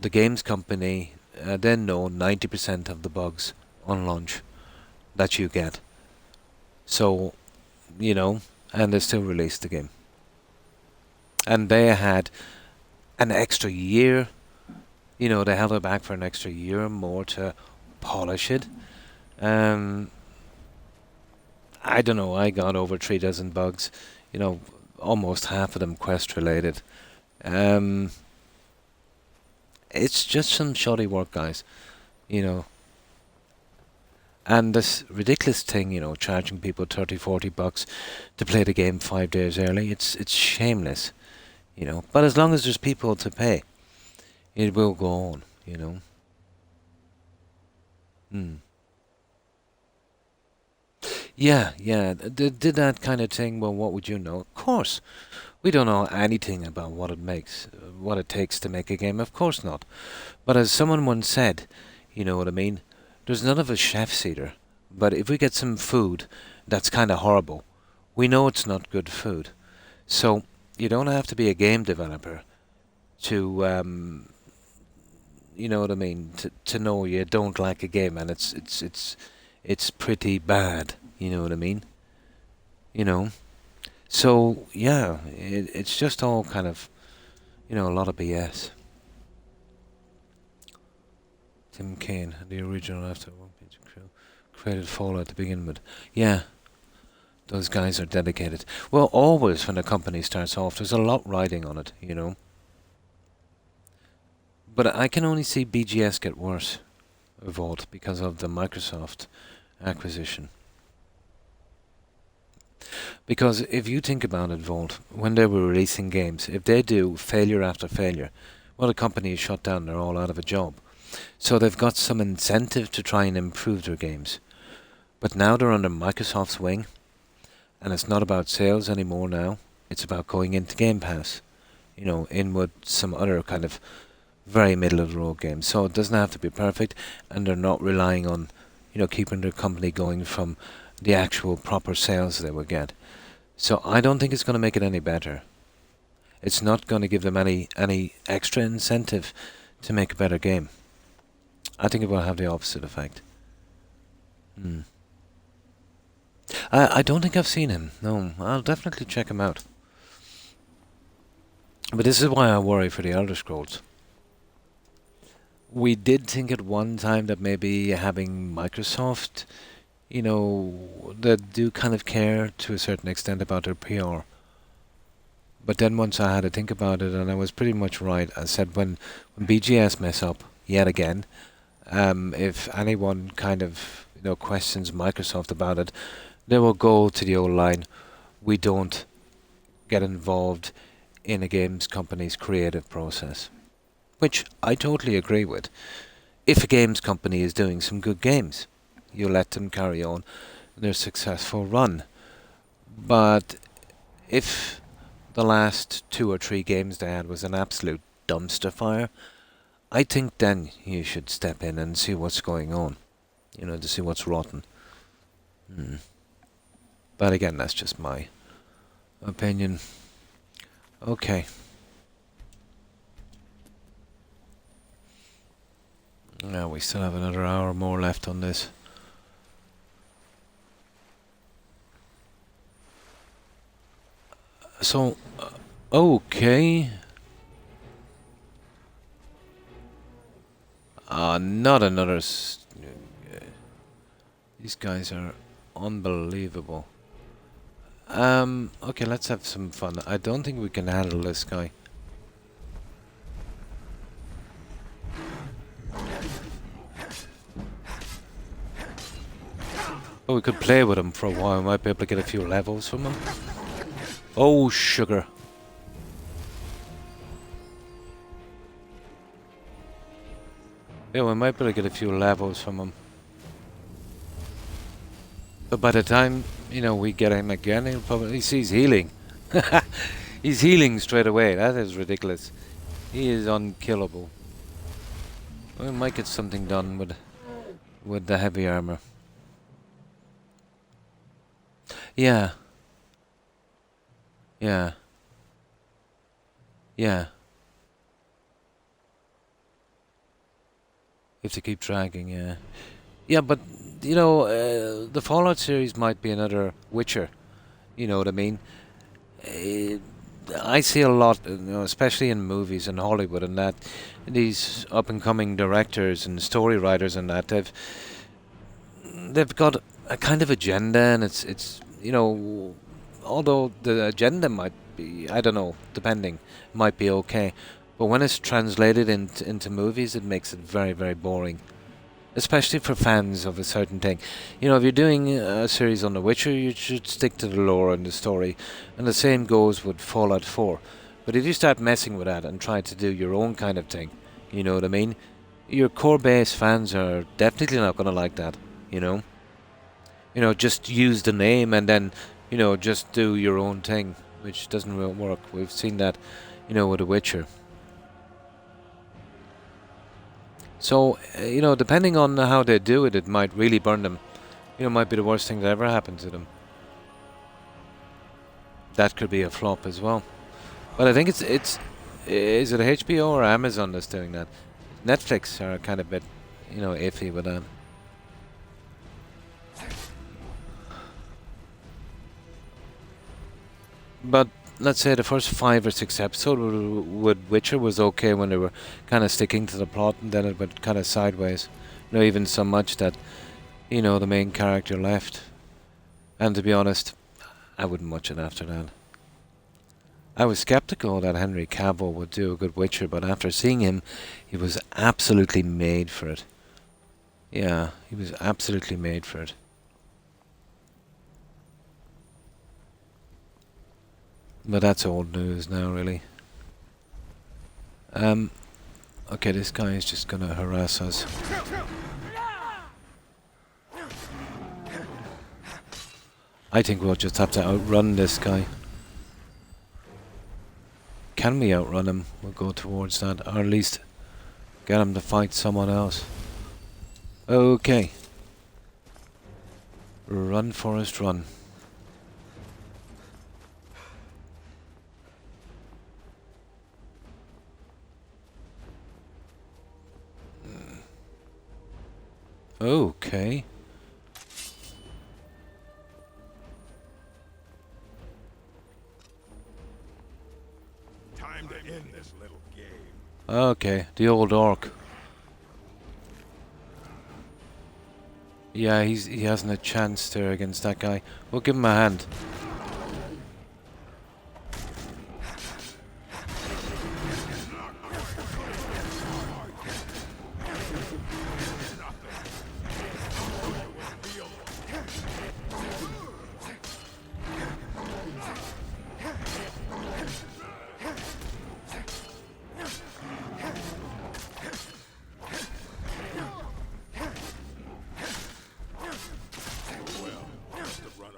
the games company then know 90% of the bugs on launch that you get. So, you know, and they still released the game. And they had an extra year, you know, they held it back for an extra year or more to polish it. I don't know, I got over 3 dozen bugs, you know, almost half of them quest related. It's just some shoddy work, guys, you know. And this ridiculous thing, you know, charging people 30, 40 bucks to play the game 5 days early, it's shameless, you know. But as long as there's people to pay, it will go on, you know. Yeah, they did that kind of thing. Well, what would you know? Of course, we don't know anything about what it takes to make a game. Of course not. But as someone once said, you know what I mean? There's none of us chefs either. But if we get some food that's kind of horrible, we know it's not good food. So you don't have to be a game developer to, you know what I mean, to know you don't like a game and it's pretty bad. You know what I mean? You know. So yeah, it's just all kind of, you know, a lot of BS. Tim Kaine, the original after One Piece crew, created Fallout to begin with. Yeah, those guys are dedicated. Well, always when a company starts off, there's a lot riding on it, you know. But I can only see BGS get worse, Vault, because of the Microsoft acquisition. Because if you think about it, Vault, when they were releasing games, if they do failure after failure, well, the company is shut down, they're all out of a job. So they've got some incentive to try and improve their games. But now they're under Microsoft's wing, and it's not about sales anymore now, it's about going into Game Pass. You know, in with some other kind of very middle of the road game. So it doesn't have to be perfect, and they're not relying on, keeping their company going from the actual proper sales they would get. So I don't think it's going to make it any better. It's not going to give them any extra incentive to make a better game. I think it will have the opposite effect. I don't think I've seen him. No, I'll definitely check him out. But this is why I worry for the Elder Scrolls. We did think at one time that maybe having Microsoft, that do kind of care to a certain extent about their PR. But then once I had to think about it, and I was pretty much right. I said when BGS mess up yet again, if anyone kind of questions Microsoft about it, they will go to the old line: we don't get involved in a games company's creative process, which I totally agree with. If a games company is doing some good games, you let them carry on their successful run. But if the last 2 or 3 games they had was an absolute dumpster fire, I think then you should step in and see what's going on, to see what's rotten. But again, that's just my opinion. Okay. Now we still have another hour more left on this. So, okay. Not another... these guys are unbelievable. Okay, let's have some fun. I don't think we can handle this guy. But we could play with him for a while. We might be able to get a few levels from him. Oh, sugar. Yeah, we might be able to get a few levels from him. But by the time, we get him again, he'll probably... He's healing. He's healing straight away. That is ridiculous. He is unkillable. We might get something done with the heavy armor. Yeah. Yeah. Yeah. You have to keep tracking, yeah. Yeah, but, the Fallout series might be another Witcher. You know what I mean? I see a lot, especially in movies and Hollywood and that, these up-and-coming directors and story writers and that, they've got a kind of agenda, and it's although the agenda might be, I don't know, depending, might be okay. But when it's translated into movies, it makes it very, very boring. Especially for fans of a certain thing. If you're doing a series on The Witcher, you should stick to the lore and the story. And the same goes with Fallout 4. But if you start messing with that and try to do your own kind of thing, you know what I mean? Your core base fans are definitely not going to like that, just use the name and then, just do your own thing, which doesn't really work. We've seen that, with The Witcher. So, depending on how they do it, it might really burn them. Might be the worst thing that ever happened to them. That could be a flop as well. But I think is it HBO or Amazon that's doing that? Netflix are kind of a bit, iffy with that. But let's say the first 5 or 6 episodes with Witcher was okay when they were kind of sticking to the plot, and then it went kind of sideways. Even so much that, the main character left. And to be honest, I wouldn't watch it after that. I was skeptical that Henry Cavill would do a good Witcher, but after seeing him, he was absolutely made for it. Yeah, he was absolutely made for it. But that's old news now, really. Okay, this guy is just gonna harass us. I think we'll just have to outrun this guy. Can we outrun him? We'll go towards that, or at least Get him to fight someone else. Okay. Run, Forrest, run. Okay. Time to end this little game. Okay, the old orc. Yeah, he hasn't a chance there against that guy. We'll give him a hand.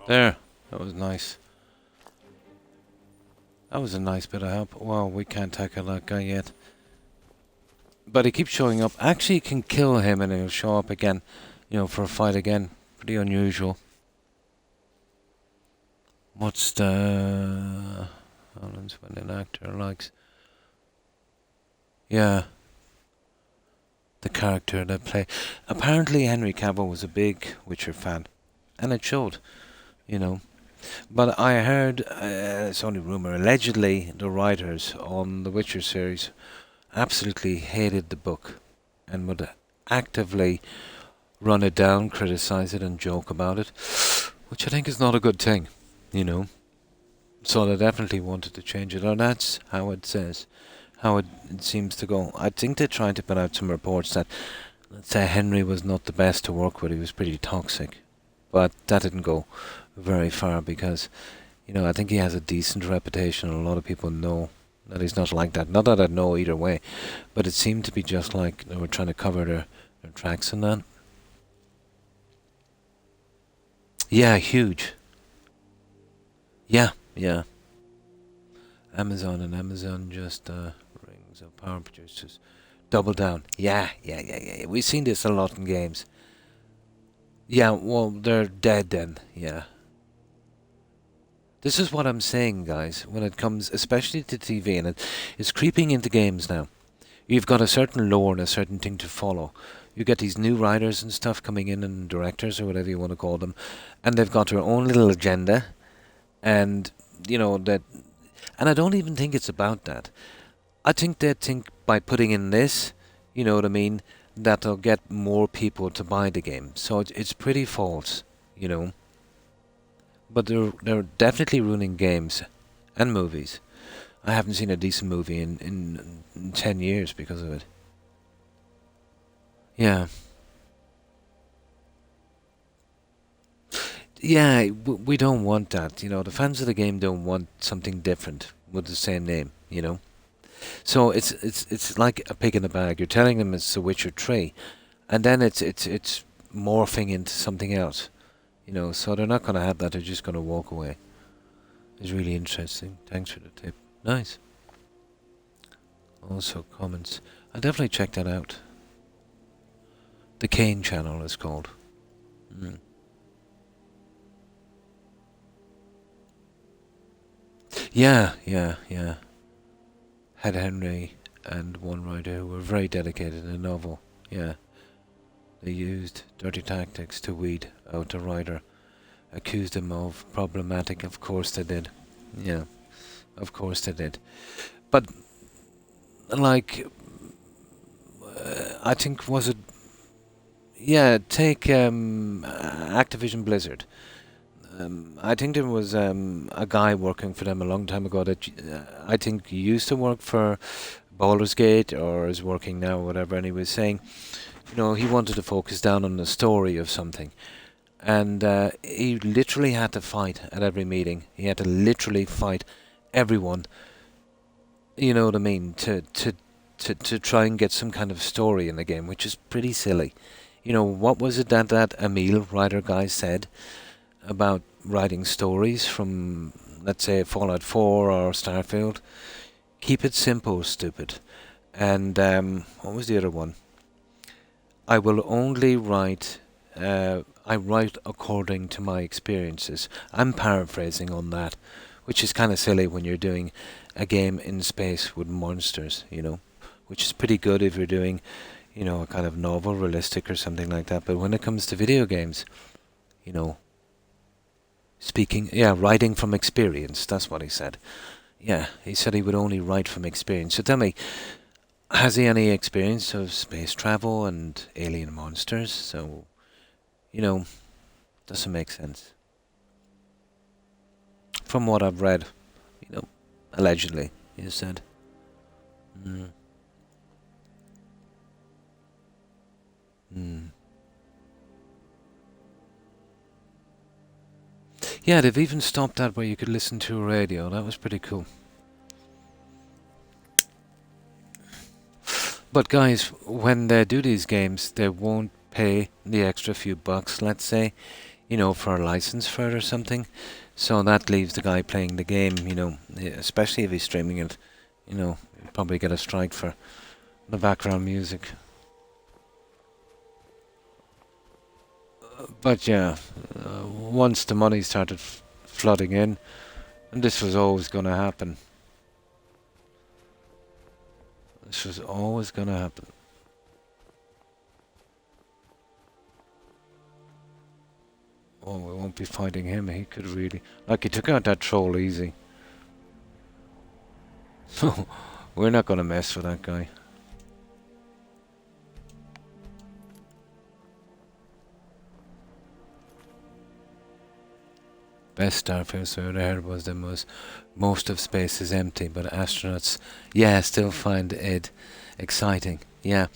There, that was nice. That was a nice bit of help. Well, we can't tackle that guy yet. But he keeps showing up. Actually, you can kill him and he'll show up again, you know, for a fight again. Pretty unusual. What's the... Balance when an actor likes... Yeah. The character they play. Apparently Henry Cavill was a big Witcher fan. And it showed, you know. But I heard, it's only rumour, allegedly the writers on the Witcher series absolutely hated the book and would actively run it down, criticise it and joke about it, which I think is not a good thing, you know. So they definitely wanted to change it, or that's how it says, how it seems to go. I think they're trying to put out some reports that, let's say, Henry was not the best to work with, he was pretty toxic. But that didn't go very far because, you know, I think he has a decent reputation and a lot of people know that he's not like that. Not that I know either way, but it seemed to be just like they were trying to cover their tracks and that. Yeah, huge. Yeah. Amazon and Amazon just rings of power producers. Double down. Yeah. We've seen this a lot in games. Yeah, well, they're dead then, yeah. This is what I'm saying, guys, when it comes especially to TV, and it's creeping into games now. You've got a certain lore and a certain thing to follow. You get these new writers and stuff coming in, and directors, or whatever you want to call them, and they've got their own little agenda, and, you know, that... And I don't even think it's about that. I think they think by putting in this, you know what I mean, that'll get more people to buy the game. So it's pretty false, you know. But they're definitely ruining games and movies. I haven't seen a decent movie in 10 years because of it. Yeah. Yeah, we don't want that, you know. The fans of the game don't want something different with the same name, you know. So it's like a pig in a bag. You're telling them it's The Witcher 3, and then it's morphing into something else, you know. So they're not going to have that. They're just going to walk away. It's really interesting. Thanks for the tip. Nice. Also comments. I'll definitely check that out. The Kane channel is called. Yeah. Had Henry and one writer who were very dedicated in the novel. Yeah. They used dirty tactics to weed out the writer. Accused him of problematic. Of course they did. Yeah. Of course they did. But, like, I think, was it... Yeah, take Activision Blizzard. I think there was a guy working for them a long time ago that I think used to work for Baldur's Gate or is working now or whatever, and he was saying, you know, he wanted to focus down on the story of something. And he literally had to fight at every meeting. He had to literally fight everyone, you know what I mean, to try and get some kind of story in the game, which is pretty silly. You know, what was it that Emil, writer guy, said about writing stories from, let's say, Fallout 4 or Starfield? Keep it simple, stupid. And what was the other one? I will only write. I write according to my experiences. I'm paraphrasing on that, which is kind of silly when you're doing a game in space with monsters, you know, which is pretty good if you're doing, you know, a kind of novel, realistic or something like that. But when it comes to video games, you know, writing from experience, that's what he said. Yeah, he said he would only write from experience. So tell me, has he any experience of space travel and alien monsters? So, you know, doesn't make sense. From what I've read, you know, allegedly, he said. Yeah, they've even stopped that where you could listen to a radio. That was pretty cool. But guys, when they do these games, they won't pay the extra few bucks, let's say, you know, for a license for it or something. So that leaves the guy playing the game, you know, especially if he's streaming it, you know, he'll probably get a strike for the background music. But yeah, once the money started flooding in, and this was always going to happen. This was always going to happen. Oh, we won't be fighting him. He could really... Like, he took out that troll easy. So, we're not going to mess with that guy. Best Starfield I ever heard was the most of space is empty, but astronauts, yeah, still find it exciting. Yeah,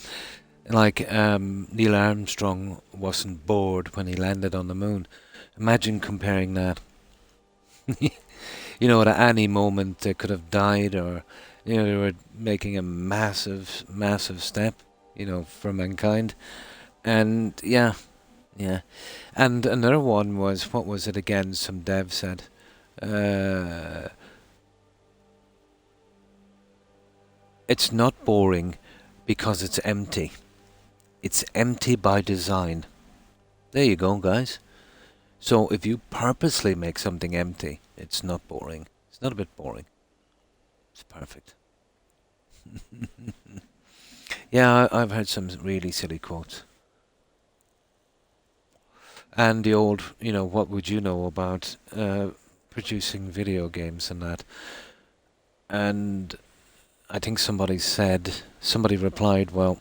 like Neil Armstrong wasn't bored when he landed on the moon. Imagine comparing that. You know, at any moment they could have died, or you know, they were making a massive, massive step, you know, for mankind, and yeah. Yeah, and another one was, what was it again, some dev said, it's not boring because it's empty. It's empty by design. There you go, guys. So if you purposely make something empty, it's not boring. It's not a bit boring. It's perfect. Yeah, I've heard some really silly quotes. And the old, you know, what would you know about producing video games and that? And I think somebody replied, well,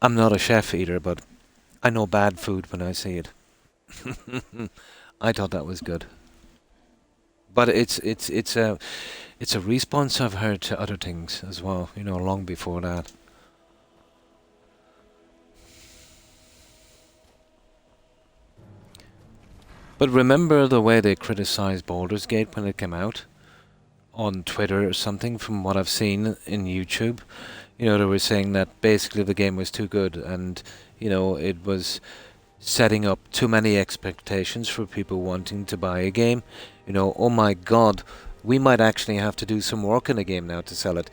I'm not a chef either, but I know bad food when I see it. I thought that was good. But it's a response I've heard to other things as well, you know, long before that. But remember the way they criticized Baldur's Gate when it came out? On Twitter or something, from what I've seen in YouTube. You know, they were saying that basically the game was too good and, you know, it was setting up too many expectations for people wanting to buy a game. You know, oh my god, we might actually have to do some work in a game now to sell it.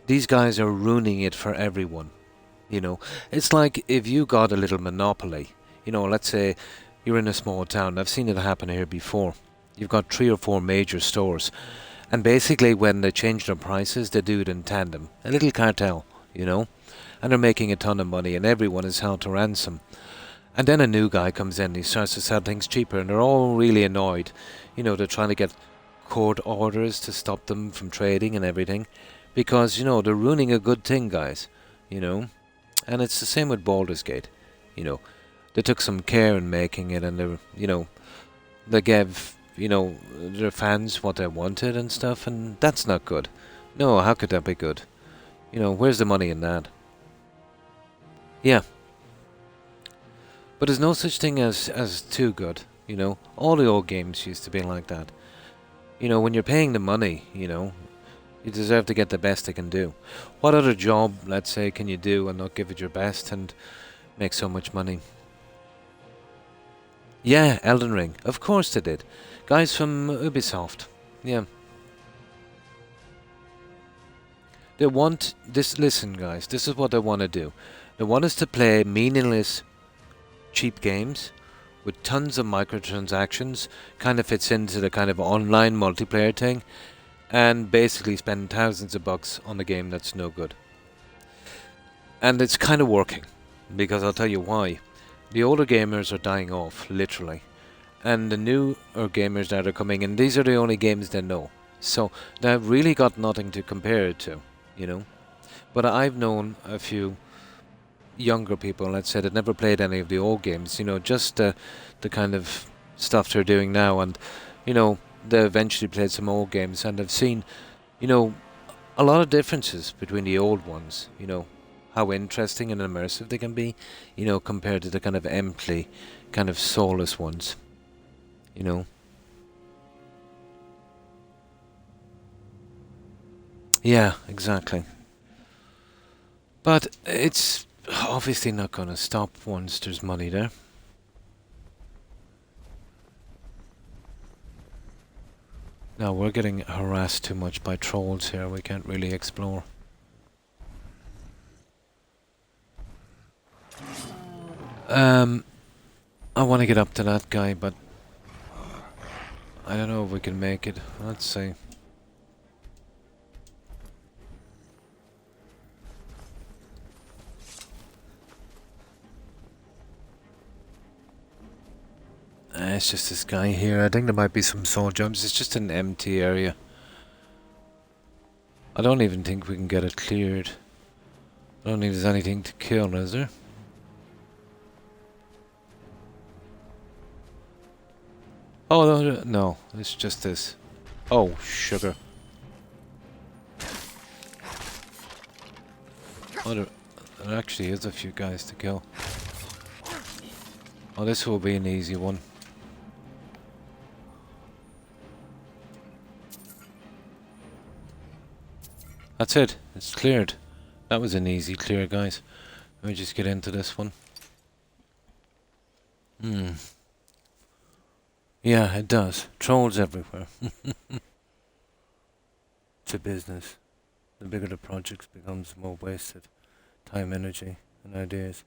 These guys are ruining it for everyone. You know, it's like if you got a little monopoly, you know, let's say you're in a small town. I've seen it happen here before. You've got 3 or 4 major stores. And basically when they change their prices, they do it in tandem. A little cartel, you know. And they're making a ton of money and everyone is held to ransom. And then a new guy comes in and he starts to sell things cheaper and they're all really annoyed. You know, they're trying to get court orders to stop them from trading and everything. Because, you know, they're ruining a good thing, guys. You know. And it's the same with Baldur's Gate. You know. They took some care in making it and they, you know, they gave, you know, their fans what they wanted and stuff, and that's not good. No, how could that be good? You know, where's the money in that? Yeah. But there's no such thing as too good, you know. All the old games used to be like that. You know, when you're paying the money, you know, you deserve to get the best they can do. What other job, let's say, can you do and not give it your best and make so much money? Yeah, Elden Ring. Of course they did. Guys from Ubisoft. Yeah. They want this. Listen, guys, this is what they want to do. They want us to play meaningless, cheap games with tons of microtransactions. Kind of fits into the kind of online multiplayer thing, and basically spend thousands of bucks on a game that's no good. And it's kind of working, because I'll tell you why. The older gamers are dying off, literally. And the newer gamers that are coming in, these are the only games they know. So they've really got nothing to compare it to, you know. But I've known a few younger people, let's say, that never played any of the old games, you know, just the kind of stuff they're doing now. And, you know, they eventually played some old games and they've seen, you know, a lot of differences between the old ones, you know, how interesting and immersive they can be, you know, compared to the kind of empty, kind of soulless ones, you know. Yeah, exactly. But it's obviously not going to stop once there's money there. Now we're getting harassed too much by trolls here, we can't really explore. I want to get up to that guy, but I don't know if we can make it. Let's see. It's just this guy here. I think there might be some soul jumps. It's just an empty area. I don't even think we can get it cleared. I don't think there's anything to kill, is there? Oh, no, it's just this. Oh, sugar. Oh, there actually is a few guys to kill. Oh, this will be an easy one. That's it. It's cleared. That was an easy clear, guys. Let me just get into this one. Yeah, it does. Trolls everywhere. It's a business. The bigger the project becomes, the more wasted time, energy, and ideas.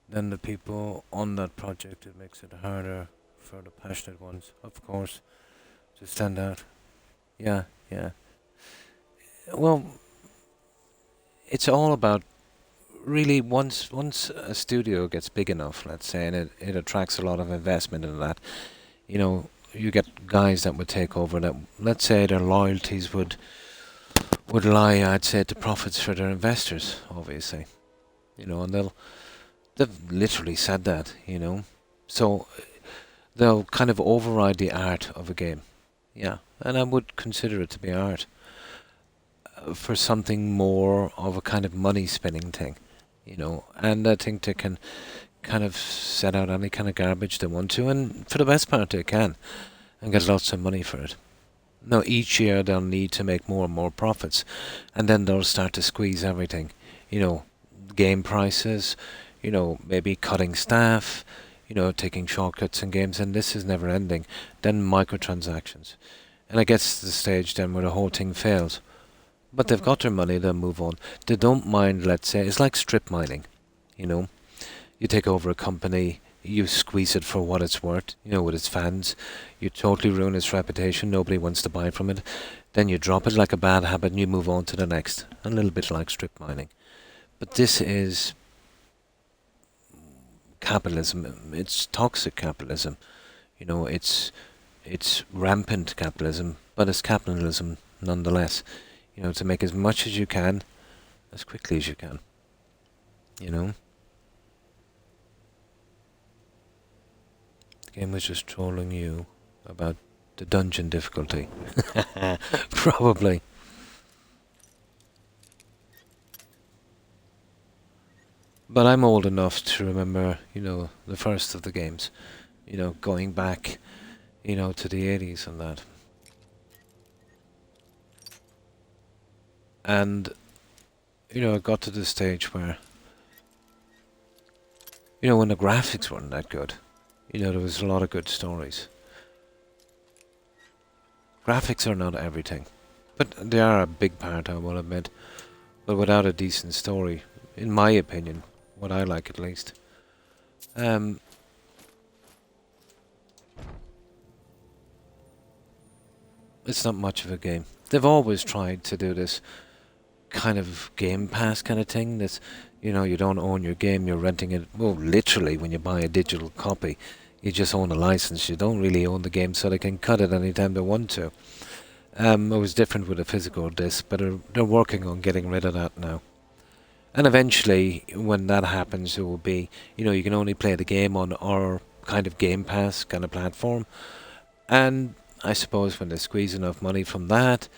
Then the people on that project, it makes it harder for the passionate ones, of course, to stand out. Yeah, yeah. Well, it's all about really once a studio gets big enough, let's say, and it attracts a lot of investment in that, you know, you get guys that would take over that, let's say, their loyalties would lie, I'd say, to profits for their investors, obviously, you know, and they've literally said that, you know, so they'll kind of override the art of a game, yeah, and I would consider it to be art, for something more of a kind of money spinning thing, you know, and I think they can kind of set out any kind of garbage they want to, and for the best part they can, and get lots of money for it. Now each year they'll need to make more and more profits, and then they'll start to squeeze everything, you know, game prices, you know, maybe cutting staff, you know, taking shortcuts in games, and this is never ending. Then microtransactions, and it gets to the stage then where the whole thing fails. But they've got their money, they'll move on. They don't mind, let's say, it's like strip mining, you know. You take over a company, you squeeze it for what it's worth, you know, with its fans. You totally ruin its reputation, nobody wants to buy from it. Then you drop it like a bad habit and you move on to the next. A little bit like strip mining. But this is capitalism. It's toxic capitalism. You know, it's rampant capitalism, but it's capitalism nonetheless. You know, to make as much as you can, as quickly as you can. You know? The game was just trolling you about the dungeon difficulty. Probably. But I'm old enough to remember, you know, the first of the games. You know, going back, you know, to the 80s and that. And, you know, it got to the stage where, you know, when the graphics weren't that good, you know, there was a lot of good stories. Graphics are not everything, But they are a big part, I will admit. But without a decent story, in my opinion, what I like at least, it's not much of a game. They've always tried to do this kind of Game Pass kind of thing. That's, you know, you don't own your game, you're renting it. Well, literally, when you buy a digital copy, you just own a license. You don't really own the game, so they can cut it anytime they want to. It was different with a physical disc, but they're working on getting rid of that now. And eventually, when that happens, it will be, you know, you can only play the game on our kind of Game Pass kind of platform. And I suppose when they squeeze enough money from that,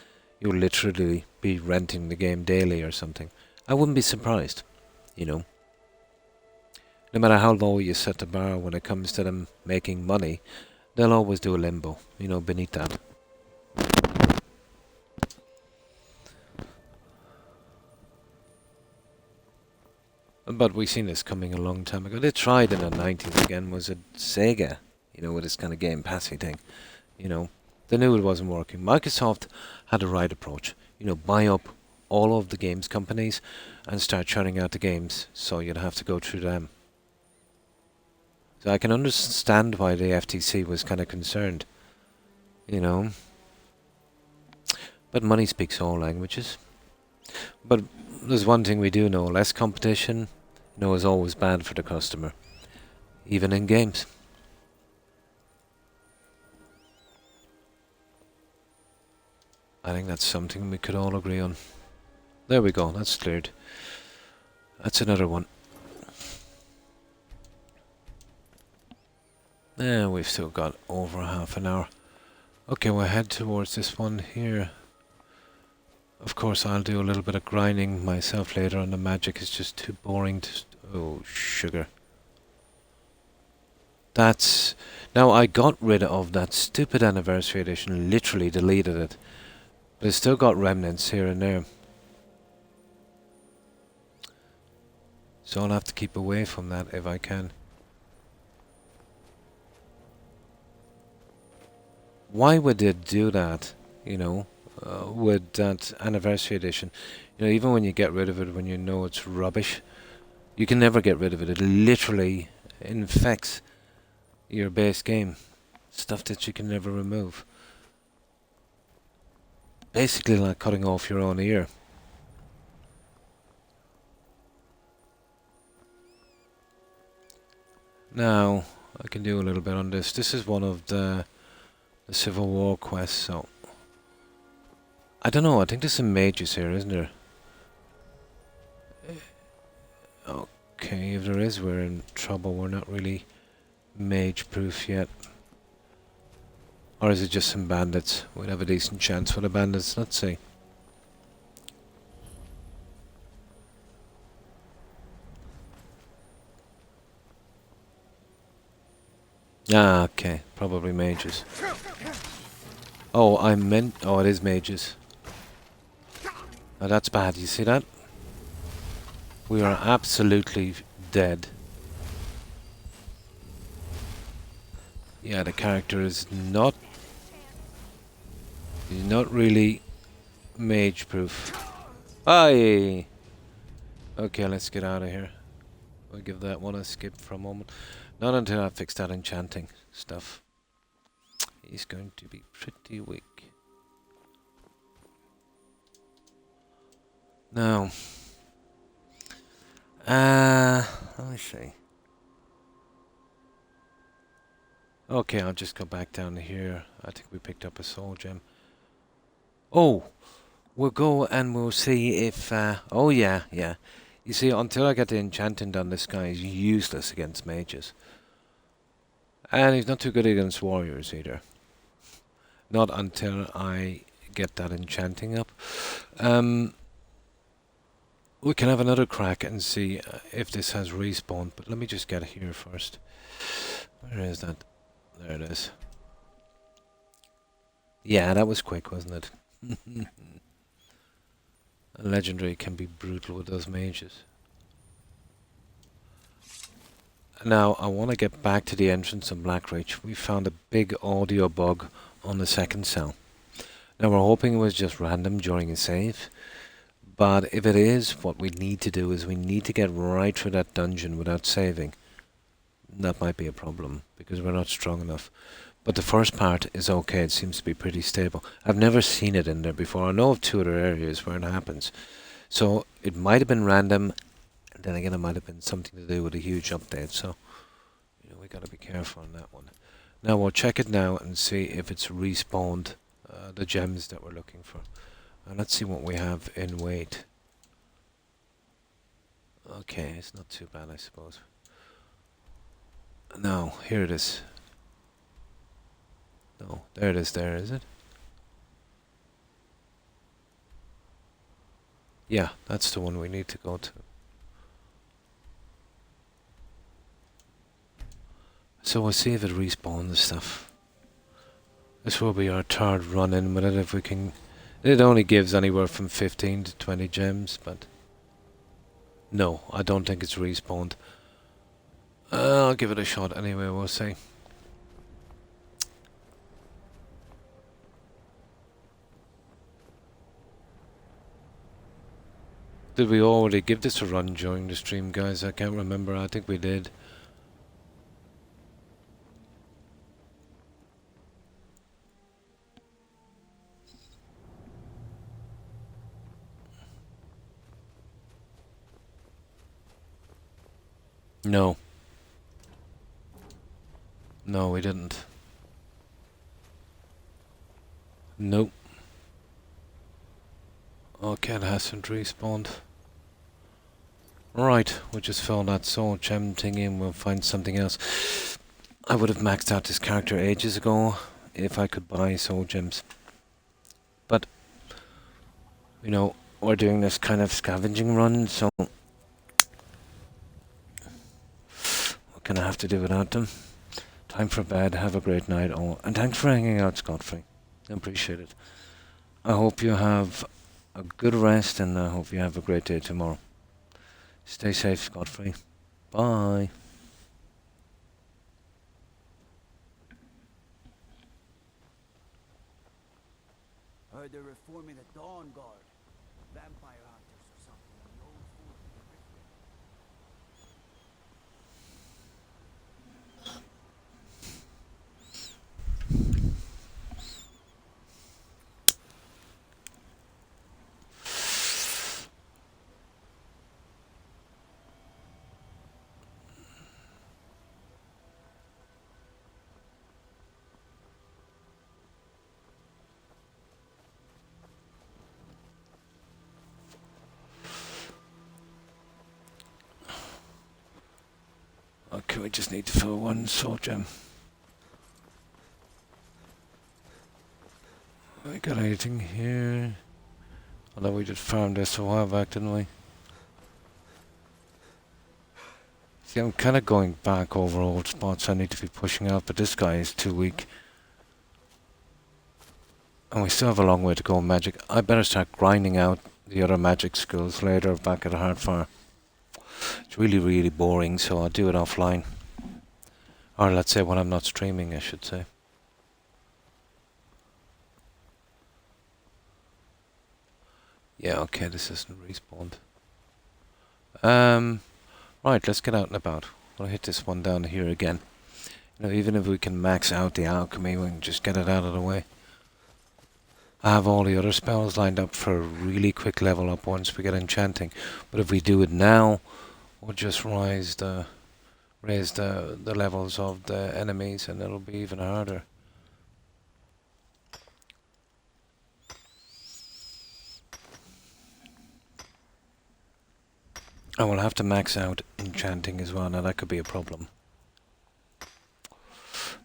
you'll literally be renting the game daily or something. I wouldn't be surprised, you know. No matter how low you set the bar when it comes to them making money, they'll always do a limbo, you know, beneath that. But we've seen this coming a long time ago. They tried in the 90s again, was it Sega, you know, with this kind of Game Passy thing, you know. They knew it wasn't working. Microsoft had the right approach, you know, buy up all of the games companies and start churning out the games, so you'd have to go through them. So I can understand why the FTC was kind of concerned, you know. But money speaks all languages. But there's one thing we do know, less competition, you know, is always bad for the customer, even in games. I think that's something we could all agree on. There we go, that's cleared. That's another one. Yeah, we've still got over half an hour. Okay, we'll head towards this one here. Of course, I'll do a little bit of grinding myself later on. The magic is just too boring to... Oh, sugar. That's... Now, I got rid of that stupid anniversary edition. Literally deleted it. But it's still got remnants here and there. So I'll have to keep away from that if I can. Why would they do that, you know, with that anniversary edition? You know, even when you get rid of it, when you know it's rubbish, you can never get rid of it. It literally infects your base game. Stuff that you can never remove. Basically like cutting off your own ear. Now, I can do a little bit on this. This is one of the Civil War quests, so... I don't know, I think there's some mages here, isn't there? Okay, if there is, we're in trouble. We're not really mage-proof yet. Or is it just some bandits? We'd have a decent chance for the bandits. Let's see. Ah, okay. Probably mages. Oh, I meant... Oh, it is mages. Now that's bad. You see that? We are absolutely dead. Yeah, the character is not... He's not really mage-proof. Aye! Okay, let's get out of here. We'll give that one a skip for a moment. Not until I fix that enchanting stuff. He's going to be pretty weak. Now, let me see. Okay, I'll just go back down here. I think we picked up a soul gem. Oh, we'll go and we'll see if... oh yeah, yeah. You see, until I get the enchanting done, this guy is useless against mages. And he's not too good against warriors either. Not until I get that enchanting up. We can have another crack and see if this has respawned. But let me just get here first. Where is that? There it is. Yeah, that was quick, wasn't it? A legendary can be brutal with those mages. Now, I want to get back to the entrance on Blackreach. We found a big audio bug on the second cell. Now we're hoping it was just random during a save, but if it is, what we need to do is we need to get right through that dungeon without saving. That might be a problem, because we're not strong enough. But the first part is okay, it seems to be pretty stable. I've never seen it in there before. I know of 2 other areas where it happens. So it might have been random, and then again it might have been something to do with a huge update, so we gotta be careful on that one. Now we'll check it now and see if it's respawned the gems that we're looking for. And let's see what we have in weight. Okay, it's not too bad, I suppose. No, here it is. No, there it is there, is it? Yeah, that's the one we need to go to. So we'll see if it respawns the stuff. This will be our 3rd run in with it if we can. It only gives anywhere from 15 to 20 gems, but no, I don't think it's respawned. I'll give it a shot anyway, we'll see. Did we already give this a run during the stream, guys? I can't remember. I think we did. No. No, we didn't. Nope. Okay, it hasn't respawned. Right, we'll just fill that soul gem thingy and we'll find something else. I would have maxed out this character ages ago if I could buy soul gems. But, we're doing this kind of scavenging run, so we're gonna have to do without them. Time for bed, have a great night all, and thanks for hanging out, Scott-free. I appreciate it. I hope you have a good rest and I hope you have a great day tomorrow. Stay safe, Scott-free. Bye. Heard they're reforming the Dawn Guard. Vampire hunters or something on the old fort in the Riftway. Okay, we just need to fill 1 soul gem. We got anything here? Although we just farmed this a while back, didn't we? See, I'm kind of going back over old spots I need to be pushing out, but this guy is too weak. And we still have a long way to go in magic. I better start grinding out the other magic skills later back at the Hardfire. It's really, really boring, so I'll do it offline. Or let's say when I'm not streaming, I should say. Yeah, okay, this isn't respawned. Right, let's get out and about. I'll hit this one down here again. Even if we can max out the alchemy, we can just get it out of the way. I have all the other spells lined up for a really quick level up once we get enchanting. But if we do it now, we'll just raise the levels of the enemies and it'll be even harder. I will have to max out enchanting as well. Now that could be a problem.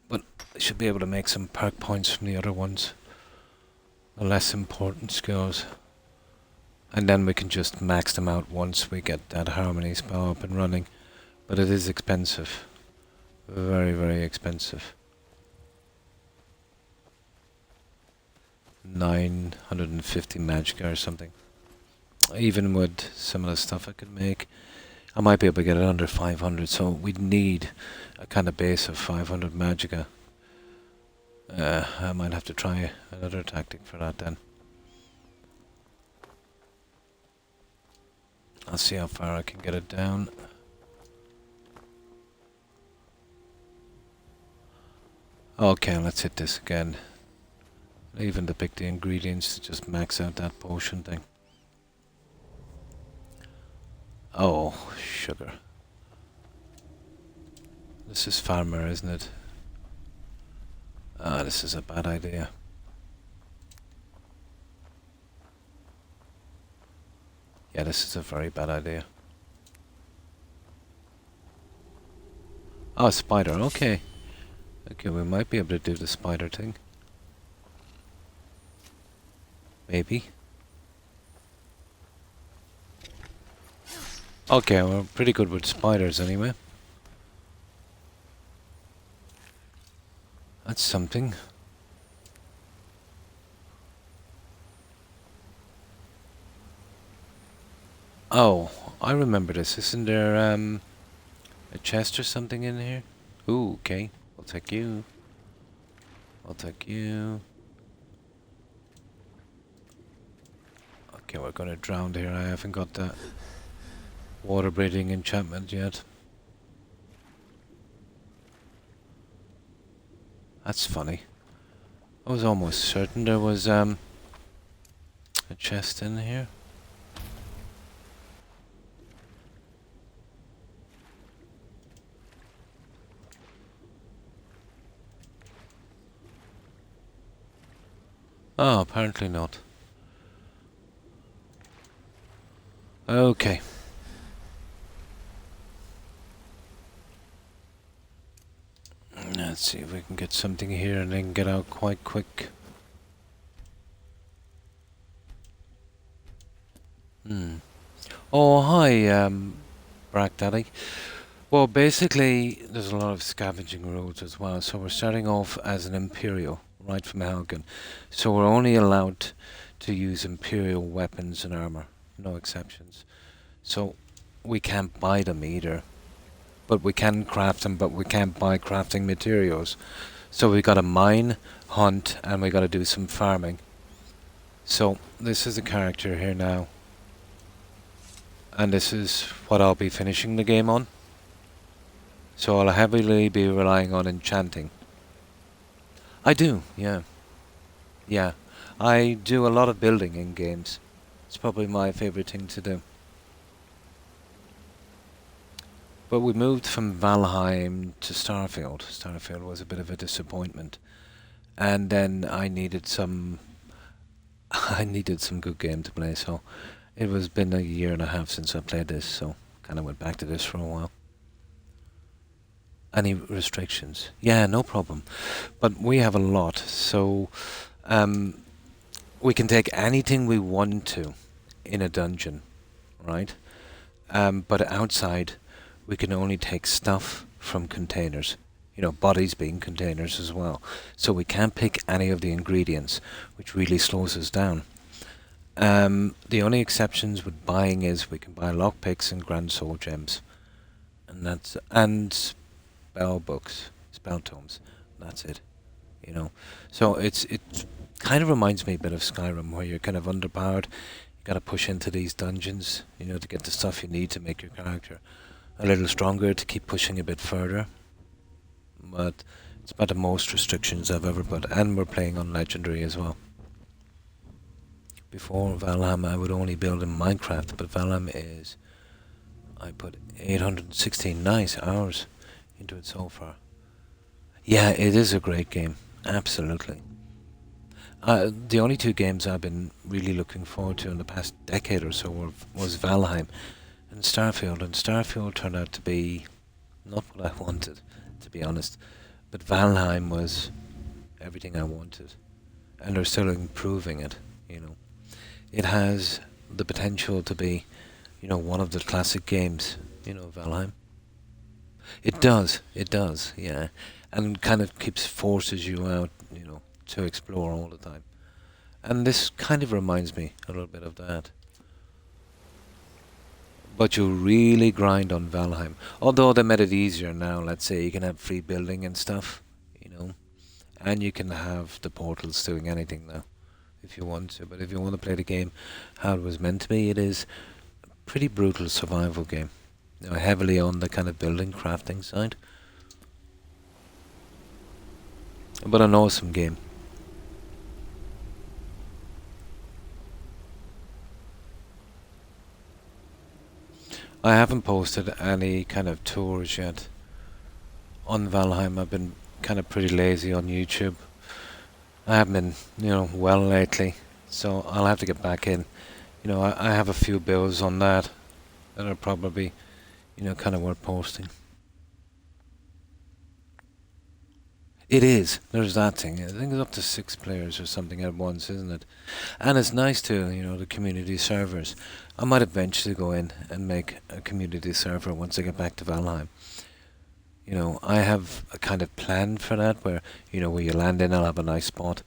But I should be able to make some perk points from the other ones. The less important skills. And then we can just max them out once we get that harmony spell up and running. But it is expensive. Very, very expensive. 950 magicka or something. Even with some of the stuff I could make, I might be able to get it under 500, so we'd need a kind of base of 500 magicka. I might have to try another tactic for that then. I'll see how far I can get it down. Okay, let's hit this again. Even to pick the ingredients to just max out that potion thing. Oh, sugar. This is farmer, isn't it? Ah, this is a bad idea. Yeah, this is a very bad idea. Oh, spider, okay. Okay, we might be able to do the spider thing. Maybe. Okay, we're pretty good with spiders anyway. That's something. Oh, I remember this. Isn't there a chest or something in here? Ooh, okay. I'll take you. I'll take you. Okay, we're gonna drown here. I haven't got that water breathing enchantment yet. That's funny. I was almost certain there was a chest in here. Oh, apparently not. Okay. Let's see if we can get something here and then get out quite quick. Oh, hi, Brack Daddy. Well, basically, there's a lot of scavenging roads as well. So we're starting off as an Imperial, right from Helgen. So we're only allowed to use Imperial weapons and armor. No exceptions. So we can't buy them either. But we can craft them, but we can't buy crafting materials. So we gotta mine, hunt, and we gotta do some farming. So this is the character here now. And this is what I'll be finishing the game on. So I'll heavily be relying on enchanting. I do, yeah. Yeah. I do a lot of building in games. It's probably my favourite thing to do. But we moved from Valheim to Starfield. Starfield was a bit of a disappointment. And then I needed some good game to play, so it was been a year and a half since I played this, so kinda went back to this for a while. Any restrictions? Yeah, no problem. But we have a lot, so we can take anything we want to in a dungeon, right? But outside, we can only take stuff from containers. You know, bodies being containers as well. So we can't pick any of the ingredients, which really slows us down. The only exceptions with buying is we can buy lockpicks and grand soul gems. And spell books, spell tomes. That's it. You know. So it kind of reminds me a bit of Skyrim, where you're kind of underpowered. You gotta push into these dungeons, you know, to get the stuff you need to make your character a little stronger, to keep pushing a bit further. But it's about the most restrictions I've ever put, and we're playing on Legendary as well. Before Valheim I would only build in Minecraft, but Valheim is... I put 816 nice hours into it so far. Yeah, it is a great game, absolutely. The only two games I've been really looking forward to in the past decade or so was Valheim and Starfield turned out to be not what I wanted, to be honest. But Valheim was everything I wanted. And they're still improving it, you know. It has the potential to be, you know, one of the classic games, you know, Valheim. It does, yeah. And kind of forces you out, you know, to explore all the time. And this kind of reminds me a little bit of that. But you really grind on Valheim. Although they made it easier now, let's say you can have free building and stuff, you know. and you can have the portals doing anything now if you want to. But if you want to play the game how it was meant to be, it is a pretty brutal survival game. You know, heavily on the kind of building crafting side. But an awesome game. I haven't posted any kind of tours yet on Valheim. I've been kind of pretty lazy on YouTube. I haven't been, you know, well lately, so I'll have to get back in. You know, I have a few bills on that are probably, you know, kind of worth posting. It is. There's that thing. I think it's up to 6 players or something at once, isn't it? And it's nice too, you know, the community servers. I might eventually go in and make a community server once I get back to Valheim. You know, I have a kind of plan for that where, you know, where you land in, I'll have a nice spot.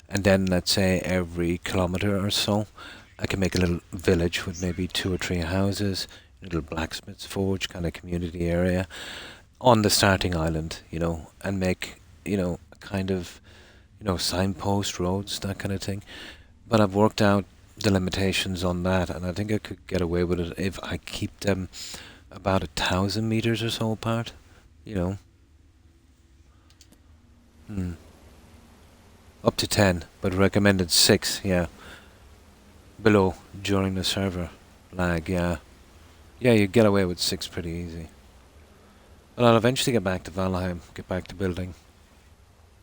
And then, let's say, every kilometre or so, I can make a little village with maybe 2 or 3 houses, a little blacksmith's forge kind of community area on the starting island, you know, and make, you know, a kind of, you know, signpost roads, that kind of thing. But I've worked out the limitations on that, and I think I could get away with it if I keep them about 1,000 meters or so apart, you know. Up to 10, but recommended 6, yeah. Below, during the server lag, yeah. Yeah, you get away with 6 pretty easy. But I'll eventually get back to Valheim, get back to building.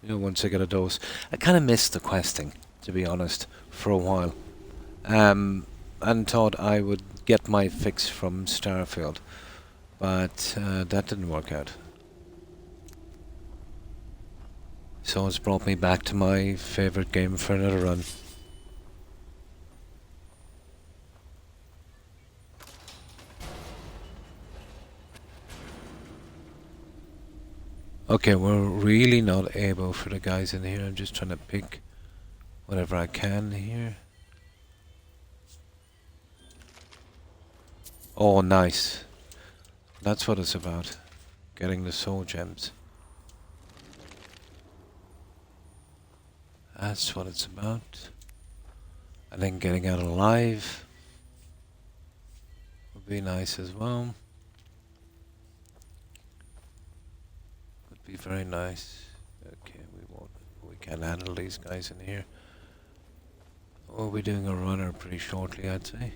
You know, once I get a dose. I kind of missed the questing, to be honest, for a while. And thought I would get my fix from Starfield. But that didn't work out. So it's brought me back to my favourite game for another run. Okay, we're really not able for the guys in here. I'm just trying to pick whatever I can here. Oh, nice. That's what it's about. Getting the soul gems. That's what it's about. And then getting out alive would be nice as well. Would be very nice. Okay, we can't handle these guys in here. We'll be doing a runner pretty shortly, I'd say.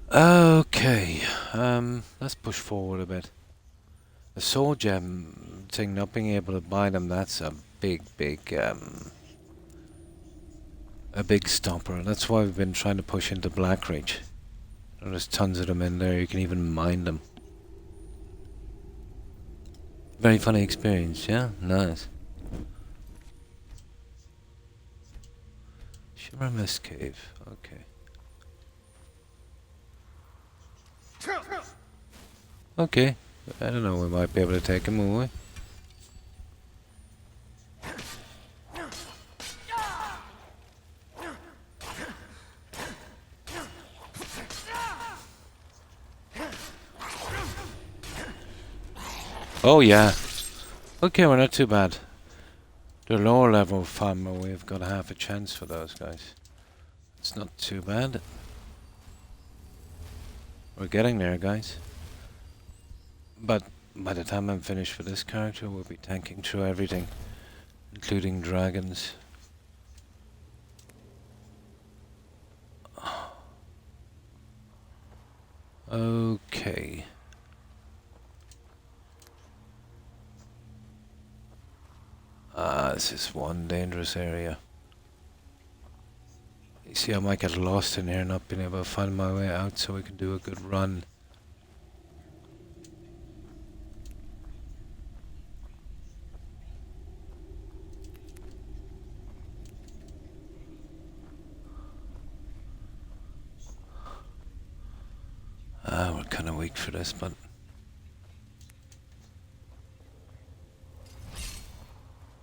Okay, let's push forward a bit. The soul gem thing, not being able to buy them, that's a big stopper. That's why we've been trying to push into Blackreach. There's tons of them in there, you can even mine them. Very funny experience, yeah? Nice. Shimmer Mist Cave, okay. Okay, I don't know, we might be able to take him, will we? Oh yeah. Okay, we're not too bad. The lower level farmer, we've got half a chance for those guys. It's not too bad. We're getting there, guys. But by the time I'm finished for this character, we'll be tanking through everything, including dragons. Okay. This is one dangerous area. You see, I might get lost in here, not being able to find my way out so we can do a good run. We're kind of weak for this, but...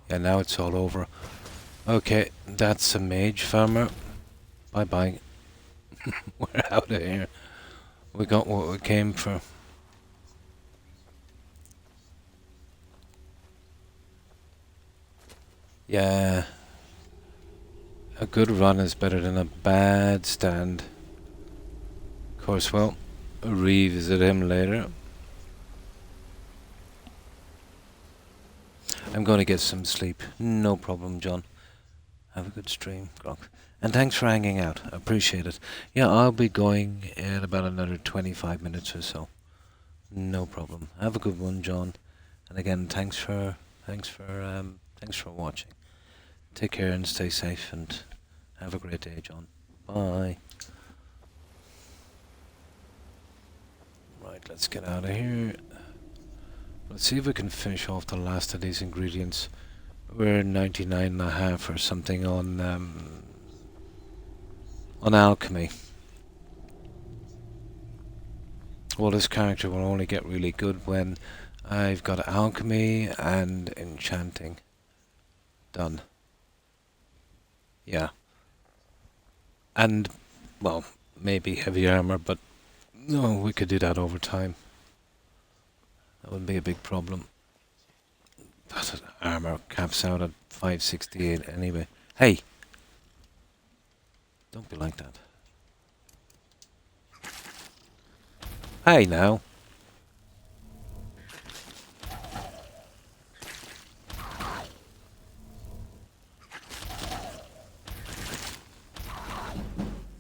yeah, now it's all over. Okay, that's a mage farmer. Bye bye. We're out of here. We got what we came for. Yeah. A good run is better than a bad stand. Of course, well, revisit him later. I'm going to get some sleep. No problem, John. Have a good stream, Croc. And thanks for hanging out. I appreciate it. Yeah, I'll be going in about another 25 minutes or so. No problem. Have a good one, John. And again, thanks for watching. Take care and stay safe and have a great day, John. Bye. Right, let's get out of here. Let's see if we can finish off the last of these ingredients. We're 99.5 or something on alchemy. Well, this character will only get really good when I've got alchemy and enchanting done. Yeah. And, well, maybe heavy armor, but no, we could do that over time. That wouldn't be a big problem. But armor caps out at 568 anyway. Hey! Don't be like that. Hey now!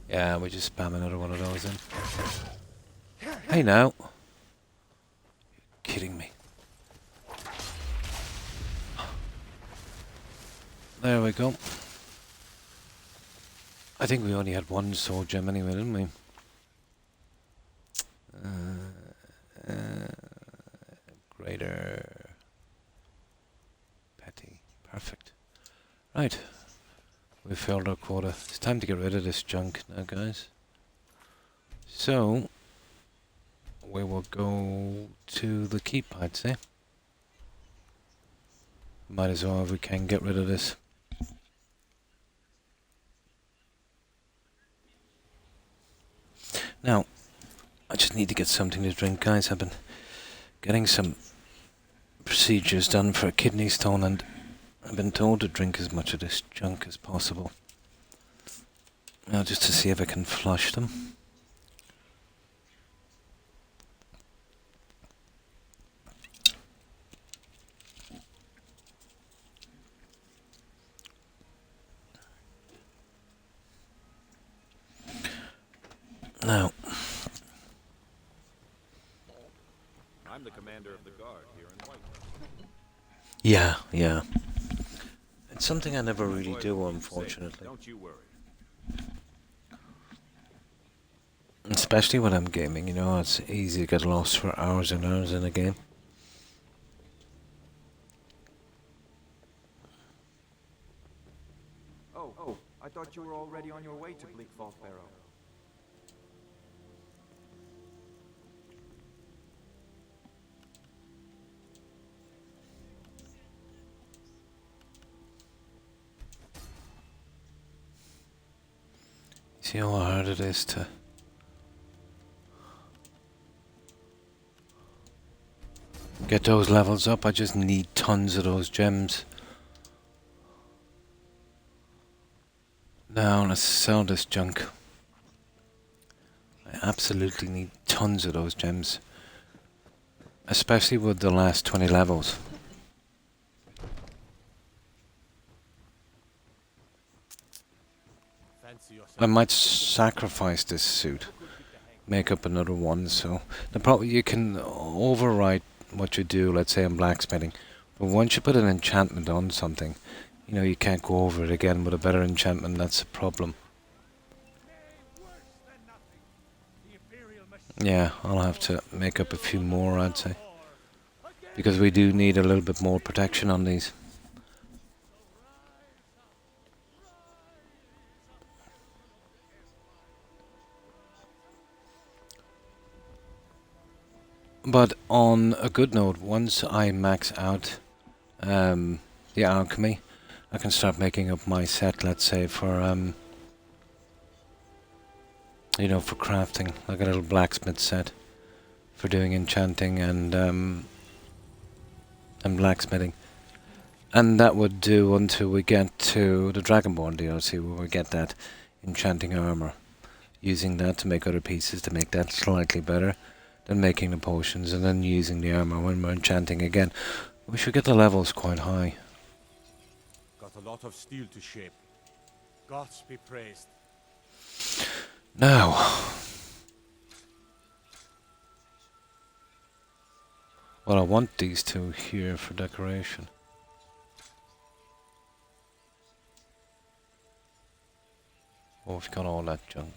Yeah, we just spam another one of those in. Hey now! You're kidding me. There we go. I think we only had one soul gem anyway, didn't we? Greater. Petty. Perfect. Right. We filled our quota. It's time to get rid of this junk now, guys. So, we will go to the keep, I'd say. Might as well if we can get rid of this. Now, I just need to get something to drink, guys. I've been getting some procedures done for a kidney stone and I've been told to drink as much of this junk as possible. Now, just to see if I can flush them. Now, I'm the commander of the guard here in White. yeah. It's something I never really do, unfortunately. Don't you worry. Especially when I'm gaming, you know, it's easy to get lost for hours and hours in a game. Oh, I thought you were already on your way to Bleak Falls Barrow. See how hard it is to get those levels up. I just need tons of those gems. Now let's sell this junk. I absolutely need tons of those gems. Especially with the last 20 levels. I might sacrifice this suit, make up another one. So the problem, you can overwrite what you do. Let's say in blacksmithing, but once you put an enchantment on something, you know you can't go over it again with a better enchantment. That's a problem. Yeah, I'll have to make up a few more, I'd say, because we do need a little bit more protection on these. But on a good note, once I max out the alchemy, I can start making up my set, let's say, for You know, for crafting, like a little blacksmith set for doing enchanting and blacksmithing. And that would do until we get to the Dragonborn DLC, where we get that enchanting armor. Using that to make other pieces to make that slightly better. Then making the potions and then using the armor when we're enchanting again. We should get the levels quite high. Got a lot of steel to shape. Gods be praised. Now, well, I want these two here for decoration. Oh, we've got all that junk.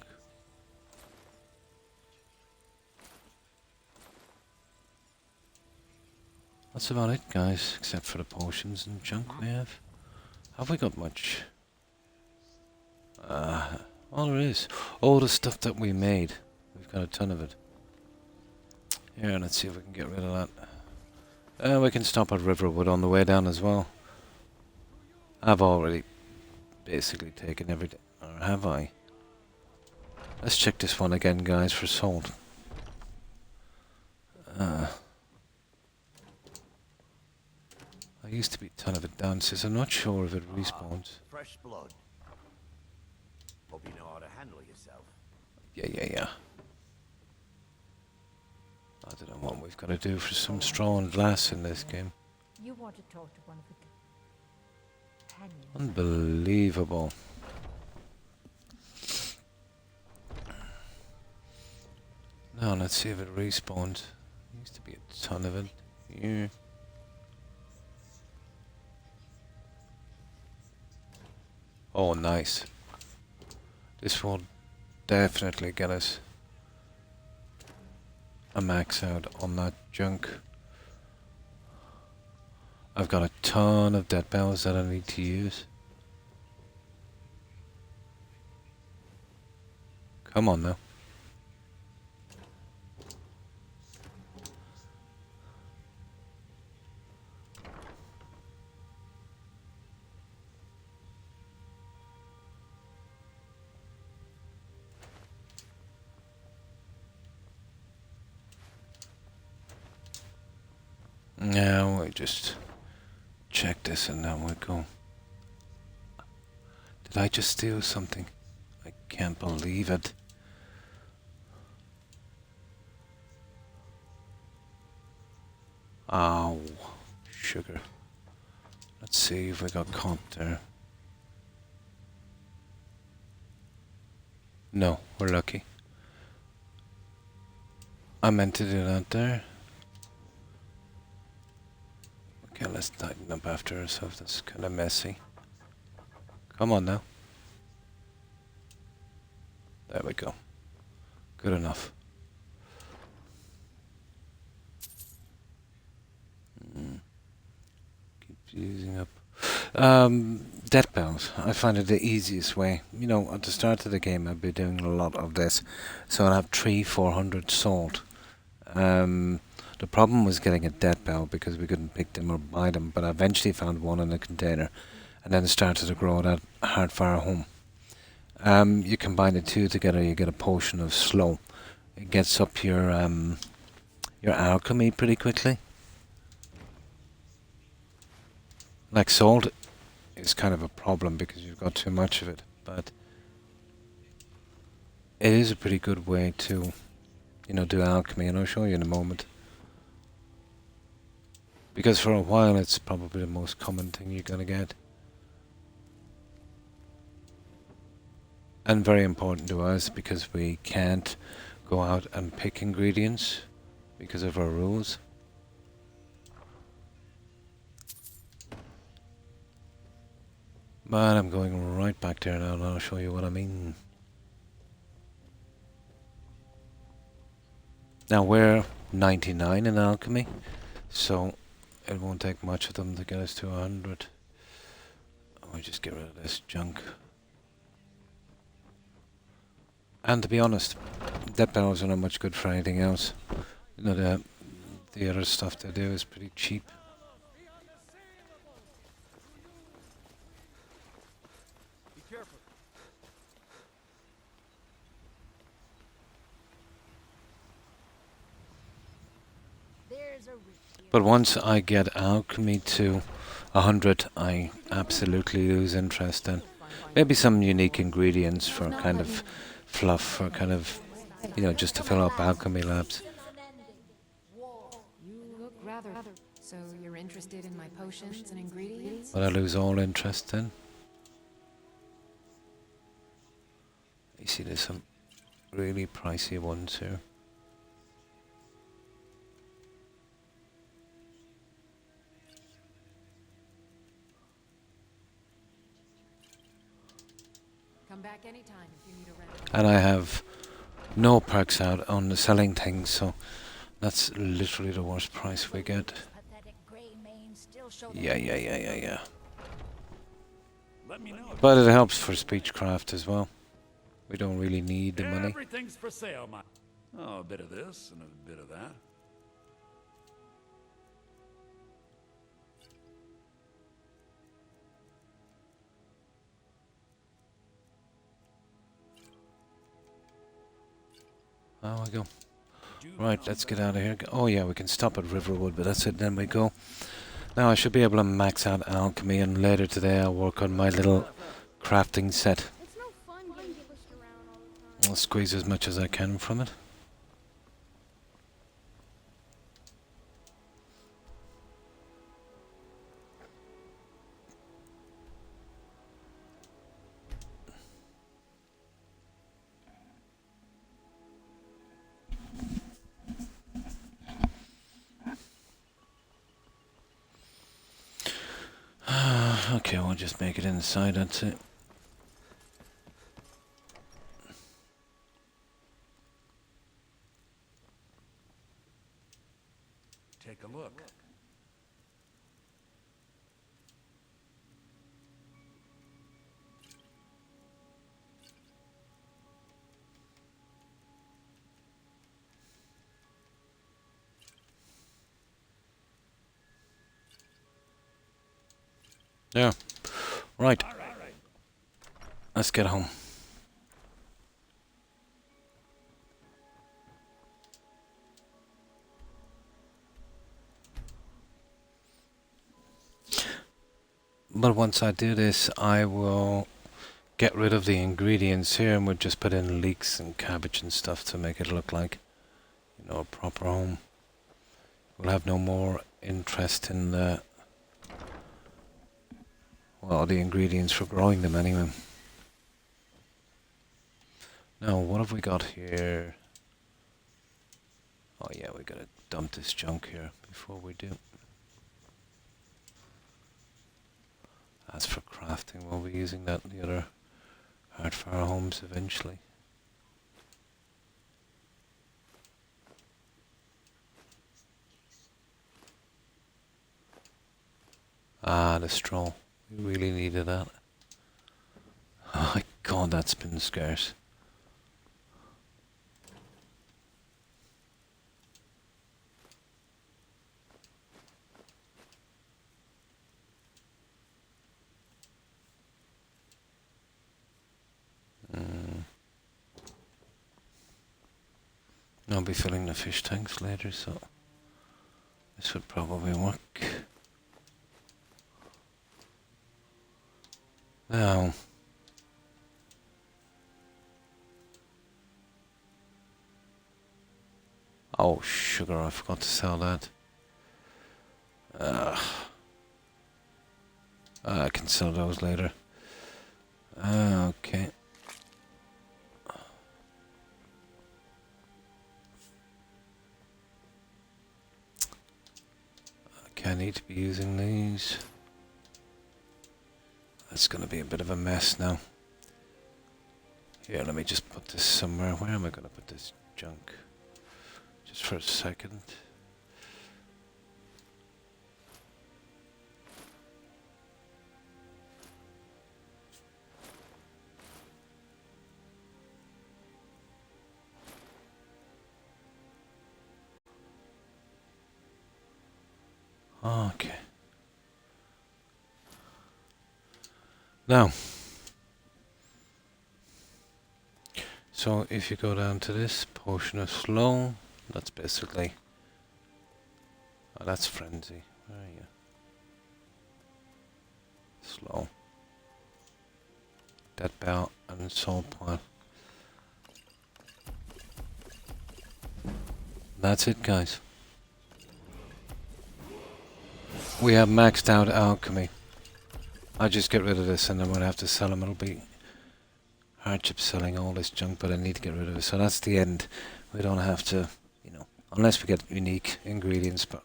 That's about it, guys, except for the potions and junk we have. Have we got much? All there is. All the stuff that we made. We've got a ton of it. Here, let's see if we can get rid of that. We can stop at Riverwood on the way down as well. I've already basically taken everything. Or have I? Let's check this one again, guys, for salt. I used to be a ton of it downstairs. I'm not sure if it respawns. Fresh blood. Hope you know how to handle yourself. Yeah. I don't know what we've got to do for some straw and glass in this game. You want to talk to one of the companions? Unbelievable. Now let's see if it respawns. There used to be a ton of it. Yeah. Oh, nice. This will definitely get us a max out on that junk. I've got a ton of dead bells that I need to use. Come on now. Now we just check this and then we go. Did I just steal something? I can't believe it. Oh, sugar. Let's see if we got caught there. No, we're lucky. I meant to do that there. Okay, let's tighten up after ourselves. That's kind of messy. Come on now. There we go. Good enough. Keep using up. Death bells. I find it the easiest way. You know, at the start of the game, I'd be doing a lot of this. So I'd have 400 salt. The problem was getting a death bell because we couldn't pick them or buy them, but I eventually found one in a container and then started to grow that hard fire home. You combine the two together, you get a potion of slow. It gets up your alchemy pretty quickly. Like salt is kind of a problem because you've got too much of it, but it is a pretty good way to, you know, do alchemy, and I'll show you in a moment. Because for a while it's probably the most common thing you're gonna get. And very important to us because we can't go out and pick ingredients because of our rules. But I'm going right back there now and I'll show you what I mean. Now we're 99 in alchemy, so it won't take much of them to get us to 100. I'll just get rid of this junk. And to be honest, death bells are not much good for anything else. You know, the other stuff they do is pretty cheap. Be careful. But once I get alchemy to 100, I absolutely lose interest in. Maybe some unique ingredients for kind of fluff, or kind of, you know, just to fill up alchemy labs. You look rather... So you're interested in my potions and ingredients? But I lose all interest in. You see, there's some really pricey ones here. Come back anytime if you need a rental. And I have no perks out on the selling things, so that's literally the worst price we get. Yeah. Let me know. But it helps for speechcraft as well. We don't really need the money. Everything's for sale, my. Oh, a bit of this and a bit of that. Oh, we go. Right, let's get out of here. Oh yeah, we can stop at Riverwood, but that's it, then we go. Now I should be able to max out alchemy, and later today I'll work on my little crafting set. I'll squeeze as much as I can from it. Okay, we'll just make it inside, that's it. Take a look. Yeah. Right. Let's get home. But once I do this, I will get rid of the ingredients here, and we'll just put in leeks and cabbage and stuff to make it look like, you know, a proper home. We'll have no more interest in the, well, the ingredients for growing them anyway. Now, what have we got here? Oh yeah, we gotta dump this junk here before we do. As for crafting, we'll be using that in the other hardfire homes eventually. Ah, the straw. We really needed that. Oh my god, that's been scarce. I'll be filling the fish tanks later, so this would probably work. Now, oh sugar, I forgot to sell that. I can sell those later. Okay. Okay, I need to be using these. That's going to be a bit of a mess now. Here, let me just put this somewhere. Where am I going to put this junk? Just for a second. Okay. Now, so if you go down to this potion of slow, that's basically Oh, that's frenzy. Where are you? Slow. Dead bell and soul pile. That's it, guys. We have maxed out alchemy. I'll just get rid of this and then we'll have to sell them. It'll be hardship selling all this junk, but I need to get rid of it. So that's the end. We don't have to, you know, unless we get unique ingredients, but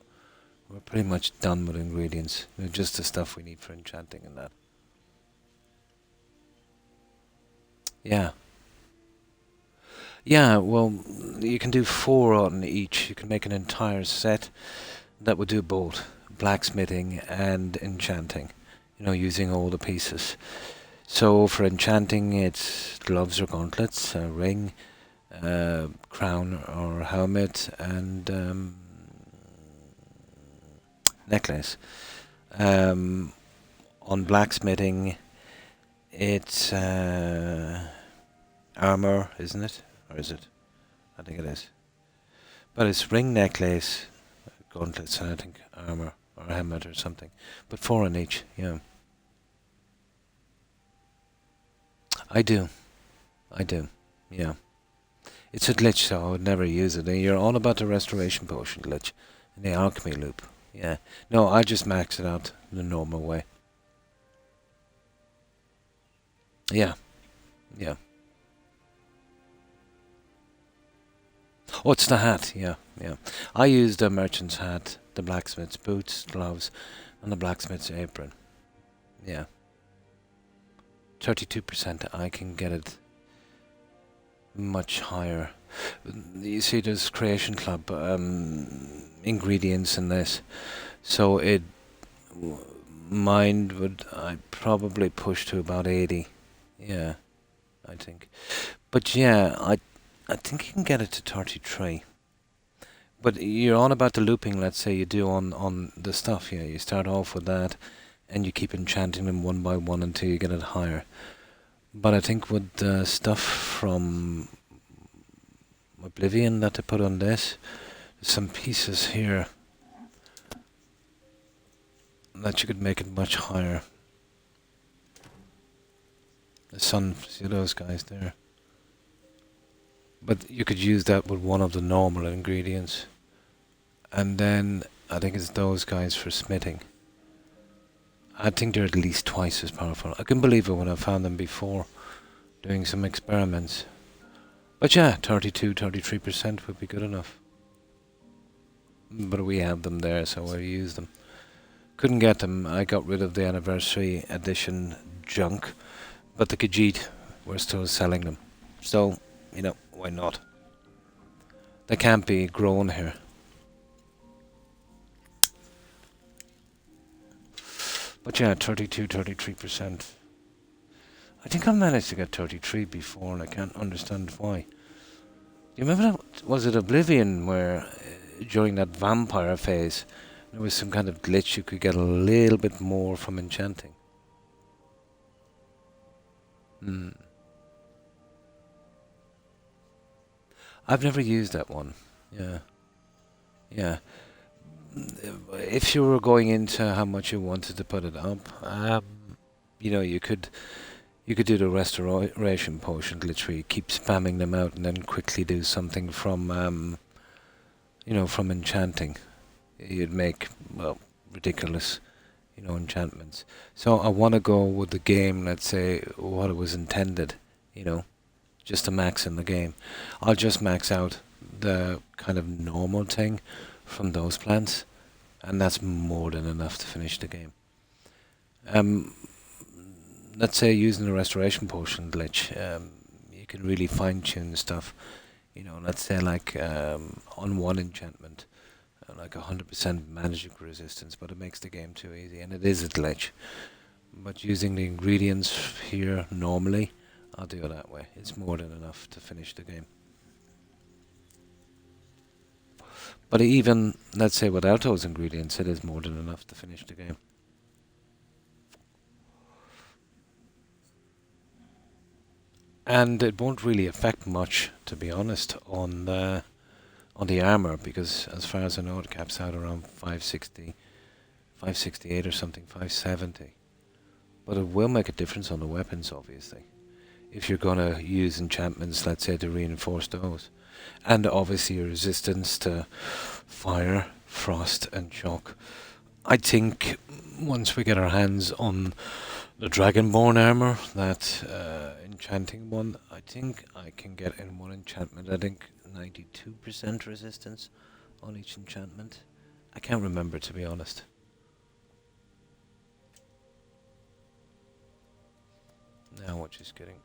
we're pretty much done with ingredients. They're just the stuff we need for enchanting and that. Yeah. Yeah, well, you can do 4 on each. You can make an entire set that would do both blacksmithing and enchanting, you know, using all the pieces. So for enchanting, it's gloves or gauntlets, a ring, crown or helmet, and necklace. On blacksmithing, it's armor, isn't it? Or is it? I think it is. But it's ring, necklace, gauntlets, and I think armor or helmet or something. But 4 on each, yeah. I do, yeah. It's a glitch, so I would never use it. And you're on about the restoration potion glitch in the alchemy loop. Yeah. No, I just max it out the normal way. Yeah. Yeah. Oh, it's the hat. Yeah, yeah. I used the merchant's hat, the blacksmith's boots, gloves, and the blacksmith's apron. Yeah. 32%. I can get it much higher. You see, there's Creation Club ingredients in this, so mine would I'd probably push to about 80. Yeah, I think. But yeah, I think you can get it to 33. But you're on about the looping, let's say you do on the stuff, yeah. You start off with that, and you keep enchanting them one by one until you get it higher. But I think with the stuff from Oblivion that they put on this, there's some pieces here that you could make it much higher. The sun, see those guys there? But you could use that with one of the normal ingredients. And then I think it's those guys for smithing. I think they're at least twice as powerful. I couldn't believe it when I found them before doing some experiments. But yeah, 33% would be good enough. But we have them there, so we'll use them. Couldn't get them. I got rid of the anniversary edition junk. But the Khajiit were still selling them. So, you know, why not? They can't be grown here. But yeah, 33%. I think I managed to get 33 before and I can't understand why. You remember that? Was it Oblivion where during that vampire phase there was some kind of glitch you could get a little bit more from enchanting? I've never used that one. Yeah. Yeah. If you were going into how much you wanted to put it up, you know, you could do the restoration potion glitch where you keep spamming them out and then quickly do something from, you know, from enchanting. You'd make, well, ridiculous, you know, enchantments. So I want to go with the game, let's say, what it was intended, you know, just to max in the game. I'll just max out the kind of normal thing from those plants, and that's more than enough to finish the game. Let's say using the restoration potion glitch, you can really fine-tune stuff. You know, let's say like on one enchantment, like 100% magic resistance, but it makes the game too easy, and it is a glitch. But using the ingredients here normally, I'll do it that way. It's more than enough to finish the game. But even, let's say without those ingredients, it is more than enough to finish the game. And it won't really affect much, to be honest, on the on the armor, because as far as I know it caps out around 560, 568 or something, 570. But it will make a difference on the weapons, obviously, if you're going to use enchantments, let's say, to reinforce those. And obviously your resistance to fire, frost and shock. I think once we get our hands on the Dragonborn armor, that enchanting one, I think I can get in one enchantment, I think 92% resistance on each enchantment. I can't remember, to be honest. Now we're just getting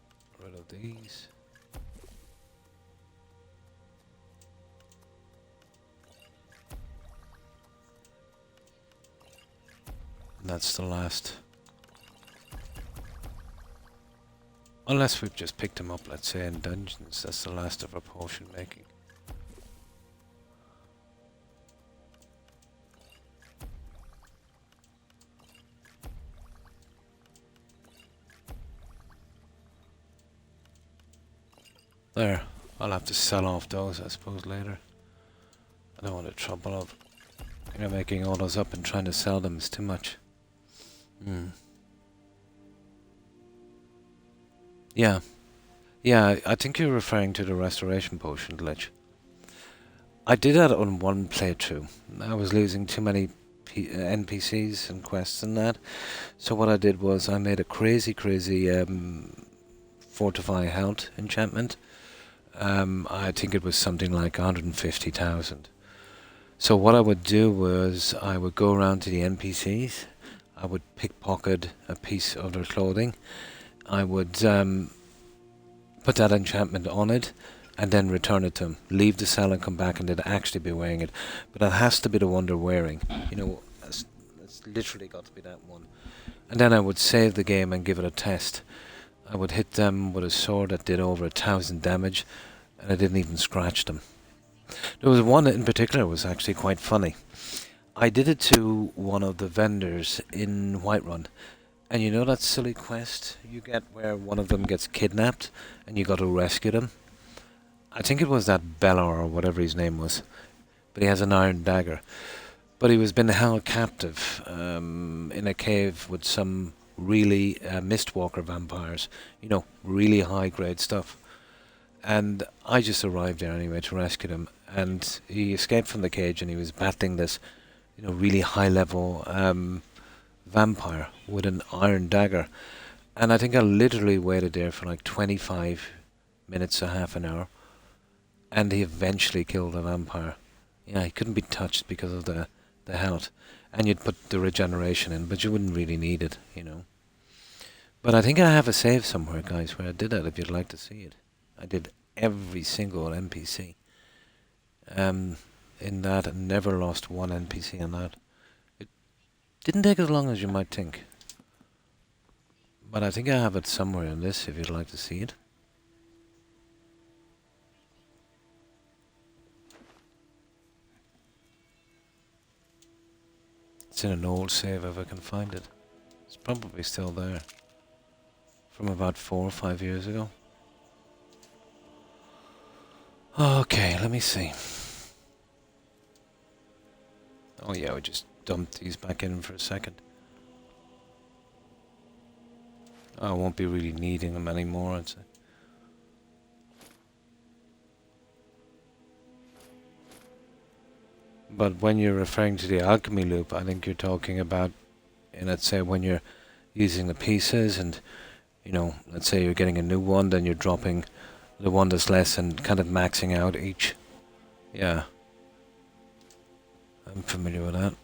rid of these. And that's the last. Unless we've just picked them up, let's say, in dungeons. That's the last of our potion making. There. I'll have to sell off those, I suppose, later. I don't want the trouble of making all those up and trying to sell them. Is too much. Yeah. Yeah, I think you're referring to the restoration potion glitch. I did that on one playthrough. I was losing too many NPCs and quests and that. So what I did was I made a crazy Fortify Health enchantment. I think it was something like 150,000. So what I would do was I would go around to the NPCs. I would pickpocket a piece of their clothing. I would put that enchantment on it and then return it to them. Leave the cell and come back and they'd actually be wearing it. But that has to be the one they're wearing. You know, it's literally got to be that one. And then I would save the game and give it a test. I would hit them with a sword that did over 1,000 damage and I didn't even scratch them. There was one in particular that was actually quite funny. I did it to one of the vendors in Whiterun. And you know that silly quest you get where one of them gets kidnapped and you got to rescue them? I think it was that Belor or whatever his name was. But he has an iron dagger. But he was been held captive in a cave with some really Mistwalker vampires. You know, really high grade stuff. And I just arrived there anyway to rescue him. And he escaped from the cage and he was battling this, you know, really high level vampire with an iron dagger. And I think I literally waited there for like 25 minutes or half an hour. And he eventually killed the vampire. Yeah, he couldn't be touched because of the health. And you'd put the regeneration in, but you wouldn't really need it, you know. But I think I have a save somewhere, guys, where I did that if you'd like to see it. I did every single NPC in that and never lost one NPC on that. It didn't take as long as you might think. But I think I have it somewhere in this if you'd like to see it. It's in an old save if I can find it. It's probably still there. From about 4 or 5 years ago. Okay, let me see. Oh yeah, we just dumped these back in for a second. I won't be really needing them anymore, I'd say. But when you're referring to the alchemy loop, I think you're talking about, let's say when you're using the pieces and, you know, let's say you're getting a new one, then you're dropping the one that's less and kind of maxing out each. Yeah. I'm familiar with that.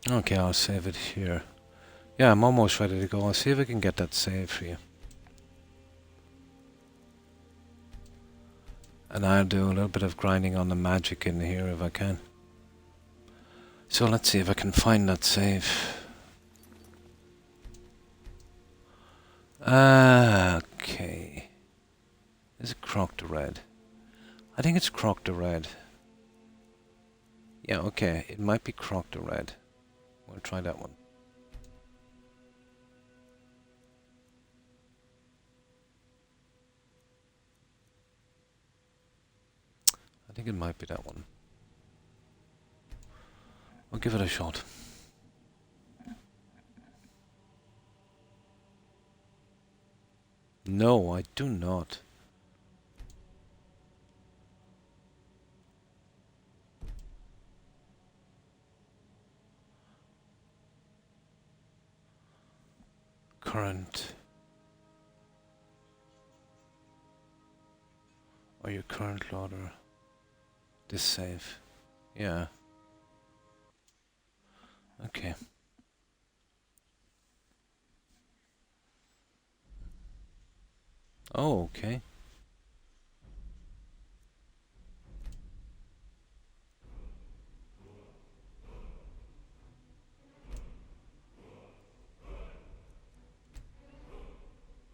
Okay, I'll save it here. Yeah, I'm almost ready to go. I'll see if I can get that save for you. And I'll do a little bit of grinding on the magic in here if I can. So let's see if I can find that save. Okay. Is it Croc the Red? I think it's Croc the Red. Yeah, okay. It might be Croc the Red. We'll try that one. I think it might be that one. I'll give it a shot. No, I do not. Current. Or your current loader. This save. Yeah. Okay. Oh, okay.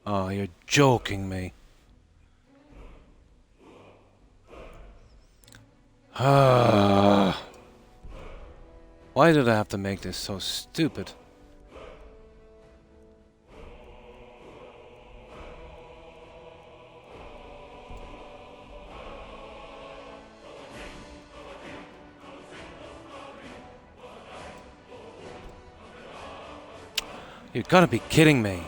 Oh, you're joking me. Ah. Why did I have to make this so stupid? You've got to be kidding me.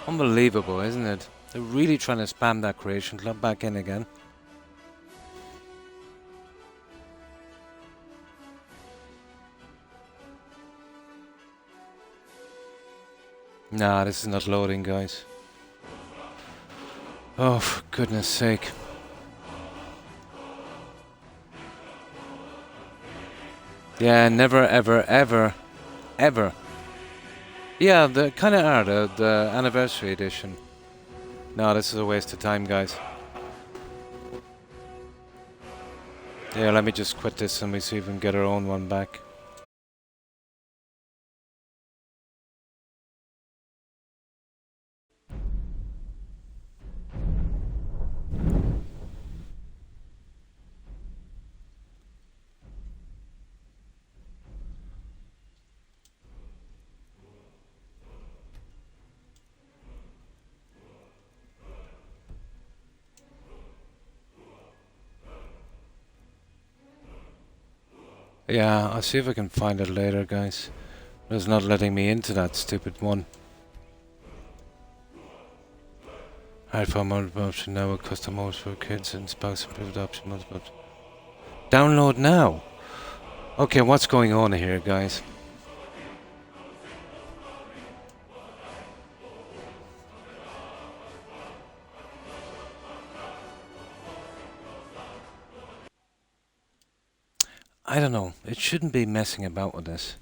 Unbelievable, isn't it? They're really trying to spam that creation club back in again. Nah, this is not loading, guys. Oh, for goodness sake. Yeah, never, ever, ever, ever. Yeah, they kind of are, the anniversary edition. No, this is a waste of time, guys. Yeah, let me just quit this and we see if we can get our own one back. Yeah, I'll see if I can find it later, guys. It's not letting me into that stupid one. Hard for multiple option now with custom modes for kids and spouse improved option multiple. Download now! Okay, what's going on here, guys? I don't know. It shouldn't be messing about with this.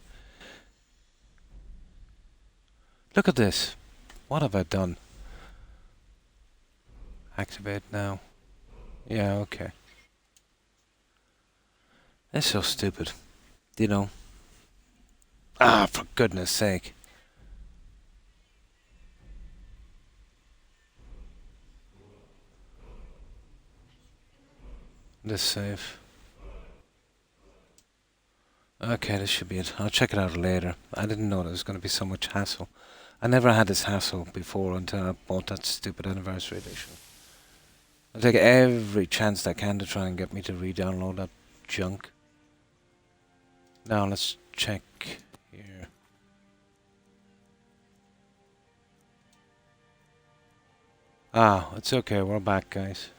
Look at this. What have I done? Activate now. Yeah, okay. That's so stupid. You know. Ah, for goodness sake. This save. Okay, this should be it. I'll check it out later. I didn't know there was going to be so much hassle. I never had this hassle before until I bought that stupid anniversary edition. I'll take every chance I can to try and get me to re-download that junk. Now let's check here. Ah, it's okay. We're back, guys.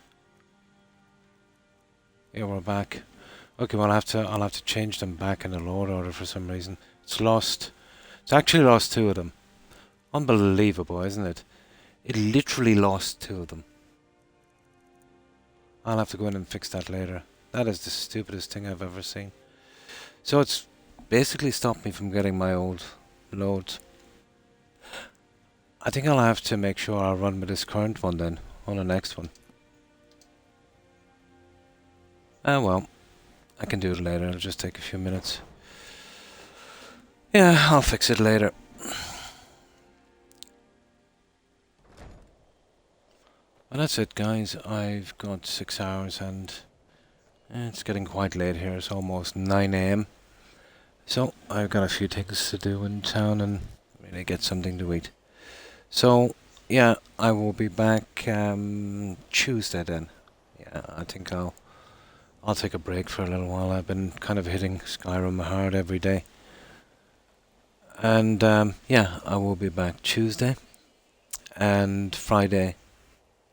Yeah, we're back. Okay, well I'll have to change them back in the load order for some reason. It's lost. It's actually lost 2 of them. Unbelievable, isn't it? It literally lost 2 of them. I'll have to go in and fix that later. That is the stupidest thing I've ever seen. So it's basically stopped me from getting my old loads. I think I'll have to make sure I run with this current one then, on the next one. Ah well, I can do it later, it'll just take a few minutes. Yeah, I'll fix it later. Well, that's it, guys. I've got 6 hours and it's getting quite late here. It's almost 9 AM. So I've got a few things to do in town and really get something to eat. So yeah, I will be back Tuesday then. Yeah, I think I'll take a break for a little while. I've been kind of hitting Skyrim hard every day. And yeah, I will be back Tuesday and Friday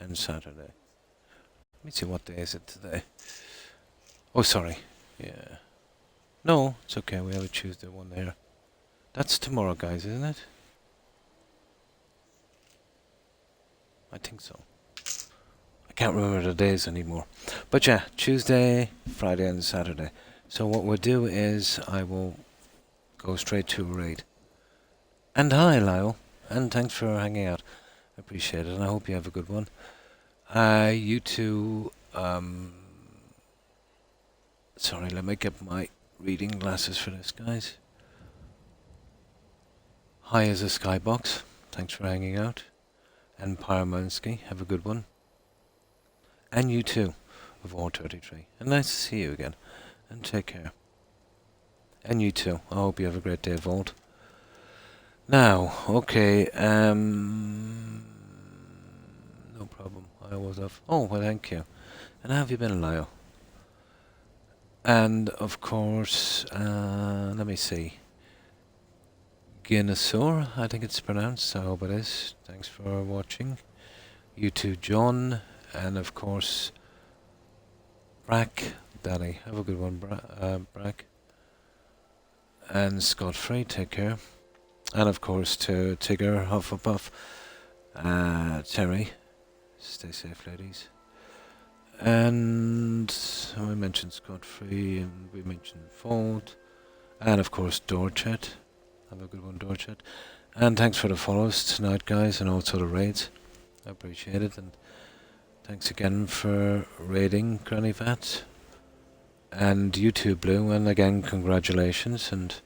and Saturday. Let me see, what day is it today? Oh, sorry. Yeah. No, it's okay. We have a Tuesday one there. That's tomorrow, guys, isn't it? I think so. I can't remember the days anymore. But yeah, Tuesday, Friday and Saturday. So what we'll do is I will go straight to a raid. And hi, Lyle. And thanks for hanging out. I appreciate it, and I hope you have a good one. You two... sorry, let me get my reading glasses for this, guys. Hi as a skybox. Thanks for hanging out. And Paramansky, have a good one. And you too, of War33. And nice to see you again. And take care. And you too. I hope you have a great day, Vault. Now, okay, no problem. I was off. Oh, well, thank you. And how have you been, Lyle? And, of course, let me see. Guinnessaur, I think it's pronounced. I hope it is. Thanks for watching. You too, John. And, of course, Brack. Daddy, have a good one, Brack. And Scott Free, take care. And of course to Tigger, Hufflepuff, Terry, stay safe, ladies. And we mentioned Scott Free, and we mentioned Fold, and of course Dorchet. Have a good one, Dorchet. And thanks for the follows tonight, guys, and also the raids. I appreciate it, and thanks again for raiding Granny Vat. And you too, Blue, and again congratulations, and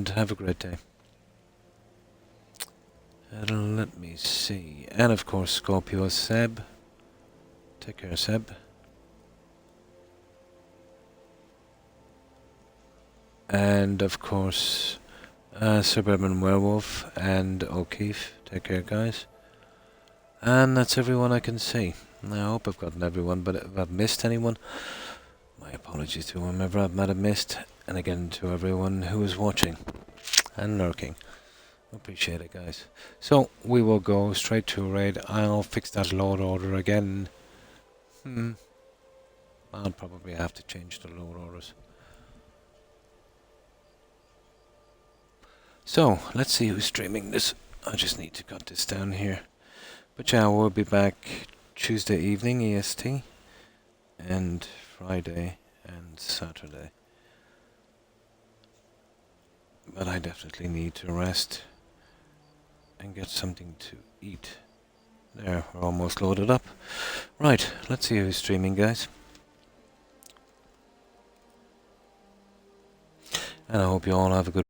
have a great day. Let me see. And of course, Scorpio Seb. Take care, Seb. And of course, Suburban Werewolf and O'Keefe. Take care, guys. And that's everyone I can see. I hope I've gotten everyone, but if I've missed anyone, my apologies to whomever I might have missed. And again to everyone who is watching and lurking. Appreciate it, guys. So we will go straight to a raid. I'll fix that load order again. I'll probably have to change the load orders. So let's see who's streaming this. I just need to cut this down here. But yeah, we'll be back Tuesday evening EST and Friday and Saturday. But I definitely need to rest and get something to eat. There, we're almost loaded up. Right, let's see who's streaming, guys. And I hope you all have a good